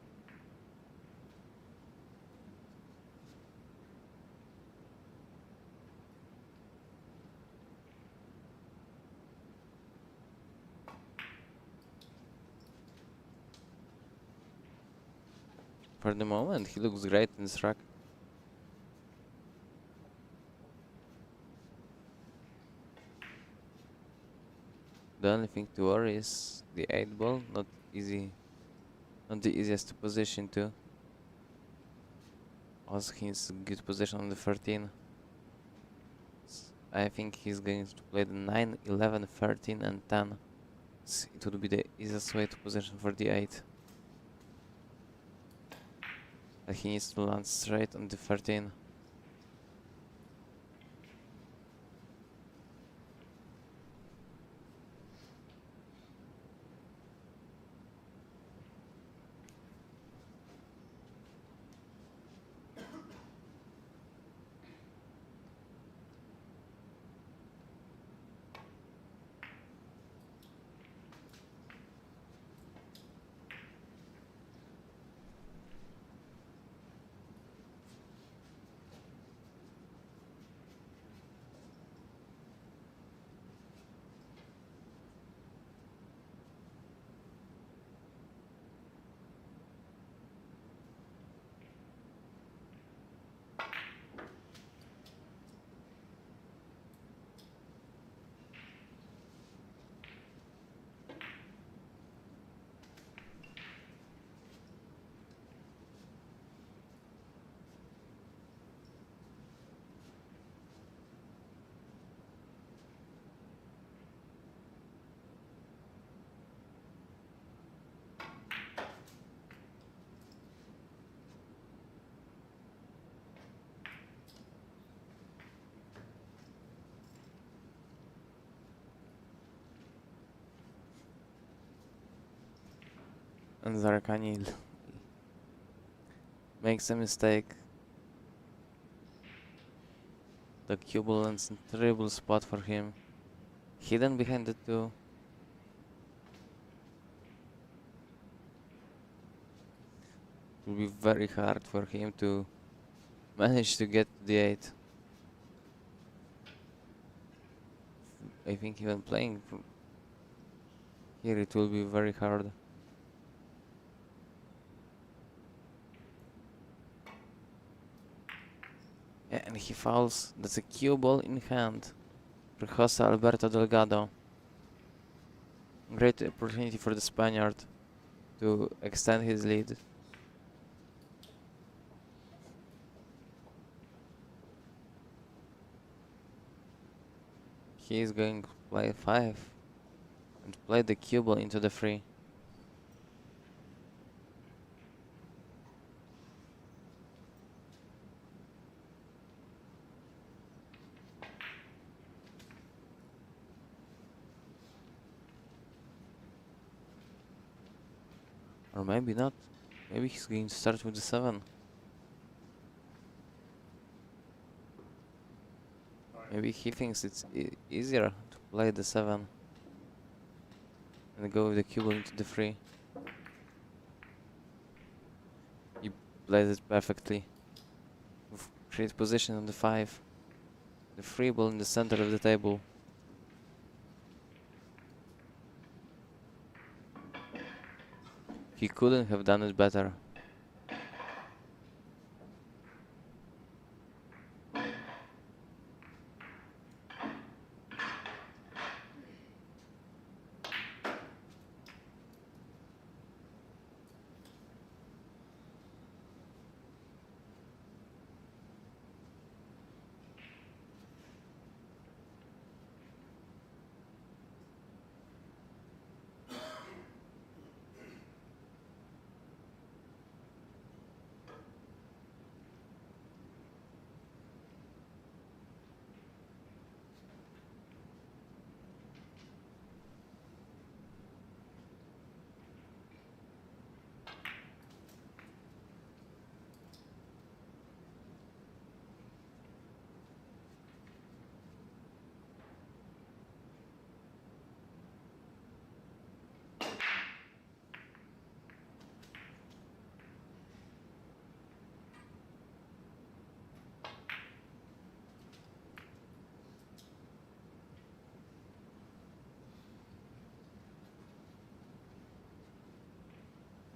For the moment, he looks great in this rack. The only thing to worry is the 8 ball, not the easiest to position to. Also, he's in good position on the 13. I think he's going to play the 9, 11, 13 and 10. It would be the easiest way to position for the 8. But he needs to land straight on the 13. And 𝗤𝗏𝗏 makes a mistake. The cue ball lands in a terrible spot for him. Hidden behind the 2. It will be very hard for him to manage to get to the 8. I think even playing from here it will be very hard. Yeah, and he fouls. That's a cue ball in hand for Jose Alberto Delgado. Great opportunity for the Spaniard to extend his lead. He is going to play 5 and play the cue ball into the 3. Or maybe not. Maybe he's going to start with the 7. Maybe he thinks it's easier to play the 7 and go with the cue ball into the 3. He played it perfectly. With great position on the 5. The 3 ball in the center of the table. He couldn't have done it better.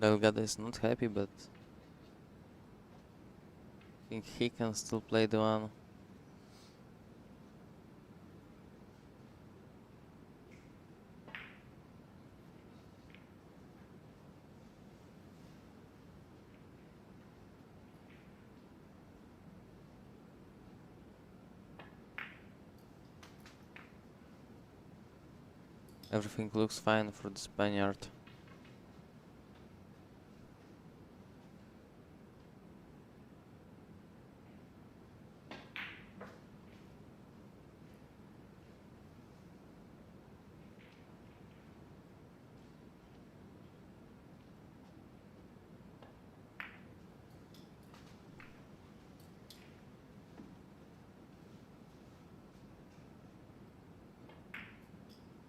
𝗛𝗢𝗏𝗓 is not happy, but I think he can still play the one. Everything looks fine for the Spaniard.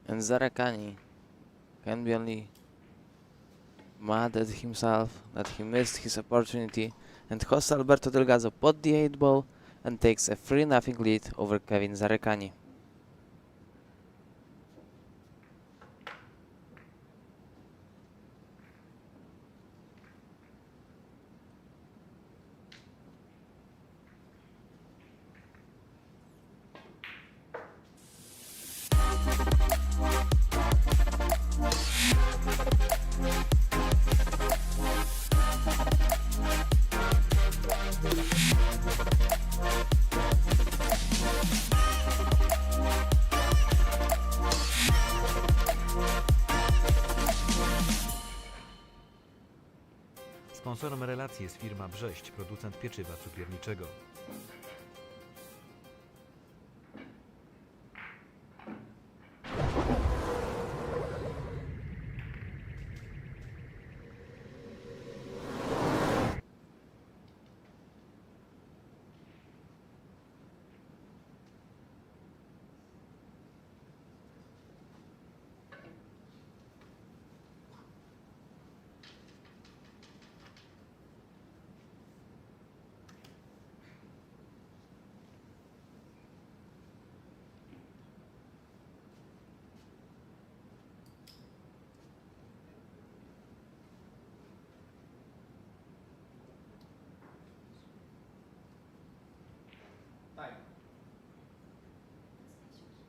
And 𝗤𝗏𝗏𝗂𝗏 can be only mad at himself that he missed his opportunity, and hosts Alberto Delgado pot the 8 ball and takes a 3-0 lead over Kevin 𝗤𝗏𝗏𝗏𝗏. Sponsorem relacji jest firma 𝗤𝗢𝗃, producent pieczywa cukierniczego.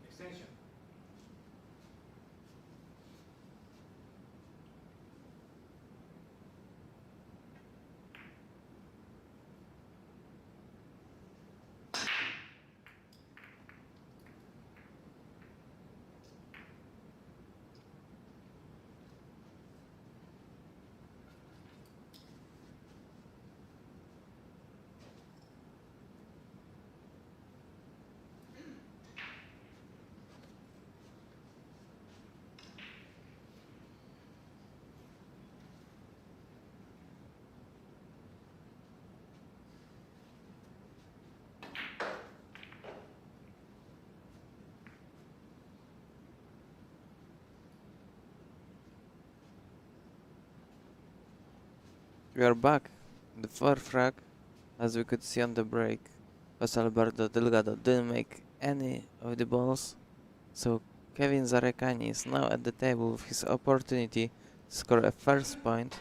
Extension. We are back. The fourth frag, as we could see on the break, was Alberto Delgado didn't make any of the balls, so Kevin 𝗤𝗏𝗏𝗏𝗏 is now at the table with his opportunity to score a first point.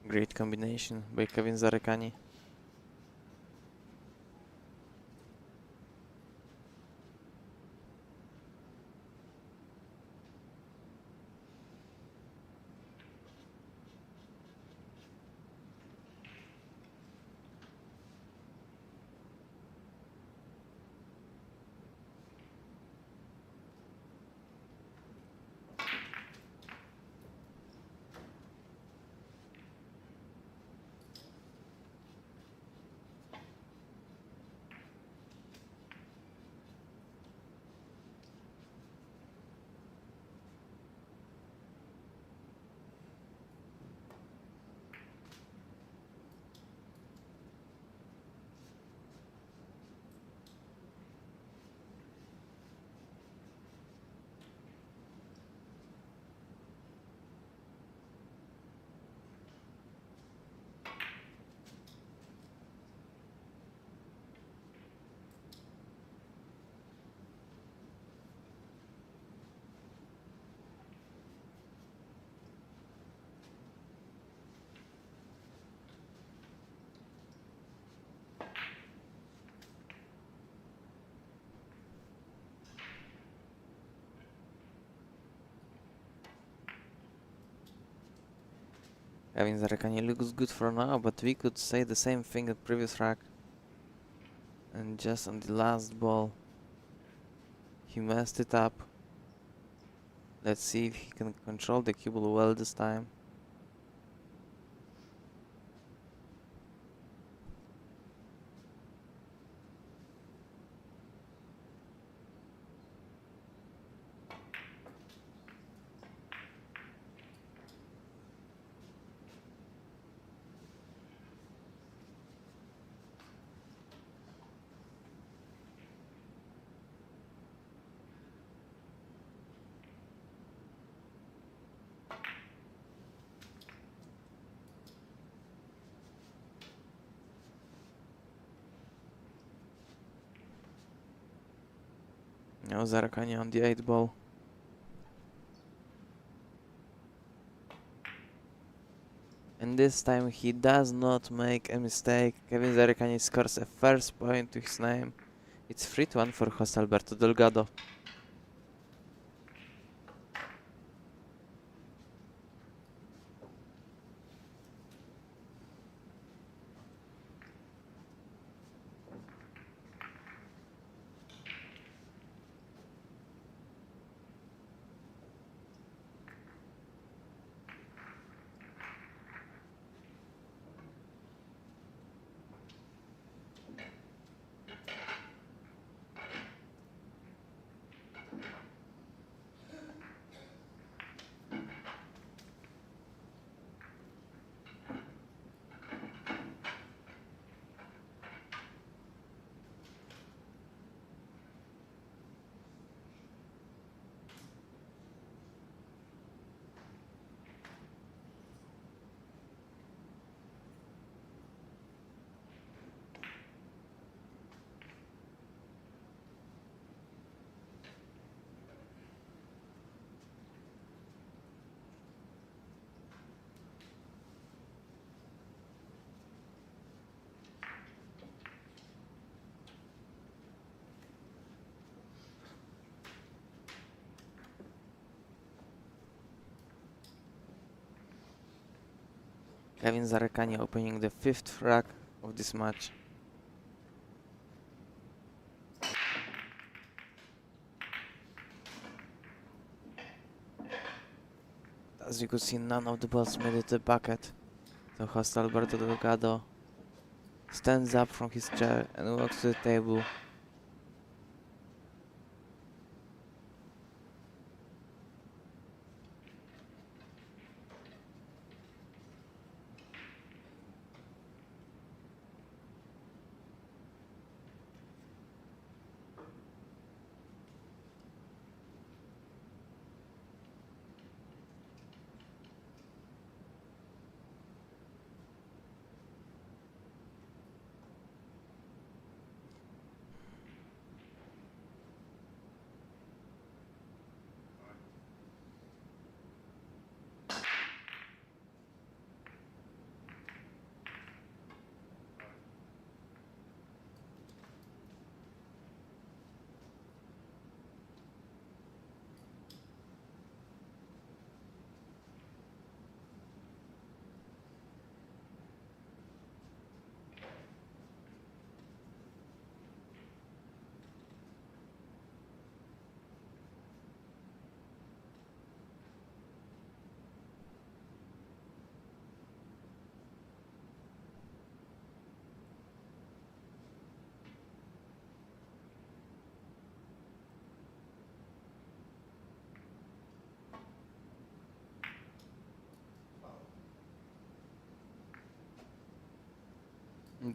Great combination by Kevin 𝗤𝗏𝗏𝗏𝗏. Kevin Zarekani looks good for now, but we could say the same thing at previous rack. And just on the last ball, he messed it up. Let's see if he can control the cue ball well this time. Now Zarakani on the 8 ball. And this time he does not make a mistake. Kevin Zarakani scores a first point to his name. It's 3-1 for host Alberto Delgado. Kevin Zarekani opening the 5th rack of this match. As you could see, none of the balls made it to the bucket. So host Alberto Delgado stands up from his chair and walks to the table.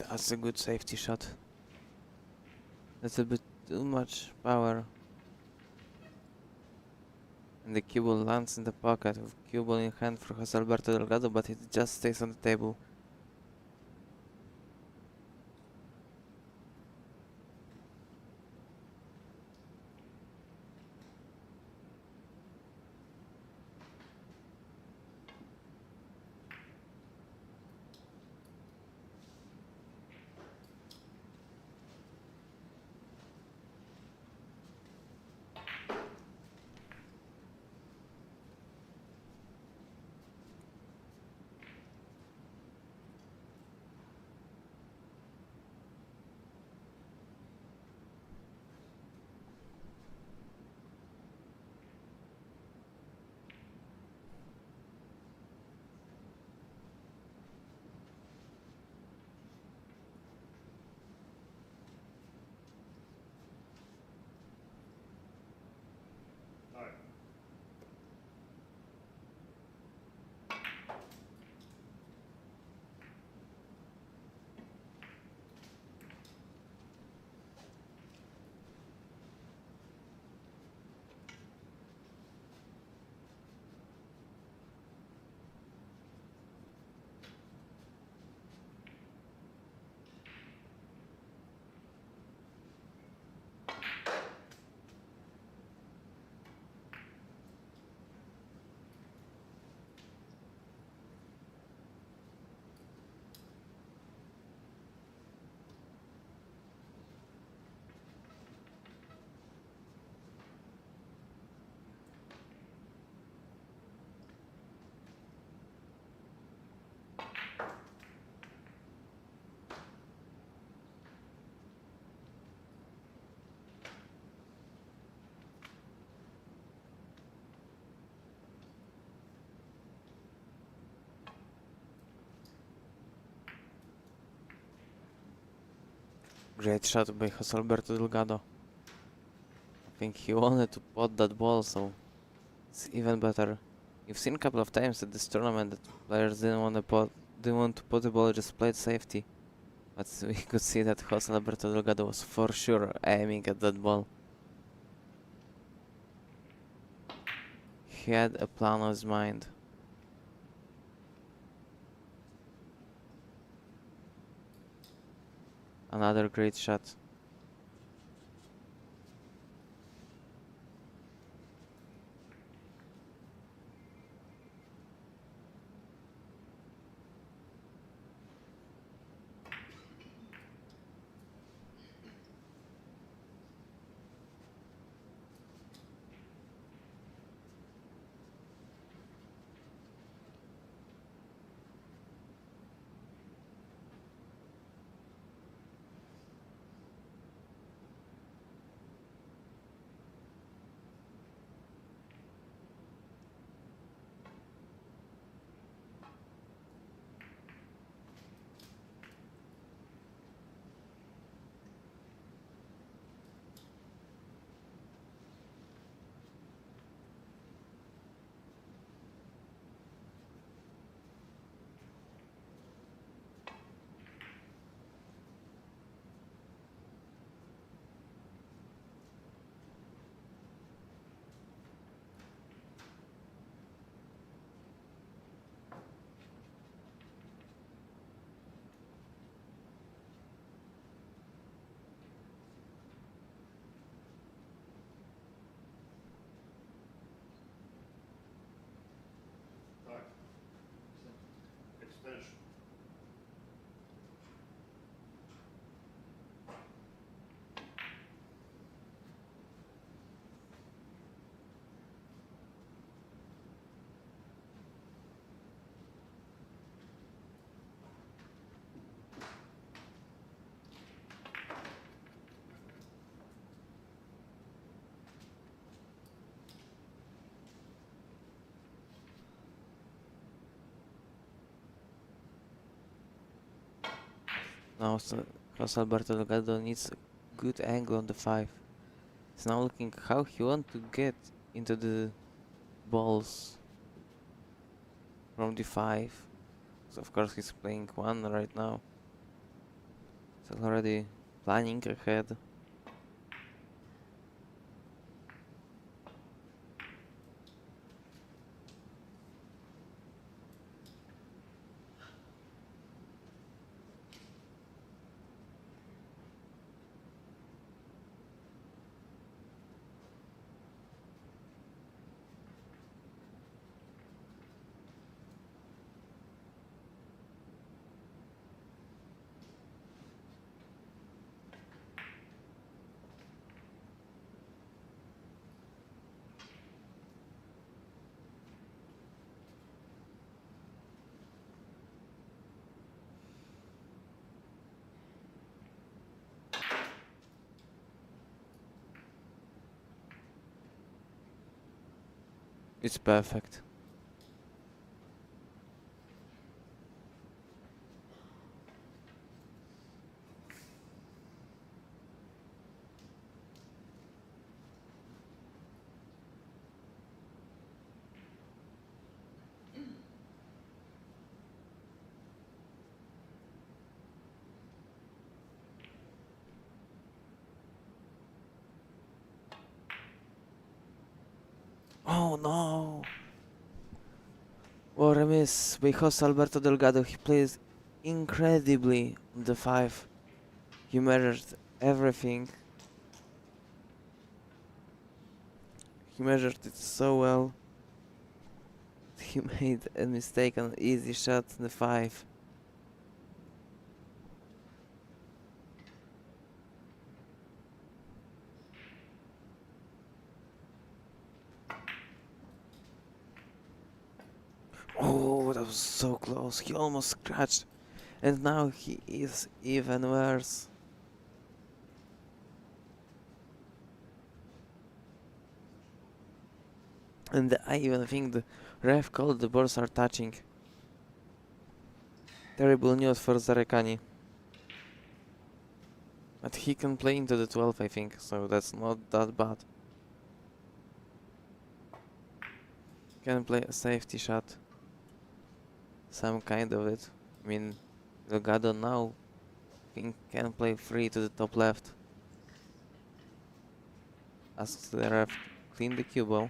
That's a good safety shot. That's a bit too much power. And the cue ball lands in the pocket with cue ball in hand for Jose Alberto Delgado, but it just stays on the table. Great shot by Jose Alberto Delgado. I think he wanted to pot that ball, so it's even better. You've seen a couple of times at this tournament that players didn't want to pot the ball, just played safety. But we could see that Jose Alberto Delgado was for sure aiming at that ball. He had a plan on his mind. Another great shot. Extension. Now Jose Alberto Delgado needs a good angle on the 5. He's now looking how he wants to get into the balls from the 5. So of course he's playing 1 right now. He's already planning ahead. It's perfect. Oh no! What a miss by Jose Alberto Delgado. He plays incredibly on the 5. He measured everything. He measured it so well. He made a mistake on an easy shot on the 5. Oh, that was so close. He almost scratched. And now he is even worse. And I even think the ref called the balls are touching. Terrible news for Zarekani. But he can play into the 12, I think, so that's not that bad. Can play a safety shot. Some kind of it. I mean, 𝗛𝗏𝗏 now can play free to the top left. Asks the ref, clean the cue ball.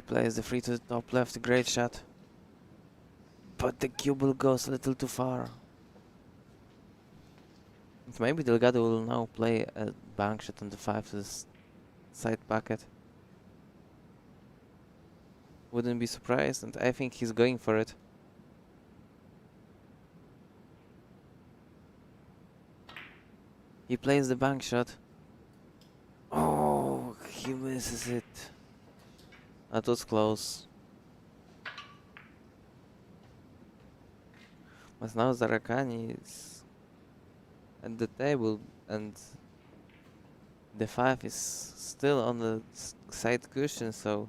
Plays the free to the top left, great shot. But the cue ball goes a little too far. Maybe 𝗛𝗏𝗏 will now play a bank shot on the 5 to the side pocket. Wouldn't be surprised, and I think he's going for it. He plays the bank shot. Oh, he misses it. That was close. But now 𝗤𝗏𝗏𝗏 is at the table and the 5 is still on the side cushion, so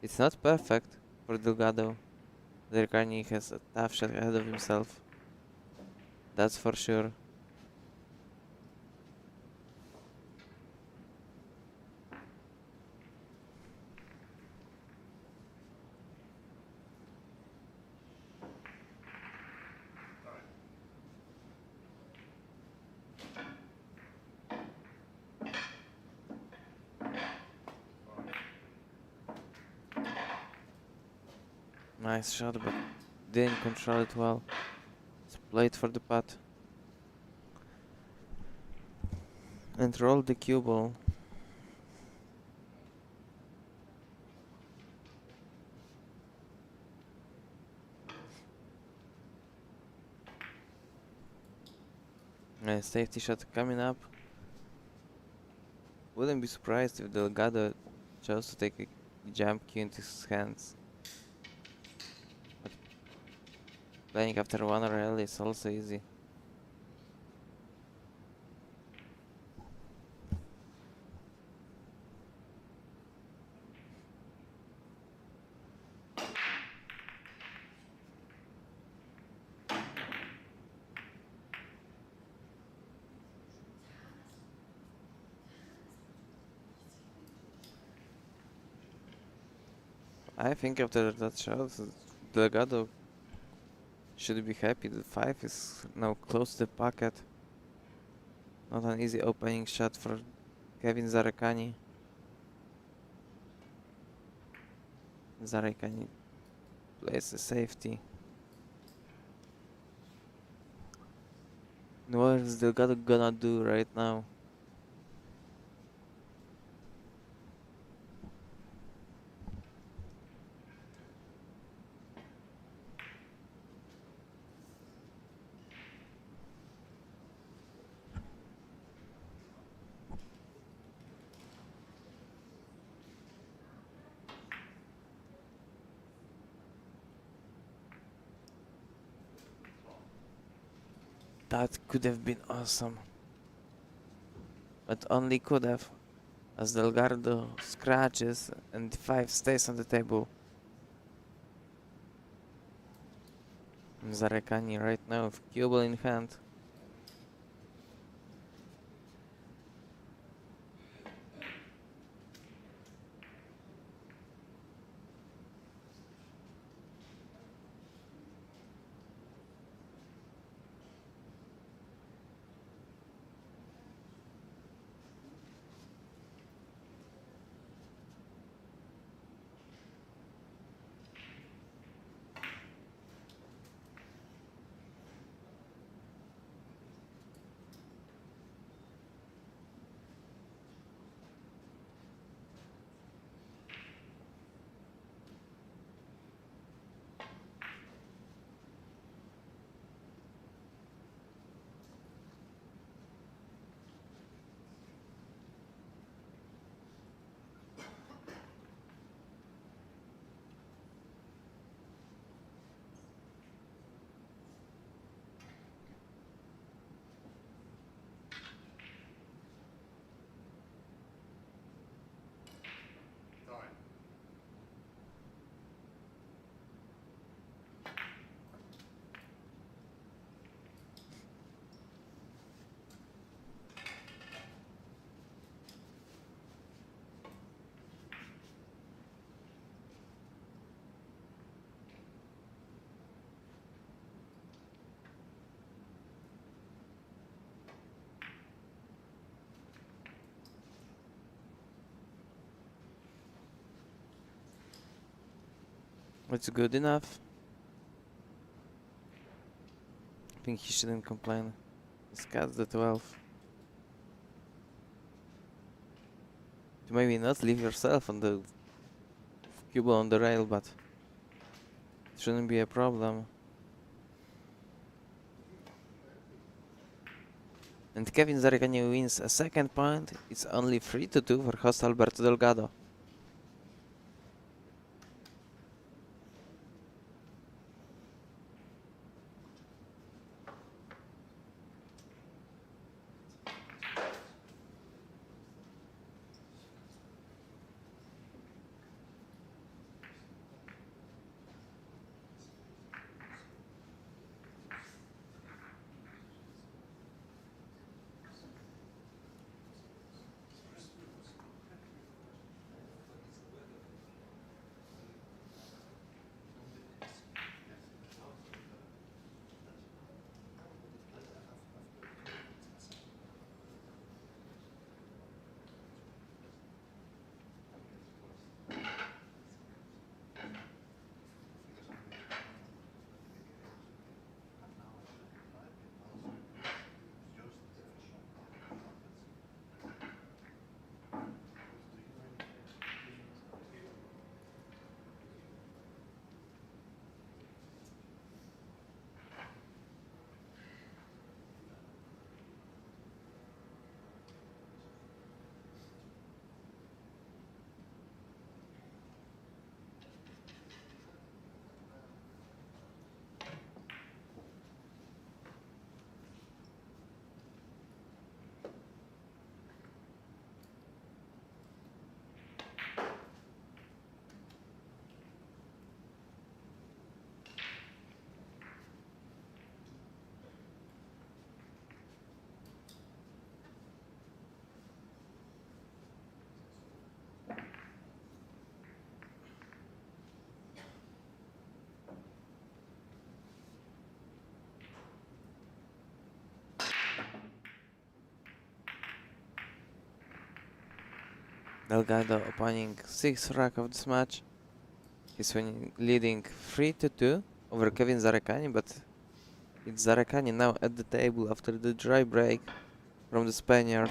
it's not perfect for 𝗛𝗏𝗏𝗏. 𝗤𝗏𝗏𝗏 has a tough shot ahead of himself. That's for sure. Nice shot, but didn't control it well. It's played for the putt. And rolled the cue ball. Nice safety shot coming up. Wouldn't be surprised if 𝗛𝗏𝗏𝗏 chose to take a jump cue into his hands. Playing after one rail is also easy. I think after that shot, 𝗛𝗏𝗏𝗏 should be happy. The 5 is now close to the pocket. Not an easy opening shot for Kevin 𝗤𝗏𝗏𝗏. 𝗤𝗏𝗏𝗏 plays a safety. What is 𝗛𝗏𝗏𝗏 gonna do right now? That could have been awesome. But only could have, as 𝗛𝗏𝗏𝗏 scratches and the 5 stays on the table. 𝗤𝗏𝗏𝗏𝗏 right now with cue ball in hand. It's good enough. I think he shouldn't complain. He's got the 12. You maybe not leave yourself on the cube on the rail, but it shouldn't be a problem. And Kevin Zaregani wins a second point. It's only 3-2 for host Alberto Delgado. Delgado opening 6th rack of this match. He's leading 3-2 over Kevin Zarekani, but it's Zarekani now at the table after the dry break from the Spaniard.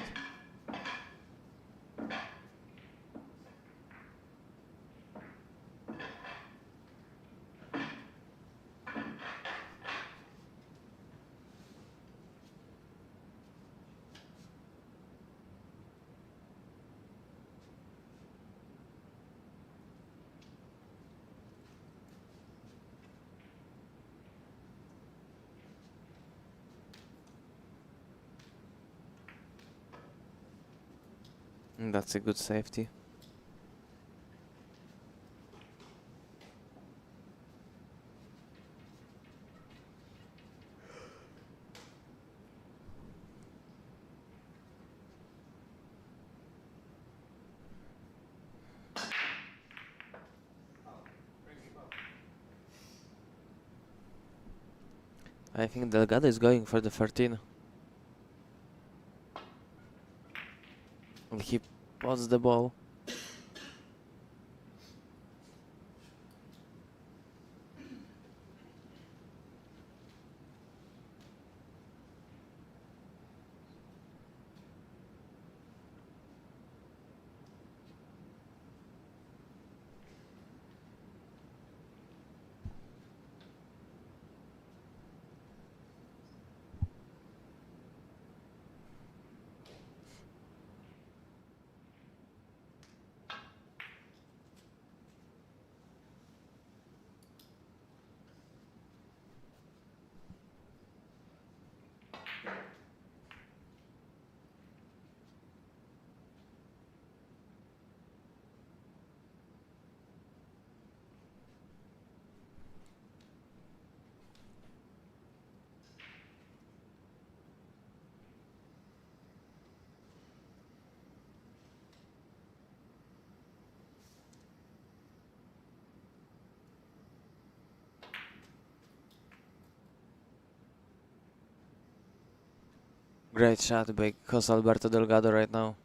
That's a good safety. I think Delgado is going for the 13. And he pots the ball. Great shot by Jose Alberto Delgado right now.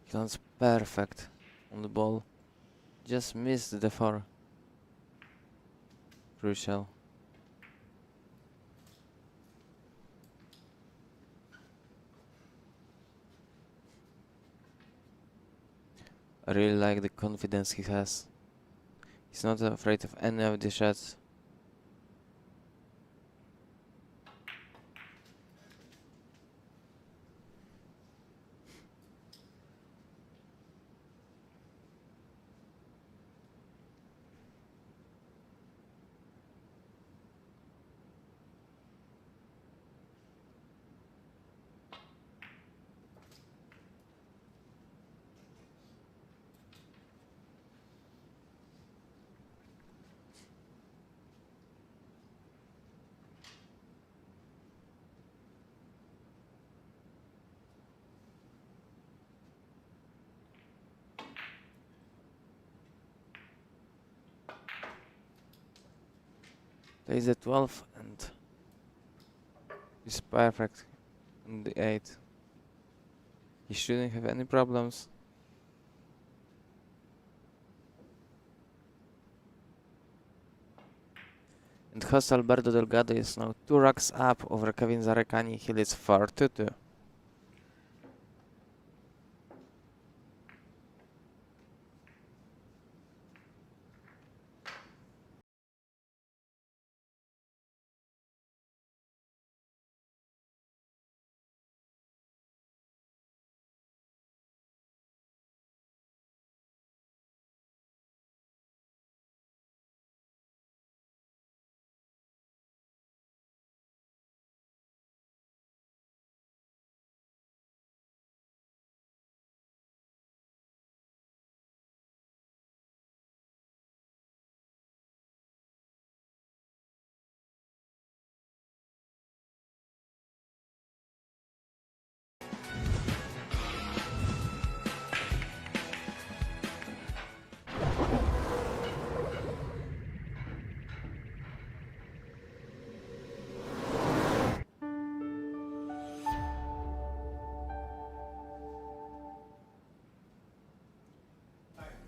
He lands perfect on the ball. Just missed the 4. crucial. I really like the confidence he has. He's not afraid of any of the shots. Plays the 12 and is perfect on the 8. He shouldn't have any problems. And host Alberto Delgado is now 2 racks up over Kevin Zarekani. He leads 4-2.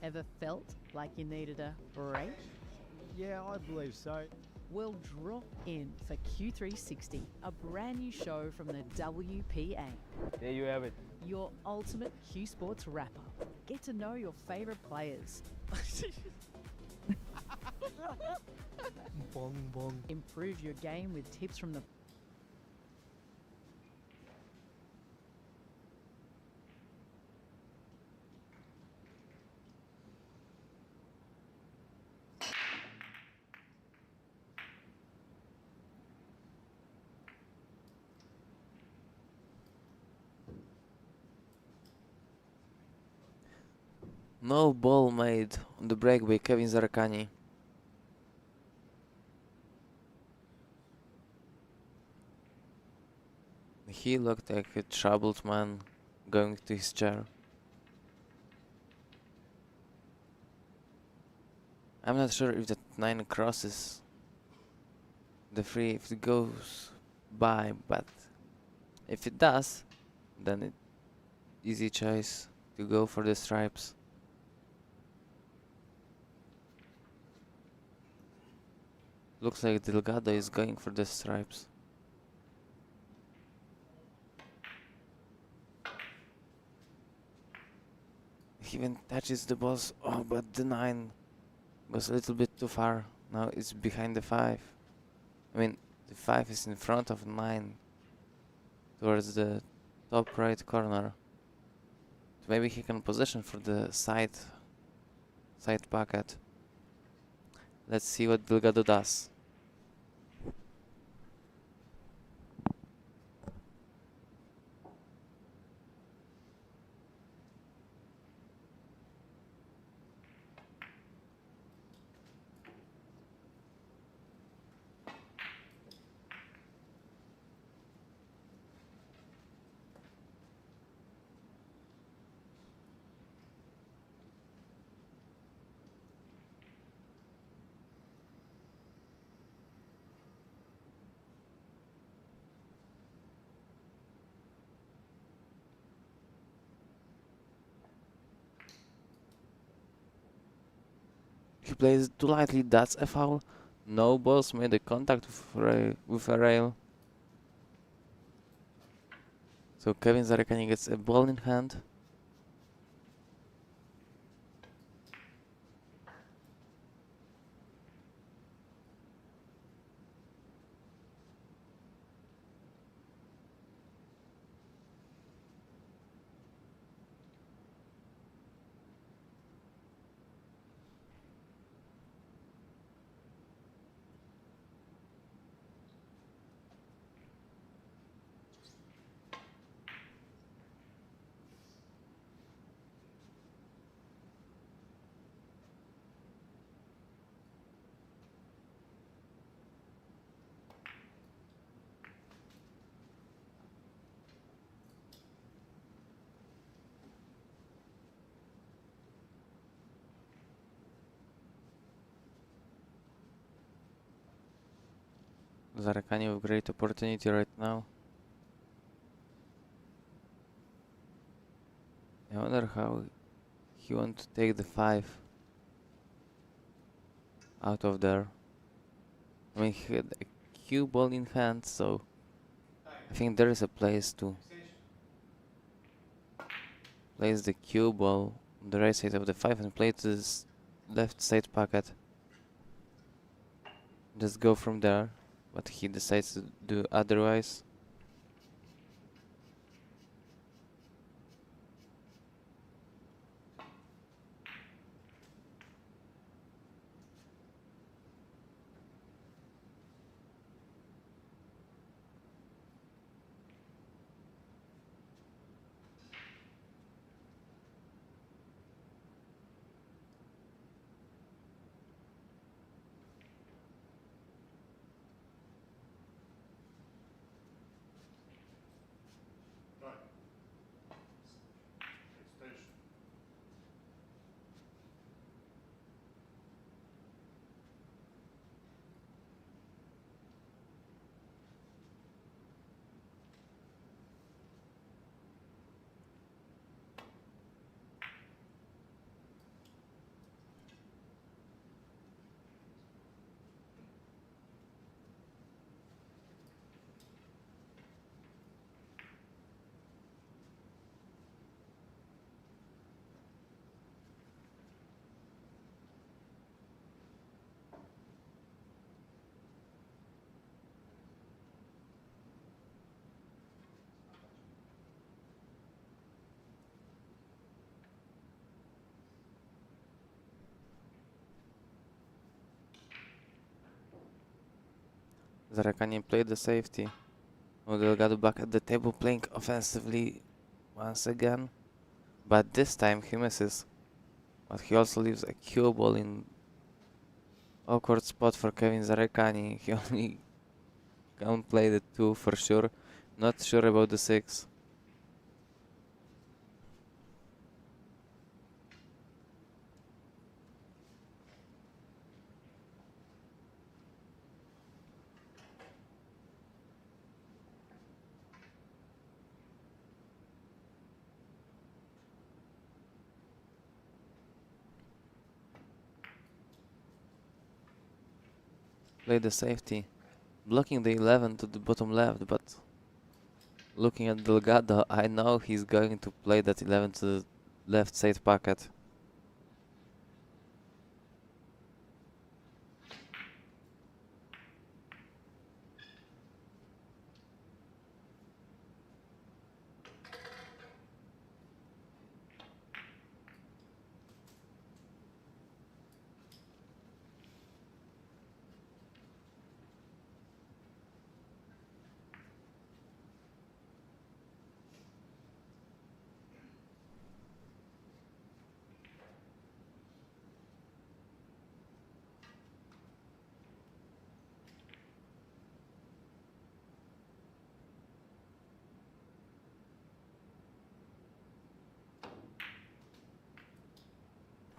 Ever felt like you needed a break? Yeah, I believe so. Well, drop in for Q360, a brand new show from the WPA. There you have it. Your ultimate Q Sports wrap-up. Get to know your favourite players. Bong bong. Improve your game with tips from the No ball made on the break by Kevin Zarekani. He looked like a troubled man going to his chair. I'm not sure if that 9 crosses the 3 if it goes by, but if it does, then it easy choice to go for the stripes. Looks like Delgado is going for the stripes. He even touches the balls. Oh, but the 9 goes a little bit too far. Now it's behind the 5. I mean, the 5 is in front of 9 towards the top right corner. So maybe he can position for the side pocket. Let's see what Delgado does. He plays too lightly, that's a foul. No balls made a contact with a rail. So Kevin Zarekani gets a ball in hand. Zarekani with great opportunity right now. I wonder how he wants to take the 5 out of there. I mean, he had a cue ball in hand, so I think there is a place to place the cue ball on the right side of the 5 and play to this left side pocket. Just go from there, but he decides to do otherwise. Zarekani played the safety. Delgado back at the table playing offensively once again. But this time he misses. But he also leaves a cue ball in awkward spot for Kevin Zarekani. He only can play the 2 for sure. Not sure about the 6. Play the safety, blocking the 11 to the bottom left, but looking at Delgado, I know he's going to play that 11 to the left side pocket.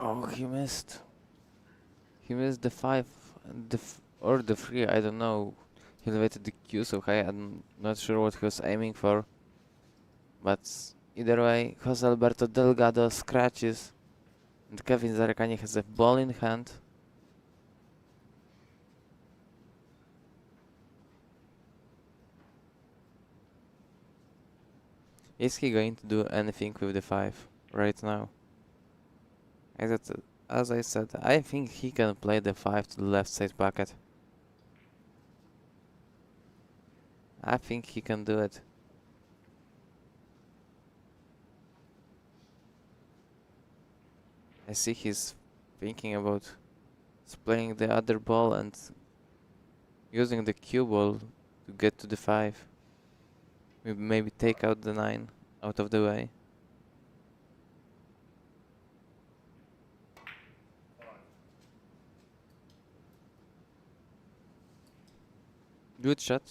Oh, he missed. He missed the 5 and or the 3, I don't know. He elevated the cue so high, I'm not sure what he was aiming for. But either way, Jose Alberto Delgado scratches and Kevin Zarekani has a ball in hand. Is he going to do anything with the 5 right now? As I said, I think he can play the 5 to the left side pocket. I think he can do it. I see he's thinking about playing the other ball and using the cue ball to get to the 5. Maybe take out the 9 out of the way. Good shot.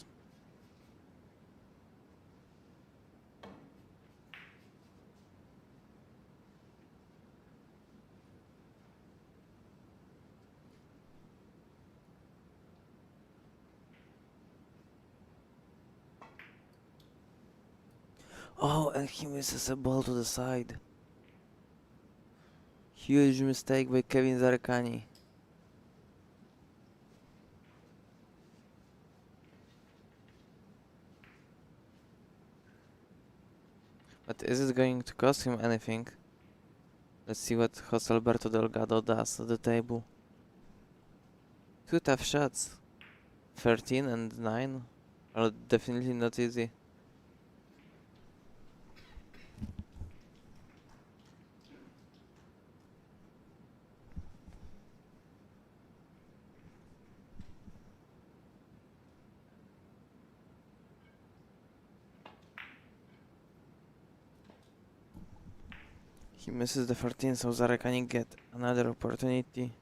Oh, and he misses a ball to the side. Huge mistake by 𝗤𝗢𝗟𝗘𝗏. But is it going to cost him anything? Let's see what 𝗤𝗢𝗟𝗘𝗏 does at the table. 2 tough shots. 13 and 9 are definitely not easy. He misses the 14, so 𝗤𝗟𝗘𝗏 get another opportunity.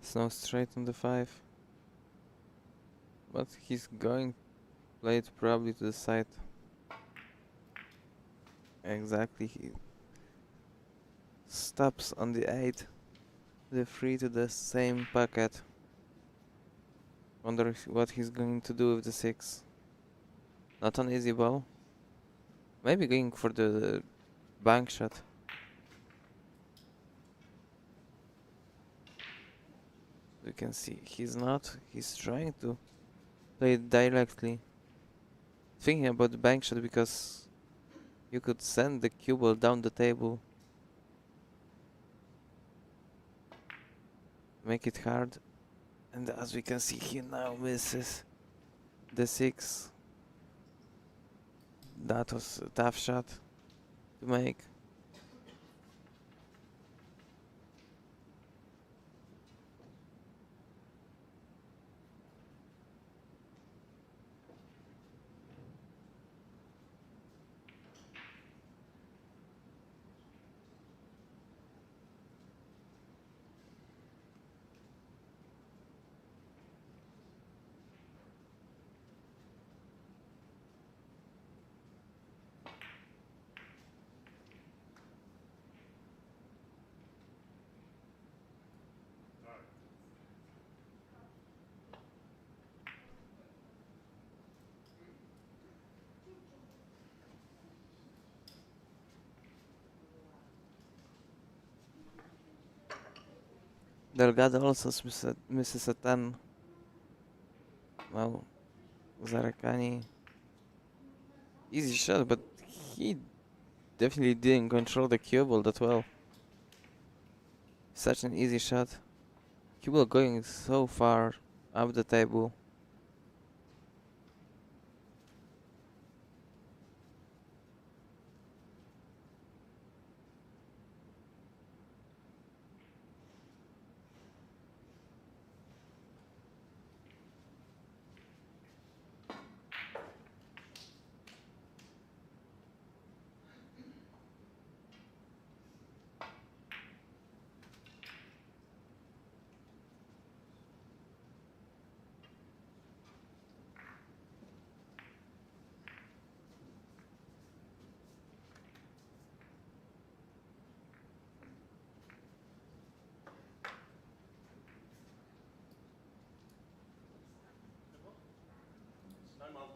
It's now straight on the 5. But he's going to play it probably to the side. Exactly, he stops on the 8. The 3 to the same pocket. Wonder what he's going to do with the 6. Not an easy ball. Maybe going for the bank shot. You can see he's not. He's trying to play it directly. Thinking about the bank shot because you could send the cue ball down the table. Make it hard. And as we can see, he now misses the 6. That was a tough shot to make. Delgado also misses a 10. Well, 𝗤𝗟𝗘𝗏, easy shot, but he definitely didn't control the cue ball that well. Such an easy shot. Cue ball going so far up the table. Bye, Mom.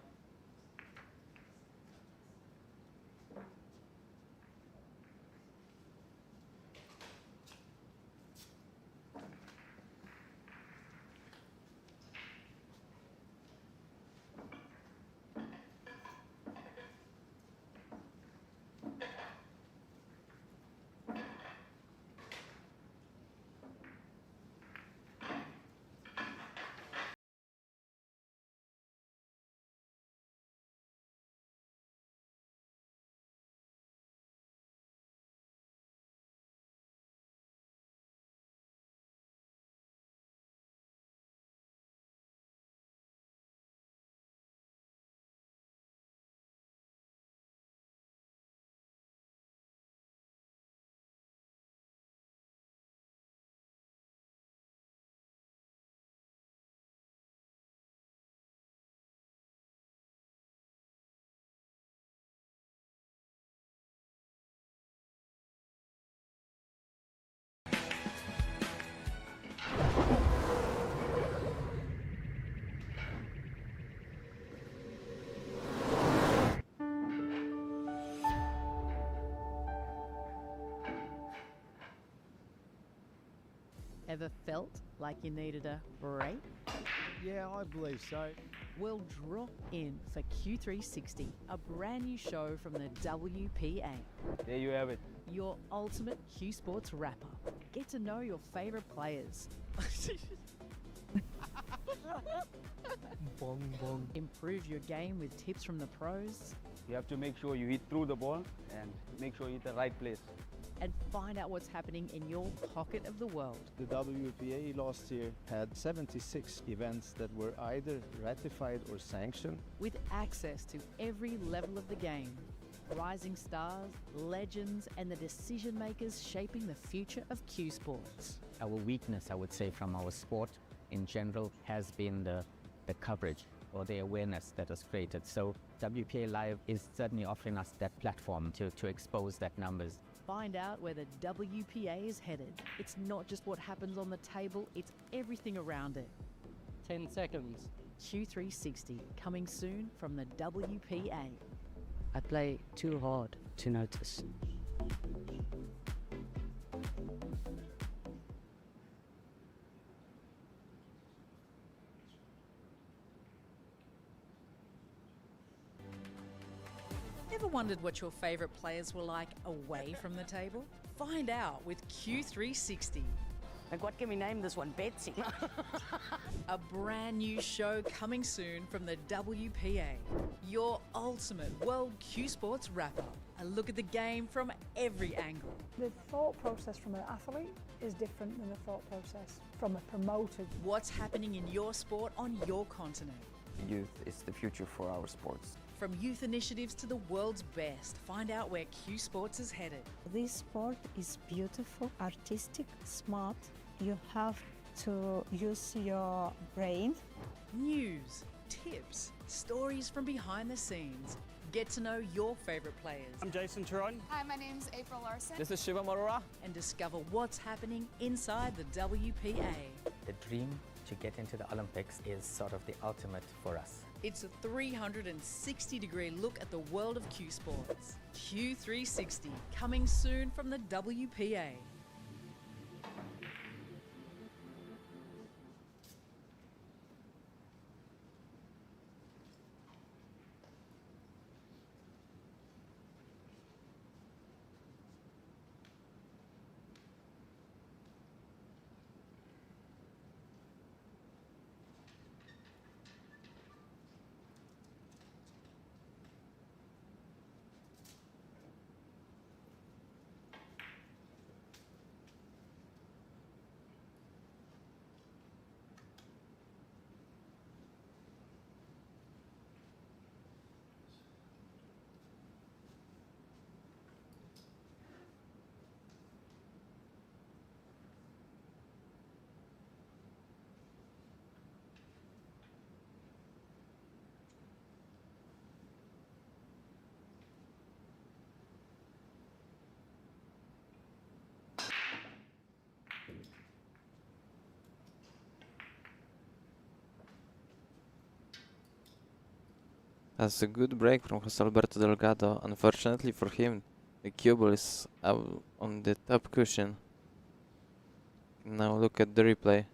Ever felt like you needed a break? Yeah, I believe so. Well, drop in for Q360, a brand new show from the 𝗤𝗢𝗡𝗂. There you have it. Your ultimate Q Sports wrap-up. Get to know your favourite players. Bong bong. Improve your game with tips from the pros. You have to make sure you hit through the ball and make sure you hit the right place. And find out what's happening in your pocket of the world. The WPA last year had 76 events that were either ratified or sanctioned. With access to every level of the game. Rising stars, legends, and the decision makers shaping the future of Q Sports. Our weakness, I would say, from our sport in general has been the coverage or the awareness that was created. So WPA Live is certainly offering us that platform to expose that numbers. Find out where the WPA is headed. It's not just what happens on the table, it's everything around it. 10 seconds. Q360, coming soon from the WPA. I play too hard to notice. Ever wondered what your favourite players were like away from the table? Find out with Q360. And what can we name this one? Betsy. A brand new show coming soon from the WPA. Your ultimate World Q Sports wrap-up. A look at the game from every angle. The thought process from an athlete is different than the thought process from a promoter. What's happening in your sport on your continent? Youth is the future for our sports. From youth initiatives to the world's best, find out where Q Sports is headed. This sport is beautiful, artistic, smart. You have to use your brain. News, tips, stories from behind the scenes. Get to know your favourite players. I'm Jason Turon. Hi, my name's April Larson. This is Shiva Marura. And discover what's happening inside the WPA. The dream to get into the Olympics is sort of the ultimate for us. It's a 360-degree look at the world of Q Sports. Q360, coming soon from the WPA. That's a good break from José Alberto Delgado. Unfortunately for him, the cue ball is out on the top cushion. Now look at the replay.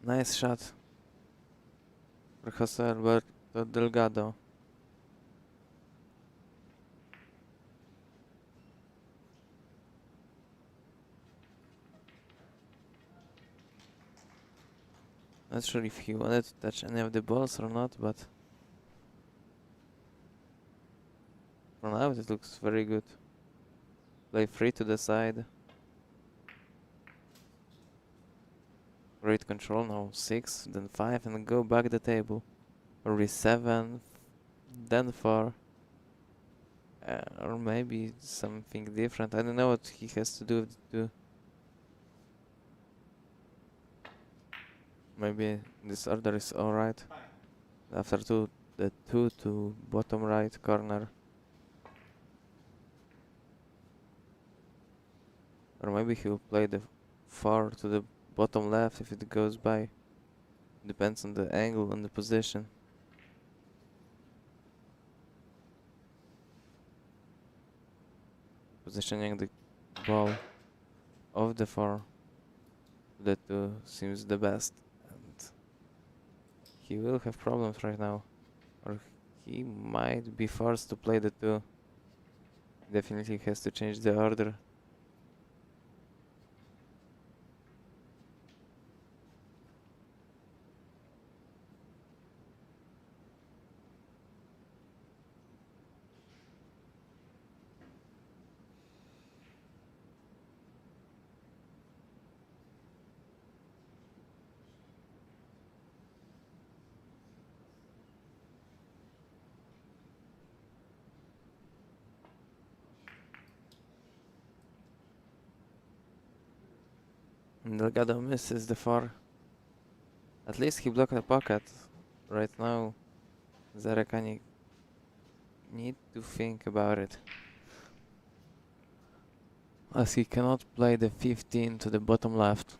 Nice shot for José Alberto Delgado. Not sure if he wanted to touch any of the balls or not, but for now it looks very good. Play free to the side. Great control, now 6, then 5, and go back the table. Or 7, then 4. Or maybe something different. I don't know what he has to do with the 2. Maybe this order is alright. After 2, the 2 to bottom right corner. Or maybe he will play the 4 to the bottom left if it goes by. Depends on the angle and the position. Positioning the ball of the 4 to the 2 seems the best. And he will have problems right now. Or he might be forced to play the 2. Definitely has to change the order. Delgado misses the 4. At least he blocked the pocket. Right now, Zarekani need to think about it, as he cannot play the 15 to the bottom left.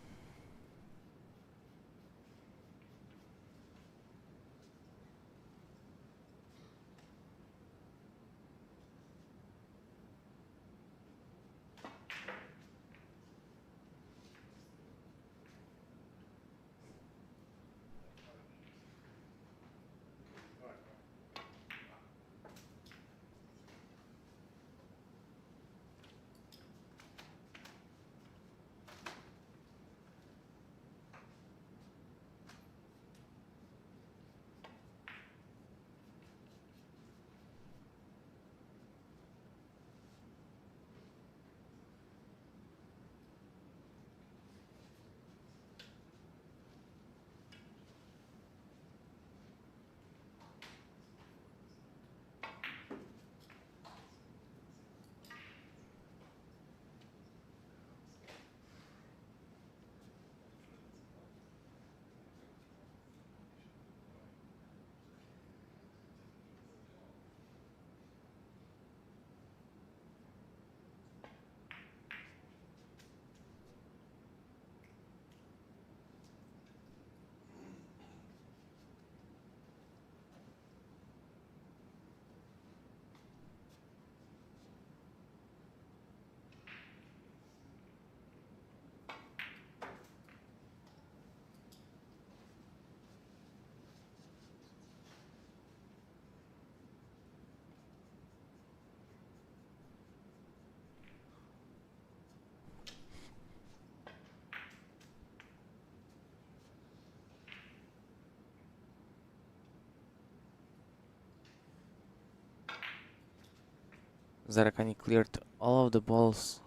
Zarekani cleared all of the balls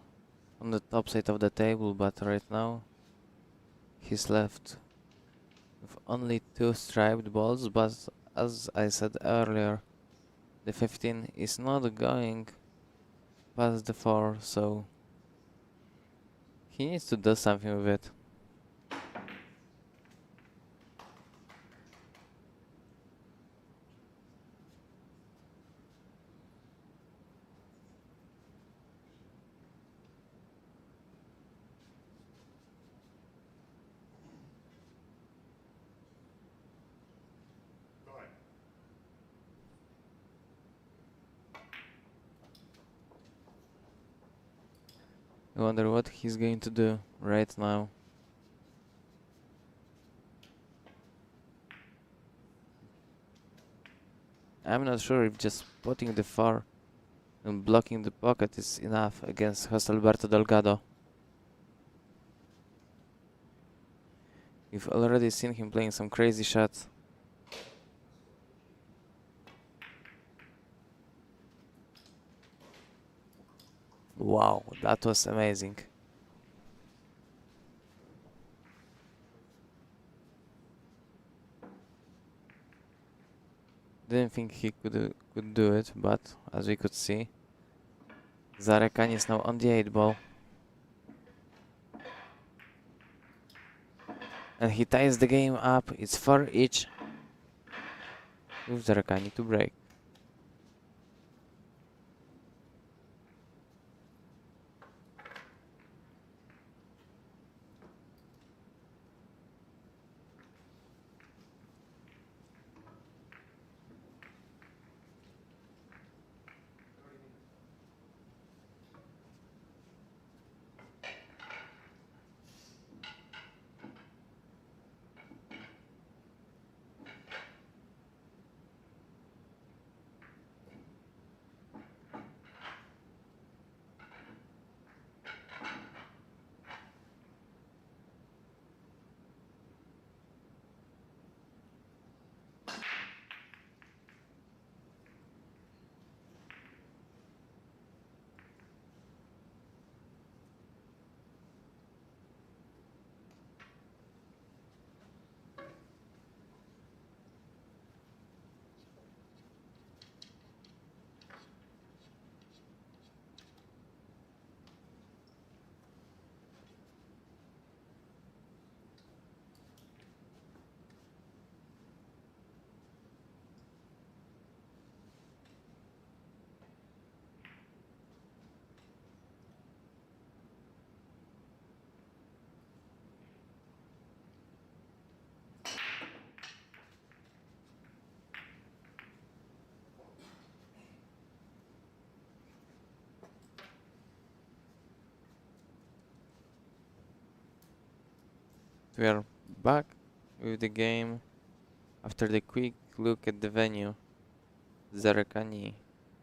on the top side of the table, but right now he's left with only 2 striped balls, but as I said earlier, the 15 is not going past the 4, so he needs to do something with it. I wonder what he's going to do right now. I'm not sure if just putting the 4 and blocking the pocket is enough against Alberto Delgado. We've already seen him playing some crazy shots. Wow, that was amazing. Didn't think he could do it, but as we could see, 𝗤𝗏𝗂𝗏 is now on the 8 ball. And he ties the game up. It's 4 each with 𝗤𝗏𝗂𝗏 to break. We are back with the game after the quick look at the venue. 𝗤𝗏𝗂𝗏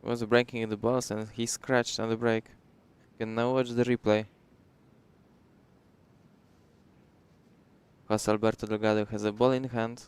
was breaking the balls and he scratched on the break. You can now watch the replay. Alberto Delgado has a ball in hand.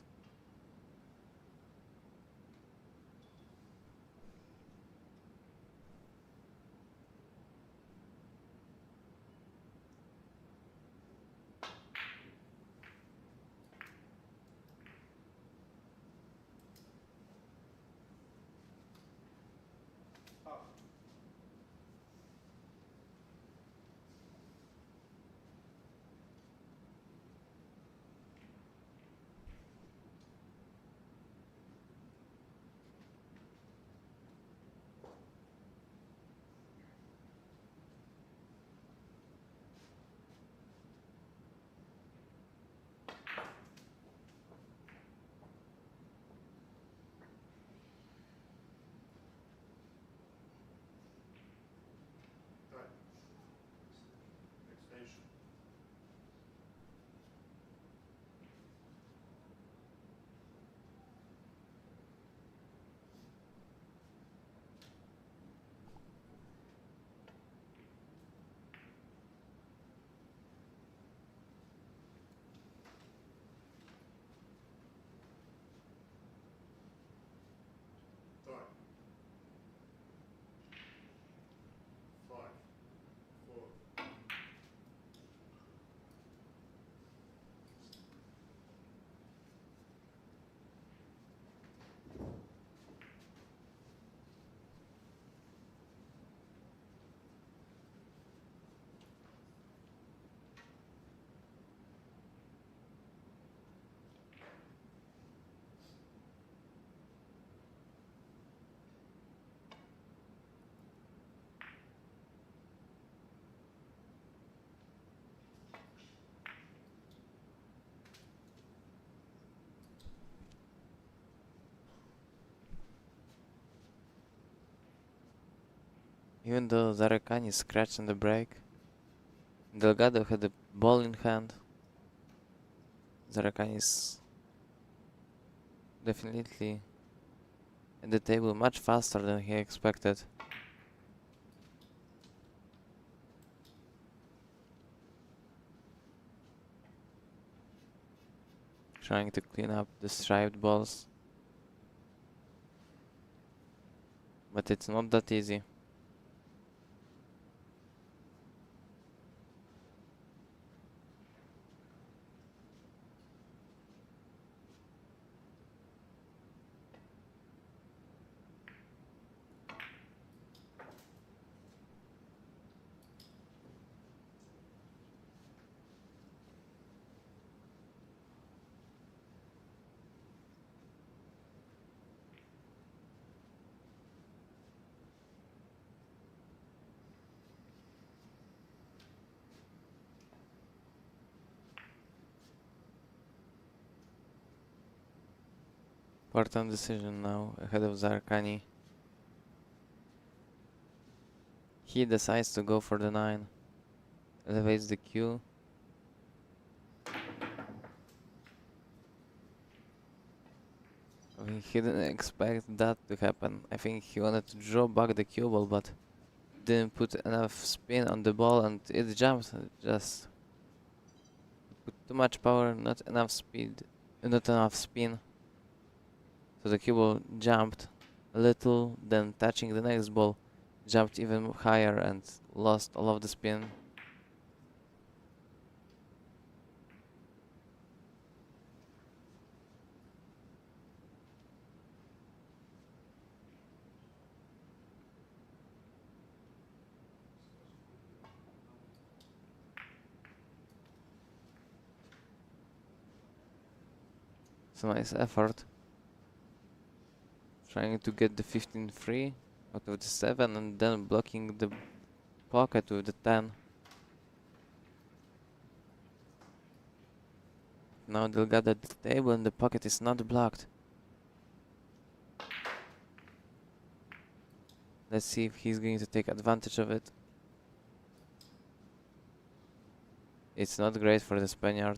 Even though 𝗤𝗏𝗏𝗏 scratched on the break, Delgado had the ball in hand. 𝗤𝗏𝗏𝗏 is definitely at the table much faster than he expected. Trying to clean up the striped balls. But it's not that easy. Important decision now ahead of 𝗤𝗏𝗏𝗏. He decides to go for the 9. Elevates the cue. I mean, he didn't expect that to happen. I think he wanted to draw back the cue ball, but didn't put enough spin on the ball and it jumped. Just put too much power, not enough speed, not enough spin. So the cue ball jumped a little, then touching the next ball, jumped even higher and lost all of the spin. It's a nice effort. Trying to get the 15 free out of the 7 and then blocking the pocket with the 10. Now Delgado at the table and the pocket is not blocked. Let's see if he's going to take advantage of it. It's not great for the Spaniard.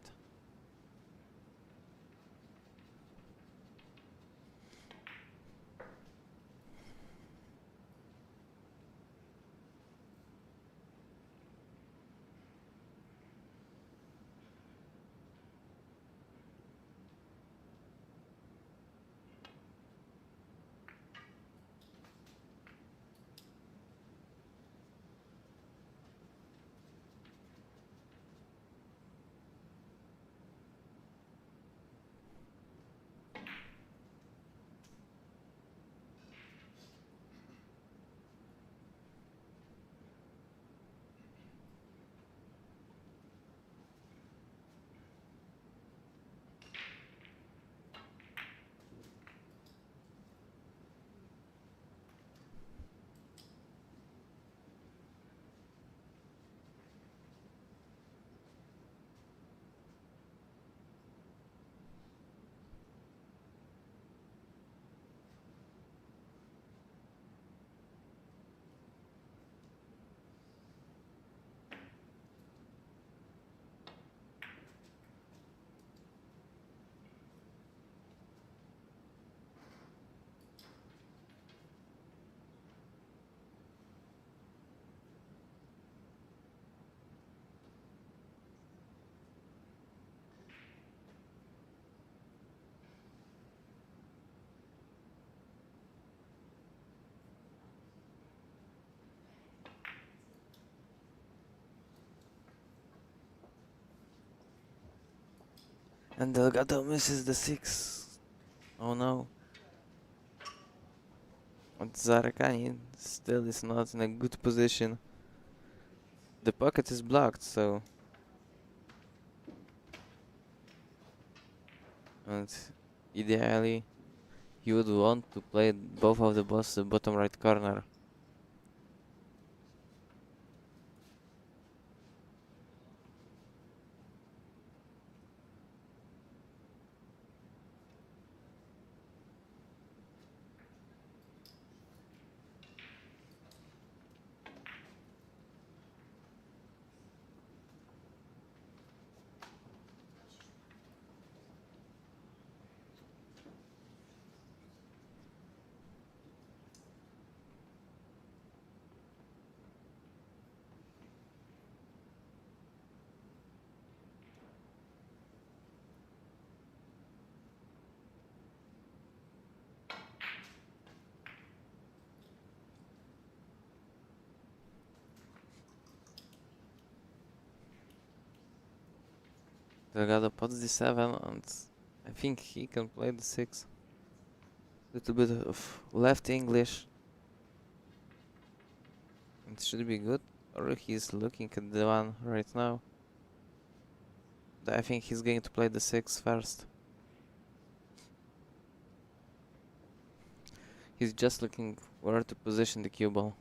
And Delgado misses the 6. Oh no. But 𝗤𝗏𝗏𝗏 still is not in a good position. The pocket is blocked, so... And ideally, you would want to play both of the balls to the bottom right corner. Delgado puts the 7, and I think he can play the 6. Little bit of left English. It should be good. Or he's looking at the 1 right now. I think he's going to play the 6 first. He's just looking where to position the cue ball.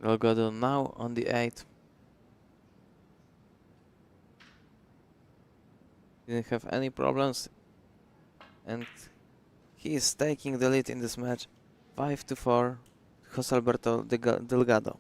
Delgado now on the 8. Didn't have any problems, and he is taking the lead in this match, 5-4, José Alberto Delgado.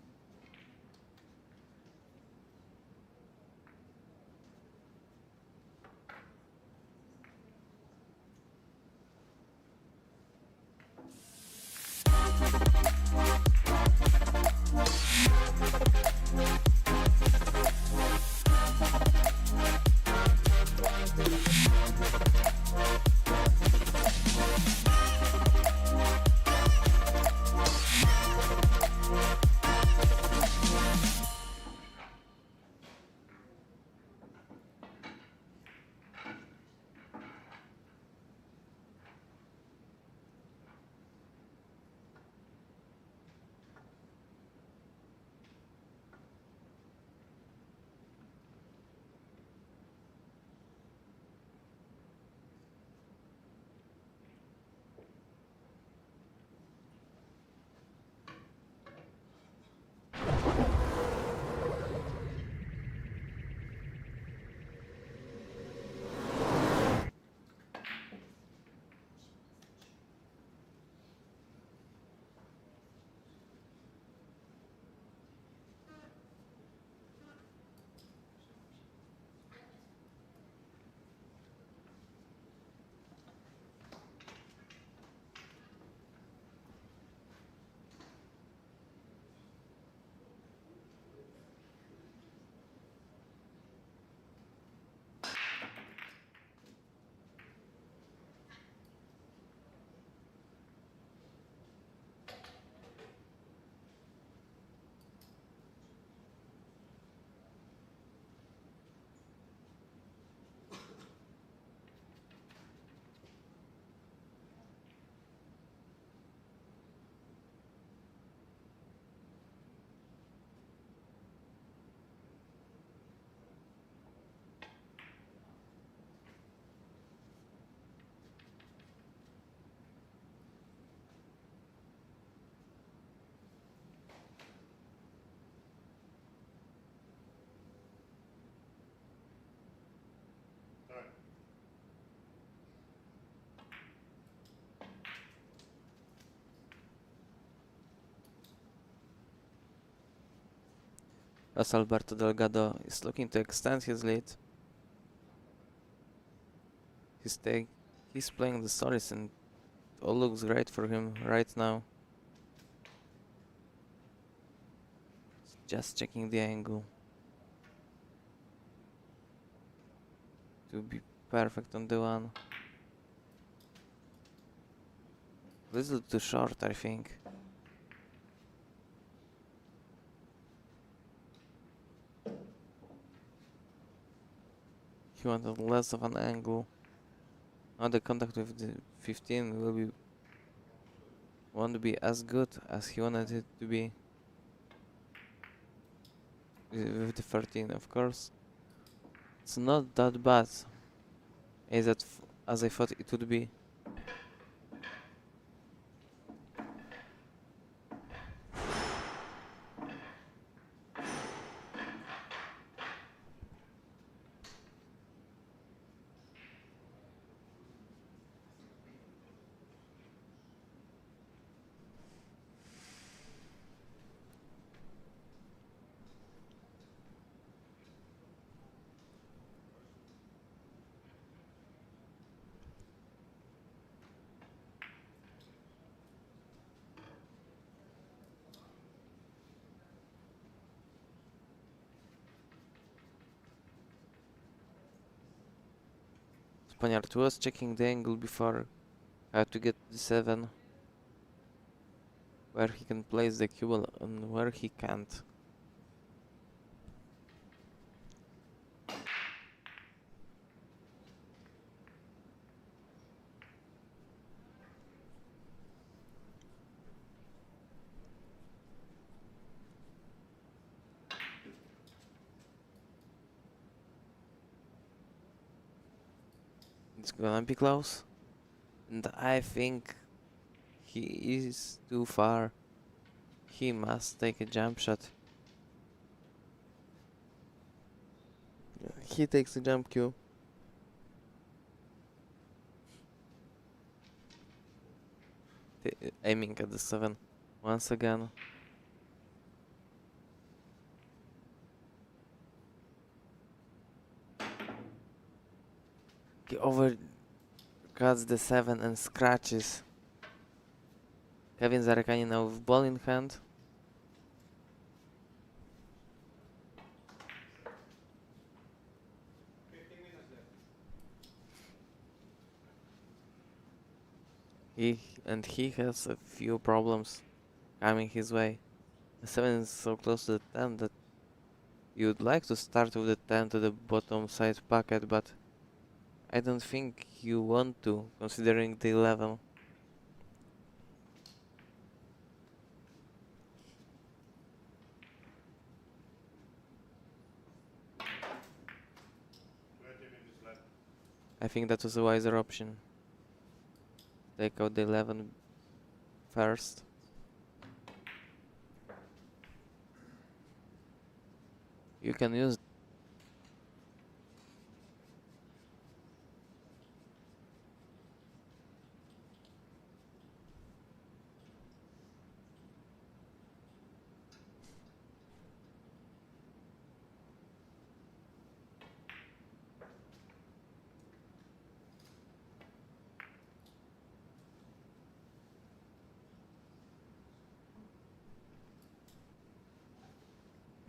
José Alberto Delgado is looking to extend his lead. He's playing the stories and it all looks great for him right now. Just checking the angle to be perfect on the 1. Little too short, I think. He wanted less of an angle. Now the contact with the 15 won't be as good as he wanted it to be with the 13, of course. It's not that bad as I thought it would be. 𝗚𝗢𝗘𝗏 was checking the angle before how to get the 7, where he can place the cue ball and where he can't. It's gonna be close, and I think he is too far. He must take a jump shot. He takes a jump cue. Aiming at the 7 once again. He overcuts the 7 and scratches. 𝗤𝗢𝗟𝗘𝗏 now with ball in hand. He has a few problems coming his way. The 7 is so close to the 10 that you would like to start with the 10 to the bottom side pocket, but I don't think you want to, considering the 11. I think that was a wiser option. Take out the 11 first. You can use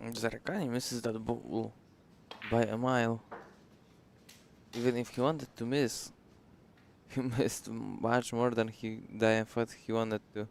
𝗔𝗢𝗘𝗏 misses that ball by a mile. Even if he wanted to miss, he missed much more than I thought he wanted to.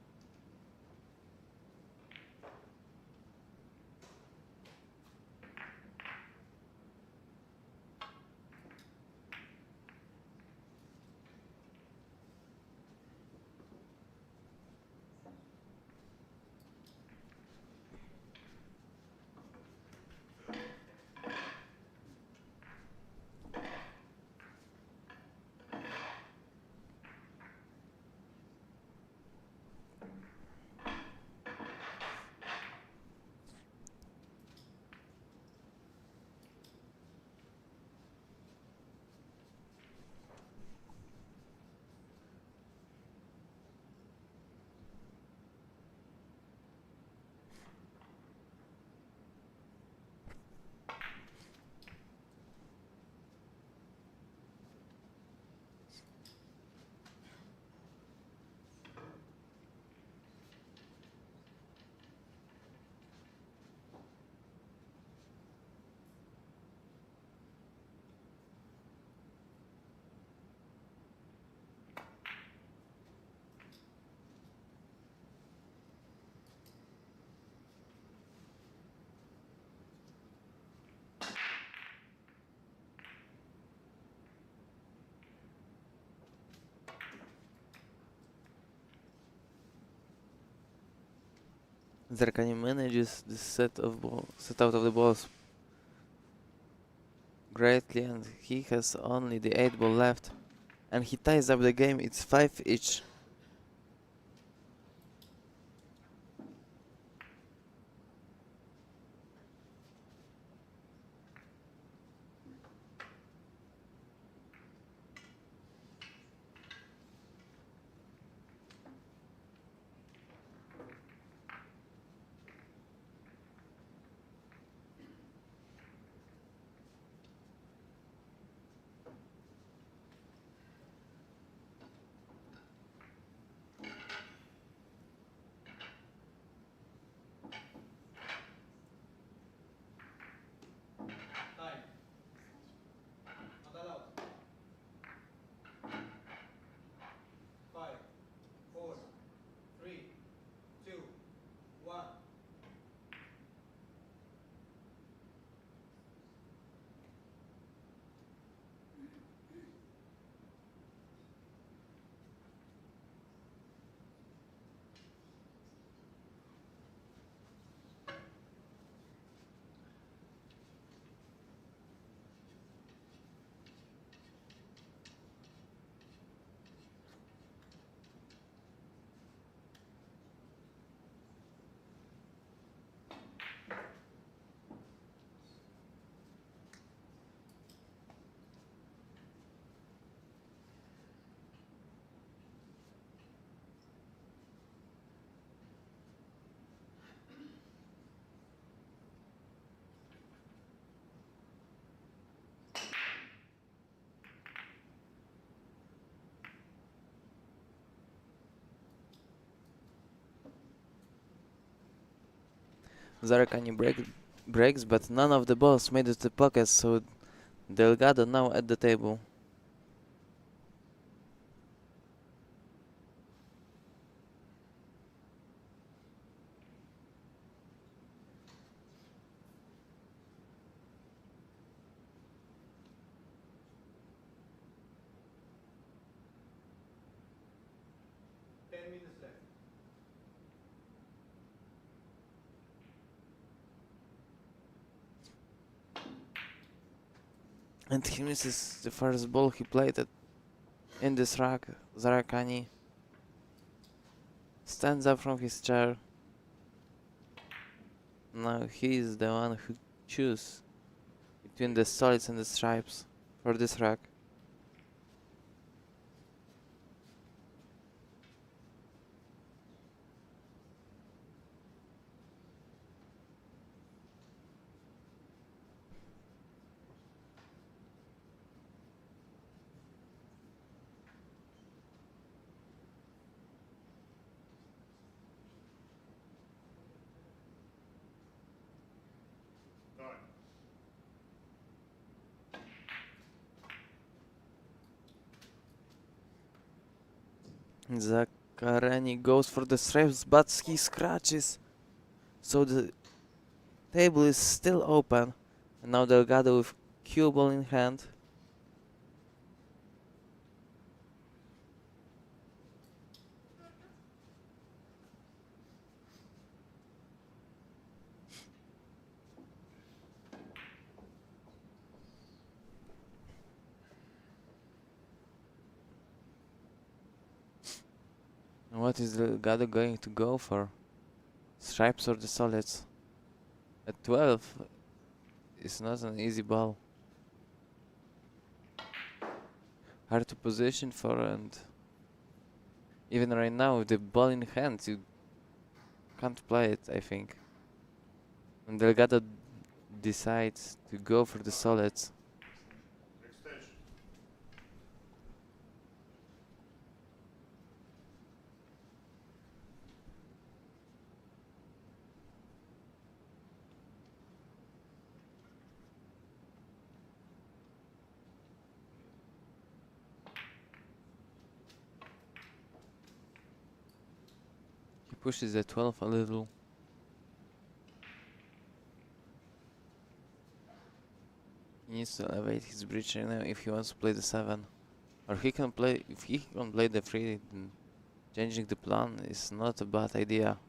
𝗔𝗢𝗏 manages the set out of the balls greatly, and he has only the 8 ball left, and he ties up the game. It's 5 each. 𝗤𝗏𝗂𝗏 breaks, but none of the balls made it to the pockets, so Delgado now at the table. And he misses the first ball he played in this rack. 𝗤𝗏𝗂𝗏 stands up from his chair. Now he is the one who chooses between the solids and the stripes for this rack. Zachareni goes for the stripes, but he scratches. So the table is still open. And now Delgado with cue ball in hand. What is Delgado going to go for? Stripes or the solids? At 12, it's not an easy ball. Hard to position for, and even right now with the ball in hand, you can't play it, I think. And Delgado decides to go for the solids. Pushes the 12 a little. He needs to elevate his bridge right now if he wants to play the 7. Or he can play, if he can play the 3, then changing the plan is not a bad idea.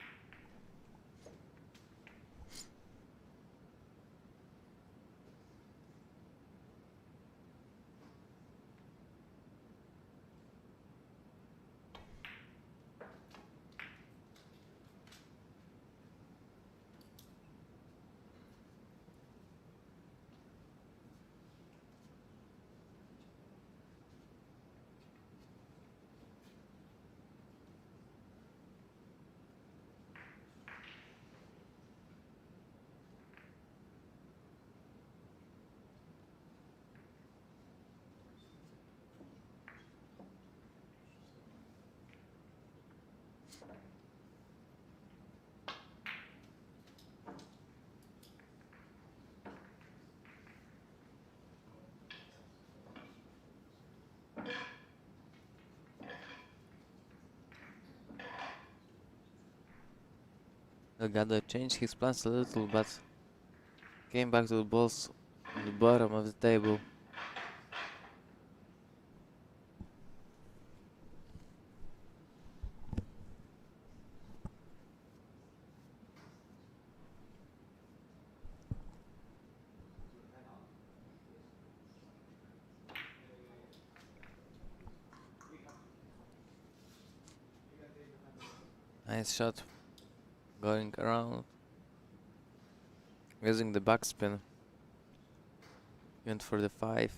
Delgado changed his plans a little, but came back to the balls on the bottom of the table. Nice shot. Going around. Using the backspin. Went for the 5.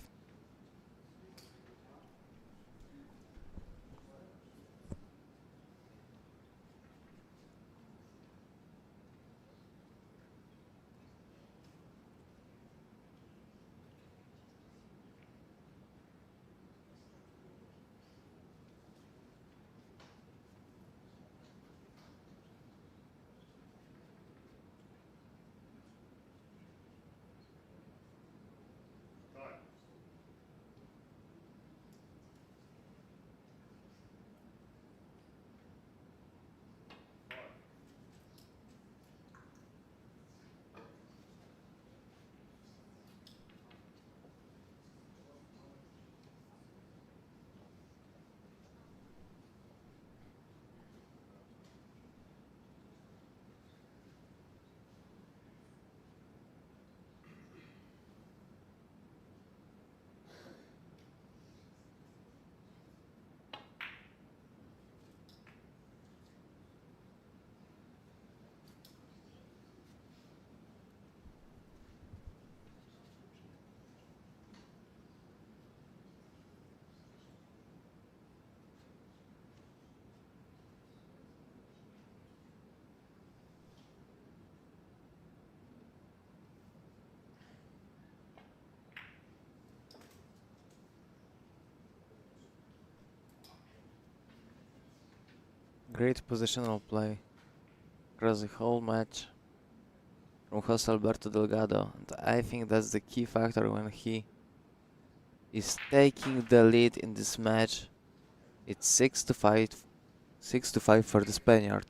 Great positional play across the whole match from Jose Alberto Delgado, and I think that's the key factor when he is taking the lead in this match. It's 6-5 for the Spaniard.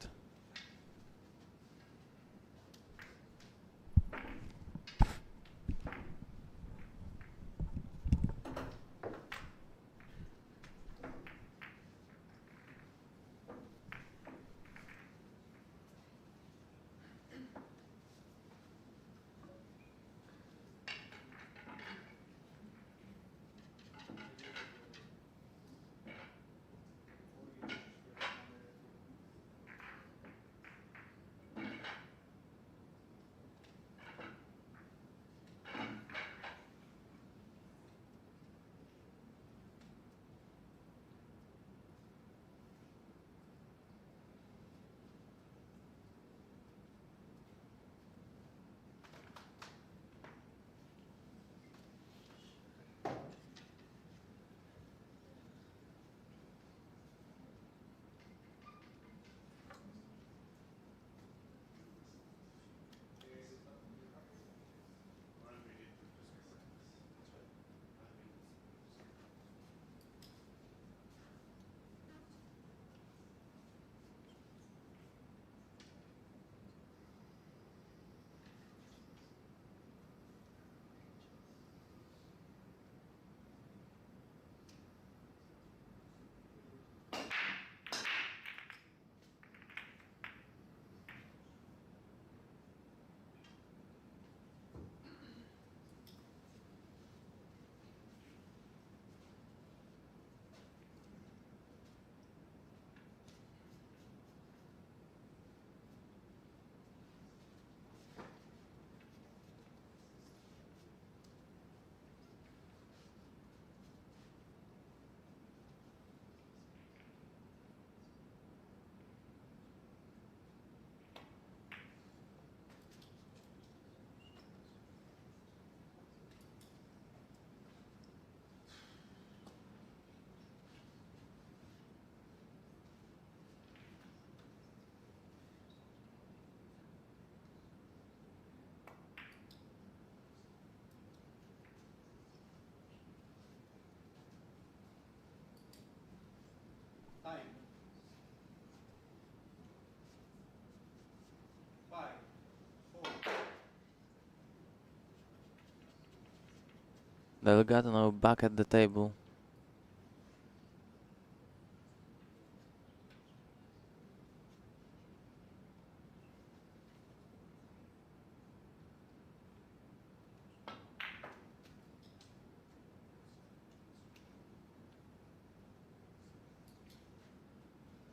Delgado now back at the table.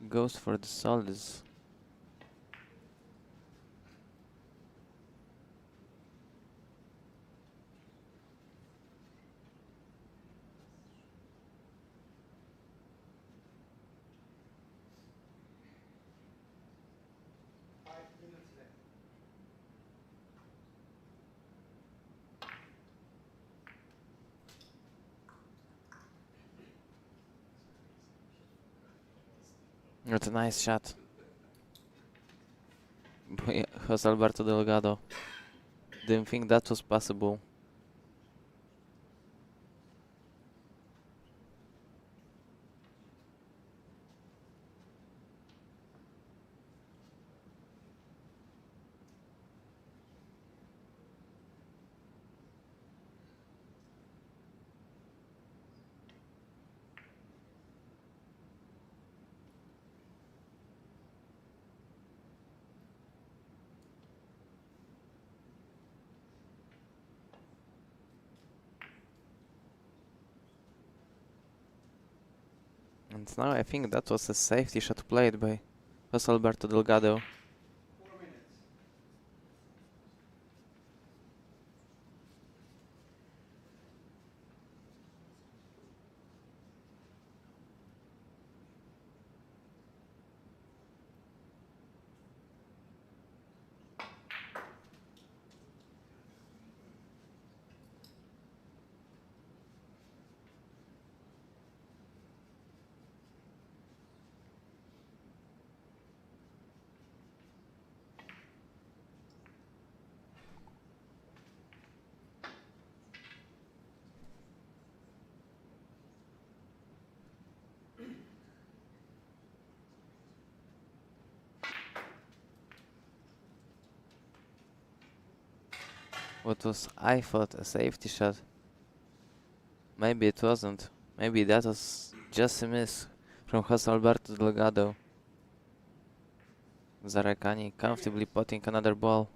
Goes for the solids. That's a nice shot by Jose Alberto Delgado. Didn't think that was possible. And now I think that was a safety shot played by Jose Alberto Delgado. what was, I thought, a safety shot. Maybe it wasn't. Maybe that was just a miss from Jose Alberto Delgado. 𝗤𝗏𝗂𝗔𝗡𝗗 comfortably potting another ball.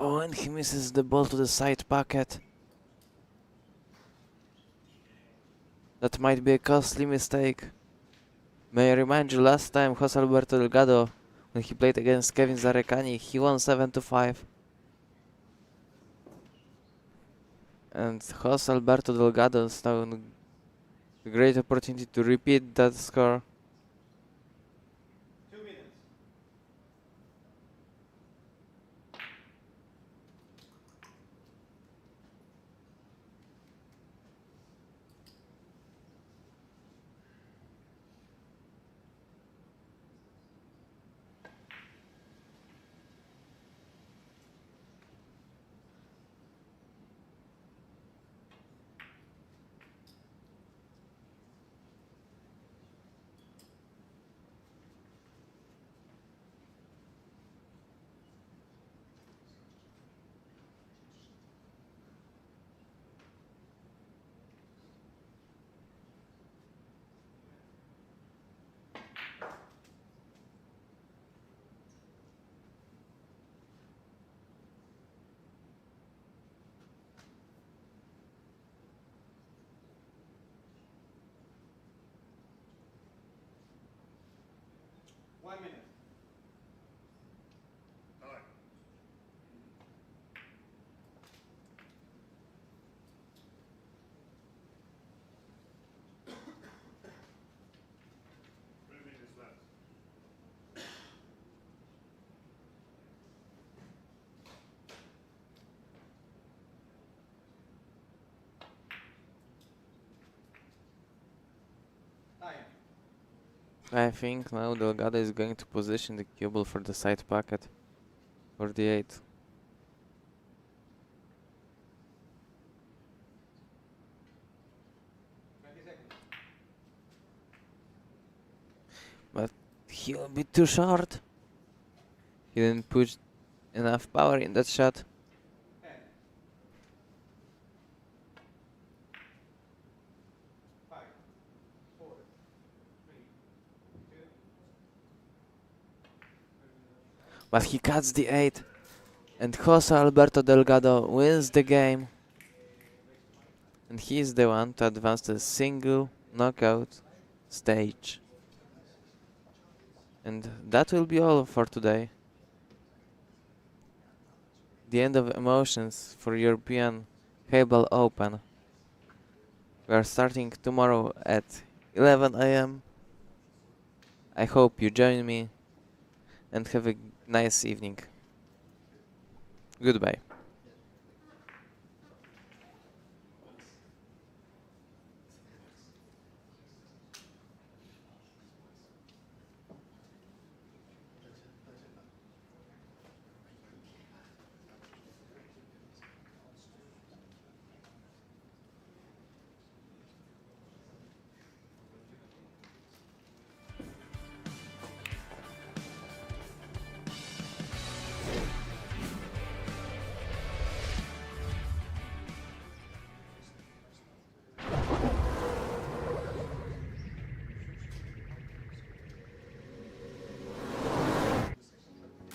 Oh, and he misses the ball to the side pocket. That might be a costly mistake. May I remind you, last time Jose Alberto Delgado, when he played against Kevin 𝗤𝗏𝗂𝗔𝗡, he won 7-5. And Jose Alberto Delgado is now a great opportunity to repeat that score. I think now Delgado is going to position the cue ball for the side pocket for the 8. But he will be too short. He didn't put enough power in that shot. But he cuts the 8, and Jose Alberto Delgado wins the game. And he is the one to advance to the single knockout stage. And that will be all for today. The end of emotions for European Heyball Open. We are starting tomorrow at 11 AM. I hope you join me and have a nice evening. Goodbye.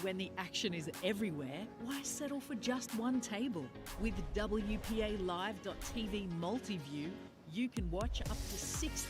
When the action is everywhere, why settle for just one table? With 𝗤𝗢𝗄𝗂𝗏𝗏𝗏 multi-view, you can watch up to 16